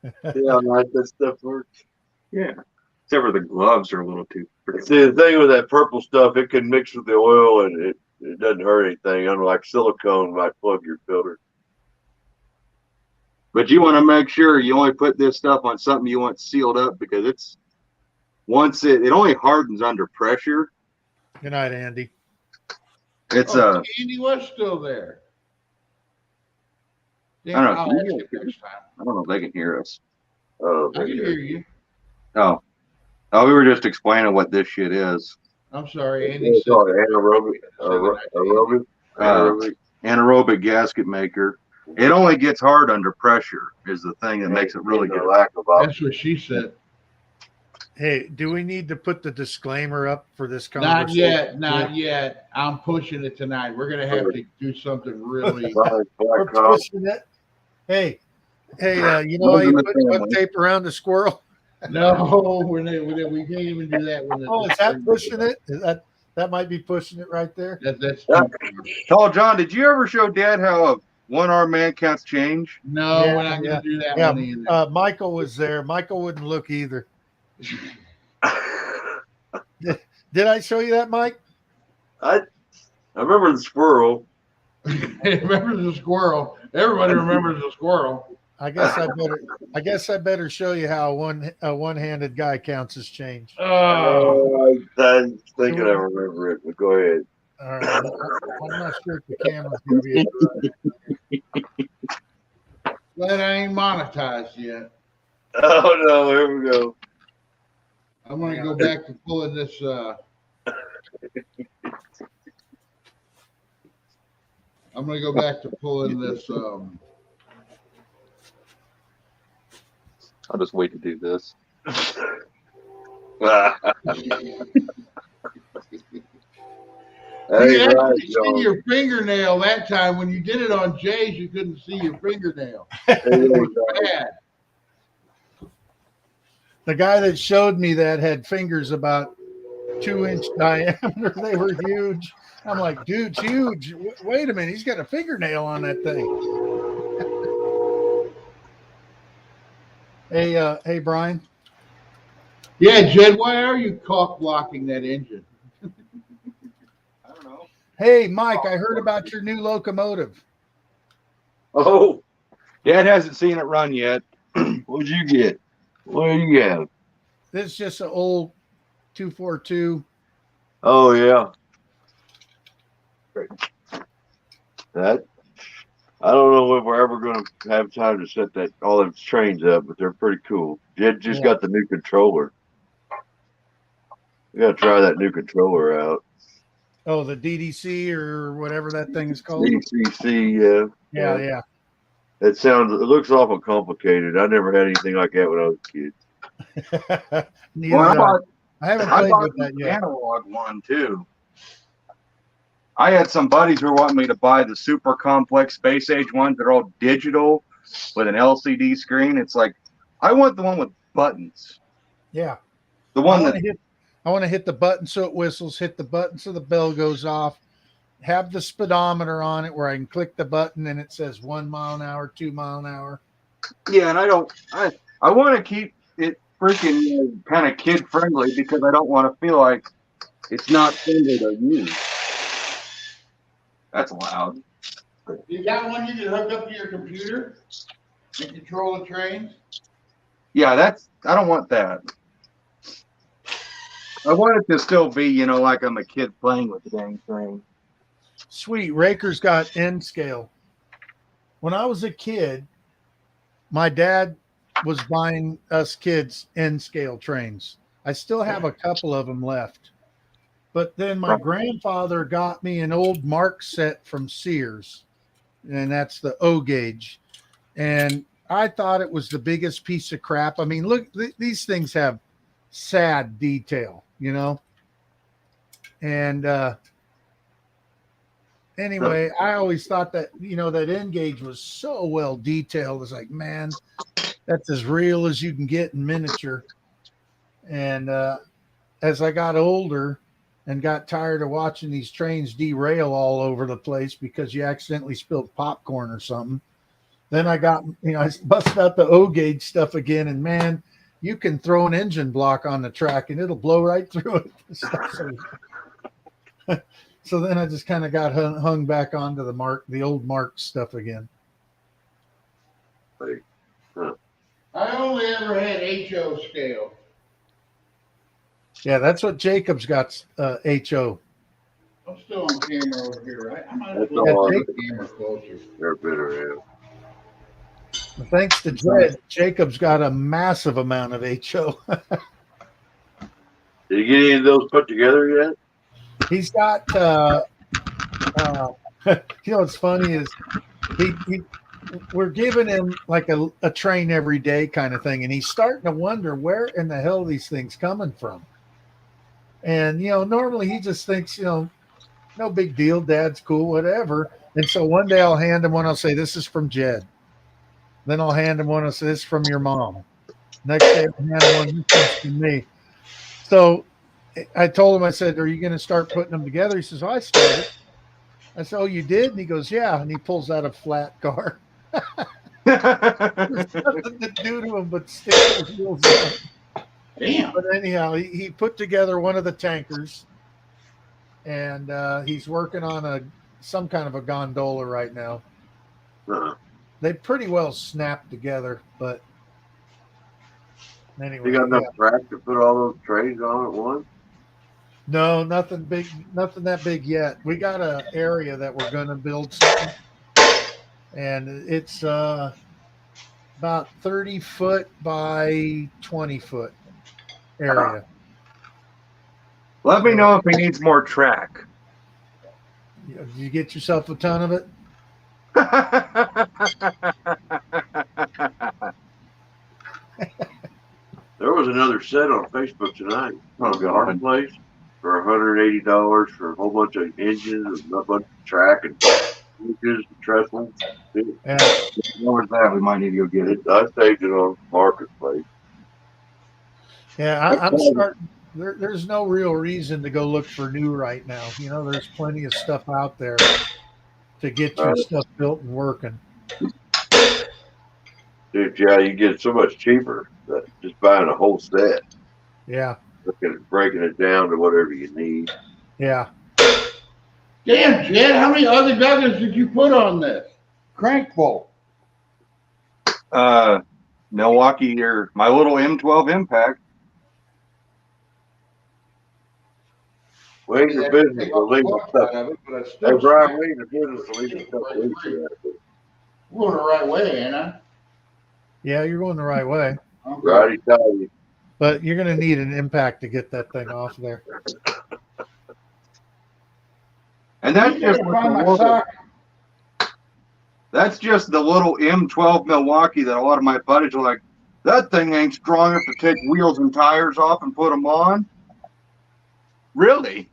Yeah, like that stuff works. Yeah. Except for the gloves are a little too. See, the thing with that purple stuff, it can mix with the oil and it doesn't hurt anything. Unlike silicone might plug your filter. But you want to make sure you only put this stuff on something you want sealed up, because it's once it only hardens under pressure. Good night, Andy. It's Andy was still there. Yeah, I don't know. I'll ask him next time. I don't know if they can hear us. Oh, I can hear you. Oh, we were just explaining what this shit is. I'm sorry, Andy It's said. called anaerobic. Aerobic. Anaerobic gasket maker. It only gets hard under pressure is the thing that makes it really The good. lack of That's what she said. Hey, do we need to put the disclaimer up for this Not conversation? yet, not yet. I'm pushing it tonight. We're gonna have to do something really. We're black cock. pushing it. Hey, you know how you put duct tape around the squirrel? No, we can't even do that. When Oh, is that pushing it? Is that might be pushing it right there? That's Tall John, did you ever show Dad how a one-arm man counts change? no. Yeah, We're not gonna yeah. do that Yeah, one either. Michael was there. Michael wouldn't look either. Did I show you that, Mike? I remember the squirrel. Remember the squirrel? Everybody remembers the squirrel. I guess I better show you how a one-handed guy counts as change. Oh, I'm thinking I remember it, but go ahead. All right. I'm not sure if the camera's going to be. glad I ain't monetized yet. Oh no, here we go. I'm gonna go back to pulling this. I'm gonna go back to pulling this. I'll just wait to do this. You Hey, could right, actually see your fingernail that time. When you did it on Jay's, you couldn't see your fingernail. It was bad. The guy that showed me that had fingers about 2-inch diameter. They were huge. I'm like, dude's huge. Wait a minute, he's got a fingernail on that thing. Hey, Brian. Yeah, Jed, why are you cock blocking that engine? I don't know. Hey, Mike, I heard about your new locomotive. Oh, Dad hasn't seen it run yet. what'd you get? What do you have? This is just an old 242. Oh yeah. That I don't know if we're ever going to have time to set that all those trains up, but they're pretty cool. Jed just got the new controller. We got to try that new controller out. Oh, the DDC or whatever that thing is called. DCC, Yeah. It looks awful complicated. I never had anything like that when I was a kid. Neither Well, did I haven't I played bought with that the yet. analog one too. I had some buddies who were wanting me to buy the super complex space age ones that are all digital with an LCD screen. It's like, I want the one with buttons. Yeah. The I one want that, to hit. I want to hit the button so it whistles. Hit the button so the bell goes off. Have the speedometer on it where I can click the button and it says 1 mile an hour, 2 mile an hour. yeah, and I want to keep it freaking kind of kid friendly because I don't want to feel like it's not friendly to use. That's loud. You got one you can hook up to your computer and control the trains? Yeah, I don't want that. I want it to still be, you know, like I'm a kid playing with the dang thing. Sweet. Raker's got N scale. When I was a kid, my dad was buying us kids N scale trains. I still have a couple of them left. But then my grandfather got me an old Mark set from Sears, and that's the O gauge. And I thought it was the biggest piece of crap. I mean, look, these things have sad detail, you know? And anyway, I always thought that, you know, that N gauge was so well detailed. It's like, man, that's as real as you can get in miniature. And as I got older and got tired of watching these trains derail all over the place because you accidentally spilled popcorn or something, then I got, you know, I busted out the O gauge stuff again, and man, you can throw an engine block on the track and it'll blow right through it. So then I just kind of got hung back onto the old Mark stuff again. I only ever had HO scale. Yeah, that's what Jacob's got. HO. I'm still on camera over here, right? I might have That's to all. take the camera closer. They're better, yeah. Thanks to Jed, Jacob's got a massive amount of HO. Did you get any of those put together yet? He's got. You know what's funny is we're giving him like a train every day kind of thing, and he's starting to wonder where in the hell these things coming from. And you know, normally he just thinks, you know, no big deal, Dad's cool, whatever. And so one day I'll hand him one. I'll say, "This is from Jed." Then I'll hand him one. I'll say, "This is from your mom." Next day I'll hand him one. This is from me. So I told him, I said, "Are you going to start putting them together?" He says, "Oh, I started." I said, "Oh, you did?" And he goes, "Yeah." And he pulls out a flat car. There's nothing to do to him but stick those wheels on. Damn. But anyhow, he put together one of the tankers, and he's working on some kind of a gondola right now. They pretty well snapped together, but anyway. You got enough track to put all those trains on at once? No, nothing big, nothing that big yet. We got an area that we're going to build something, and it's about 30 foot by 20 foot area. Let me know if he needs more track. Did you get yourself a ton of it? There was another set on Facebook tonight on the art place for $180 for a whole bunch of engines and a bunch of track and trestles. Yeah. Where's that? We might need to go get it. I saved it on Marketplace. Yeah, I'm starting. There's no real reason to go look for new right now. You know, there's plenty of stuff out there to get your stuff built and working. Dude, yeah, you get it so much cheaper than just buying a whole set. Yeah. Breaking it down to whatever you need. Yeah. Damn, Jed, how many other Douglas did you put on this? Crank bolt. Milwaukee or my little M12 Impact. We ain't in business to leave the stuff. Hey, Brian, we ain't in business to leave the stuff. We're going the right way, ain't I? Yeah, you're going the right way. Righty tighty. But you're going to need an impact to get that thing off there. And that's just the little M12 Milwaukee that a lot of my buddies are like, that thing ain't strong enough to take wheels and tires off and put them on. Really?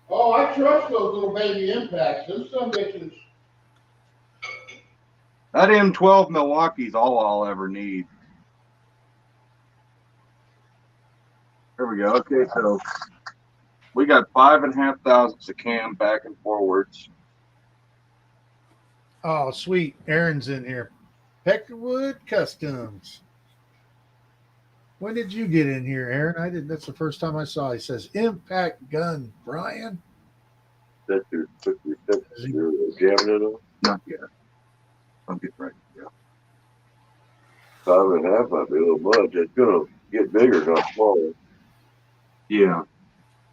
Oh, I trust those little baby impacts. Those some bitches. That M12 Milwaukee's all I'll ever need. There we go. Okay, so we got 5,500 of cam back and forwards. Oh, sweet. Aaron's in here. Peckerwood Customs. When did you get in here, Aaron? I didn't. That's the first time I saw. He says impact gun, Brian. That's your jamming it on. Not yet. I'm getting ready. Yeah. 5.5 might be a little much. It's gonna get bigger, not smaller, Yeah.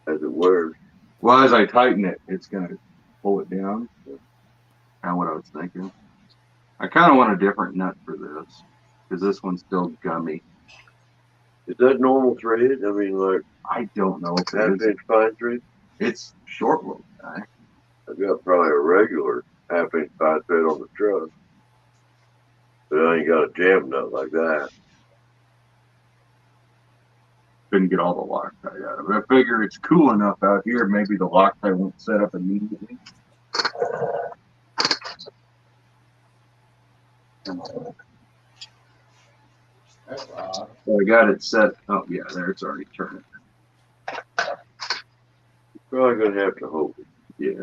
as it wears. Well, as I tighten it, it's gonna pull it down. Kind of what I was thinking. I kind of want a different nut for this because this one's still gummy. Is that normal thread? I mean, like I don't know if it is. half-inch fine thread? It's short rope guy. I've got probably a regular half-inch fine thread on the truck, but I ain't got a jam nut like that. Couldn't get all the Loctite out of it. I figure it's cool enough out here. Maybe the Loctite won't set up immediately. That's odd. So I got it set. Oh yeah, there it's already turning. Probably gonna have to hope. Yeah.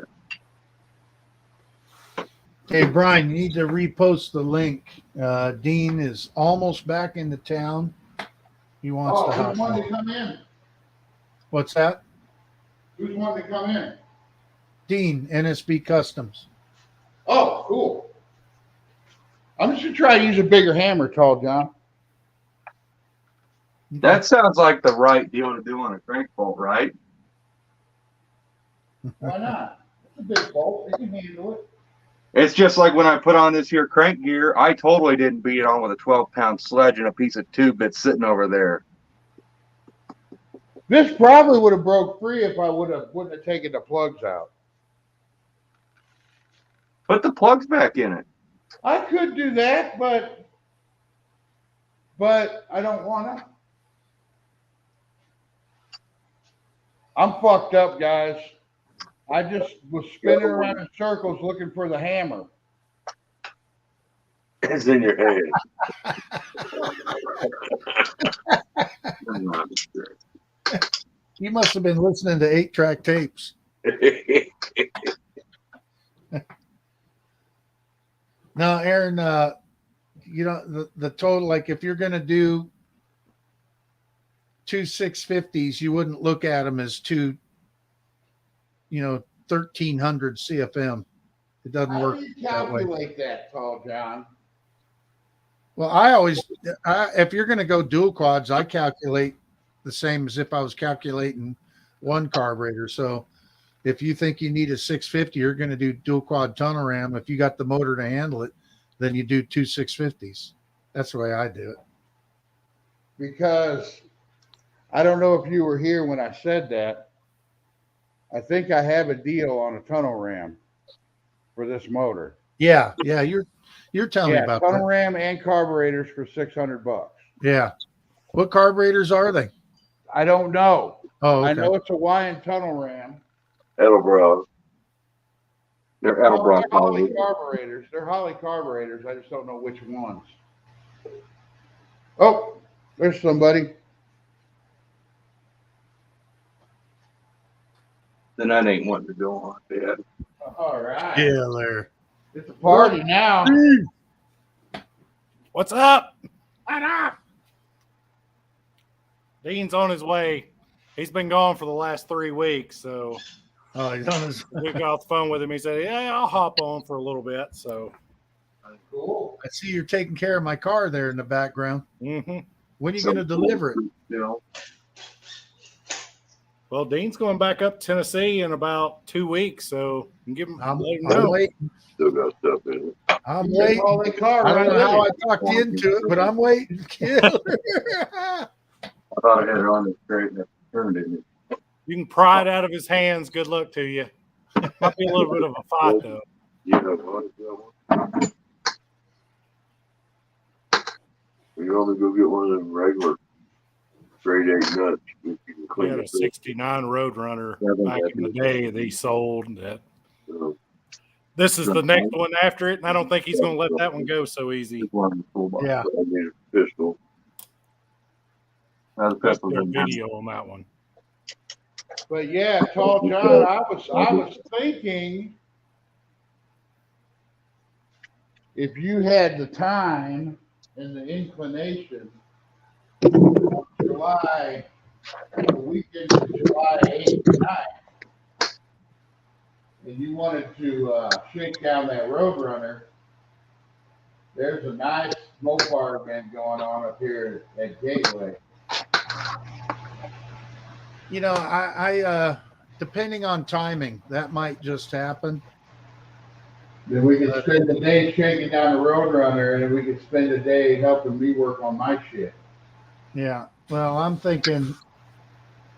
Hey, Brian, you need to repost the link. Dean is almost back into town. He wants Oh, to who's hop wanting on. to come in? What's that? Who's wanting to come in? Dean, NSB Customs. Oh, cool. I'm just gonna try to use a bigger hammer, Tall John. That sounds like the right deal to do on a crank bolt, right? Why not? It's a big bolt. They can handle it. It's just like when I put on this here crank gear, I totally didn't beat it on with a 12-pound sledge and a piece of tube that's sitting over there. This probably would have broke free if I wouldn't have taken the plugs out. Put the plugs back in it. I could do that, but I don't want to. I'm fucked up, guys. I just was spinning around in circles looking for the hammer. It's in your hand. You must have been listening to 8-track tapes. Now, Aaron, you know, the total, like if you're going to do two 650s, you wouldn't look at them as two, 1,300 CFM. It doesn't work How do you that way. calculate that, Tall John? Well, if you're going to go dual quads, I calculate the same as if I was calculating one carburetor. So if you think you need a 650, you're going to do dual quad tunnel ram. If you got the motor to handle it, then you do two 650s. That's the way I do it. Because I don't know if you were here when I said that. I think I have a deal on a tunnel ram for this motor. Yeah, you're telling me about tunnel that. ram and carburetors for $600. Yeah. What carburetors are they? I don't know. Oh, okay. I know it's a Hawaiian tunnel ram. Edelbrock. They're Well, Edelbrock. they're Holly carburetors. They're Holly carburetors. I just don't know which ones. Oh, there's somebody. Then that ain't wanting to go on, Dad. All right. Yeah, there. It's a party now. What's up? What up? Dean's on his way. He's been gone for the last 3 weeks, so Oh, he's on his. we got off the phone with him. He said, "Yeah, I'll hop on for a little bit." So, Cool. I see you're taking care of my car there in the background. hmm When are you going to deliver it? well, Dean's going back up to Tennessee in about 2 weeks, so you can give him. I'm let him I'm know. waiting. Still got stuff in it. I'm There's waiting. Holly car I don't know right how I there. talked you into it, but I'm waiting. I thought I had it on the straight and it turned in. You can pry it out of his hands. Good luck to you. Might be a little bit of a fight though. You know what? You only go get one of them regular Grade 8 nuts. If you can We clean had a it. 69 Roadrunner Yeah, back in the day that he sold. That So, this is the next one after it, and I don't think he's going to let that one go so easy. just one in the toolbox. Yeah. I need a pistol. Now the Let's pistol's do a in video on that one. But yeah, Tall John, I was thinking if you had the time and the inclination, July, the weekend of July 8th and 9th, and you wanted to shake down that Roadrunner, there's a nice Mopar event going on up here at Gateway. You know, I depending on timing, that might just happen. Then we could spend the day shaking down the Roadrunner, and then we could spend the day helping me work on my shit. Yeah. Well, I'm thinking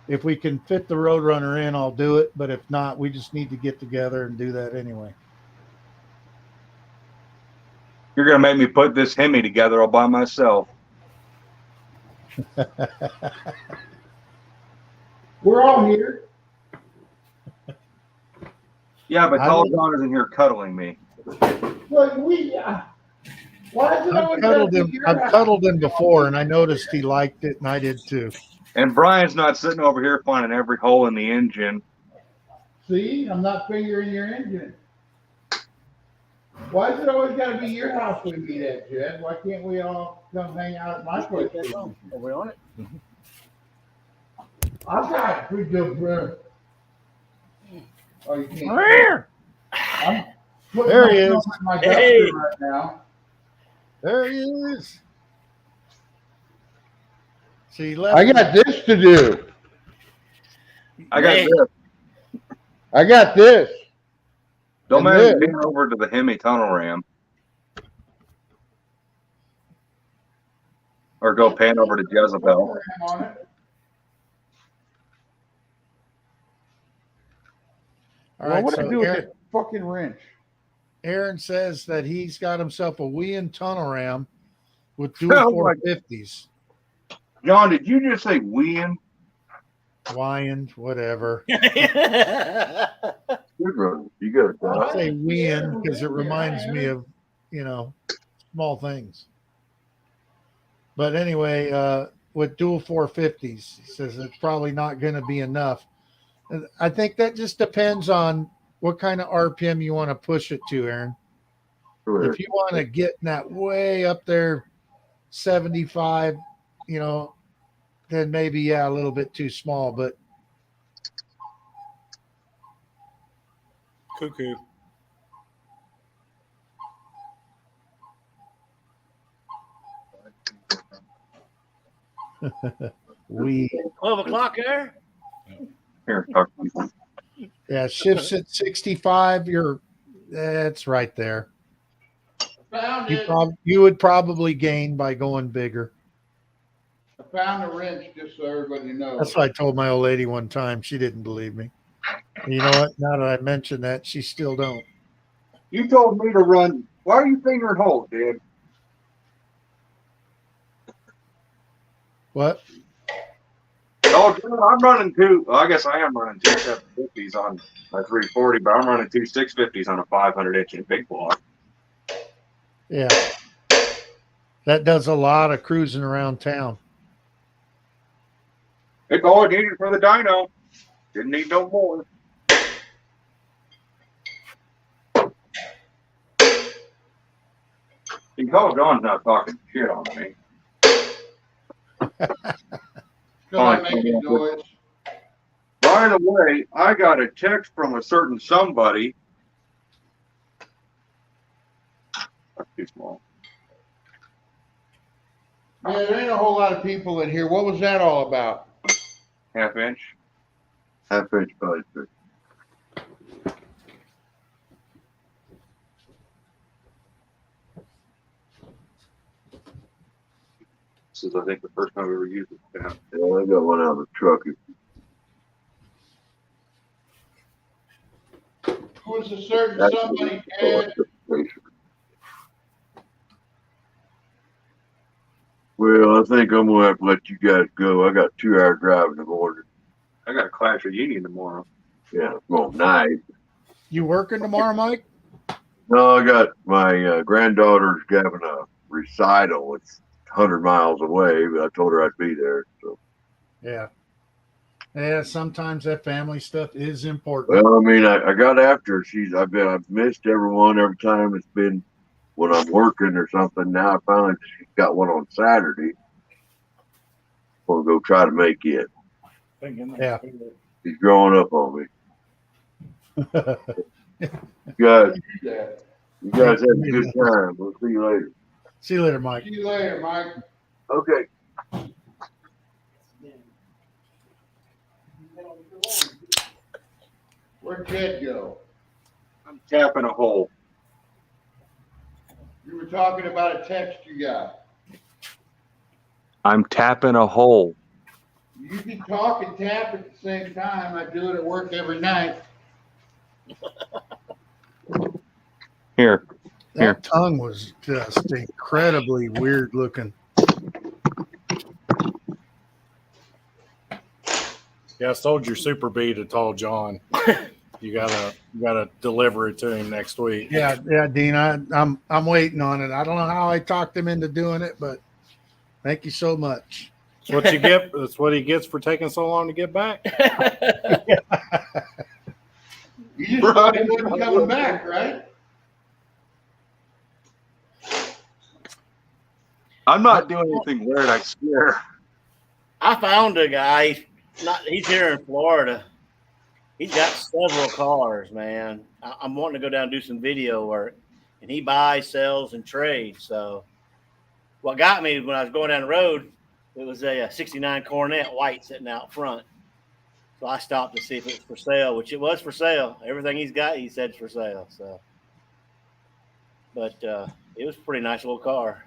if we can fit the Roadrunner in, I'll do it. But if not, we just need to get together and do that anyway. You're gonna make me put this Hemi together all by myself. We're all here. Yeah, but I Tall would- John isn't here cuddling me. Look, why is it always gotta be your I've house? cuddled him before, and I noticed he liked it, and I did too. And Brian's not sitting over here finding every hole in the engine. See, I'm not fingering your engine. Why is it always gotta be your house we meet at, Jed? Why can't we all come hang out at my place? Are we on it? I've got pretty good bread. Oh, you can't. I'm putting There he myself is. in my Hey. duster right now. There he is. See, he left. I got this to do. I got Man. this. I got this. Don't And mind this. being over to the Hemi tunnel ram. Or go pan over to Jezebel. On it. All Well, right, what do I so do with Aaron, that fucking wrench? Aaron says that he's got himself a Wien tunnel ram with dual Oh my- 450s. John, did you just say win? Wien, whatever. Good brother. You got it. I'll Doc. say Wien because it reminds me of, small things. But anyway, with dual 450s, he says it's probably not going to be enough. And I think that just depends on what kind of RPM you want to push it to, Aaron. Correct. If you want to get in that way up there, 75, then maybe, yeah, a little bit too small. But Cuckoo. we, 12 o'clock there? Here, talk to people. yeah, shifts at 65. That's right there. Found You, it. you would probably gain by going bigger. I found the wrench, just so everybody knows. That's what I told my old lady one time. She didn't believe me. And you know what? Now that I mention that, she still don't. You told me to run. Why are you fingering holes, dude? What? Oh, John, I'm running two. Well, I guess I am running two 750s on my 340, but I'm running two 650s on a 500 inch big block. Yeah. That does a lot of cruising around town. It's all I needed for the dyno. Didn't need no more. You can call John's not talking shit on me. Still not making noise. By the way, I got a text from a certain somebody. That's too small. Yeah, there ain't a whole lot of people in here. What was that all about? Half inch. Half inch pipe. This is, I think, the first time I've ever used it. Yeah. Yeah, I got one out of the truck. Who was a certain That's somebody, the Ed? electrification. Well, I think I'm gonna have to let you guys go. I got 2-hour drive in the morning. I got a class reunion tomorrow. Yeah, well, night. You working tomorrow, Mike? No, I got my granddaughter's having a recital. It's 100 miles away, but I told her I'd be there. So. Yeah. Yeah, sometimes that family stuff is important. Well, I mean, I got after her. I've missed everyone every time it's been when I'm working or something. Now I finally she's got one on Saturday. We'll go try to make it. Yeah. He's growing up on me. You guys have a good time. We'll see you later. See you later, Mike. See you later, Mike. Okay. Where'd Ted go? I'm tapping a hole. You were talking about a text you got. I'm tapping a hole. You can talk and tap at the same time. I do it at work every night. Here. That tongue was just incredibly weird looking. Yeah, I sold your Super B to Tall John. You gotta deliver it to him next week. Yeah, Dean. I'm waiting on it. I don't know how I talked him into doing it, but thank you so much. That's what you get. That's what he gets for taking so long to get back. You just thought he wasn't coming back, right? I'm not doing anything weird, I swear. I found a guy. He's here in Florida. He's got several cars, man. I'm wanting to go down and do some video work, and he buys, sells, and trades. So, what got me when I was going down the road, it was a 69 Coronet white sitting out front. So I stopped to see if it was for sale, which it was for sale. Everything he's got, he said, for sale. So, but it was a pretty nice little car.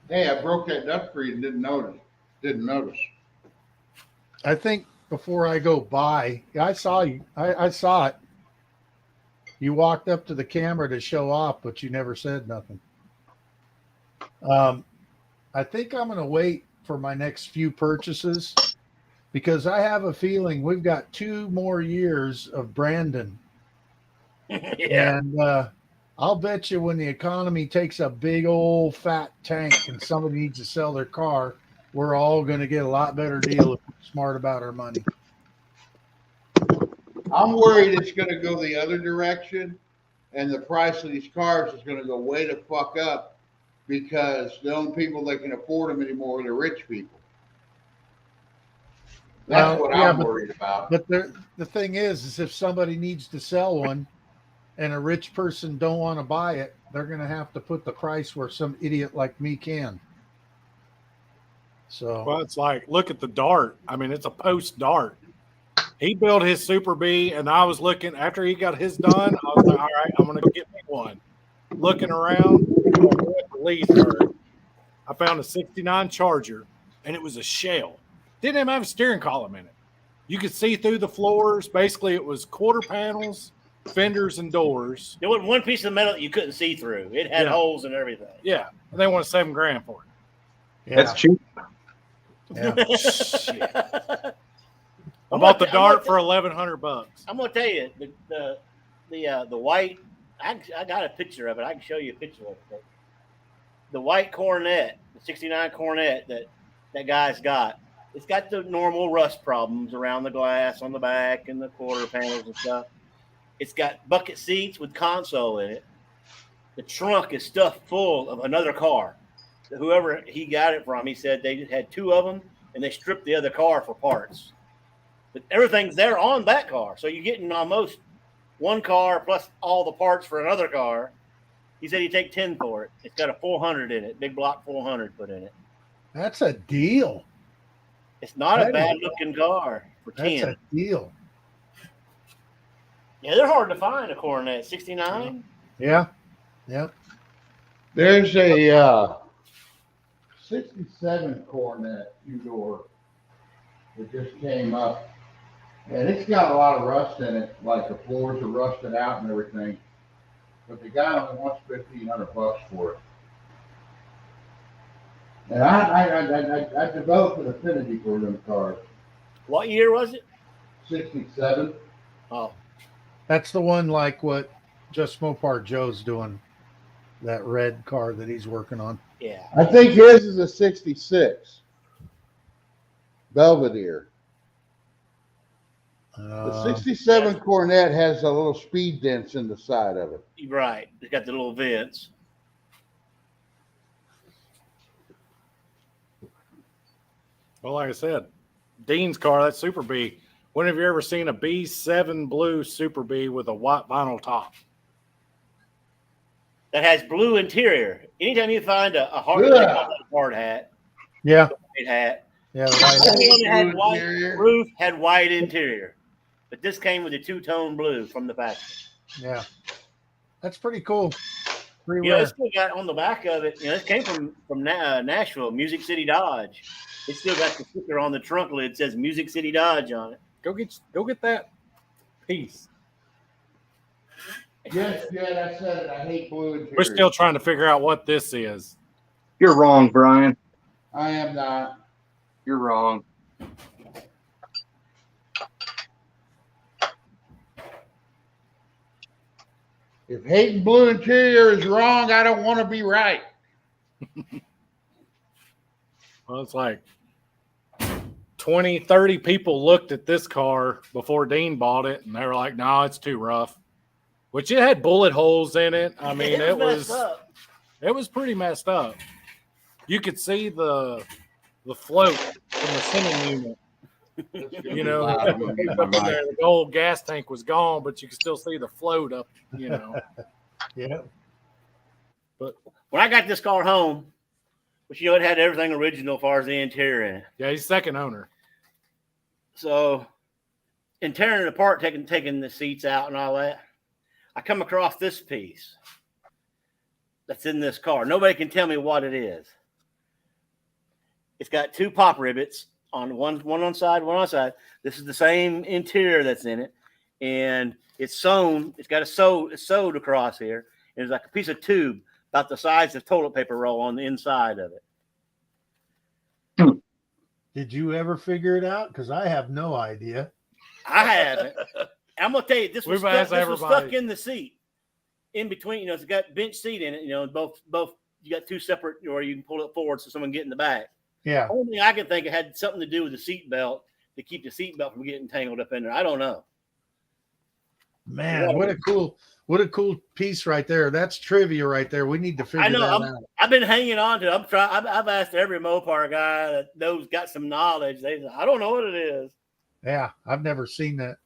Hey, I broke that up for you and didn't notice. I think before I go by, I saw you. I saw it. You walked up to the camera to show off, but you never said nothing. I think I'm going to wait for my next few purchases because I have a feeling we've got 2 more years of Brandon. Yeah. And I'll bet you when the economy takes a big old fat tank and somebody needs to sell their car, we're all going to get a lot better deal if we're smart about our money. I'm worried it's going to go the other direction, and the price of these cars is going to go way the fuck up because the only people that can afford them anymore are the rich people. That's what I'm worried about. But the thing is if somebody needs to sell one and a rich person don't want to buy it, they're going to have to put the price where some idiot like me can. So, well, it's like, look at the Dart. I mean, it's a post Dart. He built his Super B, and I was looking after he got his done. I was like, all right, I'm going to get me one. Looking around, I found a 69 Charger, and it was a shell. Didn't even have a steering column in it. You could see through the floors. Basically, it was quarter panels, fenders, and doors. There wasn't one piece of metal that you couldn't see through. It had holes and everything. Yeah, and they wanted $7,000 for it. Yeah. That's cheap. Yeah. I bought the Dart for $1,100. I'm gonna tell you the white. I got a picture of it. I can show you a picture of it. The white Coronet, the '69 Coronet that guy's got. It's got the normal rust problems around the glass on the back and the quarter panels and stuff. It's got bucket seats with console in it. The trunk is stuffed full of another car. Whoever he got it from, he said they just had 2 of them and they stripped the other car for parts. But everything's there on that car. So you're getting almost 1 car plus all the parts for another car. He said he'd take 10 for it. It's got a 400 in it, big block 400 put in it. That's a deal. It's not a bad looking car for 10. That's a deal. Yeah, they're hard to find, a Coronet. 69? Yeah. Yeah. There's a 67 Coronet 2-door that just came up, and it's got a lot of rust in it, like the floors are rusted out and everything. But the guy only wants $1,500 for it. And I developed an affinity for them cars. What year was it? 67. Oh, That's the one like what Just Mopar Joe's doing. That red car that he's working on. yeah. I think his is a 66. Belvedere. The 67 Corvette has a little speed dents in the side of it. Right. It's got the little vents. Well, like I said, Dean's car, that Super B. When have you ever seen a B7 blue Super B with a white vinyl top? That has blue interior. Anytime you find a hard, hard hat, Yeah. white hat, Yeah. the one that had white roof had white interior, but this came with a two-tone blue from the factory. Yeah. That's pretty cool. Pretty You know, rare. it's still got on the back of it. You know, it came from Nashville, Music City Dodge. It still got the sticker on the trunk lid. It says Music City Dodge on it. Go get that piece. Yes, Jed, I said it. I hate blue interior. We're still trying to figure out what this is. You're wrong, Brian. I am not. You're wrong. If hating blue interior is wrong, I don't want to be right. Well, it's like 20, 30 people looked at this car before Dean bought it, and they were like, no, it's too rough. Which it had bullet holes in it. I mean, it was pretty messed up. You could see the float from the center unit. You know, up in there, the old gas tank was gone, but you could still see the float up, you know. Yeah. But when I got this car home, which, you know, it had everything original as far as the interior in it. Yeah, he's second owner. So, in tearing it apart, taking the seats out and all that, I come across this piece that's in this car. Nobody can tell me what it is. It's got two pop rivets on one on side, one on side. This is the same interior that's in it, and it's sewn. It's got it's sewed across here. And there's like a piece of tube about the size of toilet paper roll on the inside of it. Did you ever figure it out? Because I have no idea. I haven't. I'm gonna tell you, this was stuck in the seat, in between. You know, it's got bench seat in it. You know, both you got two separate, or you can pull it forward so someone can get in the back. Yeah. Only thing I can think it had something to do with the seat belt to keep the seat belt from getting tangled up in there. I don't know. Man, what a cool piece right there. That's trivia right there. We need to figure that out. I've been hanging on to it. I've asked every Mopar guy that knows, got some knowledge. They say, I don't know what it is. Yeah, I've never seen that.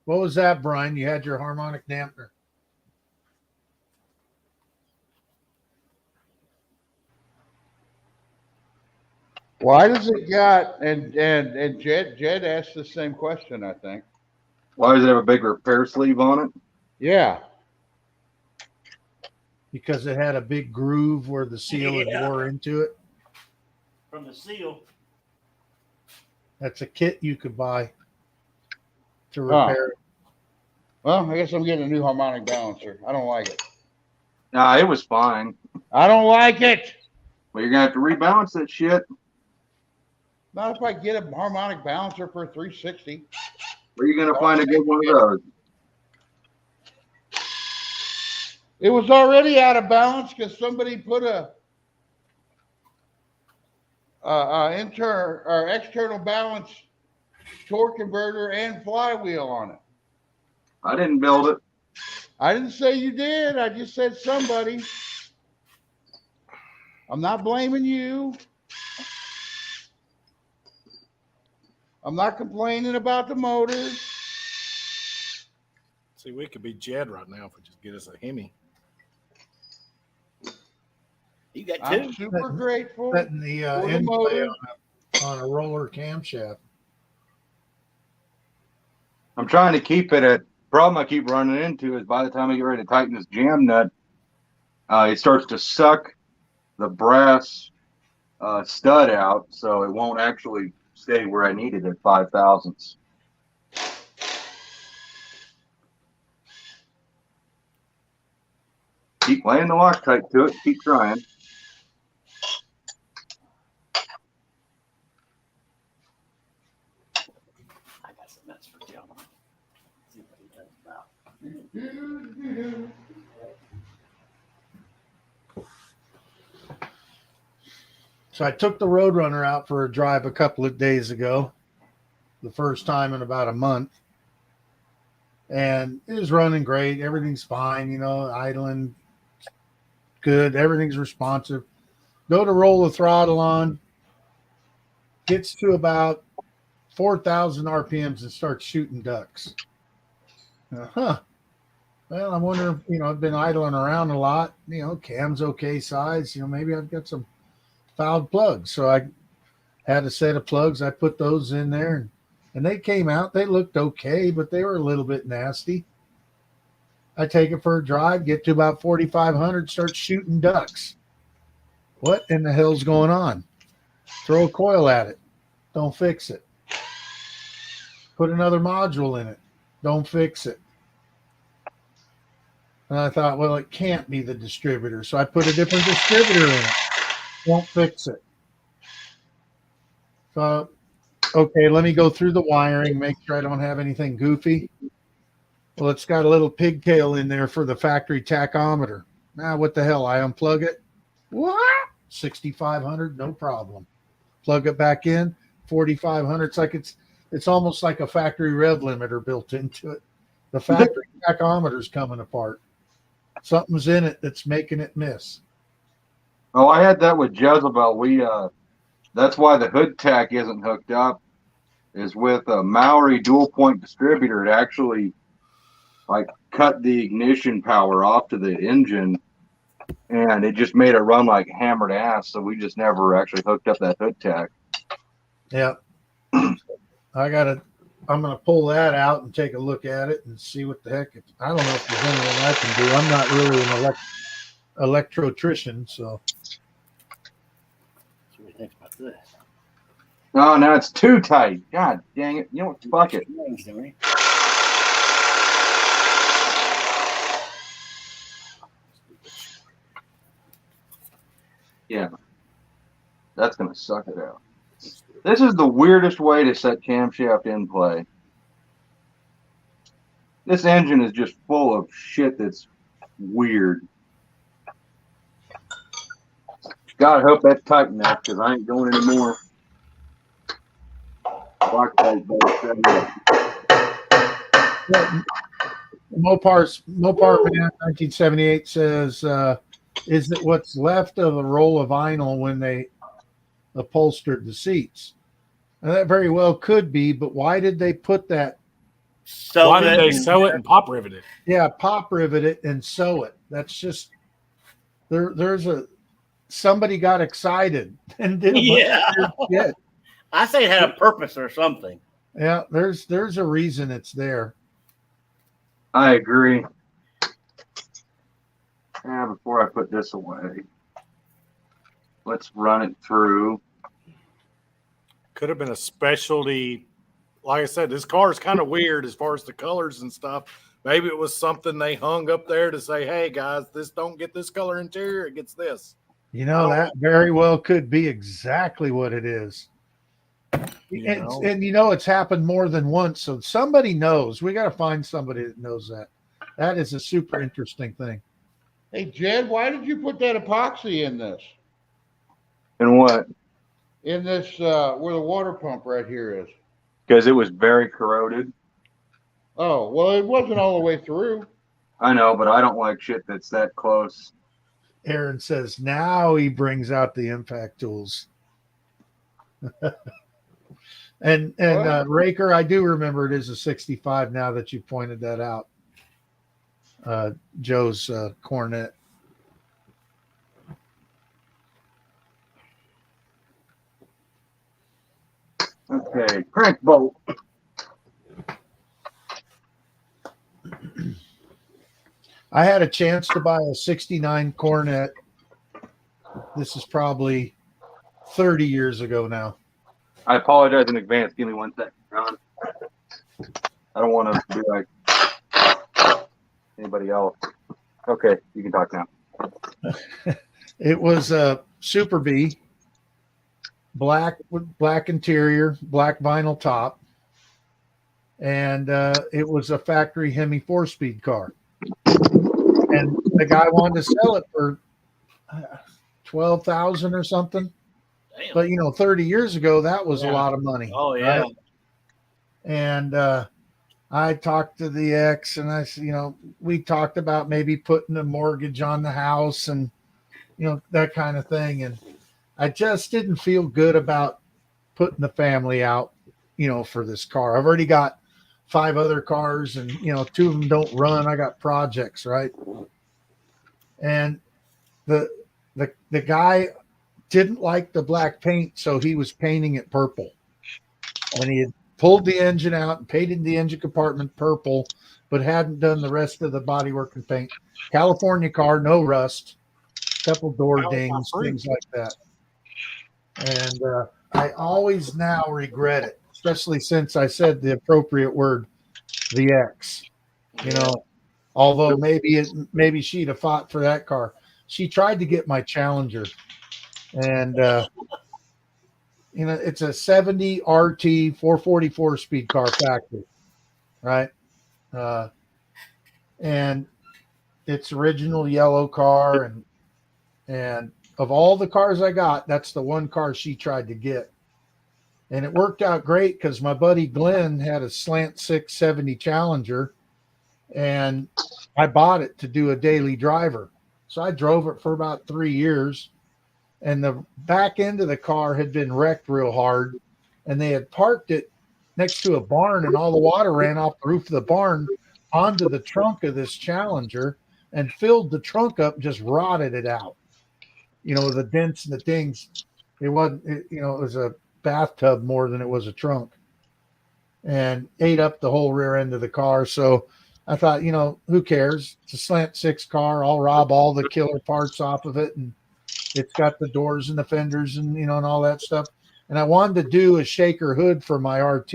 What was that, Brian? You had your harmonic dampener. Why does it got and Jed asked the same question, I think. Why does it have a big repair sleeve on it? Yeah. Because it had a big groove where the seal had wore into it. From the seal. That's a kit you could buy to repair it. Well, I guess I'm getting a new harmonic balancer. I don't like it. Nah, it was fine. I don't like it. Well, you're gonna have to rebalance that shit. Not if I get a harmonic balancer for 360. Where are you gonna find a good one of those? It was already out of balance because somebody put a external balance torque converter and flywheel on it. I didn't build it. I didn't say you did. I just said somebody. I'm not blaming you. I'm not complaining about the motor. See, we could be Jed right now if we just get us a Hemi. You got two. I'm super grateful. Setting the inlay on a roller camshaft. I'm trying to keep it at. Problem I keep running into is by the time I get ready to tighten this jam nut, it starts to suck the brass stud out, so it won't actually stay where I need it at 5 thousandths. Keep laying the Loctite to it. Keep trying. So I took the Roadrunner out for a drive a couple of days ago, the first time in about a month. And it was running great. Everything's fine, idling good. Everything's responsive. Go to roll the throttle on. Gets to about 4,000 RPMs and starts shooting ducks. Well, I wonder, I've been idling around a lot. Cam's okay size. Maybe I've got some fouled plugs. So I had a set of plugs. I put those in there and they came out. They looked okay, but they were a little bit nasty. I take it for a drive, get to about 4,500, start shooting ducks. What in the hell's going on? Throw a coil at it. Don't fix it. Put another module in it. Don't fix it. And I thought, well, it can't be the distributor. So I put a different distributor in it. Won't fix it. So, okay, let me go through the wiring, make sure I don't have anything goofy. Well, it's got a little pigtail in there for the factory tachometer. Now, what the hell? I unplug it. What? 6,500, no problem. Plug it back in, 4,500. It's almost like a factory rev limiter built into it. The factory tachometer's coming apart. Something's in it that's making it miss. Oh, I had that with Jezebel. That's why the hood tack isn't hooked up. Is with a Maori dual point distributor. It actually cut the ignition power off to the engine, and it just made it run like hammered ass. So we just never actually hooked up that hood tack. Yeah, I'm gonna pull that out and take a look at it and see what the heck. I don't know if there's anything I can do. I'm not really an electrotrician, so. What do you think about this? Oh, now it's too tight. God dang it! You know what? Fuck it. Yeah, that's gonna suck it out. This is the weirdest way to set camshaft in play. This engine is just full of shit that's weird. God, I hope that's tight enough because I ain't going anymore. Mopar Man 1978 says, is it what's left of a roll of vinyl when they upholstered the seats? And that very well could be, but why did they put that? Why did they sew it and pop rivet it? Yeah, pop rivet it and sew it. That's just somebody got excited and did a bunch of weird shit. I say it had a purpose or something. Yeah, there's a reason it's there. I agree. Before I put this away, let's run it through. Could have been a specialty. Like I said, this car is kind of weird as far as the colors and stuff. Maybe it was something they hung up there to say, hey, guys, this don't get this color interior. It gets this. That very well could be exactly what it is. And it's happened more than once. So somebody knows. We got to find somebody that knows that. That is a super interesting thing. Hey, Jed, why did you put that epoxy in this? In what? In this, where the water pump right here is. Because it was very corroded. Oh, well, it wasn't all the way through. I know, but I don't like shit that's that close. Aaron says now he brings out the impact tools. and Raker, I do remember it is a 65 now that you pointed that out. Joe's Cornet. Okay, crank bolt. I had a chance to buy a 69 Cornet. This is probably 30 years ago now. I apologize in advance. Give me 1 second, John. I don't want to be like anybody else. Okay, you can talk now. It was a Super B, black with black interior, black vinyl top, and it was a factory Hemi 4-speed car. and the guy wanted to sell it for 12,000 or something. Damn. But 30 years ago, that was a Yeah. lot of money. Oh yeah. right? And I talked to the ex, and I said, we talked about maybe putting a mortgage on the house and that kind of thing. And I just didn't feel good about putting the family out, for this car. I've already got 5 other cars, and 2 of them don't run. I got projects, right? And the guy didn't like the black paint, so he was painting it purple. And he had pulled the engine out and painted the engine compartment purple, but hadn't done the rest of the bodywork and paint. California car, no rust, couple door dings, things like that. And I always now regret it, especially since I said the appropriate word, the ex. Although maybe she'd have fought for that car. She tried to get my Challenger, and it's a 70 RT 444 speed car factory, right? And it's original yellow car, and of all the cars I got, that's the one car she tried to get. And it worked out great because my buddy Glenn had a slant 670 Challenger, and I bought it to do a daily driver. So I drove it for about 3 years, and the back end of the car had been wrecked real hard, and they had parked it next to a barn, and all the water ran off the roof of the barn onto the trunk of this Challenger and filled the trunk up, just rotted it out. The dents and the things. It wasn't, it was a bathtub more than it was a trunk, and ate up the whole rear end of the car. So I thought, who cares? It's a slant 6 car. I'll rob all the killer parts off of it, and it's got the doors and the fenders and and all that stuff. And I wanted to do a shaker hood for my RT.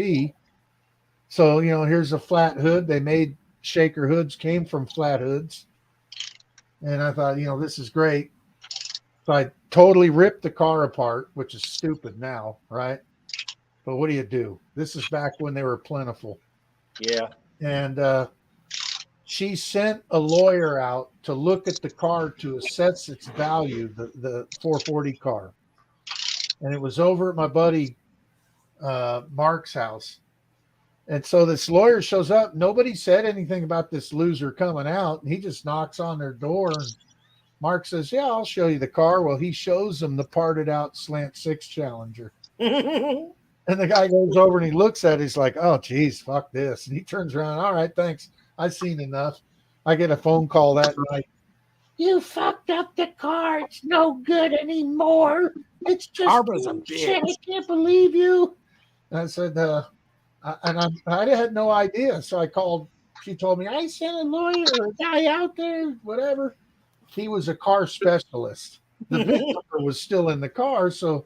So here's a flat hood. They made shaker hoods, came from flat hoods, and I thought, this is great. So I totally ripped the car apart, which is stupid now, right? But what do? This is back when they were plentiful. Yeah. And she sent a lawyer out to look at the car to assess its value, the 440 car. And it was over at my buddy Mark's house. And so this lawyer shows up. Nobody said anything about this loser coming out. And he just knocks on their door. And Mark says, yeah, I'll show you the car. Well, he shows them the parted out slant 6 Challenger. And the guy goes over and he looks at it. He's like, oh, geez, fuck this. And he turns around. All right, thanks. I've seen enough. I get a phone call that night. You fucked up the car. It's no good anymore. It's just shit. I can't believe you. And I said, I had no idea. So I called. She told me, I sent a lawyer or a guy out there, whatever. He was a car specialist. The VIN number was still in the car, so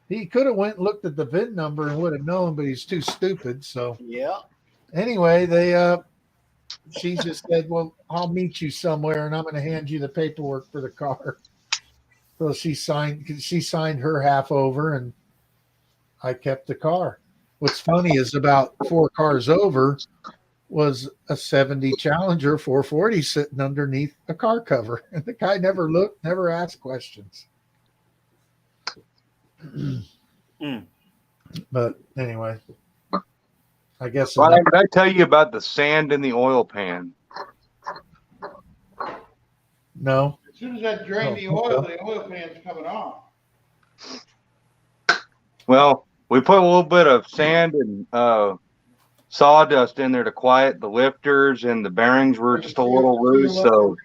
he could have went and looked at the VIN number and would have known, but he's too stupid. So Yeah. anyway, she just said, well, I'll meet you somewhere and I'm going to hand you the paperwork for the car. So she signed her half over, and I kept the car. What's funny is about 4 cars over was a 70 Challenger 440 sitting underneath a car cover. And the guy never looked, never asked questions. But anyway, I guess. Well, did I tell you about the sand in the oil pan? No. As soon as I drain the oil pan's coming off. Well, we put a little bit of sand and sawdust in there to quiet the lifters, and the bearings were just a little loose, so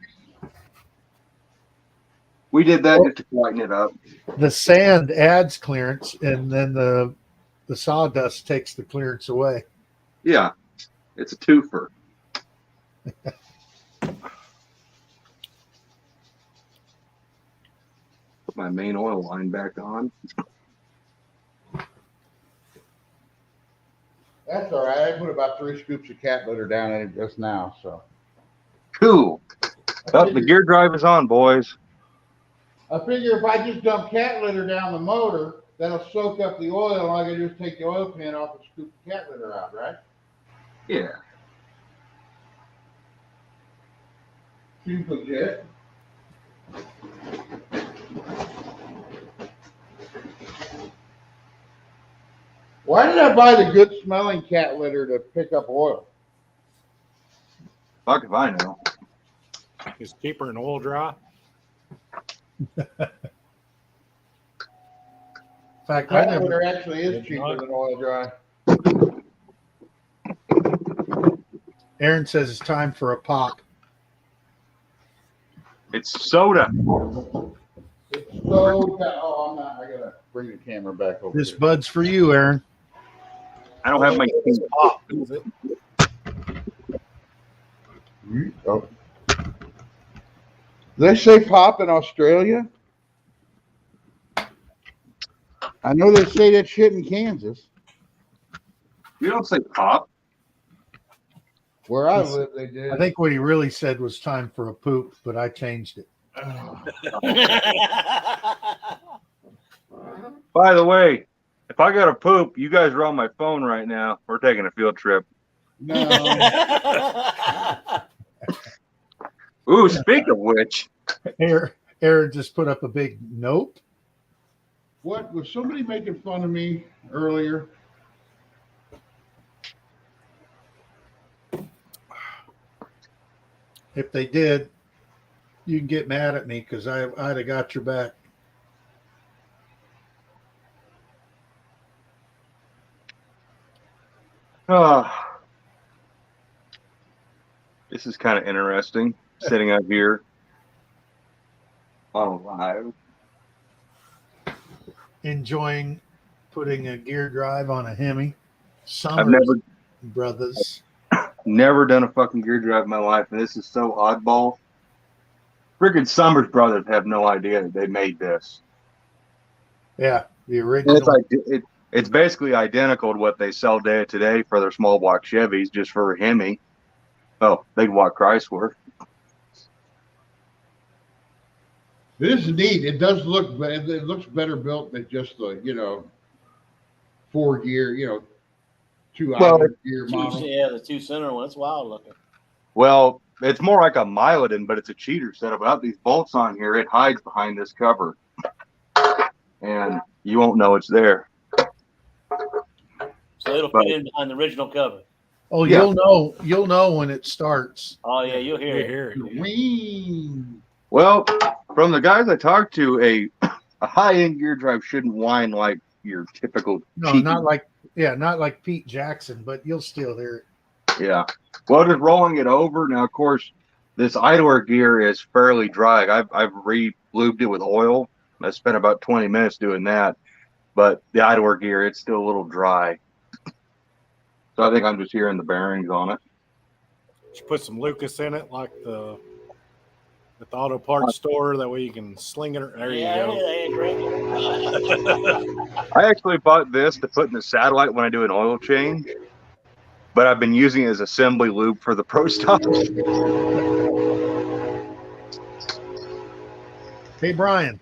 we did that just to quieten it up. The sand adds clearance, and then the sawdust takes the clearance away. Yeah, it's a twofer. Put my main oil line back on. That's all right. I put about 3 scoops of cat litter down in it just now. So Cool. Oh, the gear drive is on, boys. I figure if I just dump cat litter down the motor, that'll soak up the oil, and I can just take the oil pan off and scoop the cat litter out, right? Yeah. Seems legit. Why did I buy the good smelling cat litter to pick up oil? Fuck if I know. It's cheaper than oil dry. In fact, Cat litter actually is cheaper than oil dry. Aaron says it's time for a pop. It's soda. It's so. Oh, I'm not. I gotta bring the camera back over. This here. bud's for you, Aaron. I don't have my. Pop, is it? Oh. They say pop in Australia. I know they say that shit in Kansas. You don't say pop. Where I live, they did. I think what he really said was time for a poop, but I changed it. By the way, if I got to poop, you guys are on my phone right now. We're taking a field trip. No. Ooh, speak of which. Aaron just put up a big nope. What was somebody making fun of me earlier? If they did, you can get mad at me because I'd have got your back. This is kind of interesting. Sitting out here on live. Enjoying putting a gear drive on a Hemi. I've Summers Brothers. never done a fucking gear drive in my life, and this is so oddball. Freaking Summers Brothers have no idea that they made this. Yeah, the And original. it's like it's basically identical to what they sell day to day for their small block Chevys, just for a Hemi. Oh, big block Chrysler. This is neat. It does look. It looks better built than just the 4-gear, 2 gear model. Yeah, the 2 center one. It's wild looking. Well, it's more like a Miloden, but it's a cheater setup. Without these bolts on here, it hides behind this cover, and you won't know it's there. So it'll fit in behind the original cover. Oh, Yeah. you'll know when it starts. Oh yeah, you'll hear it. Hear it. Whee! Well, from the guys I talked to, a high-end gear drive shouldn't whine like your typical. No, cheap- not like Pete Jackson, but you'll still hear it. Yeah. Well, just rolling it over now. Of course, this idler gear is fairly dry. I've re-lubed it with oil. I spent about 20 minutes doing that, but the idler gear, it's still a little dry. So I think I'm just hearing the bearings on it. Just put some Lucas in it, like the auto parts store. That way you can sling it. There you go. I actually bought this to put in the satellite when I do an oil change, but I've been using it as assembly lube for the Pro Stock. Hey, Brian.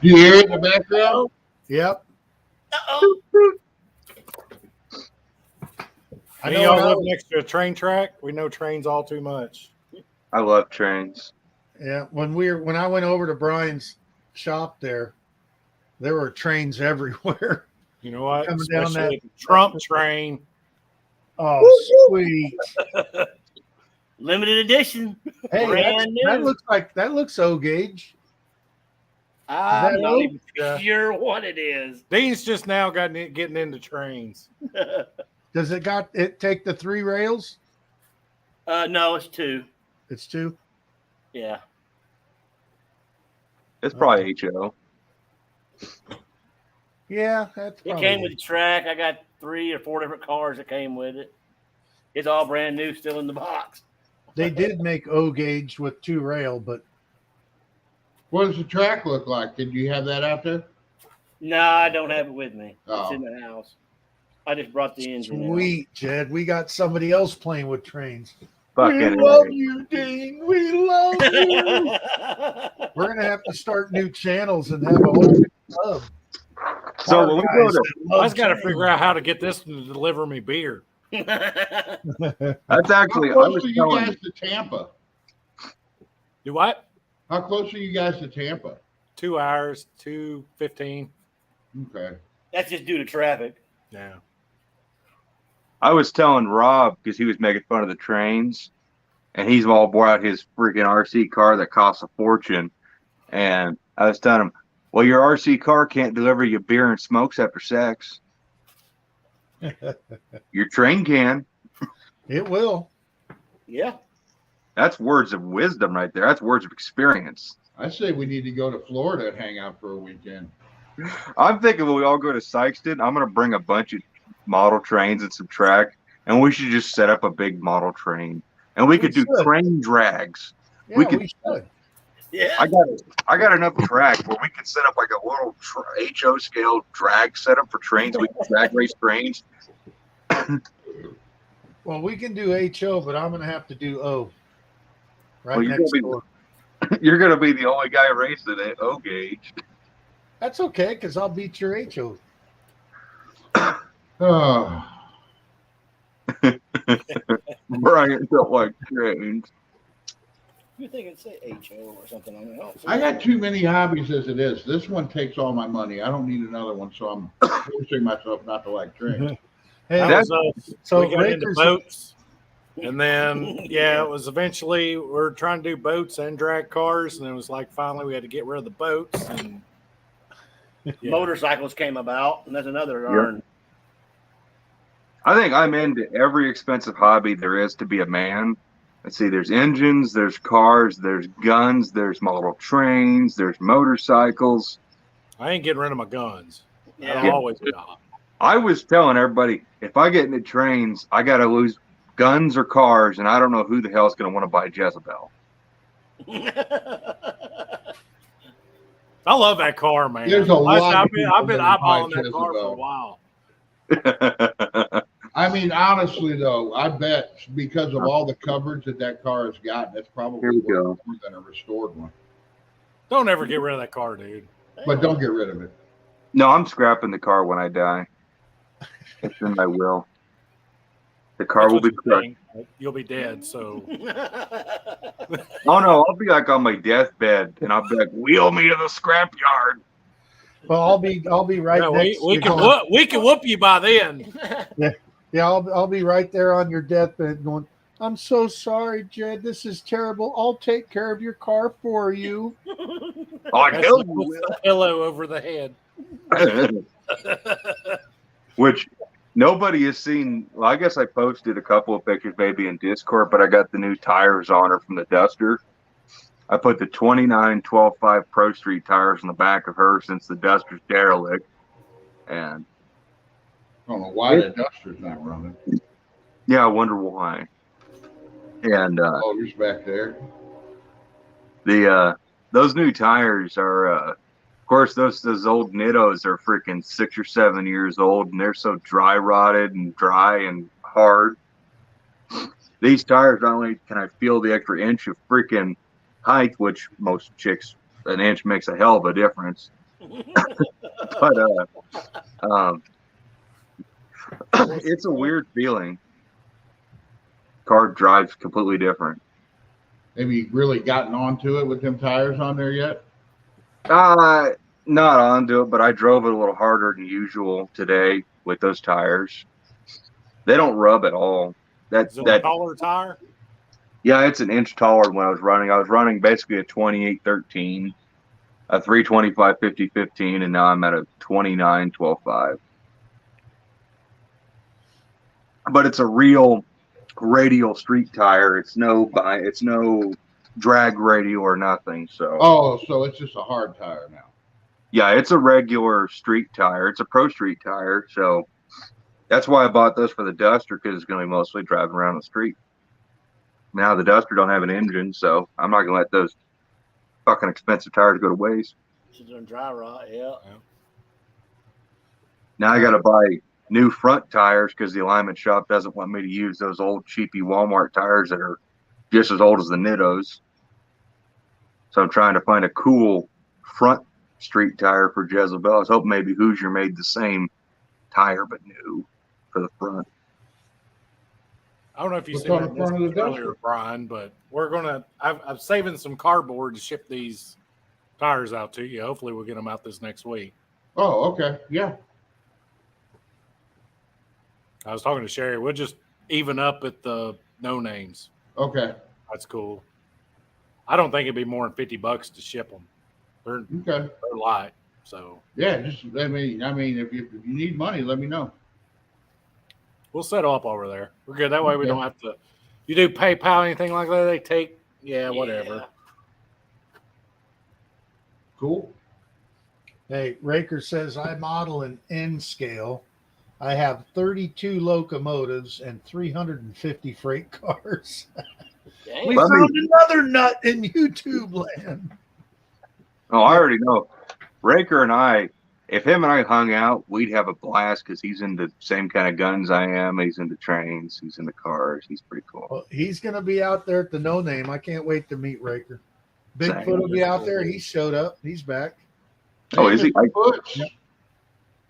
Do you hear it in the background? Yep. I We know all when I live was- next to a train track. We know trains all too much. I love trains. Yeah, when I went over to Brian's shop there were trains everywhere. You know what? Coming down Especially that- the Trump train. Oh, sweet. Limited edition. Hey, Brand that new. looks O gauge. I'm that not old? even sure what it is. Dean's just now getting into trains. Does it take the 3 rails? No, it's 2. It's 2. Yeah. It's probably HO. Yeah, that's It probably came with the track. I got 3 or 4 different cars that came with it. It's all brand new, still in the box. They did make O gauge with 2 rail, but What does the track look like? Did you have that out there? No, I don't have it with me. Oh. It's in the house. I just brought the engine. in. sweet, Jed. We got somebody else playing with trains. Fucking we love you, Dean. We love you. We're gonna have to start new channels and have a whole new club. So when we go to, I just got to figure out how to get this to deliver me beer. that's actually, How I close was are you telling, guys to Tampa? Do what? How close are you guys to Tampa? 2 hours, 2:15. Okay. That's just due to traffic. Yeah. I was telling Rob because he was making fun of the trains, and he's all bought out his freaking RC car that costs a fortune. And I was telling him, well, your RC car can't deliver you beer and smokes after sex. Your train can. It will. Yeah. That's words of wisdom right there. That's words of experience. I say we need to go to Florida and hang out for a weekend. I'm thinking when we all go to Sykeston, I'm going to bring a bunch of model trains and some track, and we should just set up a big model train. And we could do train drags. Yeah, we should. Yeah. I got enough track where we could set up like a little HO scale drag setup for trains. We can drag race trains. Well, we can do HO, but I'm going to have to do O. Right Well, next door. You're going to be the only guy racing at O gauge. That's okay, because I'll beat your HO. Oh, Brian don't like trains. You think it'd say HO or something on it? I got too many hobbies as it is. This one takes all my money. I don't need another one, so I'm forcing myself not to like trains. Hey, That was, so we got into Rakers- boats, and then it was eventually we're trying to do boats and drag cars, and it was like finally we had to get rid of the boats, and Motorcycles came about, and that's another darn. I think I'm into every expensive hobby there is to be a man. Let's see, there's engines, there's cars, there's guns, there's model trains, there's motorcycles. I ain't getting rid of my guns. Yeah. That'll always be on. I was telling everybody, if I get into trains, I got to lose guns or cars, and I don't know who the hell is going to want to buy Jezebel. I love that car, man. There's a lot I've of been people that eyeballing buy that car for a Jezebel. while. I mean, honestly, though, I bet because of all the coverage that car has got, that's probably Here we worth go. more than a restored one. Don't ever get rid of that car, dude. But don't get rid of it. No, I'm scrapping the car when I die. It's in my will. The car That's will be what you're crushed. saying. You'll be dead, so Oh no, I'll be like on my deathbed, and I'll be like, "Wheel me to the scrapyard." Well, I'll be right yeah, next. we to can you. we can whoop you by then. Yeah, I'll be right there on your deathbed going, I'm so sorry, Jed. This is terrible. I'll take care of your car for you. Oh, I know you Puts the pillow over the head. will. Which nobody has seen. Well, I guess I posted a couple of pictures maybe in Discord, but I got the new tires on her from the Duster. I put the 29 12.5 Pro Street tires on the back of her since the Duster's derelict. And I don't know why the Duster's not running. yeah, I wonder why. And Loader's back there. the those new tires are of course those old Nittos are freaking 6 or 7 years old, and they're so dry rotted and dry and hard. These tires, not only can I feel the extra inch of freaking height, which most chicks, an inch makes a hell of a difference. But it's a weird feeling. Car drives completely different. Have you really gotten onto it with them tires on there yet? Not onto it, but I drove it a little harder than usual today with those tires. They don't rub at all. Is it a taller tire? Yeah, it's an inch taller than when I was running. I was running basically a 28-13, a 325-50-15, and now I'm at a 29-12.5. But it's a real radial street tire. It's no drag radial or nothing. So Oh, so it's just a hard tire now. yeah, it's a regular street tire. It's a Pro Street tire. So that's why I bought those for the Duster, because it's going to be mostly driving around the street. Now the Duster don't have an engine, so I'm not going to let those fucking expensive tires go to waste. She's doing dry rot, yeah. Now I got to buy new front tires because the alignment shop doesn't want me to use those old cheapy Walmart tires that are just as old as the Nittos. So I'm trying to find a cool front street tire for Jezebel. I was hoping maybe Hoosier made the same tire but new for the front. I don't know if you What's said on that the front of the earlier, duster? Brian, but I'm saving some cardboard to ship these tires out to you. Hopefully we'll get them out this next week. Oh, okay. Yeah. I was talking to Sherry. We'll just even up at the no names. Okay. That's cool. I don't think it'd be more than $50 to ship them. Okay. They're light. So Yeah, just I mean, if you need money, let me know. we'll settle up over there. We're good. That way we Okay. don't have to. You do PayPal, anything like that? They take, whatever. Cool. Hey, Raker says I model an N scale. I have 32 locomotives and 350 freight cars. Dang. We Let me- found another nut in YouTube land. Oh, I already know. Raker and I, if him and I hung out, we'd have a blast because he's into the same kind of guns I am. He's into trains. He's into cars. He's pretty cool. Well, he's going to be out there at the No Name. I can't wait to meet Raker. Bigfoot Same. will be out there. He showed up. He's back. Oh, is he? Butch.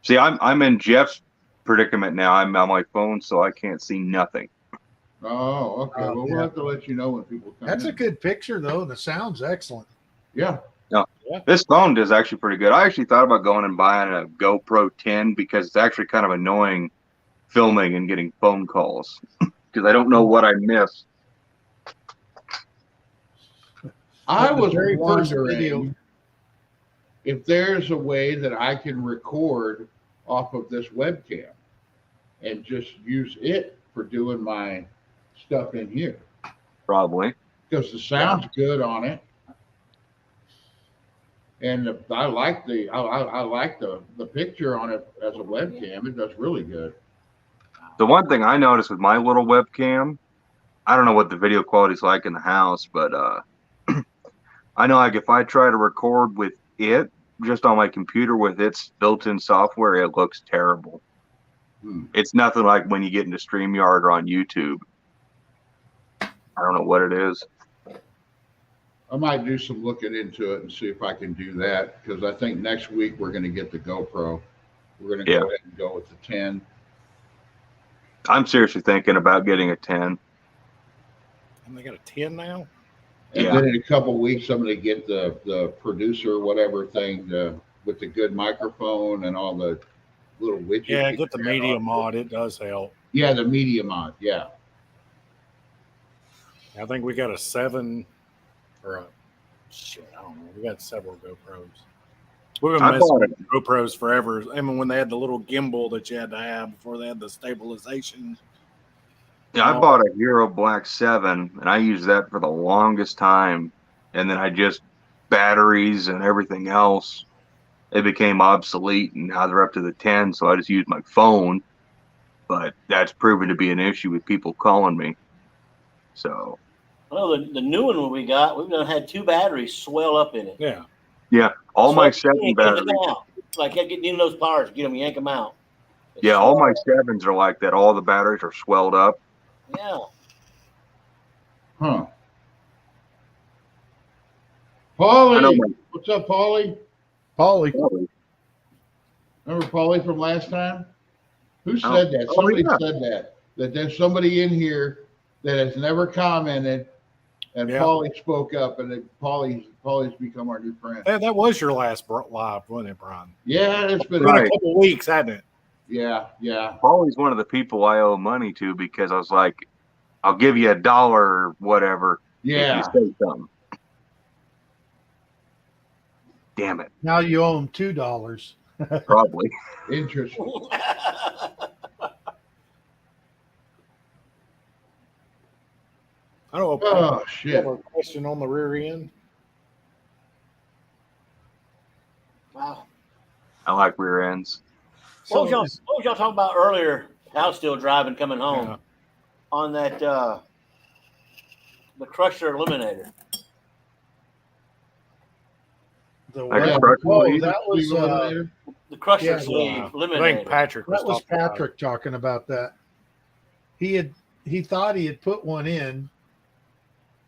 See, I'm in Jeff's predicament now. I'm on my phone, so I can't see nothing. Oh, okay. Oh, Well, yeah. we'll have to let you know when people come That's in. a good picture, though. The sound's excellent. Yeah. This phone is actually pretty good. I actually thought about going and buying a GoPro 10 because it's actually kind of annoying filming and getting phone calls because I don't know what I miss. I The was very first wondering video- if there's a way that I can record off of this webcam and just use it for doing my stuff in here Probably. because the sound's good on it. And I like the picture on it as a webcam. It does really good. The one thing I noticed with my little webcam, I don't know what the video quality is like in the house, but I know like if I try to record with it just on my computer with its built-in software, it looks terrible. It's nothing like when you get into StreamYard or on YouTube. I don't know what it is. I might do some looking into it and see if I can do that because I think next week we're going to get the GoPro. We're going to Yeah. go ahead and go with the 10. I'm seriously thinking about getting a 10. And they got a 10 now? And Yeah. then in a couple weeks, I'm going to get the producer, whatever thing, with the good microphone and all the little widgets. Yeah, you get the can add media on. mod. It does help. Yeah, the media mod. Yeah. I think we got a 7 or a shit. I don't know. We got several GoPros. We've been I messing bought with GoPros forever. I mean, when they had the little gimbal that you had to have before they had the stabilization. Yeah, I bought a Hero Black 7 and I used that for the longest time. And then I just batteries and everything else, it became obsolete and now they're up to the 10. So I just use my phone, but that's proven to be an issue with people calling me. So Well, the new one we got, we've done had 2 batteries swell up in it. Yeah. yeah, all my Swell- 7 yank them batteries. out. Like getting in those powers, get them, yank them out. It's Yeah, all my swell. 7s are like that. All the batteries are swelled up. Yeah. Huh. I know Paulie. my What's up, Paulie? Paulie. Remember Paulie from last time? Who Oh. said that? Oh, Somebody yeah. said that there's somebody in here that has never commented, and Yeah. Paulie spoke up, and Paulie's become our new friend. That was your last live, wasn't it, Brian? Yeah, it's been Been Right. a couple weeks, hasn't it? yeah. Paulie's one of the people I owe money to because I was like, I'll give you $1 or whatever Yeah. if you say something. Damn it. Now you owe him $2. Probably. Interesting. I don't know. Oh You have shit. a question on the rear end? Wow. I like rear ends. What was y'all talking about earlier? I was still driving coming home Yeah. on that the Crusher Eliminator. The I what? got Crusher Oh, Eliminator. that was The Crusher Yeah, Sleeve I Eliminator. think Patrick was that was talking about it. Patrick talking about that. He thought he had put one in,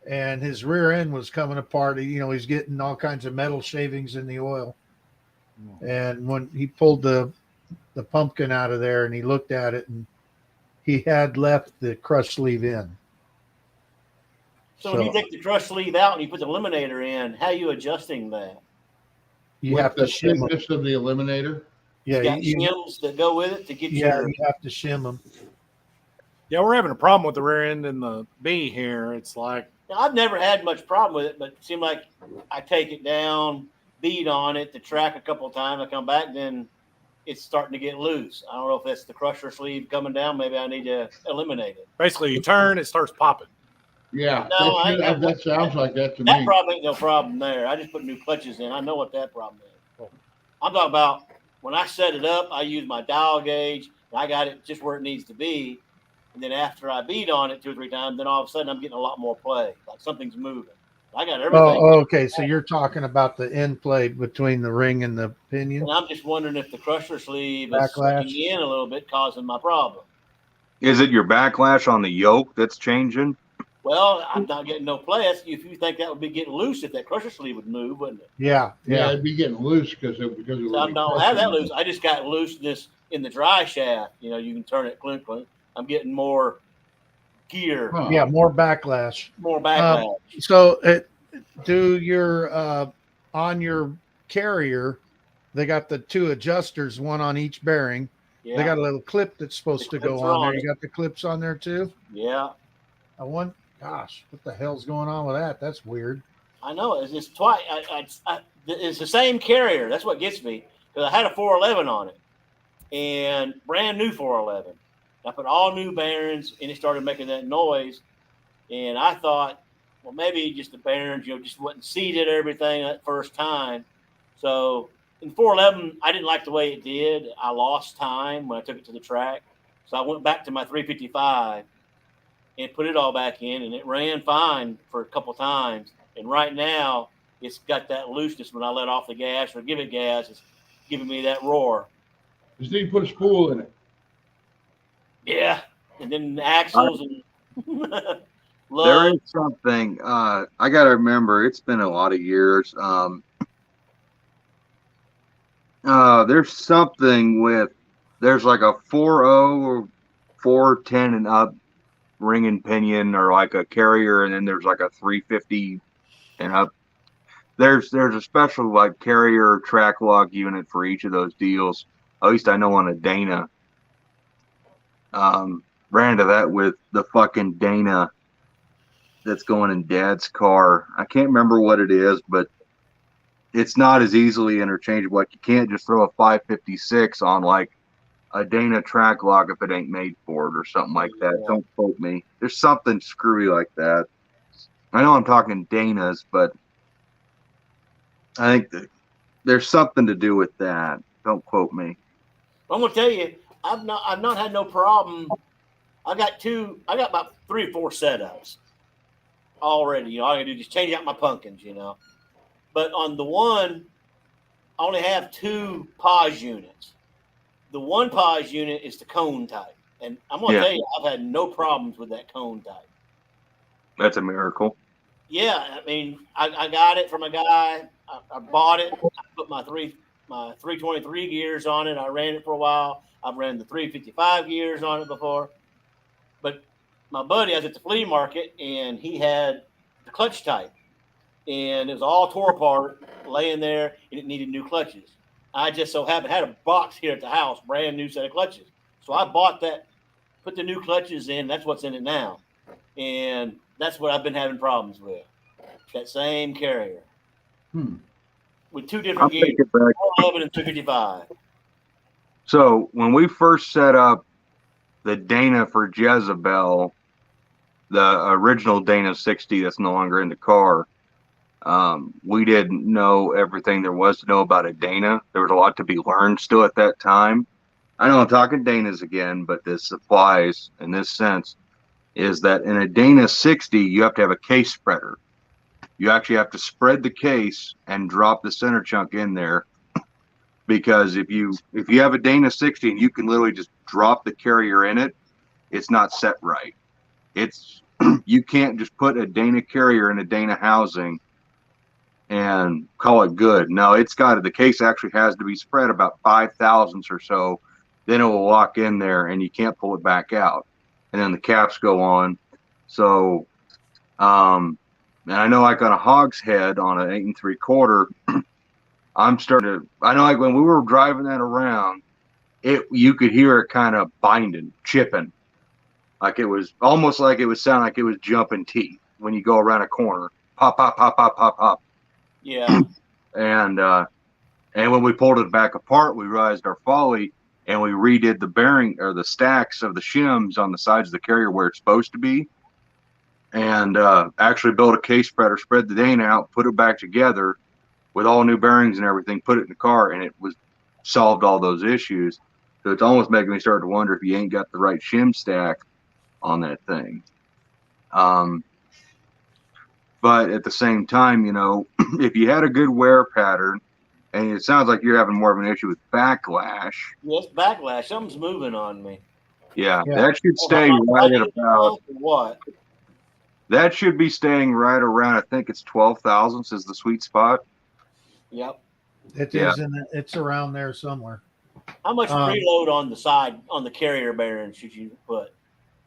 and his rear end was coming apart. He's getting all kinds of metal shavings in the oil. And when he pulled the pumpkin out of there and he looked at it and he had left the crush sleeve in. So when you take the crush sleeve out and you put the eliminator in, how are you adjusting that? You With have the to shim them. thickness of the eliminator. Yeah, You got shims that go with it to get you your. have to shim them. Yeah, we're having a problem with the rear end and the B here. It's like, Now, I've never had much problem with it, but it seemed like I take it down, beat on it, the track a couple of times. I come back, then it's starting to get loose. I don't know if that's the crusher sleeve coming down. Maybe I need to eliminate it. basically, you turn, it starts popping. Yeah, No, I ain't that, got that sounds like that to That me. problem ain't no problem there. I just put new clutches in. I know what that problem is. I'm talking about when I set it up, I use my dial gauge. And I got it just where it needs to be. And then after I beat on it 2 or 3 times, then all of a sudden I'm getting a lot more play. Like something's moving. I got everything. Oh, okay. So you're talking about the end play between the ring and the pinion? And I'm just wondering if the crusher sleeve is Backlash. sinking in a little bit, causing my problem. Is it your backlash on the yoke that's changing? Well, I'm not getting no play. If you think that would be getting loose, if that crusher sleeve would move, wouldn't it? Yeah, Yeah, it'd be getting loose because it So would I be don't have that crushing. loose. I just got looseness in the dry shaft. You know, you can turn it clink clink. I'm getting more gear, Huh. Yeah, more backlash. more backlash. So do your on your carrier, they got the 2 adjusters, one on each bearing. Yeah, They got a little clip that's supposed The to go clips on are there. on You it. got the clips on there too? yeah. Gosh, what the hell's going on with that? That's weird. I know it's twice. It's the same carrier. That's what gets me because I had a 411 on it and brand new 411. I put all new bearings and it started making that noise. And I thought, well, maybe just the bearings, just wasn't seated everything that first time. So in 411, I didn't like the way it did. I lost time when I took it to the track. So I went back to my 355 and put it all back in, and it ran fine for a couple times. And right now, it's got that looseness when I let off the gas or give it gas. It's giving me that roar. Just need to put a spool in it. Yeah. And then the axles and There love. is something. I got to remember. It's been a lot of years. There's something with. There's like a 4.0 or 410 and up ring and pinion, or like a carrier, and then there's like a 350 and up. There's a special like carrier track lock unit for each of those deals. At least I know on a Dana. Ran into that with the fucking Dana that's going in Dad's car. I can't remember what it is, but it's not as easily interchangeable. Like you can't just throw a 556 on like a Dana track lock if it ain't made for it or something like that. Don't quote me. There's something screwy like that. I know I'm talking Dana's, but I think that there's something to do with that. Don't quote me. I'm gonna tell you, I've not had no problem. I got about 3 or 4 setups already. All I gotta do is just change out my pumpkins, But on the one, I only have 2 pause units. The one pause unit is the cone type. And I'm gonna tell you, I've had no problems with that cone type. That's a miracle. Yeah, I mean, I got it from a guy. I bought it. I put my 323 gears on it. I ran it for a while. I've ran the 355 gears on it before. But my buddy, I was at the flea market, and he had the clutch type. And it was all tore apart, laying there, and it needed new clutches. I just so happened had a box here at the house, brand new set of clutches. So I bought that, put the new clutches in. That's what's in it now. And that's what I've been having problems with. That same carrier. With 2 different I'm gears, thinking back. 411 and 255. So when we first set up the Dana for Jezebel, the original Dana 60 that's no longer in the car, we didn't know everything there was to know about a Dana. There was a lot to be learned still at that time. I know I'm talking Danas again, but this applies in this sense, is that in a Dana 60, you have to have a case spreader. You actually have to spread the case and drop the center chunk in there, because if you have a Dana 60 and you can literally just drop the carrier in it, it's not set right. It's you can't just put a Dana carrier in a Dana housing and call it good. No, the case actually has to be spread about 5 thousandths or so. Then it will lock in there and you can't pull it back out. and then the caps go on. So, and I know like on a hogshead on an 8 3/4, I'm starting to. I know like when we were driving that around, you could hear it kind of binding, chipping, like it was almost like it was sound like it was jumping teeth when you go around a corner, pop, pop, pop, pop, pop, pop. Yeah. And when we pulled it back apart, we realized our folly, and we redid the bearing or the stacks of the shims on the sides of the carrier where it's supposed to be, and actually built a case spreader, spread the dane out, put it back together with all new bearings and everything, put it in the car, and it was solved all those issues. So it's almost making me start to wonder if you ain't got the right shim stack on that thing. But at the same time, you know, if you had a good wear pattern, and it sounds like you're having more of an issue with backlash. Yes, backlash. Something's moving on me. Yeah, that should stay right at about what? That should be staying right around. I think it's 12 thousandths is the sweet spot. Yep. It is, it's around there somewhere. How much preload on the side on the carrier bearing should you put?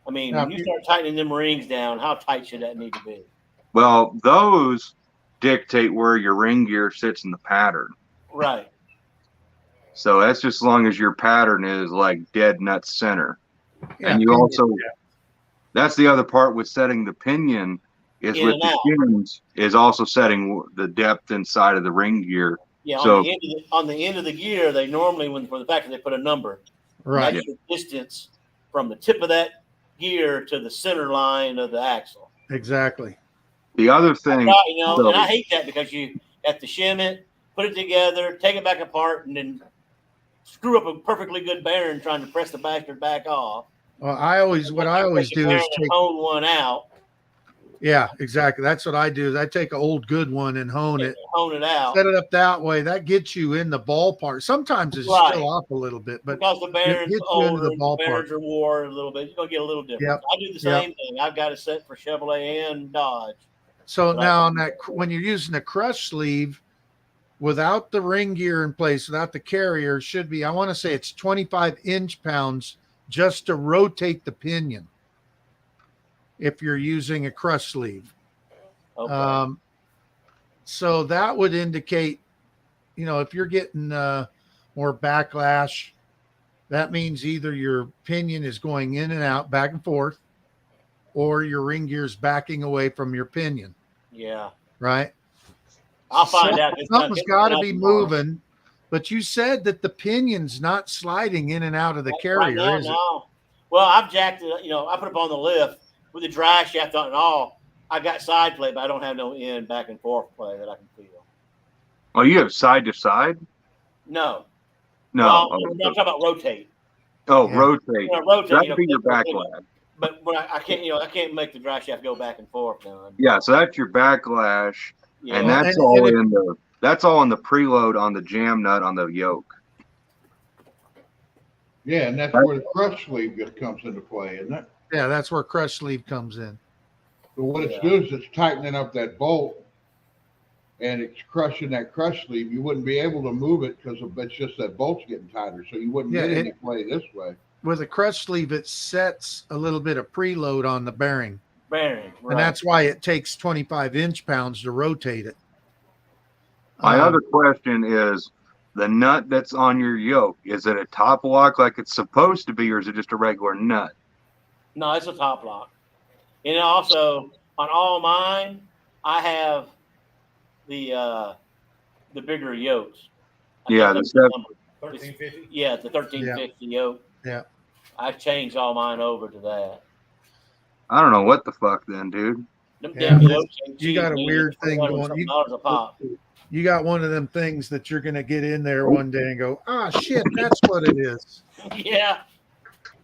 I mean, when you start tightening them rings down, how tight should that need to be? Well, those dictate where your ring gear sits in the pattern. Right. So that's just as long as your pattern is like dead nut center. Yeah, and you also, that's the other part with setting the pinion is In with and the out. shims is also setting the depth inside of the ring gear. Yeah, So on the end of the gear, they normally, for the fact that they put a number, Right. that's the distance from the tip of that gear to the center line of the axle. Exactly. the other thing, Right, you know, so- and I hate that because you have to shim it, put it together, take it back apart, and then screw up a perfectly good bearing trying to press the bastard back off. Well, what I always do is take, hone one out, yeah, exactly. That's what I do. Is I take an old good one and hone it, hone it out. set it up that way. That gets you in the ballpark. Sometimes it's Right. still off a little bit, but Because the it bearings gets you into older, the the ballpark. bearings are wore a little bit. You're gonna get a little different. Yep. I do the same thing. I've got it set for Chevrolet and Dodge. So But now on that, when you're using a crush sleeve without the ring gear in place, without the carrier, it should be, I want to say it's 25 inch-pounds just to rotate the pinion if you're using a crush sleeve. Okay. So that would indicate, if you're getting more backlash, that means either your pinion is going in and out, back and forth, or your ring gear is backing away from your pinion, Yeah. right? I'll find out. This time. Something's got to be moving. But you said that the pinion's not sliding in and out of the carrier, Right now, is it? no. Well, I've jacked it. I put it on the lift with the dry shaft on and all. I got side play, but I don't have no end back and forth play that I can feel. oh, you have side to side? No. No. Well, Oh, I'm talking about rotate. rotate. Rotate. That'd be your backlash. But when I can't, I can't make the dry shaft go back and forth now. Yeah, so that's your backlash, Yeah. and that's all in the preload on the jam nut on the yoke. Yeah, and that's where the crush sleeve comes into play, isn't it? Yeah, that's where crush sleeve comes in. So what it's doing is it's tightening up that bolt, and it's crushing that crush sleeve. You wouldn't be able to move it because it's just that bolt's getting tighter, so you wouldn't Yeah, get any play this way. With a crush sleeve, it sets a little bit of preload on the bearing. Bearing. Right. And that's why it takes 25 inch-pounds to rotate it. My other question is, the nut that's on your yoke, is it a top lock like it's supposed to be, or is it just a regular nut? No, it's a top lock. And also on all mine, I have the bigger yokes. Yeah, the 1350. Yeah, the 1350 yoke. Yeah. I've changed all mine over to that. I don't know what the fuck then, dude. Them Yeah, damn yokes ain't you cheap, got a man. weird thing $21 going. something dollars a pop. You got one of them things that you're going to get in there one day and go, shit, that's what it is. Yeah.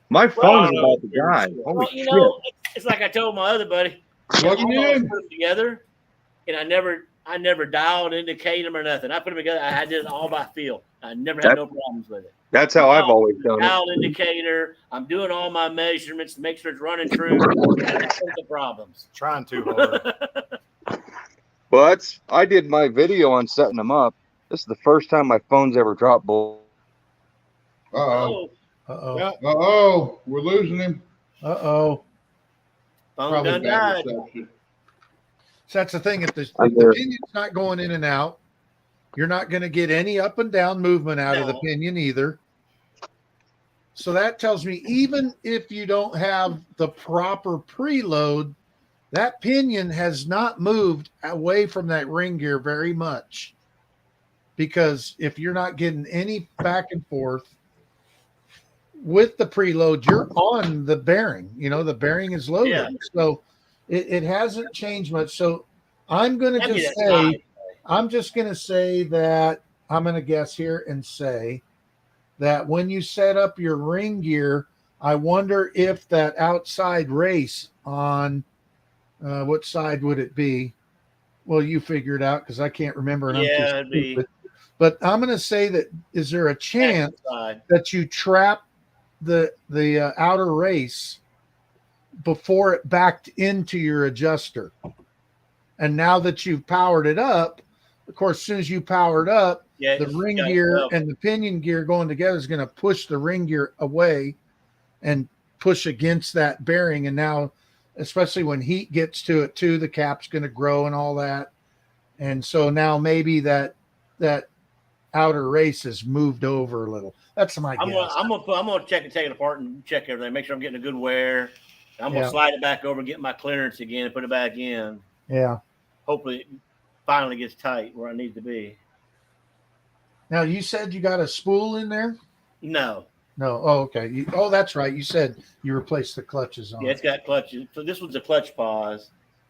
My phone is Well, about to die. Holy Well, shit. it's like I told my other buddy. Plug I it always in. put them together, and I never dialed, indicate them or nothing. I put them together. I did it all by feel. I never had no problems with it. That's how I've always done it. Dial indicator. I'm doing all my measurements to make sure it's running true. That's the problems. Trying too hard. But I did my video on setting them up. This is the first time my phone's ever dropped bull. Uh-oh. Oh, Uh-oh. Yeah. Uh-oh. We're losing him. Uh-oh. Phone Probably done bad died. reception. So that's the thing. If the I'm the there. pinion's not going in and out, you're not going to get any up and down movement out of the No. pinion either. So that tells me even if you don't have the proper preload, that pinion has not moved away from that ring gear very much. Because if you're not getting any back and forth with the preload, you're on the bearing. You know, the bearing is loaded. Yeah. So it hasn't changed much. So I'm going to Maybe just that's say, high. I'm just going to say that I'm going to guess here and say that when you set up your ring gear, I wonder if that outside race on what side would it be? Well, you figure it out because I can't remember. And Yeah, I'm it'd too be stupid. But I'm going to say that is there a chance side. that you trap the outer race before it backed into your adjuster? And now that you've powered it up, of course, as soon as you power it up, Yeah, the it's ring got gear itself. and the pinion gear going together is going to push the ring gear away and push against that bearing. And now, especially when heat gets to it too, the cap's going to grow and all that. And so now maybe that outer race has moved over a little. That's my I'm guess. gonna check and take it apart and check everything, make sure I'm getting a good wear. I'm gonna Yeah. slide it back over, get my clearance again, and put it back in. Yeah. Hopefully, it finally gets tight where I need to be. Now you said you got a spool in there? No, No. Oh, okay. Oh, that's right. You said you replaced the clutches on. yeah, it's got clutches. So this one's a clutch pause.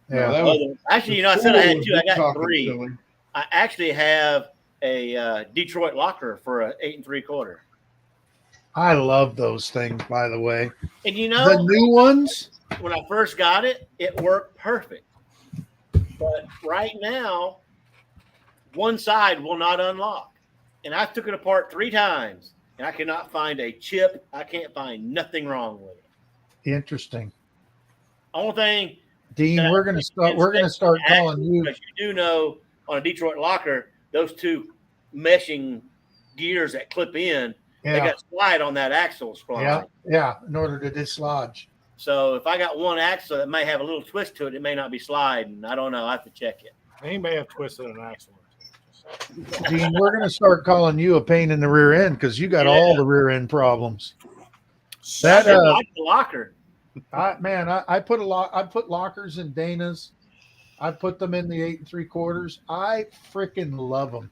Yeah. that was- Actually, the I said I spool had was two. I got talking three. silly. I actually have a Detroit locker for a 8 3/4. I love those things, by the way. And you The know, new ones. when I first got it, it worked perfect. But right now, one side will not unlock. And I took it apart 3 times, and I cannot find a chip. I can't find nothing wrong with it. Interesting. Only thing, Dean, that we're gonna start calling you. because you do know on a Detroit locker, those two meshing gears that clip in, they Yeah. got slide on that axle spline. Yeah. Yeah. In order to dislodge. So if I got one axle that may have a little twist to it, it may not be sliding. I don't know. I have to check it. He may have twisted an axle. Dean, we're gonna start calling you a pain in the rear end because you got all the rear end problems. I That like the locker. I put I put lockers in Dana's. I put them in the 8 3/4. I freaking love them.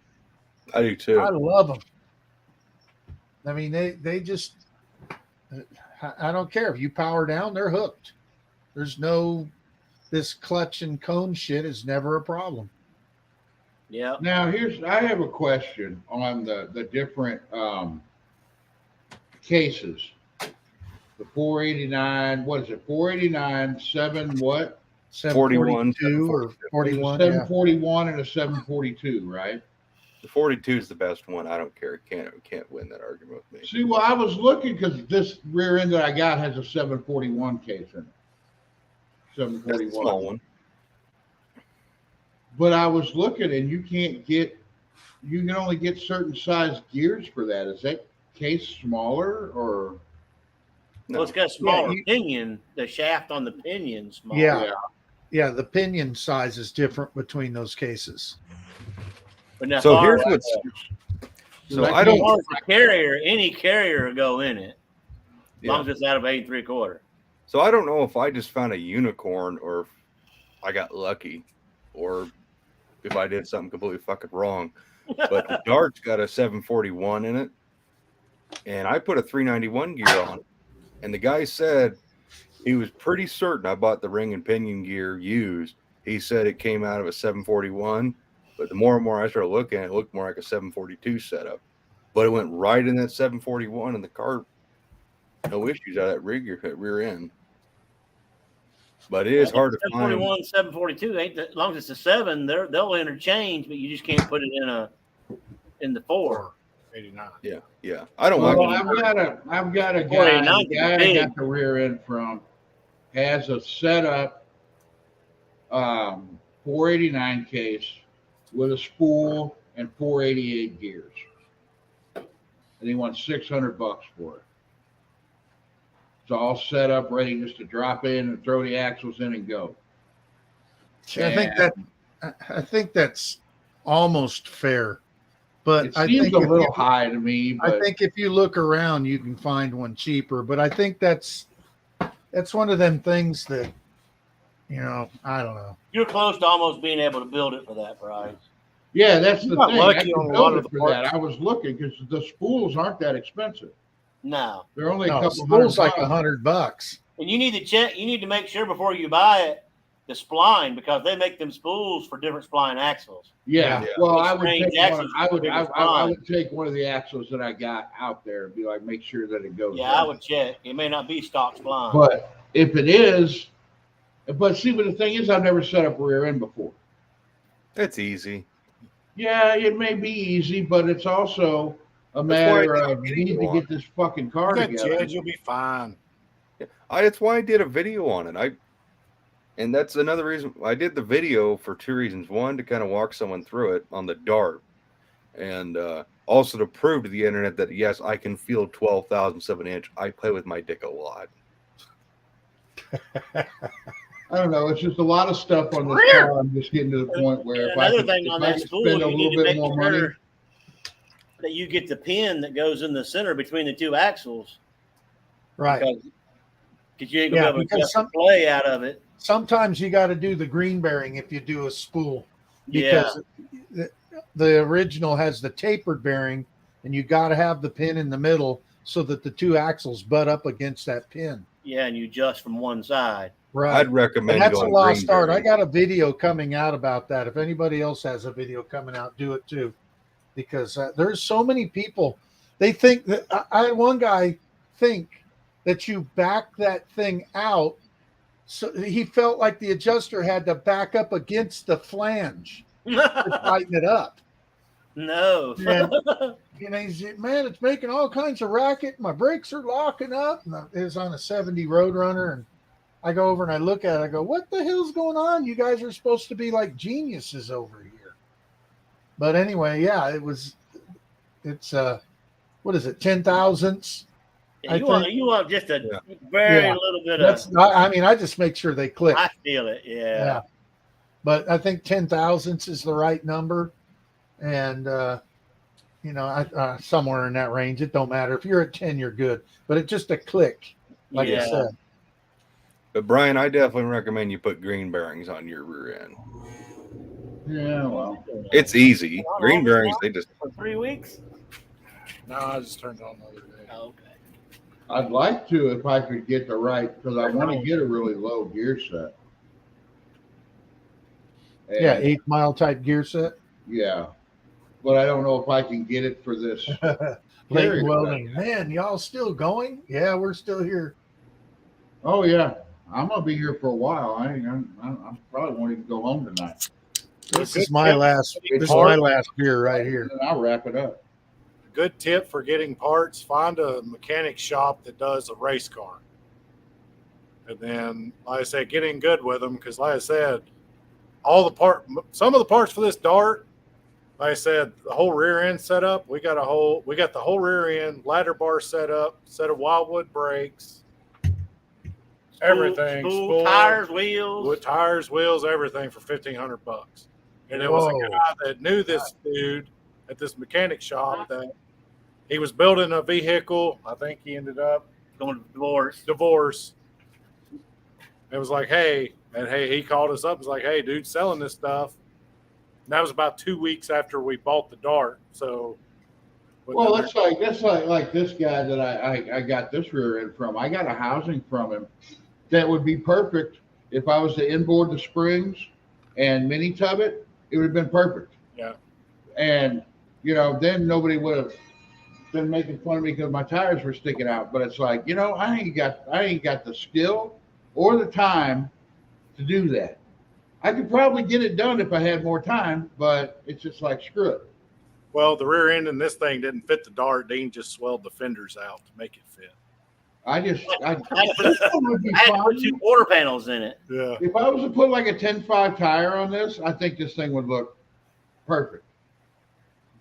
I do too. I love them. I mean, they just. I don't care if you power down; they're hooked. There's no this clutch and cone shit is never a problem. Yeah. Now I have a question on the different cases. The 489, what is it? 489, 7 what? 742 or 41. There's a Yeah. 741 and a 742, right? The 42 is the best one. I don't care. Can't win that argument with me. See, well, I was looking because this rear end that I got has a 741 case in it. That's the 741. small one. But I was looking and you can only get certain size gears for that. Is that case smaller or? Well, it's got a smaller you- pinion. The shaft on the pinion smaller. Yeah. Yeah, the pinion size is different between those cases. But now, So far here's as what's. So Like I as don't. far as the carrier, any carrier will go in it, as long Yeah. as it's out of 8 3/4. So I don't know if I just found a unicorn or if I got lucky or if I did something completely fucking wrong. But the Dart's got a 741 in it. And I put a 391 gear on it. And the guy said he was pretty certain I bought the ring and pinion gear used. He said it came out of a 741. But the more and more I started looking, it looked more like a 742 setup. But it went right in that 741 and the car, no issues out of that rear end. But it is hard to find. 741, 742 ain't as long as it's a 7, they'll interchange, but you just can't put it in the 4. 89. Yeah. I don't Well, like it. I've got a guy. 489 The guy I big. got the rear end from has a setup 489 case with a spool and 488 gears, and he wants $600 for it. It's all set up, ready just to drop in and throw the axles in and go. See, I think that's almost fair, but It I seems think a little high to me. I But think if you look around, you can find one cheaper. But I think that's one of them things that, I don't know. You're close to almost being able to build it for that price. yeah, that's the You're not thing. I lucky can on a build lot it of the for that. parts. I was looking because the spools aren't that expensive. No. They're only a No, couple spool's $100. like $100. And you need to check. You need to make sure before you buy it the spline, because they make them spools for different spline axles. Yeah. Yeah. Well, Which I would range take one. axles I would. bigger I spline. would take one of the axles that I got out there and be like, make sure that it goes. Yeah, right. I would check. It may not be stock spline. But if it is, but see, but the thing is, I've never set up a rear end before. It's easy. Yeah, it may be easy, but it's also a That's why I matter did a of you need video to on get this fucking car You got together. Jed, you'll be fine. That's why I did a video on it. And that's another reason I did the video for two reasons. One, to kind of walk someone through it on the Dart, and also to prove to the internet that yes, I can feel 12,000 7-inch. I play with my dick a lot. I don't know. It's just a lot of stuff on this car. I'm just getting to the point where if I Another could, thing if on I that could spool, spend a you need little to bit make more money. sure that you get the pin that goes in the center between the two axles, Right. because you ain't gonna Yeah, be able to because get the play out of it. Sometimes you got to do the green bearing if you do a spool, Yeah, because the original has the tapered bearing, and you got to have the pin in the middle so that the two axles butt up against that pin. yeah, and you adjust from one side. Right. I'd recommend And that's a going lost green art. I bearing. got a video coming out about that. If anybody else has a video coming out, do it too, because there's so many people. They think that I had one guy think that you back that thing out, so he felt like the adjuster had to back up against the flange to tighten it up. No. And he said, "Man, it's making all kinds of racket. My brakes are locking up." And it was on a 70 Roadrunner, and I go over and I look at it. I go, "What the hell's going on? You guys are supposed to be like geniuses over here." But anyway, yeah, it's what is it, 10,000ths? Yeah, you want just a Yeah. very Yeah. little bit That's of. I mean, I just make sure they click. I feel it. Yeah. But I think 10,000ths is the right number, and somewhere in that range. It don't matter if you're at 10, you're good. But it's just a click, like I said. But Brian, I definitely recommend you put green bearings on your rear end. Yeah, well, It's easy. Green bearings, they just For 3 weeks. No, I just turned it on the other day. Okay. I'd like to if I could get the right, because I want to get a really low gear set. And, Yeah, 8-mile type gear set. yeah, but I don't know if I can get it for this. Late Period. welding. Man, y'all still going? Yeah, we're still here. Oh yeah, I'm gonna be here for a while. I probably won't even go home tonight. This is my last. It's This is my hard. last beer right here. And I'll wrap it up. Good tip for getting parts: find a mechanic shop that does a race car, and then, like I said, get in good with them, because, like I said, some of the parts for this Dart, like I said, the whole rear end setup. We got the whole rear end, ladder bar set up, set of Wildwood brakes, everything, Spool, spool, tires, wheels. with tires, wheels, everything for $1,500. And it was a Whoa. guy that knew this dude at this mechanic shop that he was building a vehicle. I think he ended up Going to divorce. It was like, hey, he called us up. It was like, hey, dude, selling this stuff. And that was about 2 weeks after we bought the Dart. So, Well, that's like this guy that I got this rear end from. I got a housing from him that would be perfect if I was to inboard the springs and mini tub it. It would have been perfect. Yeah. And then nobody would have been making fun of me because my tires were sticking out. But it's like, I ain't got the skill or the time to do that. I could probably get it done if I had more time, but it's just like, screw it. well, the rear end in this thing didn't fit the Dart. Dean just swelled the fenders out to make it fit. I I had to put 2 quarter panels in it. Yeah. If I was to put like a 10.5 tire on this, I think this thing would look perfect.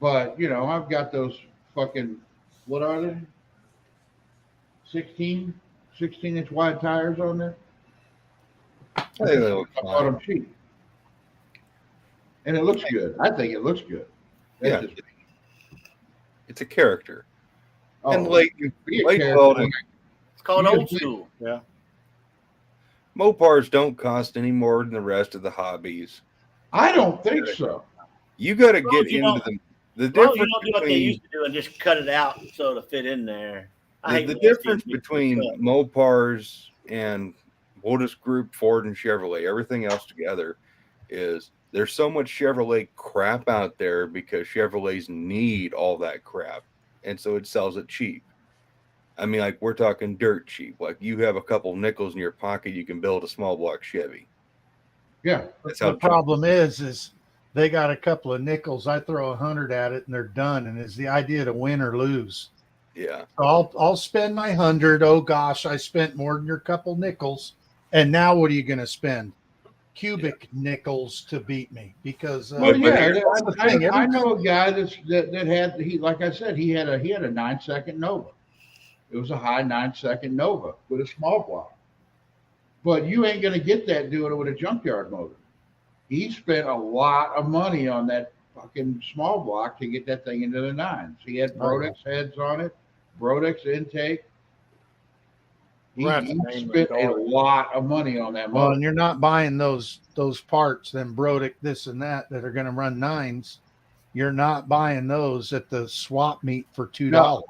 But, I've got those fucking, what are they? 16? 16-inch wide tires on there. I think they look I bought fine. them cheap. And it looks good. I think it looks good. Yeah. That's just- It's a character. And oh, Leighton be a Leighton character. Welding, It's called You old just- school. Yeah. Mopars don't cost any more than the rest of the hobbies. I don't think so. You got to Well, get you into don't- them. The Well, difference you don't do what they between used to do and just cut it out so it'll fit in there. I hate the when they difference see it between cut. Mopars and we'll just group Ford and Chevrolet, everything else together, is there's so much Chevrolet crap out there because Chevrolets need all that crap, and so it sells it cheap. I mean, like we're talking dirt cheap. Like you have a couple nickels in your pocket, you can build a small block Chevy. Yeah. That's how The problem is they got a couple of nickels. I throw 100 at it and they're done. And it's the idea to win or lose. Yeah. So I'll spend my 100. Oh gosh, I spent more than your couple nickels. And now what are you going to spend? Cubic nickels to beat me because Well, yeah, that's the thing. I know a guy that had like I said, he had a 9-second Nova. It was a high 9-second Nova with a small block. But you ain't gonna get that doing it with a junkyard motor. He spent a lot of money on that fucking small block to get that thing into the 9s. He had Brodex heads on it, Brodex intake. He Right, name the spent a dart. lot of money on that Well, motor. and you're not buying those parts, them Brodick, this and that are going to run 9s. You're not buying those at the swap meet for $2. No.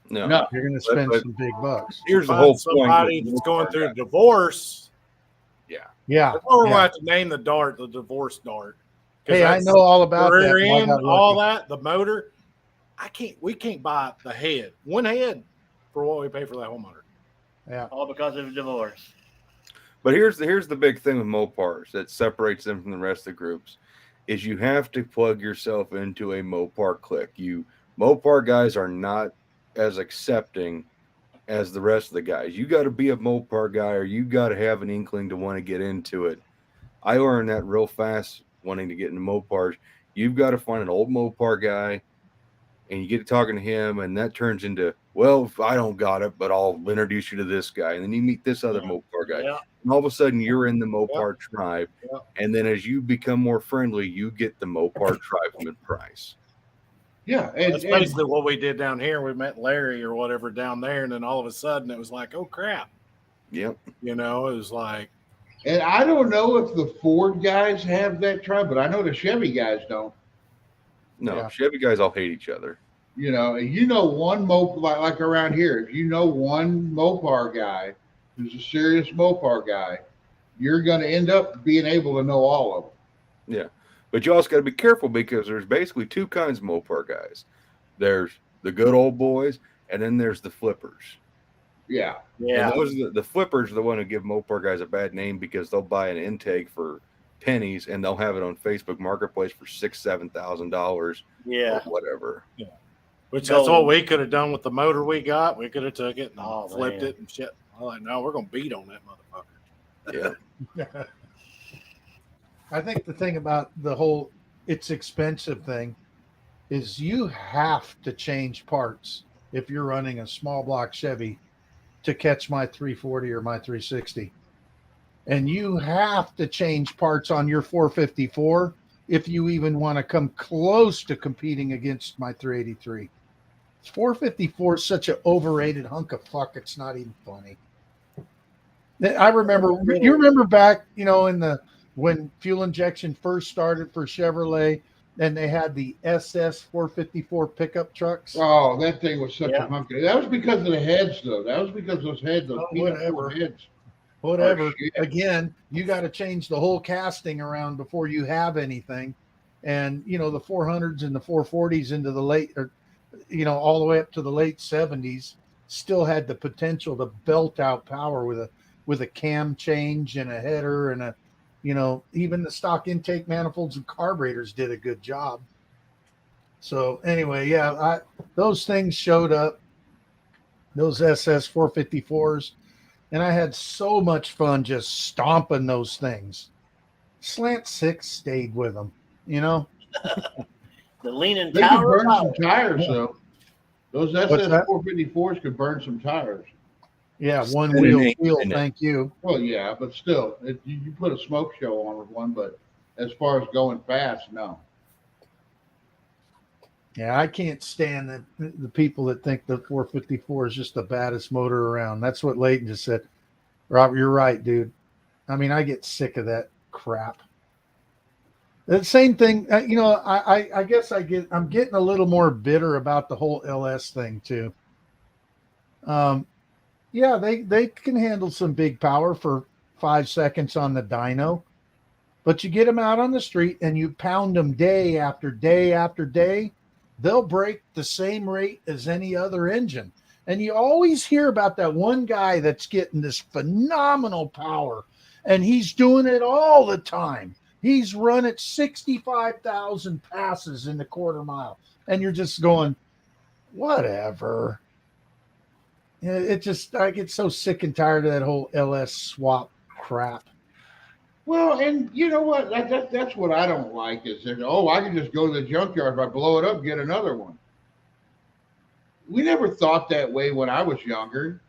No. You're going to spend But- some big bucks. Here's the Find whole point. somebody with that's going Mopar through a guys. divorce. Yeah. That's why we're yeah. gonna have to name the dart the divorce dart. 'Cause Hey, I that's know all about the that. rear but I end, got all lucky. that, the motor. We can't buy the head, one head, for what we pay for that whole motor. Yeah. All because of a divorce. But here's the big thing with Mopars that separates them from the rest of the groups is you have to plug yourself into a Mopar clique. Mopar guys are not as accepting as the rest of the guys. You got to be a Mopar guy or you got to have an inkling to want to get into it. I learned that real fast wanting to get into Mopars. You've got to find an old Mopar guy and you get to talking to him and that turns into, well, if I don't got it, but I'll introduce you to this guy. And then you meet this other Mopar guy. Yeah. And all of a sudden you're in the Mopar tribe. And then as you become more friendly, you get the Mopar tribesman price. Yeah, That's basically what we did down here. We met Larry or whatever down there, and then all of a sudden it was like, oh crap. Yep. You know, it was like, And I don't know if the Ford guys have that tribe, but I know the Chevy guys don't. No, Yeah. Chevy guys all hate each other. You know, one like around here, if you know one Mopar guy who's a serious Mopar guy, you're going to end up being able to know all of them. Yeah. But you also got to be careful because there's basically two kinds of Mopar guys. There's the good old boys, and then there's the flippers. Yeah. And those are the flippers are the one who give Mopar guys a bad name because they'll buy an intake for pennies and they'll have it on Facebook Marketplace for $6,000-$7,000 Yeah. or whatever. which that's what we could have done with the motor we got. We could have took it and Oh, flipped man. it and shit. I'm like, no, we're gonna beat on that motherfucker. Yeah. I think the thing about the whole it's expensive thing is you have to change parts if you're running a small block Chevy to catch my 340 or my 360. And you have to change parts on your 454 if you even want to come close to competing against my 383. 454 is such an overrated hunk of fuck. It's not even funny. I remember, you remember back, when fuel injection first started for Chevrolet and they had the SS 454 pickup trucks. Oh, that thing was such a hunk. That was because of the heads, though. That was because those heads, those whatever. heads. Whatever. Oh, shit. Again, you got to change the whole casting around before you have anything. And, the 400s and the 440s into the late, or, all the way up to the late 70s still had the potential to belt out power with a cam change and a header and even the stock intake manifolds and carburetors did a good job. So anyway, those things showed up, those SS 454s. And I had so much fun just stomping those things. Slant 6 stayed with them, The leaning They could tower. burn some tires, though. Those What's SS that? 454s could burn some tires. Yeah, one And wheel it ain't wheel. in it. Thank you. Well, yeah, but still, you put a smoke show on with one, but as far as going fast, no. Yeah, I can't stand the people that think the 454 is just the baddest motor around. That's what Leighton just said. Robert, you're right, dude. I mean, I get sick of that crap. The same thing, I guess I'm getting a little more bitter about the whole LS thing too. Yeah, they can handle some big power for 5 seconds on the dyno, but you get them out on the street and you pound them day after day after day, they'll break the same rate as any other engine. And you always hear about that one guy that's getting this phenomenal power, and he's doing it all the time. He's run at 65,000 passes in the quarter mile. And you're just going, whatever. I get so sick and tired of that whole LS swap crap. Well, and you know what? That's what I don't like is that, I can just go to the junkyard. If I blow it up, get another one. We never thought that way when I was younger.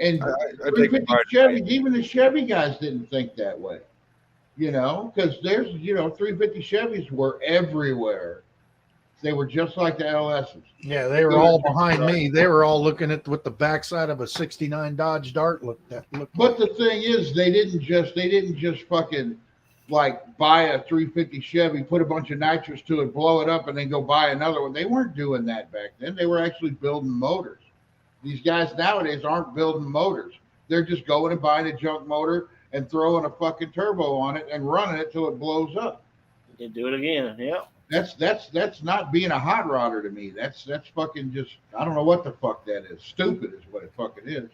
And I take 350 pride in Chevy, even the Chevy guys didn't think that way. Because there's, 350 Chevys were everywhere. They were just like the LSs. Yeah, they were all behind me. They were all looking at what the backside of a '69 Dodge Dart looked But the thing is, they didn't just fucking like buy a 350 Chevy, put a bunch of nitrous to it, blow it up, and then go buy another one. They weren't doing that back then. They were actually building motors. These guys nowadays aren't building motors. They're just going and buying a junk motor and throwing a fucking turbo on it and running it till it blows up. You do it again. Yep. That's not being a hot rodder to me. That's fucking just, I don't know what the fuck that is. Stupid is what it fucking is.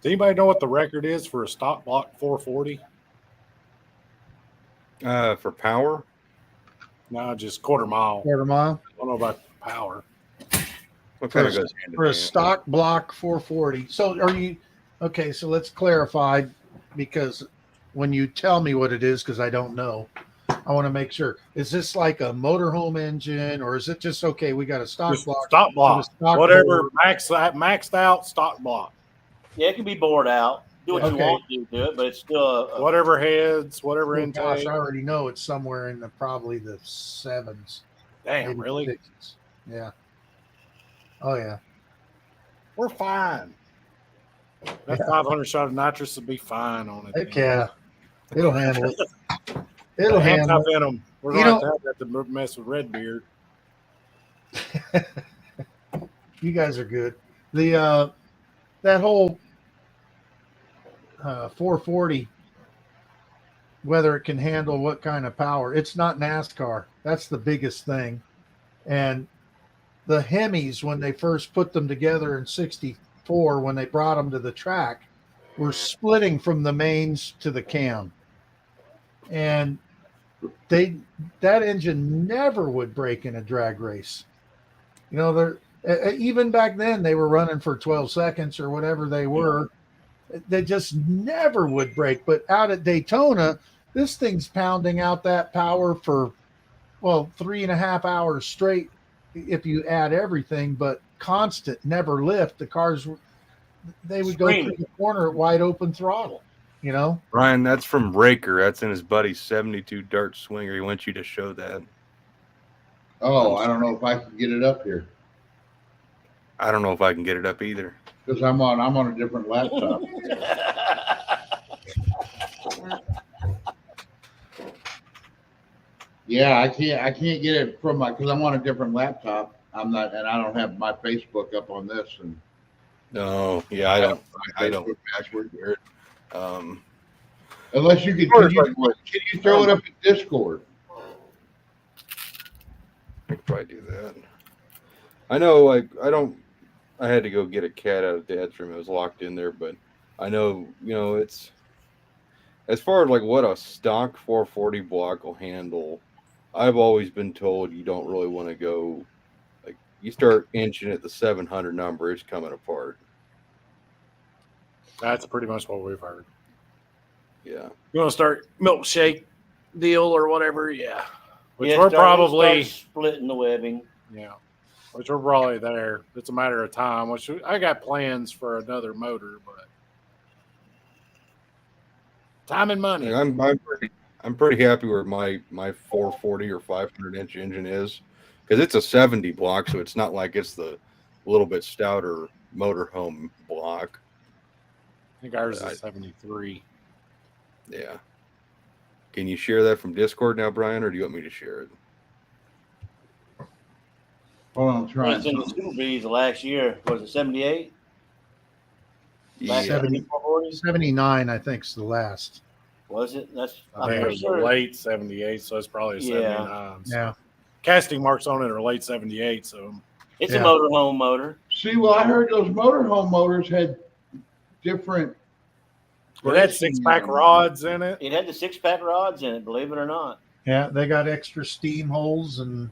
Does anybody know what the record is for a stock block 440? For power? No, just quarter mile. Quarter mile. I don't know about power. What kind of goes hand in For a hand? stock block 440. So are you okay? So let's clarify, because when you tell me what it is, because I don't know, I want to make sure. Is this like a motorhome engine, or is it just okay? We got a stock Just block. stock block. and a stock Whatever motor. maxed out stock block. Yeah, it can be bored out. Do what you Okay. want to do it, but it's still Whatever heads, whatever Oh, intake. gosh, I already know it's somewhere in probably the 7s. Damn, maybe really? 6s. Yeah. Oh yeah. We're fine. That 500 shot of nitrous will be fine on it. Heck yeah. It'll handle it. It'll handle it. in them. We're You going to know- have that to mess with Redbeard. You guys are good. The that whole 440, whether it can handle what kind of power, it's not NASCAR. That's the biggest thing. And the Hemis, when they first put them together in '64, when they brought them to the track, were splitting from the mains to the cam, and that engine never would break in a drag race. They're even back then they were running for 12 seconds or whatever they were. They just never would break. But out at Daytona, this thing's pounding out that power for 3.5 hours straight if you add everything, but constant, never lift. The cars, they would go through the corner at wide open throttle. Ryan, that's from Raker. That's in his buddy's 72 Dart Swinger. He wants you to show that. Oh, I don't know if I can get it up here I don't know if I can get it up either. because I'm on a different laptop. Yeah, I can't get it from because I'm on a different laptop. I'm not, and I don't have my Facebook up on this. And No, yeah, I don't. I don't. Password. Weird. Unless you can you throw it up in Discord? I could probably do that. I know, like, I had to go get a cat out of Dad's room. It was locked in there, but I know, it's as far as like what a stock 440 block will handle. I've always been told you don't really want to go, like, you start inching at the 700 number, it's coming apart. That's pretty much what we've heard. Yeah. You want to start milkshake deal or whatever? Yeah. Which Yeah, we're start probably, splitting the webbing. yeah. which we're probably there. It's a matter of time. Which I got plans for another motor, but time and money. I'm pretty happy where my 440 or 500 inch engine is, because it's a 70 block, so it's not like it's the little bit stouter motorhome block. I think ours is 73. Yeah. Can you share that from Discord now, Brian, or do you want me to share it? Hold on, try It's in the Super B's last year. Was it 78? Yeah. 79, I think, is the last. Was it? That's I think it was a late 78, so it's probably a 79. So Yeah. casting marks on it are late 78, so It's a motorhome motor. See, well, I heard those motorhome motors had different. it had 6-pack rods in it. It had the 6-pack rods in it, believe it or not. Yeah, they got extra steam holes and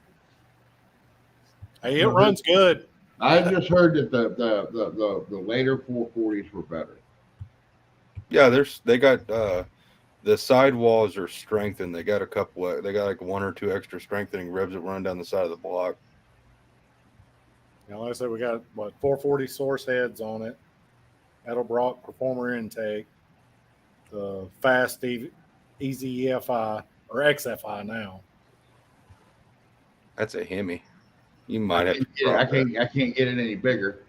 Hey, it runs good. I just heard that the later 440s were better. Yeah, they got the sidewalls are strengthened. They got they got like 1 or 2 extra strengthening ribs that run down the side of the block. Like I said, we got 440 source heads on it. Edelbrock performer intake. The fast easy EFI or XFI now. That's a Hemi. You might have to I crop it. can't get it any bigger.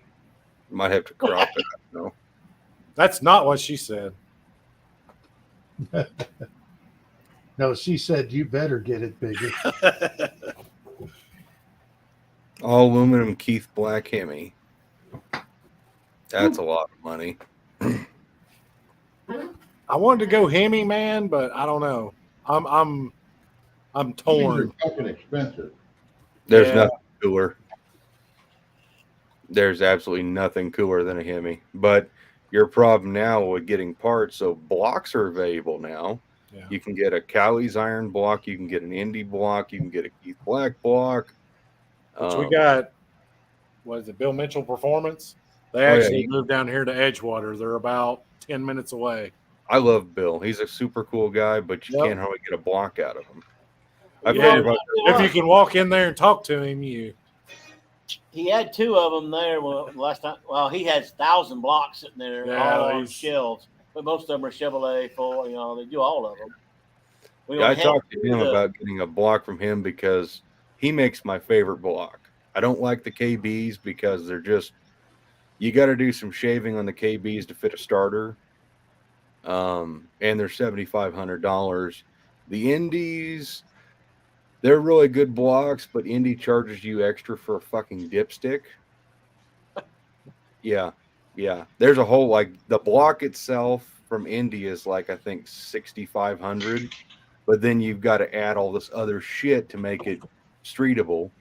You might have to crop it. No. That's not what she said. no, she said you better get it bigger. All aluminum Keith Black Hemi. That's a lot of money. I wanted to go Hemi, man, but I don't know. I'm torn. They're fucking expensive. There's nothing cooler. There's absolutely nothing cooler than a Hemi. But your problem now with getting parts, so blocks are available now. Yeah. You can get a Cowley's iron block. You can get an Indy block. You can get a Keith Black block. Which we got, what is it, Bill Mitchell Performance? They actually moved down here to Edgewater. They're about 10 minutes away. I love Bill. He's a super cool guy, but you can't hardly get a block out of him. If you can walk in there and talk to him, He had 2 of them there last time. Well, he has 1,000 blocks sitting there, all on shelves. But most of them are Chevrolet full. They do all of them. I talked to him about getting a block from him because he makes my favorite block. I don't like the KBs because they're just, you got to do some shaving on the KBs to fit a starter. And they're $7,500. The Indies, they're really good blocks, but Indy charges you extra for a fucking dipstick. Yeah. There's a whole, like, the block itself from Indy is like, I think, $6,500, but then you've got to add all this other shit to make it streetable.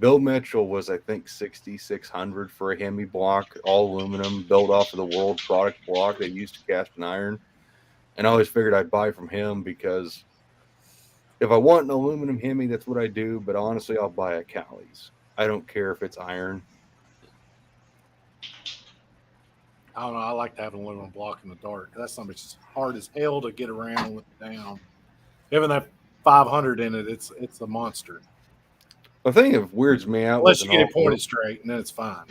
Bill Mitchell was, I think, $6,600 for a Hemi block, all aluminum, built off of the World product block they used to cast an iron. And I always figured I'd buy from him because if I want an aluminum Hemi, that's what I do. But honestly, I'll buy a Cowley's. I don't care if it's iron. I don't know. I like to have an aluminum block in the dark. That's something that's hard as hell to get around and lift down. Even that 500 in it, it's a monster. The thing that weirds me out, unless you get it pointed straight, and then it's fine.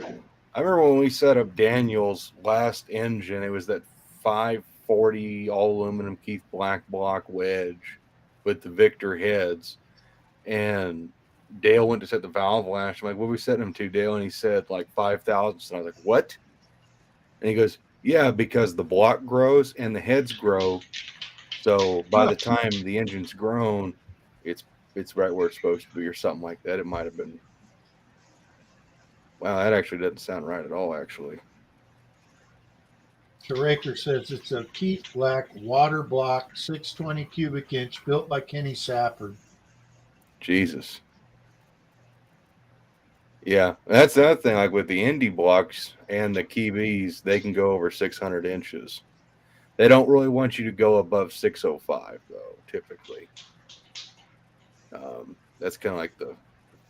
I remember when we set up Daniel's last engine, it was that 540 all aluminum Keith Black block wedge with the Victor heads. And Dale went to set the valve lash. I'm like, what are we setting him to, Dale? And he said like 5,000. And I was like, what? And he goes, yeah, because the block grows and the heads grow. So by the time the engine's grown, it's right where it's supposed to be or something like that. It might have been. Wow, that actually doesn't sound right at all, actually. Raker says it's a Keith Black water block, 620 cubic inch, built by Kenny Safford. Jesus. Yeah, that's the other thing. Like with the Indy blocks and the KBs, they can go over 600 inches. They don't really want you to go above 605, though, typically. That's kind of like the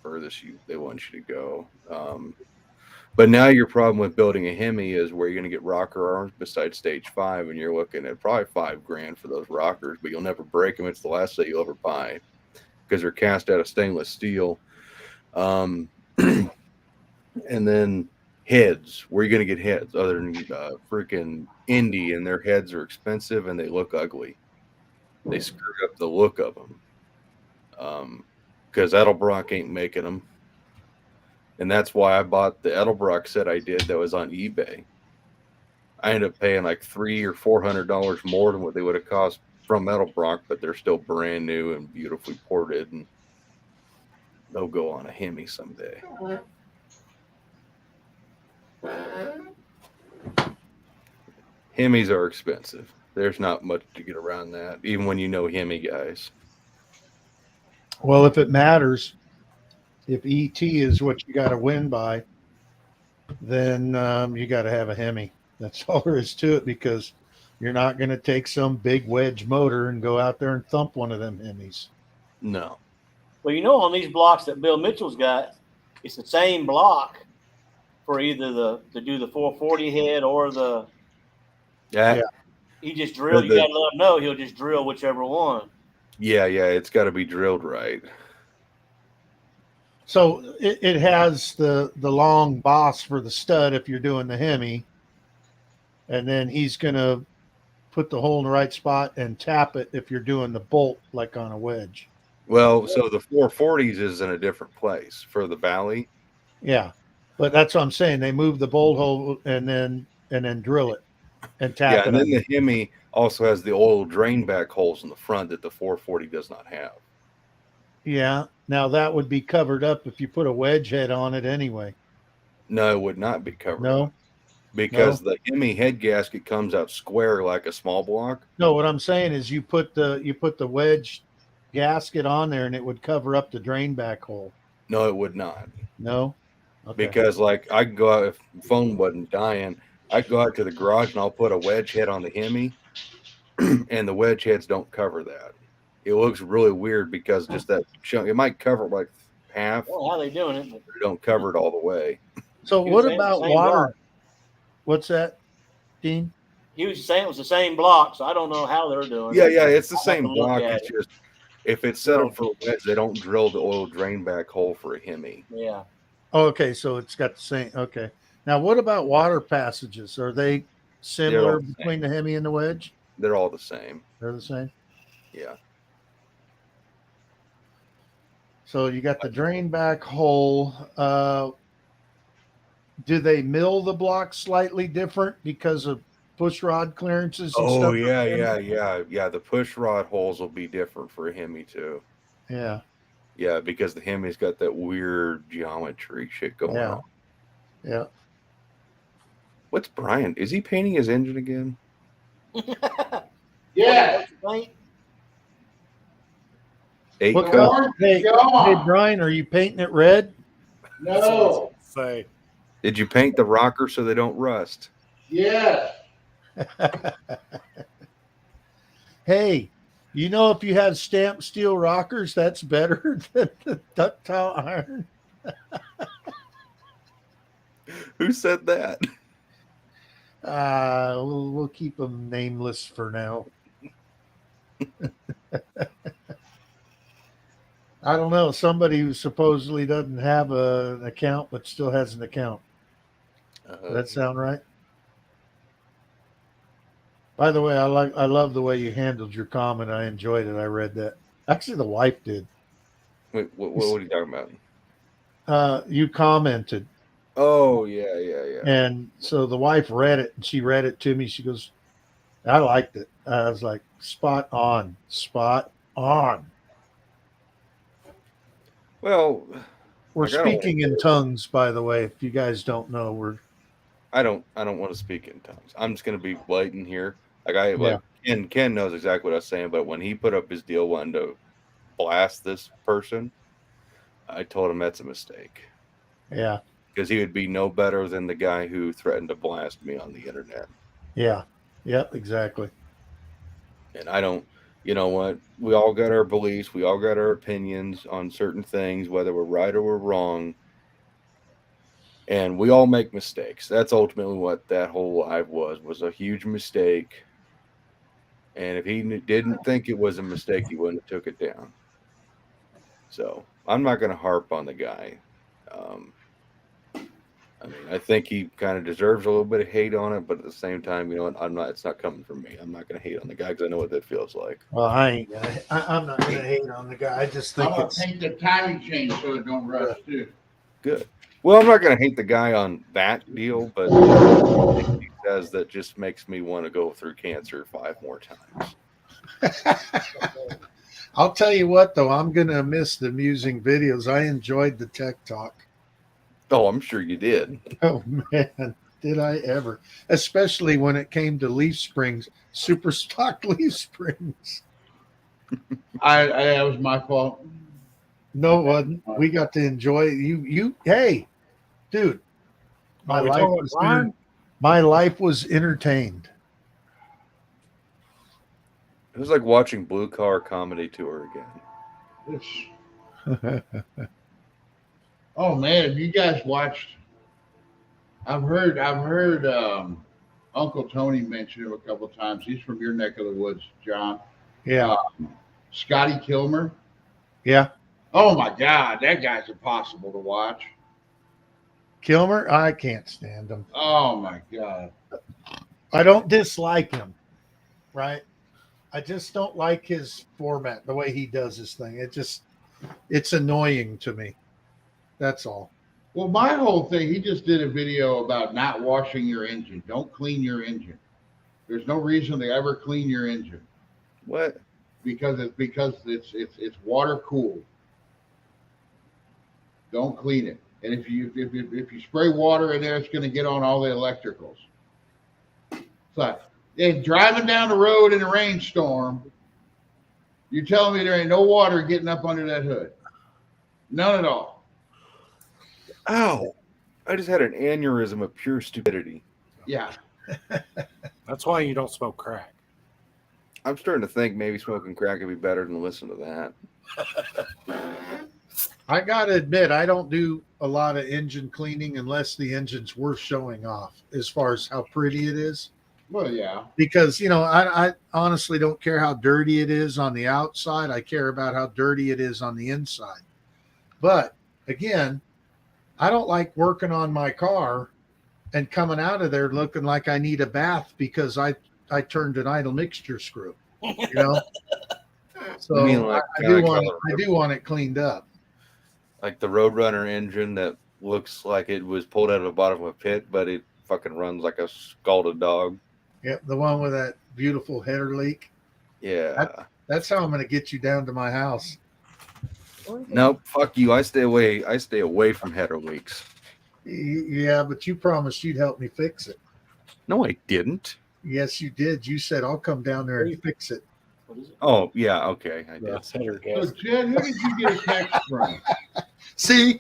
furthest they want you to go. But now your problem with building a Hemi is where you're going to get rocker arms besides stage 5, and you're looking at probably $5,000 for those rockers, but you'll never break them. It's the last set you'll ever buy because they're cast out of stainless steel. And then heads. Where are you going to get heads other than freaking Indy? And their heads are expensive and they look ugly. They screwed up the look of them. Because Edelbrock ain't making them. And that's why I bought the Edelbrock set I did that was on eBay. I ended up paying like $300 or $400 more than what they would have cost from Edelbrock, but they're still brand new and beautifully ported, and they'll go on a Hemi someday. Hemis are expensive. There's not much to get around that, even when you know Hemi guys. Well, if it matters, if ET is what you got to win by, then you got to have a Hemi. That's all there is to it, because you're not going to take some big wedge motor and go out there and thump one of them Hemis. No. Well, you know, on these blocks that Bill Mitchell's got, it's the same block for either to do the 440 head or the. Yeah. He just drilled. You got to let him know he'll just drill whichever one. Yeah, it's got to be drilled right. So it has the long boss for the stud if you're doing the Hemi, and then he's going to put the hole in the right spot and tap it if you're doing the bolt like on a wedge. Well, so the 440s is in a different place for the Valley. Yeah, but that's what I'm saying. They move the bolt hole and then drill it and tap it. Yeah, and then the Hemi also has the oil drain back holes in the front that the 440 does not have. Yeah. Now that would be covered up if you put a wedge head on it anyway. No, it would not be covered. No. Because the Hemi head gasket comes out square like a small block. No, what I'm saying is you put the wedge gasket on there and it would cover up the drain back hole. No, it would not. No. Okay. Because like I could go out if the phone wasn't dying, I could go out to the garage and I'll put a wedge head on the Hemi, and the wedge heads don't cover that. It looks really weird because just that chunk, it might cover like half. Well, how are they doing it? But they don't cover it all the way. So He what was saying about the same water? block. What's that, Dean? He was saying it was the same block, so I don't know how they're doing Yeah, it. it's the I'll have same to look block. at It's it. just if it's set up for a wedge, they don't drill the oil drain back hole for a Hemi. Yeah. Oh, okay, so it's got the same. Okay. Now, what about water passages? Are they similar all the between the Hemi and the wedge? They're all the same. They're the same. Yeah. So you got the drain back hole. Do they mill the block slightly different because of push rod clearances? And Oh stuff? yeah. The push rod holes will be different for a Hemi too. Yeah. Yeah, because the Hemi's got that weird geometry shit going on. Yeah. What's Brian? Is he painting his engine again? Yeah. Eight What color? color? Hey, Brian, are you painting it red? No. Say, Did you paint the rocker so they don't rust? Yes. Hey, you know, if you have stamped steel rockers, that's better than the ductile iron. Who said that? We'll keep them nameless for now. I don't know. Somebody who supposedly doesn't have an account but still has an account. Does that sound right? By the way, I love the way you handled your comment. I enjoyed it. I read that. Actually, the wife did. Wait, what are you talking about? You commented. Oh, yeah. And so the wife read it, and she read it to me. She goes, I liked it. I was like, spot on. Well, We're like, I don't speaking in tongues, by the way. If you guys don't know, I don't want to speak in tongues. I'm just gonna be blatant here. Like Ken knows exactly what I was saying, but when he put up his deal wanting to blast this person, I told him that's a mistake. Yeah. Because he would be no better than the guy who threatened to blast me on the internet. Yeah. Yep, exactly. And I don't, you know what? We all got our beliefs. We all got our opinions on certain things, whether we're right or we're wrong. And we all make mistakes. That's ultimately what that whole live was a huge mistake. And if he didn't think it was a mistake, he wouldn't have took it down. So I'm not going to harp on the guy. I mean, I think he kind of deserves a little bit of hate on it, but at the same time, you know what? I'm not. It's not coming from me. I'm not going to hate on the guy because I know what that feels like. Well, I'm not gonna hate on the guy. I just I'm think gonna it's paint the timing chain so it don't rust too. Good. Well, I'm not going to hate the guy on that deal, but what he says that just makes me want to go through cancer 5 more times. I'll tell you what, though, I'm gonna miss the amusing videos. I enjoyed the tech talk. Oh, I'm sure you did. Oh man, did I ever? Especially when it came to leaf springs, super stock leaf springs. That was my fault. No, it wasn't. We got to enjoy you. Hey, dude, my Are we life talking was Brian? my life was entertained. It was like watching Blue Car Comedy Tour again. Oh man, have you guys watched? I've heard Uncle Tony mention him a couple times. He's from your neck of the woods, John. Yeah, Scotty Kilmer. yeah. Oh my God, that guy's impossible to watch. Kilmer, I can't stand him. Oh my God. I don't dislike him, right? I just don't like his format, the way he does his thing. It's annoying to me. That's all. Well, my whole thing, he just did a video about not washing your engine. Don't clean your engine. There's no reason to ever clean your engine What? because it's water cooled. Don't clean it. And if you spray water in there, it's going to get on all the electricals. So, and driving down the road in a rainstorm, you're telling me there ain't no water getting up under that hood? None at all. Ow! I just had an aneurysm of pure stupidity. Yeah. That's why you don't smoke crack. I'm starting to think maybe smoking crack would be better than listen to that. I gotta admit, I don't do a lot of engine cleaning unless the engine's worth showing off as far as how pretty it is. Well, yeah. Because, I honestly don't care how dirty it is on the outside. I care about how dirty it is on the inside. But again, I don't like working on my car and coming out of there looking like I need a bath because I turned an idle mixture screw, So You mean like I kinda do want it cleaned up. Like the Roadrunner engine that looks like it was pulled out of the bottom of a pit, but it fucking runs like a scalded dog. Yep, the one with that beautiful header leak. Yeah. That's how I'm going to get you down to my house. Nope. Fuck you. I stay away. I stay away from header leaks. Yeah, but you promised you'd help me fix it. No, I didn't. Yes, you did. You said I'll come down there and fix it. Oh yeah. Okay. I did. So, Jed, who did you get a text from? See,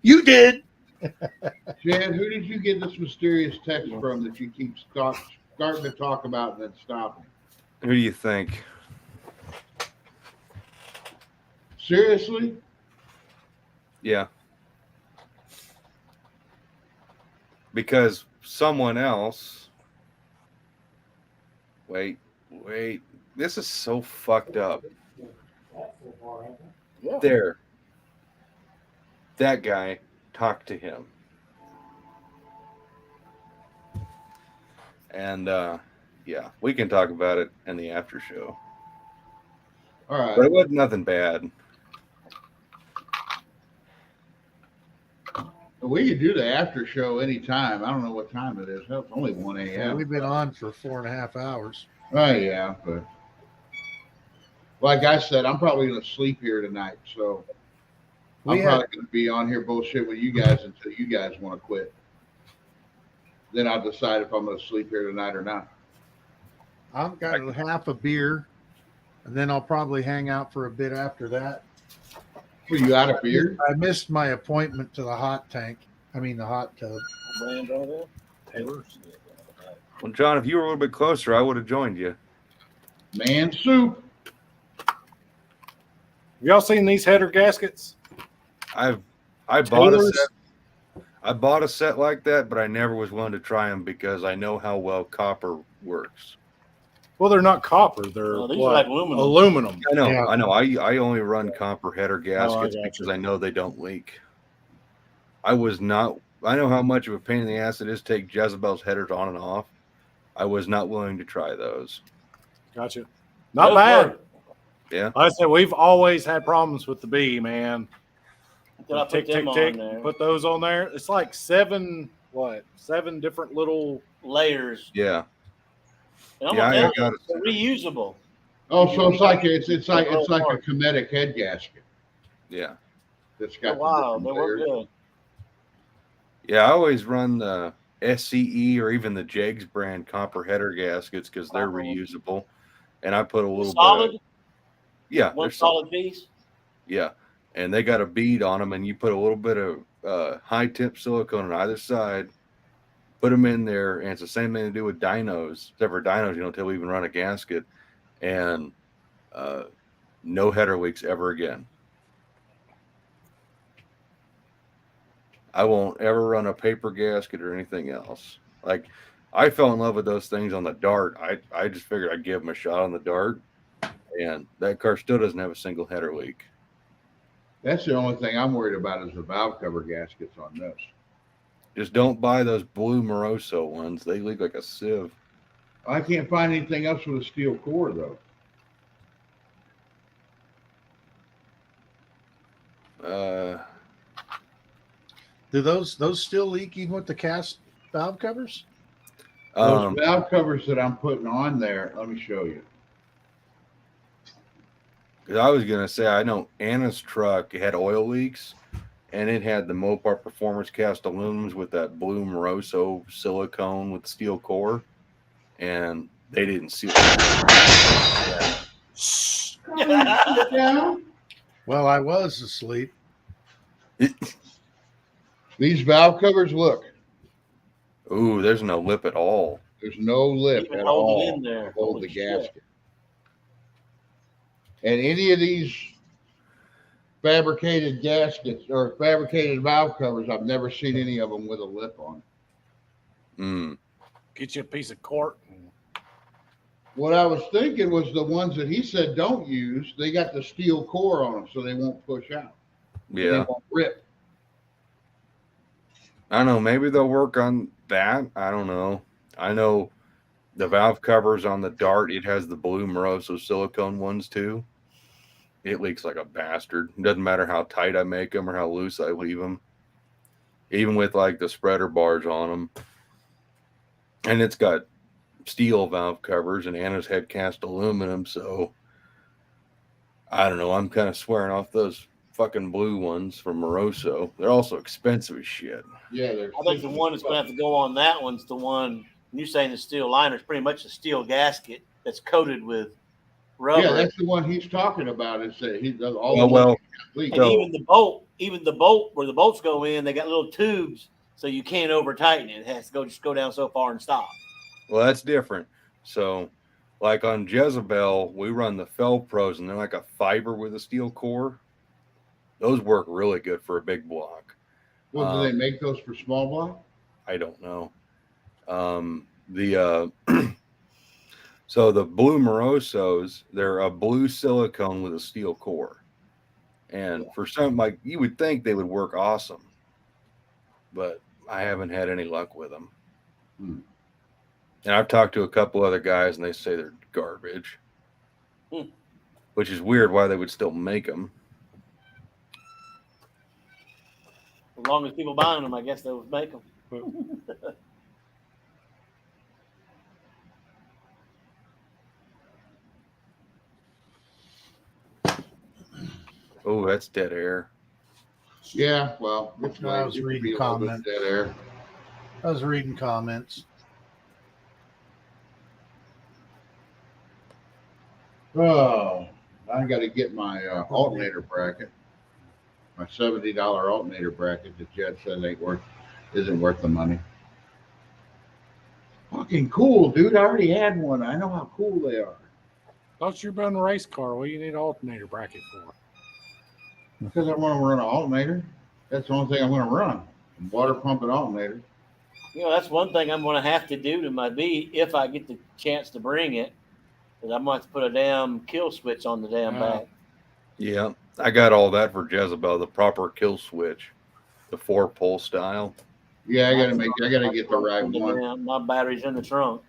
you did. Jed, who did you get this mysterious text from that you keep starting to talk about and then stopping? Who do you think? Seriously? Yeah. Because someone else. Wait. This is so fucked up. There. That guy talked to him. And yeah, we can talk about it in the after show. All right. But it wasn't nothing bad. We could do the after show anytime. I don't know what time it is. It's only 1 Yeah, a.m. we've been on for 4.5 hours. Oh, yeah. But like I said, I'm probably going to sleep here tonight. So I'm probably going to be on here bullshit with you guys until you guys want to quit. Then I'll decide if I'm going to sleep here tonight or not. I've got half a beer, and then I'll probably hang out for a bit after that. Were you out of beer? I missed my appointment to the hot tub. Well, John, if you were a little bit closer, I would have joined you. Man soup. Y'all seen these header gaskets? I bought a set. I bought a set like that, but I never was willing to try them because I know how well copper works. Well, they're not copper. They're these are like aluminum. Aluminum. I know. Yeah. I know. I only run copper header gaskets got because I know they don't leak. I was not. I know how much of a pain in the ass it is to take Jezebel's headers on and off. I was not willing to try those. Gotcha. Not Those bad. work. Yeah. Like I said, we've always had problems with the B, man. Until I put them on there. Put those on there. It's like seven different little layers. Yeah. And I'm Yeah, gonna I tell got you, they're reusable. Oh, so it's like a Cometic head gasket Yeah. that's Oh, got. wow, the they work layers. good. Yeah, I always run the SCE or even the Jegs brand copper header gaskets because they're reusable. And I put a little Solid? bit. Yeah. One they're solid piece? Yeah. And they got a bead on them, and you put a little bit of high temp silicone on either side, put them in there, and it's the same thing to do with dynos. Except for dynos, you don't tell even run a gasket, and no header leaks ever again. I won't ever run a paper gasket or anything else. Like, I fell in love with those things on the Dart. I just figured I'd give them a shot on the Dart, and that car still doesn't have a single header leak. That's the only thing I'm worried about is the valve cover gaskets on this. Just don't buy those blue Moroso ones. They leak like a sieve. I can't find anything else with a steel core though. Do those still leak even with the cast valve covers? Those valve covers that I'm putting on there, let me show you. Because I was gonna say, I know Anna's truck had oil leaks, and it had the Mopar Performance cast aluminums with that blue Moroso silicone with steel core, and they didn't seal it. Well, I was asleep. These valve covers, look. Ooh, there's no lip at all. There's no lip Even at hold all it in there. to hold Holy the shit. gasket. And any of these fabricated gaskets or fabricated valve covers, I've never seen any of them with a lip on. Get you a piece of cork. What I was thinking was the ones that he said don't use, they got the steel core on them so they won't push out. They Yeah. won't rip. I don't know. Maybe they'll work on that. I don't know. I know the valve covers on the Dart, it has the blue Moroso silicone ones too. It leaks like a bastard. It doesn't matter how tight I make them or how loose I leave them. Even with like the spreader bars on them. And it's got steel valve covers, and Anna's had cast aluminum. So I don't know. I'm kind of swearing off those fucking blue ones from Moroso. They're also expensive as shit. Yeah, they're. I think the one that's going to have to go on that one's the one you're saying the steel liner is pretty much a steel gasket that's coated with rubber. Yeah, that's the one he's talking about. Is that he does all Oh, the well, leaks. And even the bolt where the bolts go in, they got little tubes so you can't over tighten it. It has to just go down so far and stop. Well, that's different. So, like on Jezebel, we run the Felpros, and they're like a fiber with a steel core. Those work really good for a big block. Well, do they make those for small block? I don't know. So the blue Morosos, they're a blue silicone with a steel core. And for some, like, you would think they would work awesome, but I haven't had any luck with them. And I've talked to a couple other guys, and they say they're garbage, which is weird why they would still make them. As long as people buying them, I guess they would make them. Oh, that's dead air. Yeah, well, it's I like was it could reading be a little bit comments. dead air. I was reading comments. Oh, I got to get my alternator bracket, my $70 alternator bracket that Jed says isn't worth the money. Fucking cool, dude! I already had one. I know how cool they are. Thought you were building a race car. What do you need an alternator bracket for? Because I want to run an alternator. That's the only thing I'm going to run. Water pump and alternator. You know, that's one thing I'm going to have to do to my B if I get the chance to bring it. Because I'm going to have to put a damn kill switch on the damn back. Yeah, I got all that for Jezebel, the proper kill switch. the 4-pole style. Yeah, I gotta get the right one. My battery's in the trunk.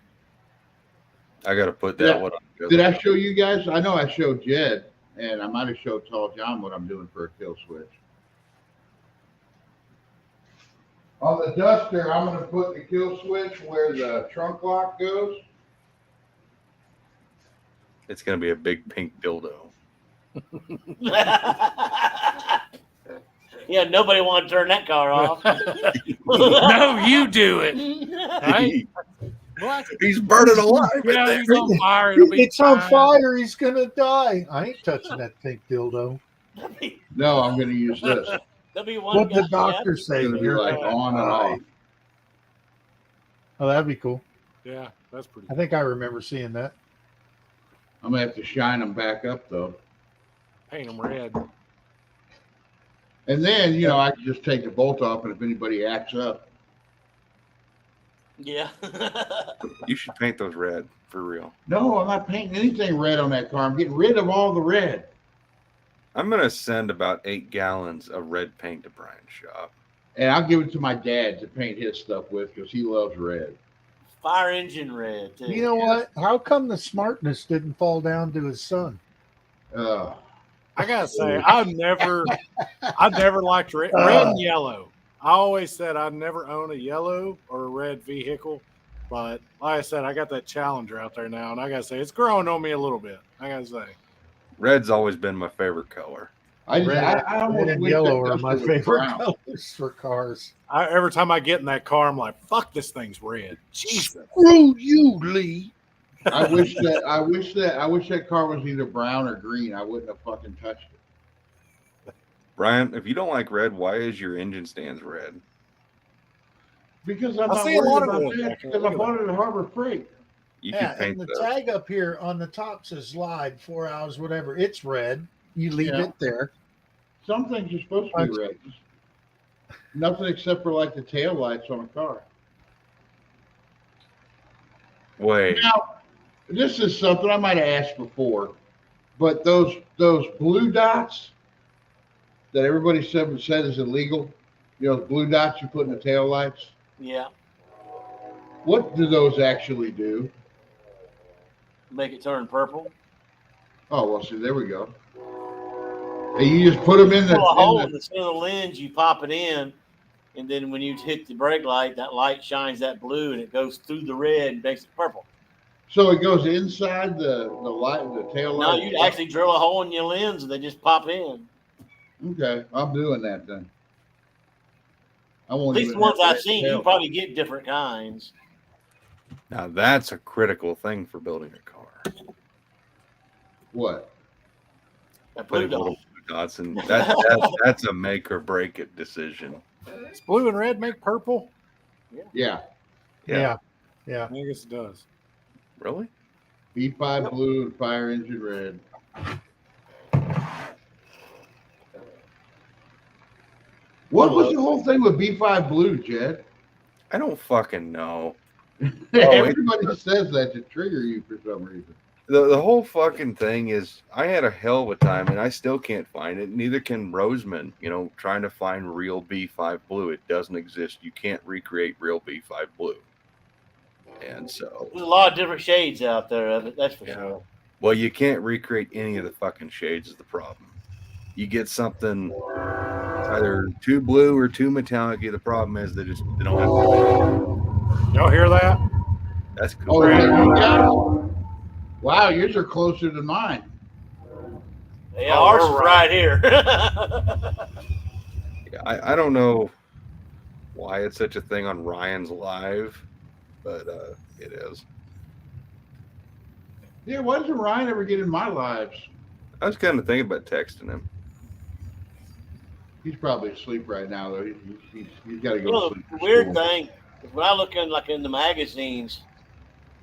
I got to put that one on. Did I show you guys? I know I showed Jed, and I might have showed Tall John what I'm doing for a kill switch. On the Duster, I'm going to put the kill switch where the trunk lock goes. It's going to be a big pink dildo. Yeah, nobody want to turn that car off. No, you do it. Right? What? He's burning alive. Yeah, he's on fire. It'll be It's on fine. fire. He's gonna die. I ain't touching that pink dildo. No, I'm going to use this. There'll be one What guy- the doctor say? It's going to be like on and off. Oh, that'd be cool. Yeah, that's pretty. I think I remember seeing that. I'm going to have to shine them back up, though. Paint them red. And then, you know, I can just take the bolt off, and if anybody acts up, Yeah. You should paint those red for real. no, I'm not painting anything red on that car. I'm getting rid of all the red. I'm going to send about 8 gallons of red paint to Brian's shop. And I'll give it to my dad to paint his stuff with because he loves red. Fire engine red, too. You know what? How come the smartness didn't fall down to his son? I gotta say, I've never liked red and yellow. I always said I'd never own a yellow or a red vehicle, but like I said, I got that Challenger out there now, and I gotta say it's growing on me a little bit. I gotta say, Red's always been my favorite color. I Red almost and wish yellow that are my Duster was favorite brown. colors for cars. every time I get in that car, I'm like, "Fuck, this thing's red." Jesus. Screw you, Lee. I wish that car was either brown or green. I wouldn't have fucking touched it. Brian, if you don't like red, why is your engine stands red? Because I'm I not see a worried lot of about those, that actually. because Look I at bought it at Harbor Freight. You Yeah, can paint and the those. tag up here on the top says live 4 hours, whatever. It's red. You leave Yeah. it there. Some things are supposed to be red. Nothing except for like the tail lights on a car. Wait, Now, this is something I might have asked before, but those blue dots that everybody said is illegal, you know, blue dots you put in the tail lights. Yeah. What do those actually do? Make it turn purple. Oh, well, see, there we go. And you just put them in Pull a hole in the the center of the lens, you pop it in, and then when you hit the brake light, that light shines that blue and it goes through the red and makes it purple. so it goes inside the light, the tail No, light. you actually drill a hole in your lens and they just pop in. Okay, I'm doing that then. I won't At least even the ones have I've that seen, tail. you probably get different kinds. now that's a critical thing for building a car. What? That blue Putting dot. little blue dots in. That's a make or break it decision. Does blue and red make purple? Yeah. Yeah. I guess it does. Really? B5 blue and fire engine red. What was the whole thing with B5 blue, Jed? I don't fucking know. Everybody says that to trigger you for some reason. The whole fucking thing is, I had a hell of a time, and I still can't find it. Neither can Roseman. You know, trying to find real B5 blue, it doesn't exist. You can't recreate real B5 blue. And so, There's a lot of different shades out there of it, that's for sure. well, you can't recreate any of the fucking shades. Is the problem? You get something either too blue or too metallic. The problem is they don't have. Y'all hear that? That's cool. Oh, yeah, you got it? Wow, yours are closer than mine. Yeah, ours is right here. I don't know why it's such a thing on Ryan's Live, but it is. Yeah, why doesn't Ryan ever get in my lives? I was kind of thinking about texting him. He's probably asleep right now, though. He's got to go You know, to sleep. the for weird school. thing is when I look in like in the magazines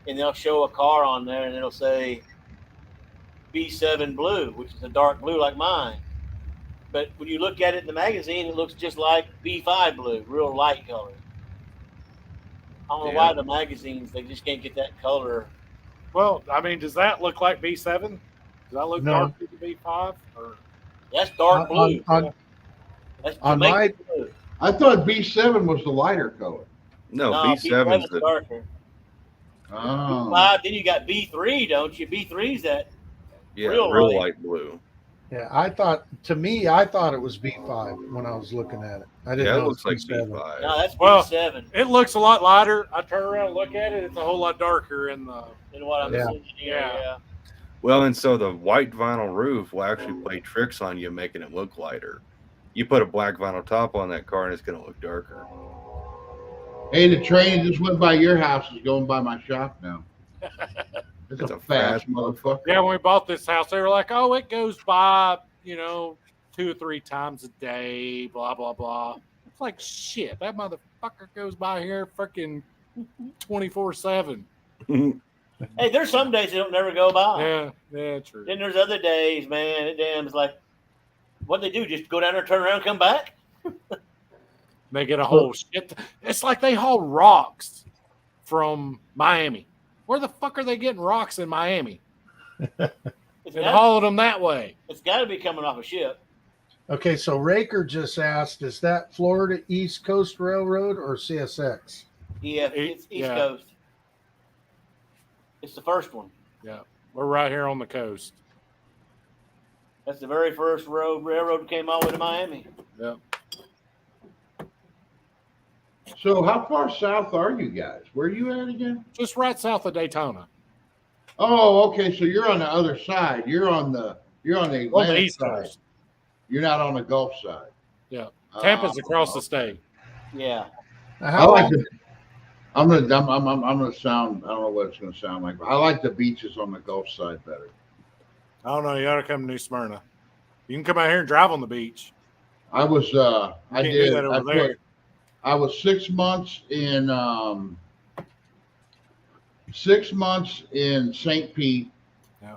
and they'll show a car on there and it'll say B7 blue, which is a dark blue like mine. But when you look at it in the magazine, it looks just like B5 blue, real light color. I don't know why the magazines, they just can't get that color. Well, I mean, does that look like B7? Does that look No. darker than B5? Or That's dark blue. On That's on my Jamaican blue. I thought B7 was the lighter color. No, No, B7's the darker. Oh. B5, then you got B3, don't you? B3's that real real light blue. Yeah, I thought it was B5 when I was looking at it. I didn't Yeah, know it looks like B7. B5. No, that's Well, B7. It looks a lot lighter. I turn around and look at it. It's a whole lot darker in the. Than what I'm Yeah. seeing here. Yeah. Yeah. Well, and so the white vinyl roof will actually play tricks on you, making it look lighter. You put a black vinyl top on that car, and it's going to look darker. Hey, the train that just went by your house is going by my shop now. It's a fast motherfucker. Yeah, when we bought this house, they were like, "Oh, it goes by, 2 or 3 times a day, blah blah blah." It's like shit. That motherfucker goes by here freaking 24/7. Hey, there's some days they don't never go by. Yeah, true. Then there's other days, man. It damn is like, what they do? Just go down there, turn around, and come back? They get a whole shit. It's like they haul rocks from Miami. Where the fuck are they getting rocks in Miami? It's And hauling them that way. It's got to be coming off a ship. Okay, so Raker just asked, is that Florida East Coast Railroad or CSX? Yeah, it's East Coast. It's the first one. Yeah, we're right here on the coast. That's the very first railroad came all the way to Miami. Yep. So how far south are you guys? Where are you at again? Just right south of Daytona. Oh, okay. So you're on the other side. You're on the Atlantic On the East side. Coast. You're not on the Gulf side. Yeah. Tampa's across the state. Yeah. I like the. I'm gonna sound. I don't know what it's gonna sound like. But I like the beaches on the Gulf side better. I don't know. You ought to come to New Smyrna. You can come out here and drive on the beach. I was. I can't do did. that over there. I was 6 months in. 6 months in St. Pete,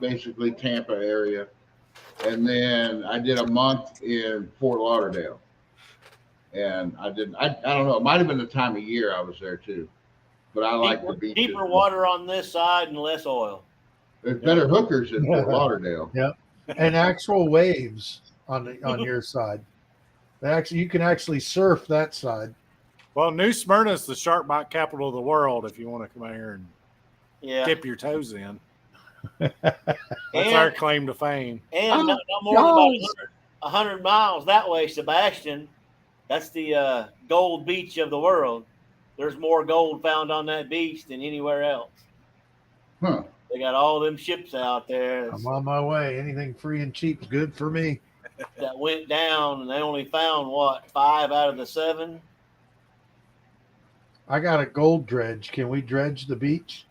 basically Tampa area, and then I did a month in Fort Lauderdale. And I don't know. It might have been the time of year I was there too, but I like the beaches. Deeper water on this side and less oil. There's better hookers in Fort Lauderdale. Yep. And actual waves on your side. You can actually surf that side. Well, New Smyrna is the shark bite capital of the world. If you want to come out here and dip your toes in, that's our claim to fame. And not more than about 100 miles that way, Sebastian. That's the gold beach of the world. There's more gold found on that beach than anywhere else. Huh. They got all them ships out there I'm on my way. Anything free and cheap is good for me. that went down, and they only found, 5 out of the 7? I got a gold dredge. Can we dredge the beach?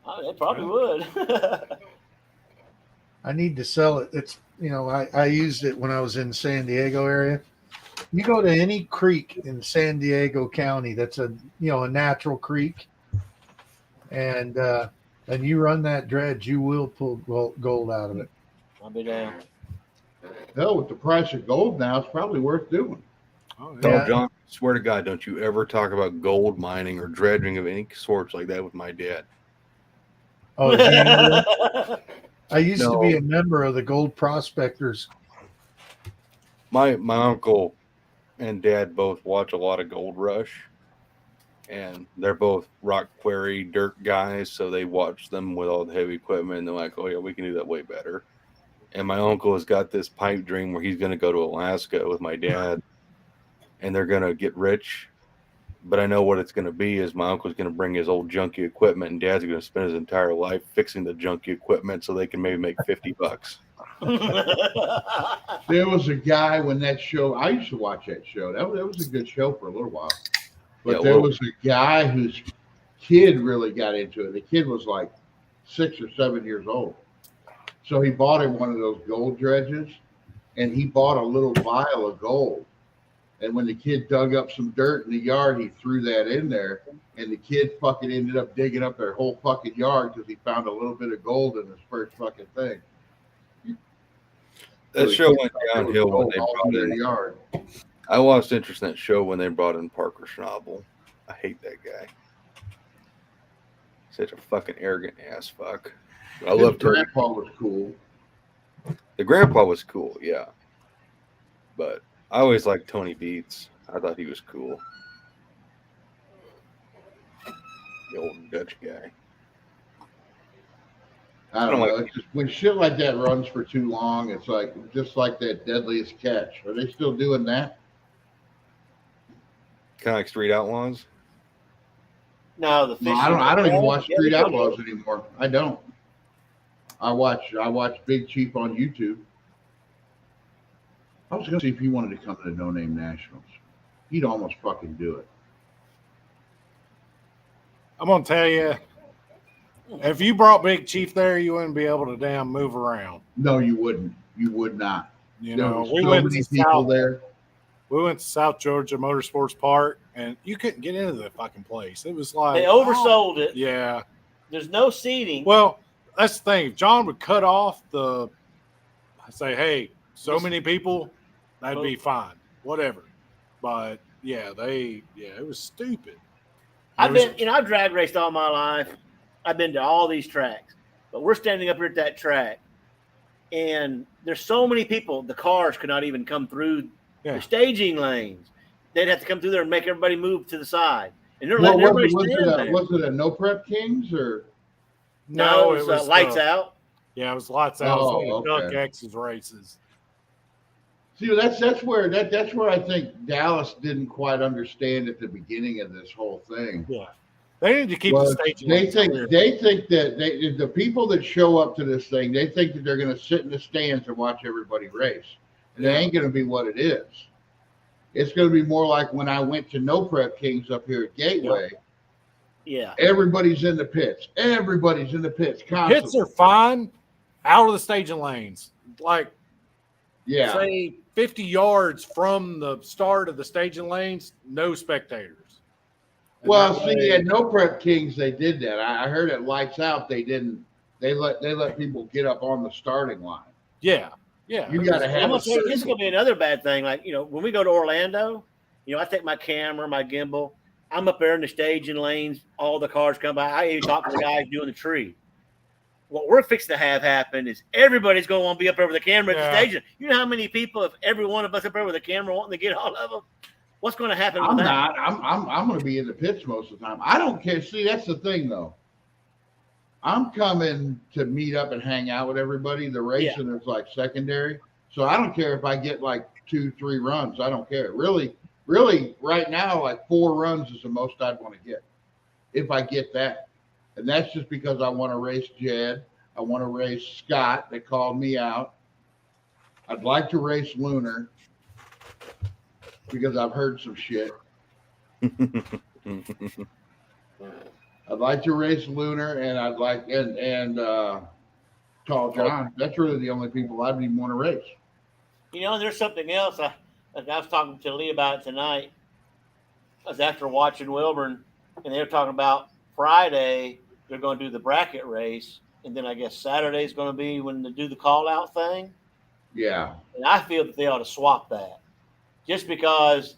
Oh, they probably would. I need to sell it. It's, I used it when I was in San Diego area. You go to any creek in San Diego County that's a natural creek, and you run that dredge, you will pull gold out of it. I'll be down. Hell, with the price of gold now, it's probably worth doing. Oh, No, John, swear to God, don't you ever talk about gold mining or dredging of any sorts like that with my dad. Oh, I used to be a member of the Gold Prospectors. My uncle and dad both watch a lot of Gold Rush, and they're both rock quarry dirt guys, so they watch them with all the heavy equipment, and they're like, oh yeah, we can do that way better. And my uncle has got this pipe dream where he's going to go to Alaska with my dad, and they're going to get rich. But I know what it's going to be is my uncle's going to bring his old junky equipment, and dad's going to spend his entire life fixing the junky equipment so they can maybe make $50. There was a guy when that show, I used to watch that show. That was a good show for a little while. But there was a guy whose kid really got into it. The kid was like 6 or 7 years old. So he bought him one of those gold dredges, and he bought a little vial of gold. And when the kid dug up some dirt in the yard, he threw that in there, and the kid fucking ended up digging up their whole fucking yard because he found a little bit of gold in his first fucking thing. That show went downhill when they brought in in. yard. I lost interest in that show when they brought in Parker Schnabel. I hate that guy. Such a fucking arrogant ass fuck. I His loved grandpa was cool. The grandpa was cool, yeah. But I always liked Tony Beats. I thought he was cool. The old Dutch guy. I don't know. It's just, when shit like that runs for too long, it's like just like that Deadliest Catch. Are they still doing that? Kind of like Street Outlaws. No, the No, I don't even watch Street Outlaws anymore. I don't. I watch Big Chief on YouTube. I was gonna see if he wanted to come to No Name Nationals. He'd almost fucking do it. I'm gonna tell you, if you brought Big Chief there, you wouldn't be able to damn move around. No, you wouldn't. You would not. You There know, was we so went many to people South, there. we went to South Georgia Motorsports Park, and you couldn't get into the fucking place. It was like They oversold it. Yeah. There's no seating. Well, that's the thing. If John would cut off say, hey, so many people, that'd be fine. Whatever. But yeah, it was stupid. I've drag raced all my life. I've been to all these tracks, but we're standing up here at that track, and there's so many people. The cars could not even come through the staging lanes. They'd have to come through there and make everybody move to the side. And they're letting everybody stand there. Was it a No Prep Kings or? No, it was Lights Out. Yeah, it was Lights Out. Oh, It was one of okay. Duck X's races. See, that's where I think Dallas didn't quite understand at the beginning of this whole thing. Yeah, they need to keep the stage. They think that the people that show up to this thing, they think that they're going to sit in the stands and watch everybody race, and it ain't going to be what it is. It's going to be more like when I went to No Prep Kings up here at Gateway. Yeah, everybody's in the pits. Everybody's in the pits. Constantly. Pits are fine out of the staging lanes. Like, say 50 yards from the start of the staging lanes, no spectators. And well, that see, way- at No Prep Kings they did that. I heard at Lights Out they didn't. They let people get up on the starting line. Yeah. You got to have. This is going to be another bad thing. Like, when we go to Orlando, I take my camera, my gimbal. I'm up there in the staging lanes. All the cars come by. I even talk to the guys doing the tree. What we're fixing to have happen is everybody's going to want to be up there with the camera at the staging. You know how many people, if every one of us up there with a camera wanting to get all of them, what's going to happen with I'm that? not. I'm going to be in the pits most of the time. I don't care. See, that's the thing though. I'm coming to meet up and hang out with everybody. The racing is like secondary. So I don't care if I get like 2-3 runs. I don't care. Really, right now, like 4 runs is the most I'd want to get. If I get that. And that's just because I want to race Jed. I want to race Scott that called me out. I'd like to race Lunar because I've heard some shit. I'd like to race Lunar, and I'd like and Tall John. That's really the only people I'd even want to race. There's something else. I was talking to Lee about it tonight. I was after watching Wilburn, and they were talking about Friday they're going to do the bracket race, and then I guess Saturday is going to be when they do the call-out thing. Yeah. And I feel that they ought to swap that, just because,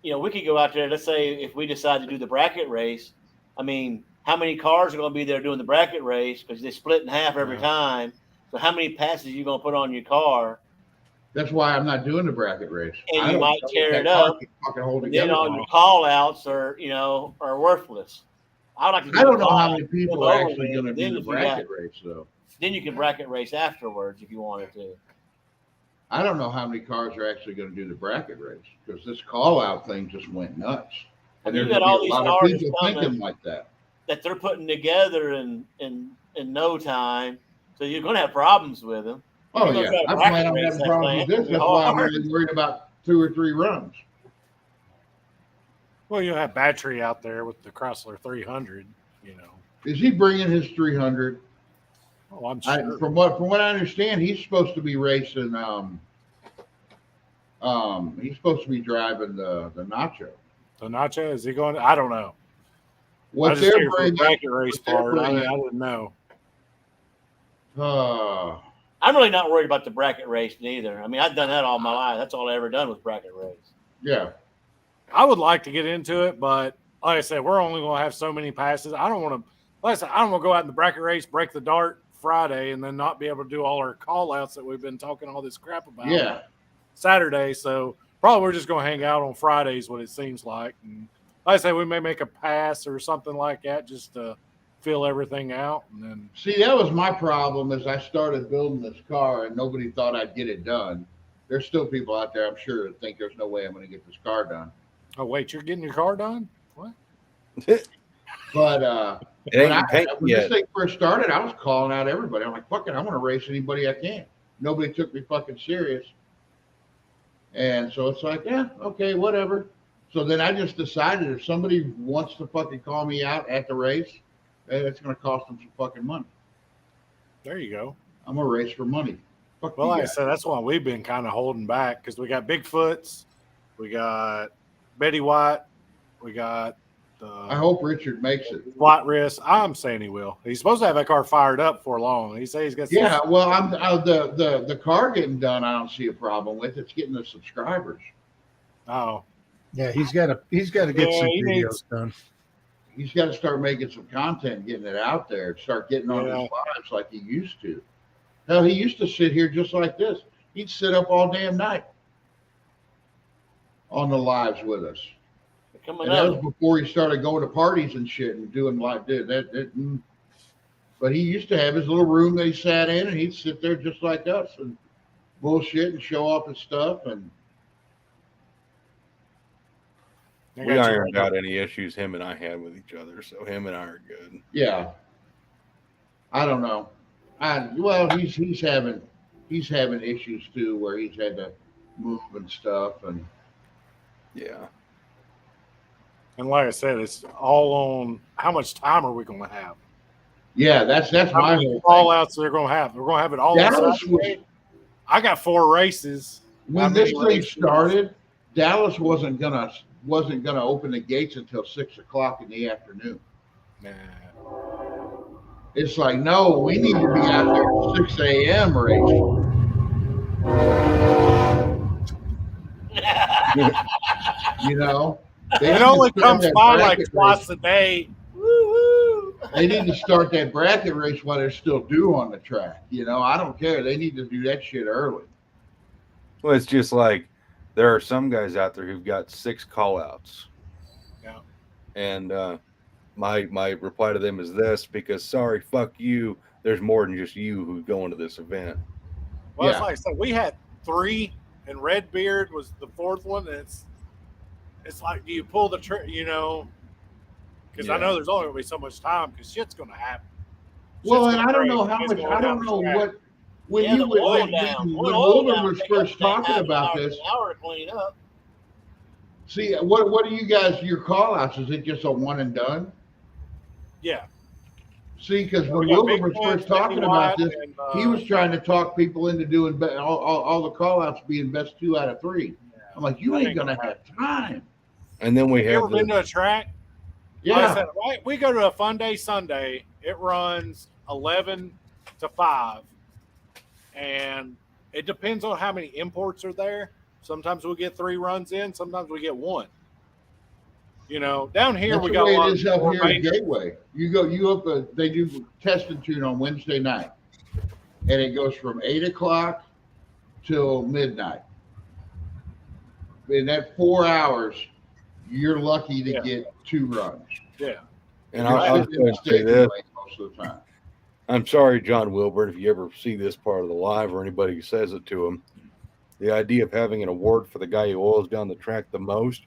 we could go out there. Let's say if we decide to do the bracket race, I mean, how many cars are going to be there doing the bracket race because they split in half every time? So how many passes are you going to put on your car? That's why I'm not doing the bracket race. And you might tear it up. And then all your call-outs are worthless. I like to. I don't know how many people are actually going to do the bracket race, though. Then you can bracket race afterwards if you wanted to. I don't know how many cars are actually going to do the bracket race because this call-out thing just went nuts. And You there's got going all to be these a lot of cars people coming thinking like that. that they're putting together in no time, so you're going to have problems with them. Oh, You're yeah. gonna try I to bracket plan on race having that problems with thing. this. That's why I'm really worried about 2 or 3 runs. Well, you have battery out there with the Chrysler 300. Is he bringing his 300? Oh, I'm sure. From what I understand, he's supposed to be racing. He's supposed to be driving the Nacho. The Nacho, is he going? I don't know. What I just they're hear from the bringing? bracket race what they're part. I bringing- didn't know. I'm really not worried about the bracket race neither. I mean, I've done that all my life. That's all I ever done was bracket race. Yeah. I would like to get into it, but like I said, we're only going to have so many passes. I don't want to. Like I said, I don't want to go out in the bracket race, break the dart Friday, and then not be able to do all our call outs that we've been talking all this crap about. Yeah. Saturday. So Probably we're just going to hang out on Fridays, what it seems like. And like I say, we may make a pass or something like that just to fill everything out. And then, See, that was my problem as I started building this car and nobody thought I'd get it done. There's still people out there, I'm sure, that think there's no way I'm going to get this car done. oh, wait, you're getting your car done? What? But It ain't paint when yet. this thing first started, I was calling out everybody. I'm like, fuck it, I'm going to race anybody I can. Nobody took me fucking serious. And so it's like, yeah, okay, whatever. So then I just decided if somebody wants to fucking call me out at the race, it's going to cost them some fucking money. There you go. I'm going to race for money. Fuck Well, you like I guys. said, that's why we've been kind of holding back because we got Bigfoots, we got Betty White, we got I hope Richard makes it. Flight Risk. I'm saying he will. He's supposed to have that car fired up for long. He says he's got. Yeah, well, the car getting done. I don't see a problem with. It's getting the subscribers. Oh, Yeah, he's got to get Yeah, some he videos needs- done. He's got to start making some content, getting it out there, start getting on Yeah. his lives like he used to. Hell, he used to sit here just like this. He'd sit up all damn night on the lives with us. Coming And that up. was before he started going to parties and shit and doing like that. But he used to have his little room that he sat in, and he'd sit there just like us and bullshit and show off his stuff. And I We got you. ironed out any issues him and I had with each other, so him and I are good. yeah, I don't know. Well, he's having issues too, where he's had to move and stuff, and Yeah. And like I said, it's all on how much time are we going to have? yeah, that's How my many whole call thing. outs they're going to have? We're going to have it all on Dallas Saturday. was, I got 4 races. How when many this thing races? started, Dallas wasn't gonna open the gates until 6 o'clock in the afternoon. Nah. It's like, no, we need to be out there at 6 a.m. racing. You know, they It need only to start comes that by like bracket twice race. a day. They need to start that bracket race while they're still due on the track. You know, I don't care. They need to do that shit early. Well, it's just like there are some guys out there who've got 6 call outs. Yeah. And my reply to them is this, because sorry, fuck you. There's more than just you who's going to this event. Well, it's Yeah. like I said, we had 3, and Redbeard was the 4th one. And it's like, do you pull the trigger? You know, because I Yeah. know there's only going to be so much time because shit's going to happen. Well, Shit's and gonna I don't break know when how it's much. going I down don't the know track. what when Yeah, you the when, oil when, down. when Oil Wilder down was take up first to talking half an about hour to this. an hour to clean up. See, what are you guys? Your call outs? Is it just a one and done? Yeah. See, because We when got Wilbur was Bigfoot, first talking Betty about White, this, and, he was trying to talk people into doing all the call outs being best 2 out of 3. I'm like, you ain't gonna have time. And then we Have you ever have been the, to a track? Like Yeah, I said, right, we go to a fun day Sunday. It runs 11 to 5. And it depends on how many imports are there. Sometimes we get 3 runs in, sometimes we get 1. You know, down here that's we the got way a lot it of is up more here at major- Gateway. You up. They do test and tune on Wednesday night, and it goes from 8 o'clock till midnight. In that 4 hours, you're lucky to Yeah. get 2 runs. Yeah. and You're I'll sitting in the say staging this. lane most of the time. I'm sorry, John Wilbert, if you ever see this part of the live or anybody who says it to him. The idea of having an award for the guy who oils down the track the most,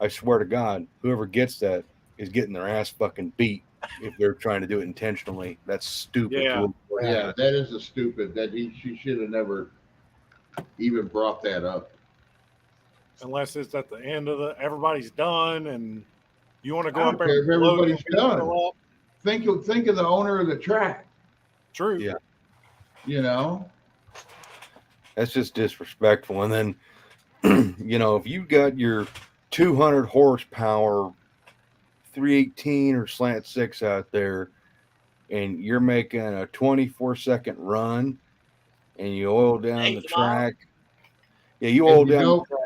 I swear to God, whoever gets that is getting their ass fucking beat if they're trying to do it intentionally. That's stupid. Yeah. Yeah, that is a stupid. She should have never even brought that up. Unless it's at the end of everybody's done and you want to go I up don't there. care if and load everybody's people done. up. Think of the owner of the track. True. Yeah. You know, That's just disrespectful. And then, you know, if you've got your 200 horsepower 318 or slant 6 out there and you're making a 24-second run and you oil down the 8 miles? track. Yeah, you oil and you down the don't, track.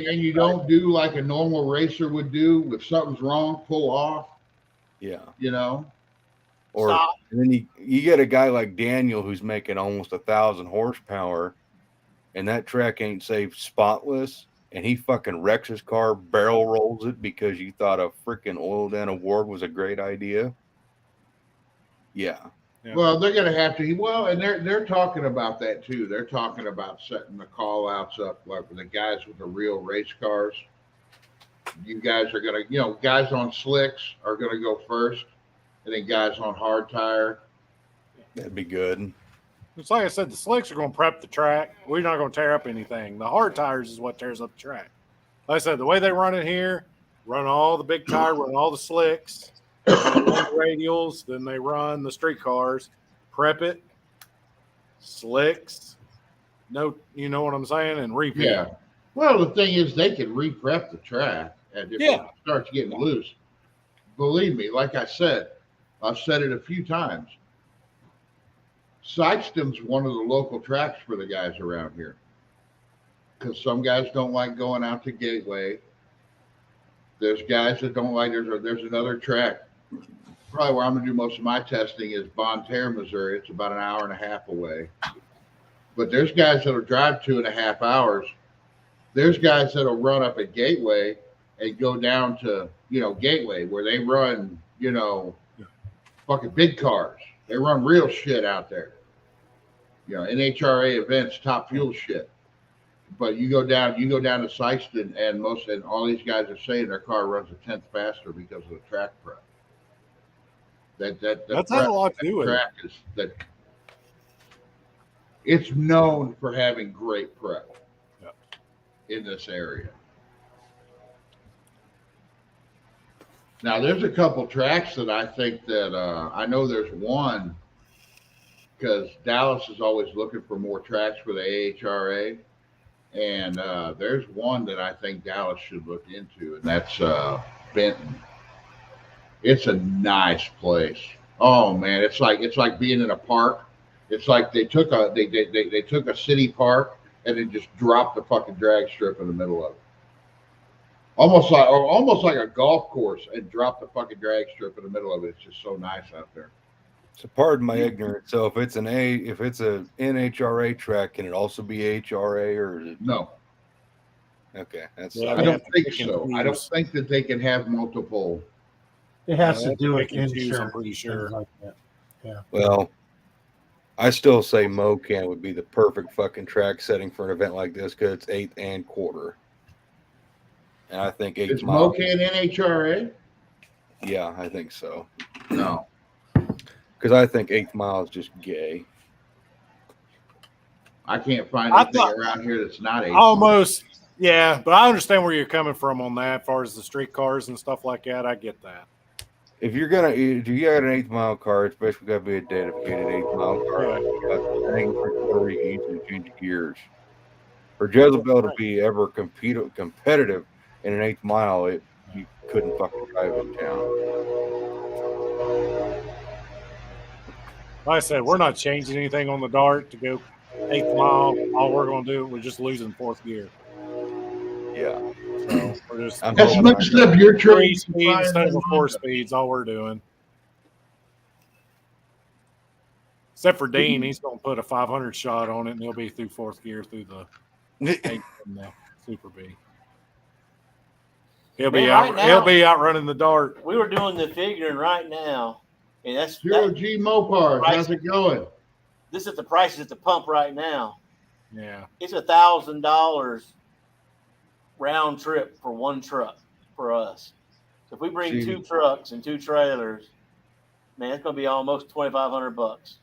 and you don't do like a normal racer would do. If something's wrong, pull off. Yeah. You know, Or Stop. and then you get a guy like Daniel who's making almost 1,000 horsepower, and that track ain't safe spotless, and he fucking wrecks his car, barrel rolls it because you thought a freaking oil down award was a great idea. Yeah. Yeah. Well, they're going to have to. Well, and they're talking about that too. They're talking about setting the call outs up like the guys with the real race cars. You guys are going to, guys on slicks are going to go first, and then guys on hard tire. That'd be good. It's like I said, the slicks are going to prep the track. We're not going to tear up anything. The hard tires is what tears up the track. Like I said, the way they run it here, run all the big tire, run all the slicks, run the radials, then they run the street cars, prep it, slicks, no, you know what I'm saying, and repeat. Yeah. Well, the thing is, they can re-prep the track, and if it starts getting loose, believe me, like I said, I've said it a few times. Sikeston's one of the local tracks for the guys around here, because some guys don't like going out to Gateway. There's guys that don't like. There's another track. Probably where I'm going to do most of my testing is Bonne Terre, Missouri. It's about an hour and a half away. But there's guys that'll drive 2.5 hours. There's guys that'll run up at Gateway and go down to, Gateway, where they run, fucking big cars. They run real shit out there. NHRA events, top fuel shit. But you go down to Sikeston, and all these guys are saying their car runs a tenth faster because of the track prep. That's had a lot to do with it. It's known for having great prep in this area. Now, there's a couple tracks that I think that I know there's one, because Dallas is always looking for more tracks for the AHRA. And there's one that I think Dallas should look into, and that's Benton. It's a nice place. Oh man, it's like being in a park. It's like they took a city park and then just dropped the fucking drag strip in the middle of it. Almost like a golf course, and dropped the fucking drag strip in the middle of it. It's just so nice out there. So pardon my ignorance. So if it's a NHRA track, can it also be HRA, or is it? No. Okay, that's. I don't think so. I don't think that they can have multiple. It has to do with insurance. I'm pretty things sure. like that. Yeah. Well, I still say Mocan would be the perfect fucking track setting for an event like this, because it's 8th and quarter. And I think 8 miles. Is Mocan NHRA? Yeah, I think so. No. Because I think 8th mile is just gay. I can't find anything around here that's not 8th. Almost, yeah, but I understand where you're coming from on that, as far as the street cars and stuff like that. I get that. If you got an 8th mile car, it's basically got to be a dedicated 8th mile car. Where you can easily change gears. For Jezebel to be ever competitive in an 8th mile, you couldn't fucking drive in town. Like I said, we're not changing anything on the Dart to go 8th mile. All we're going to do, we're just losing 4th gear. Yeah. So we're just that's mixed up your 3 speeds instead of 4 speeds. All we're doing. Except for Dean, he's going to put a 500 shot on it, and he'll be through 4th gear through the 8th and the Super B. He'll be out running the Dart. We were doing the figuring right now, and that's Zero G Mopars. How's it going? This is the prices at the pump right now. Yeah, it's $1,000 round trip for one truck for us. So if we bring 2 trucks and 2 trailers, man, it's going to be almost $2,500.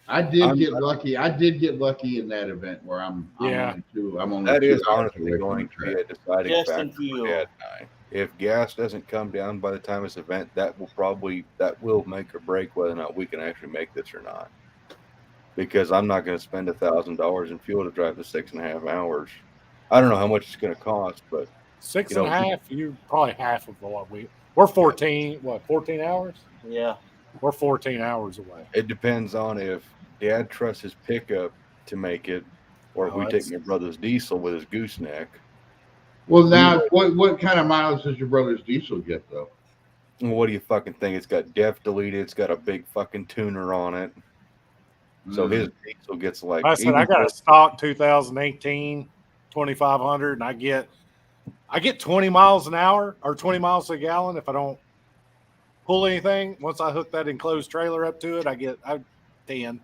I did get lucky. I did get lucky in that event where I'm only that 2 is hours honestly away going from to the be a track. deciding factor for Dad and I. If gas doesn't come down by the time of this event, that will make or break whether or not we can actually make this or not. Because I'm not going to spend $1,000 in fuel to drive the 6.5 hours. I don't know how much it's going to cost, but 6.5. You're probably half of what we're 14. What 14 hours? Yeah, we're 14 hours away. It depends on if Dad trusts his pickup to make it, or if we take my brother's diesel with his gooseneck. Well, now, what kind of miles does your brother's diesel get, though? What do you fucking think? It's got def deleted. It's got a big fucking tuner on it. So his diesel gets like. I said I got a stock 2018 2500, and I get I get 20 miles an hour or 20 miles a gallon if I don't pull anything. Once I hook that enclosed trailer up to it, I 10.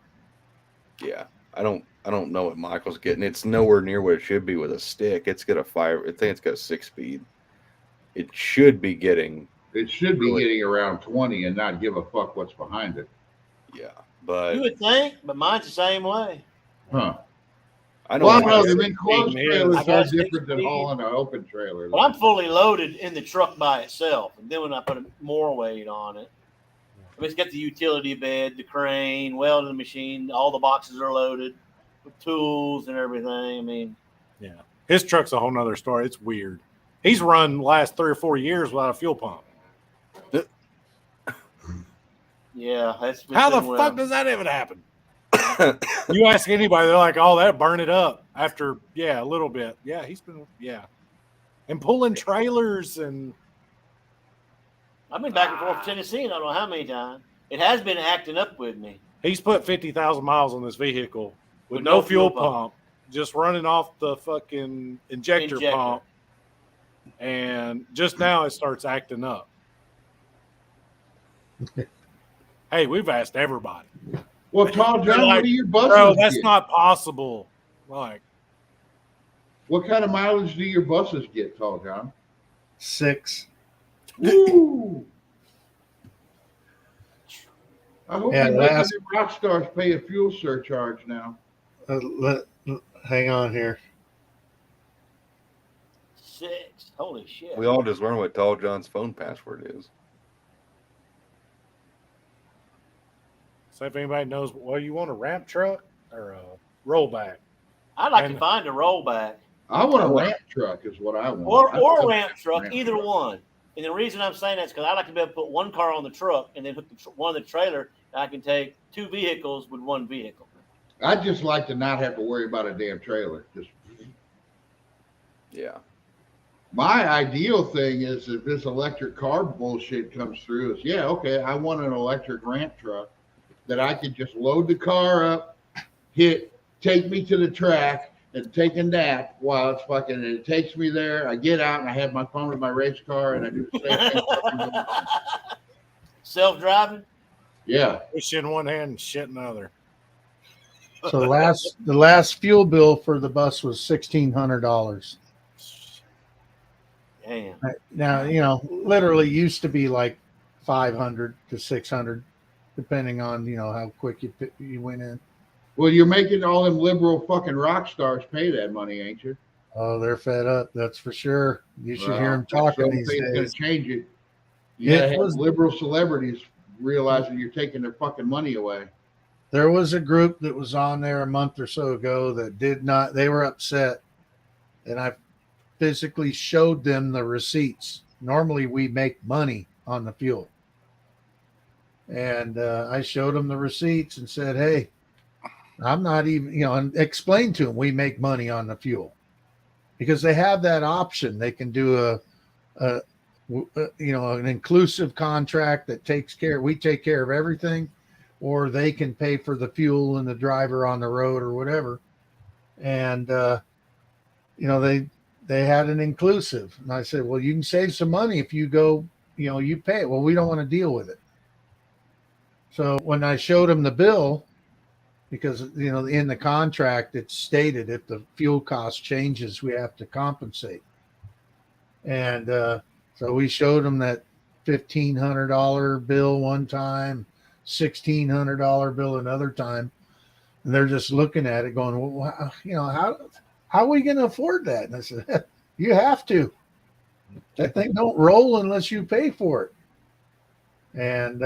Yeah, I don't know what Michael's getting. It's nowhere near what it should be with a stick. It's got a 5. I think it's got a 6-speed. It should be getting. It should be getting around 20 and not give a fuck what's behind it. Yeah, but You would think, but mine's the same way. Huh. I know. Well, mine no, is the enclosed 16 trailers I are got different than 16. hauling an open trailer. Well, I'm fully loaded in the truck by itself, and then when I put more weight on it, I mean, it's got the utility bed, the crane, welding machine, all the boxes are loaded with tools and everything. I mean, Yeah. His truck's a whole nother story. It's weird. He's run last 3 or 4 years without a fuel pump. yeah, that's How the fuck does that even happen? You ask anybody, they're like, "Oh, that burn it up after, a little bit." Yeah, he's been, and pulling trailers and I've been back and forth to Tennessee, and I don't know how many times. It has been acting up with me. he's put 50,000 miles on this vehicle with no fuel pump, just running off the fucking injector pump, and just now it starts acting up. Hey, we've asked everybody. Well, Tall John, what do your buses Bro, that's get? not possible. Like, What kind of mileage do your buses get, Tall John? 6. Woo! I hope Yeah, you last- rock stars pay a fuel surcharge now. Hang on here. 6. Holy shit. We all just learned what Tall John's phone password is. so if anybody knows, well, you want a ramp truck or a rollback? I'd like to find a rollback. I want a ramp truck is what I want. Or a ramp truck, either one. And the reason I'm saying that's because I like to be able to put one car on the truck and then hook one of the trailer, and I can take 2 vehicles with one vehicle. I'd just like to not have to worry about a damn trailer. Just Yeah. my ideal thing is if this electric car bullshit comes through, is okay, I want an electric ramp truck that I could just load the car up, take me to the track, and take a nap while it's fucking, and it takes me there. I get out and I have my phone in my race car and I do the same thing. Self-driving? Yeah. Push in one hand and shit in the other. So the last fuel bill for the bus was $1,600. Damn. Now, literally used to be like 500 to 600, depending on, how quick you went in. Well, you're making all them liberal fucking rock stars pay that money, ain't you? Oh, they're fed up. That's for sure. You should hear them talking these It's going days. to change it. You gotta It have was- liberal celebrities realizing you're taking their fucking money away. There was a group that was on there a month or so ago that they were upset. And I physically showed them the receipts. Normally we make money on the fuel. And I showed them the receipts and said, hey, I'm not even, and explained to them we make money on the fuel because they have that option. They can do an inclusive contract that we take care of everything, or they can pay for the fuel and the driver on the road or whatever. And, they had an inclusive. And I said, well, you can save some money if you go, you pay it. Well, we don't want to deal with it. So when I showed them the bill, because, in the contract, it's stated if the fuel cost changes, we have to compensate. And so we showed them that $1,500 bill one time, $1,600 bill another time. And they're just looking at it going, well, how are we going to afford that? And I said, you have to. That thing don't roll unless you pay for it. And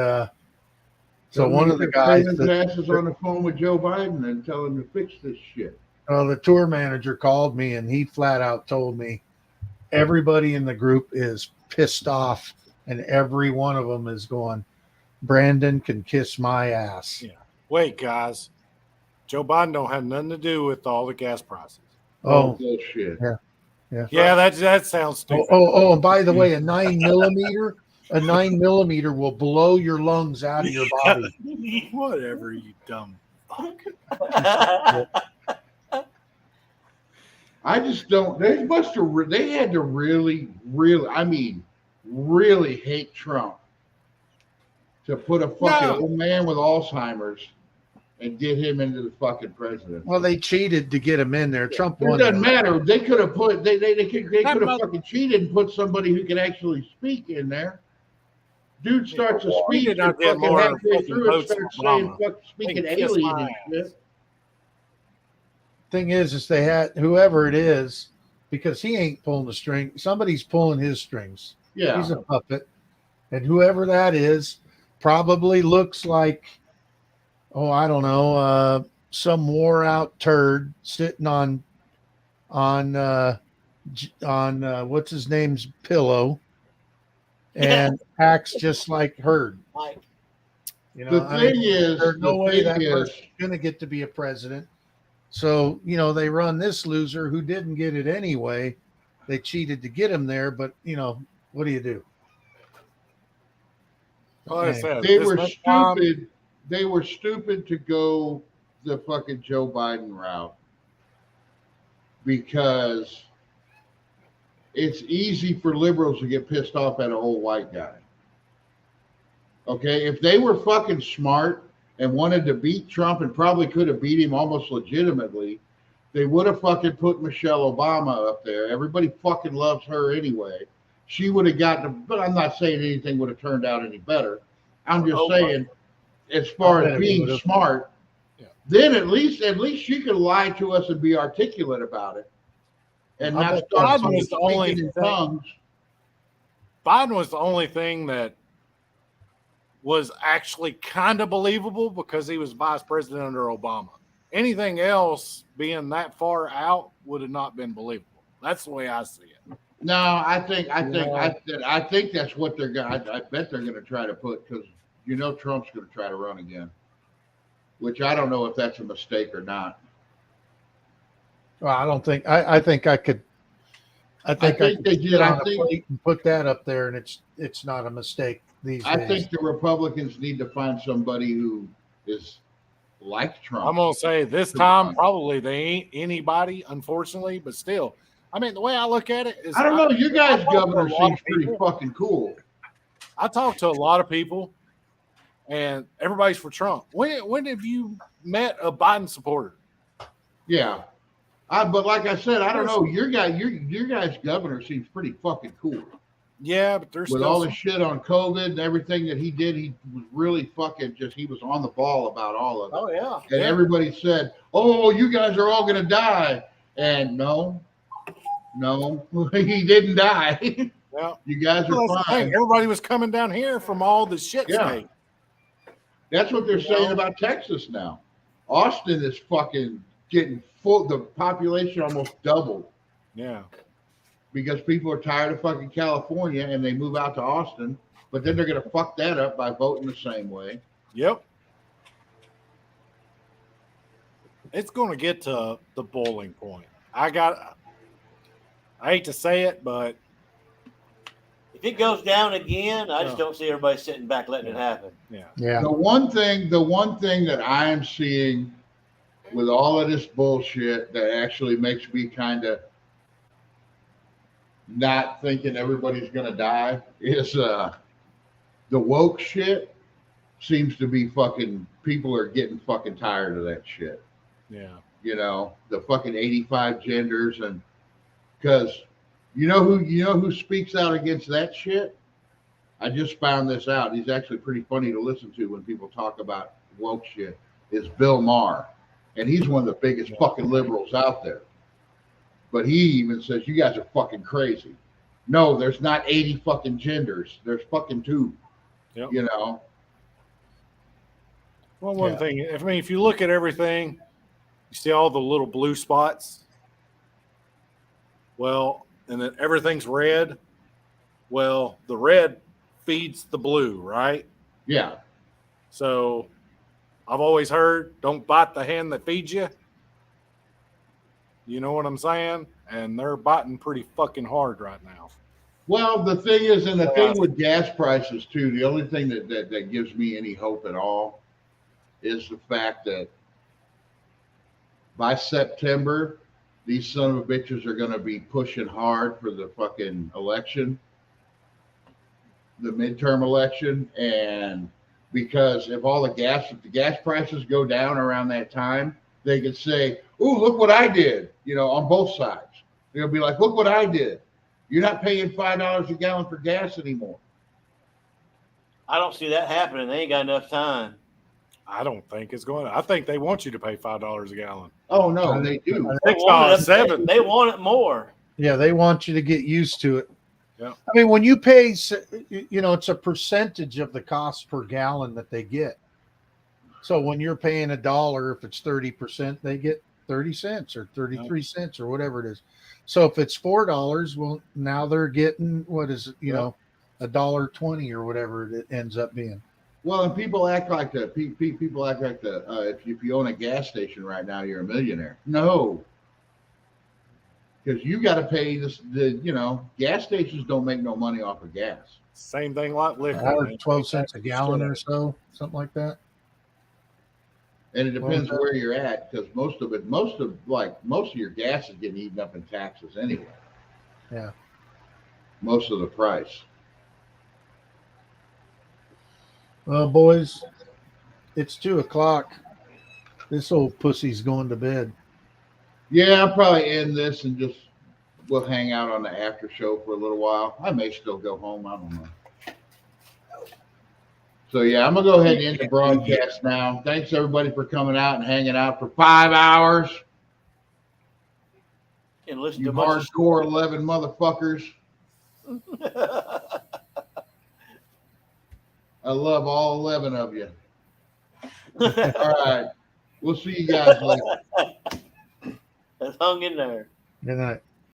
so one of the guys his ass is on the phone with Joe Biden and tell him to fix this shit. The tour manager called me and he flat out told me everybody in the group is pissed off and every one of them is going, Brandon can kiss my ass. Yeah. Wait, guys. Joe Biden don't have nothing to do with all the gas prices. Oh, bullshit. Yeah, that sounds stupid. Oh, and by the way, a 9mm will blow your lungs out of your body. Whatever, you dumb fuck. I just don't. They must have. They had to really, really. I mean, really hate Trump to put a fucking old man with Alzheimer's and get him into the fucking presidency. Well, they cheated to get him in there. Trump It won. doesn't that. matter. They could have put. They could have fucking cheated and put somebody who could actually speak in there. Dude starts a speech and fucking halfway through it starts saying fucking speaking alien and shit. Thing is they had whoever it is, because he ain't pulling the string. Somebody's pulling his strings. Yeah. He's a puppet. And whoever that is probably looks like, oh, I don't know, some wore out turd sitting on what's his name's pillow and acts just like Hurd. You know, The thing is, there's no the way thing that is- person's going to get to be a president. So, you know, they run this loser who didn't get it anyway. They cheated to get him there, but, you know, what do you do? Like I said, They this were next time- stupid. They were stupid to go the fucking Joe Biden route because it's easy for liberals to get pissed off at an old white guy. Okay, if they were fucking smart and wanted to beat Trump and probably could have beat him almost legitimately, they would have fucking put Michelle Obama up there. Everybody fucking loves her anyway. She would have gotten, but I'm not saying anything would have turned out any better. I'm just saying, as far as being smart, then at least she could lie to us and be articulate about it, and not start Biden was the only speaking in thing- tongues. Biden was the only thing that was actually kind of believable because he was vice president under Obama. Anything else being that far out would have not been believable. That's the way I see it. No, I think that's what they're going. I bet they're going to try to put, because you know Trump's going to try to run again, which I don't know if that's a mistake or not. Well, I don't think, I think I could. I think they could did. sit I on a think- plate and put that up there, and it's not a mistake these I days. think the Republicans need to find somebody who is like Trump. I'm gonna say this time probably they ain't anybody, unfortunately, but still. I mean, the way I look at it is, I don't know. You guys' I talk to a governor lot seems of pretty people. fucking cool. I talk to a lot of people, and everybody's for Trump. When have you met a Biden supporter? Yeah. But like I said, I don't know. Your guy's governor seems pretty fucking cool. Yeah, but there's With still all the some- shit on COVID and everything that he did, he was really fucking he was on the ball about all of it. Oh yeah. And everybody said, "Oh, you guys are all gonna die," and no, he didn't die. Well, You guys well, are that's the thing. fine. Everybody was coming down here from all the shit Yeah. state. That's what they're saying about Texas now. Austin is fucking getting full. The population almost doubled Yeah. because people are tired of fucking California and they move out to Austin. But then they're gonna fuck that up by voting the same way. Yep. It's going to get to the boiling point. I hate to say it, but If it goes down again, I just don't see everybody sitting back letting it happen. Yeah. The one thing that I am seeing with all of this bullshit that actually makes me kind of not thinking everybody's gonna die is the woke shit seems to be fucking, people are getting fucking tired of that shit. yeah. You know, the fucking 85 genders, and because you know who speaks out against that shit? I just found this out. He's actually pretty funny to listen to when people talk about woke shit. Is Bill Maher, and he's one of the biggest fucking liberals out there. But he even says, "You guys are fucking crazy." No, there's not 80 fucking genders. There's fucking 2. Yep. You know. Well, one Yeah. thing, I mean, if you look at everything, you see all the little blue spots. Well, and then everything's red. Well, the red feeds the blue, right? Yeah. So I've always heard, don't bite the hand that feeds you. You know what I'm saying? And they're biting pretty fucking hard right now. Well, the thing is, and the thing with gas prices too, the only thing that gives me any hope at all is the fact that by September, these son of a bitches are going to be pushing hard for the fucking election, the midterm election. And because if the gas prices go down around that time, they could say, "Ooh, look what I did," on both sides. They'll be like, "Look what I did. You're not paying $5 a gallon for gas anymore." I don't see that happening. They ain't got enough time. I don't think it's going to. I think they want you to pay $5 a gallon. Oh no, they do. $6.07. They want it more. Yeah, they want you to get used to it. Yeah. I mean, when you pay, it's a percentage of the cost per gallon that they get. So when you're paying $1, if it's 30%, they get 30 cents or 33 cents or whatever it is. So if it's $4, well, now they're getting $1.20 or whatever it ends up being. Well, and people act like if you own a gas station right now, you're a millionaire. No, because you got to pay this. Gas stations don't make no money off of gas. Same thing like liquor. 12 cents a gallon or so, something like that. And it depends where you're at, because most of your gas is getting eaten up in taxes anyway. Yeah. Most of the price. Well, boys, it's 2:00. This old pussy's going to bed. Yeah, I'll probably end this and we'll hang out on the after show for a little while. I may still go home. I don't know. So yeah, I'm gonna go ahead and end the broadcast now. Thanks everybody for coming out and hanging out for 5 hours. And listen You to hardcore 11 motherfuckers. I love all 11 of you. All right. We'll see you guys later. That's hung in there. Good night.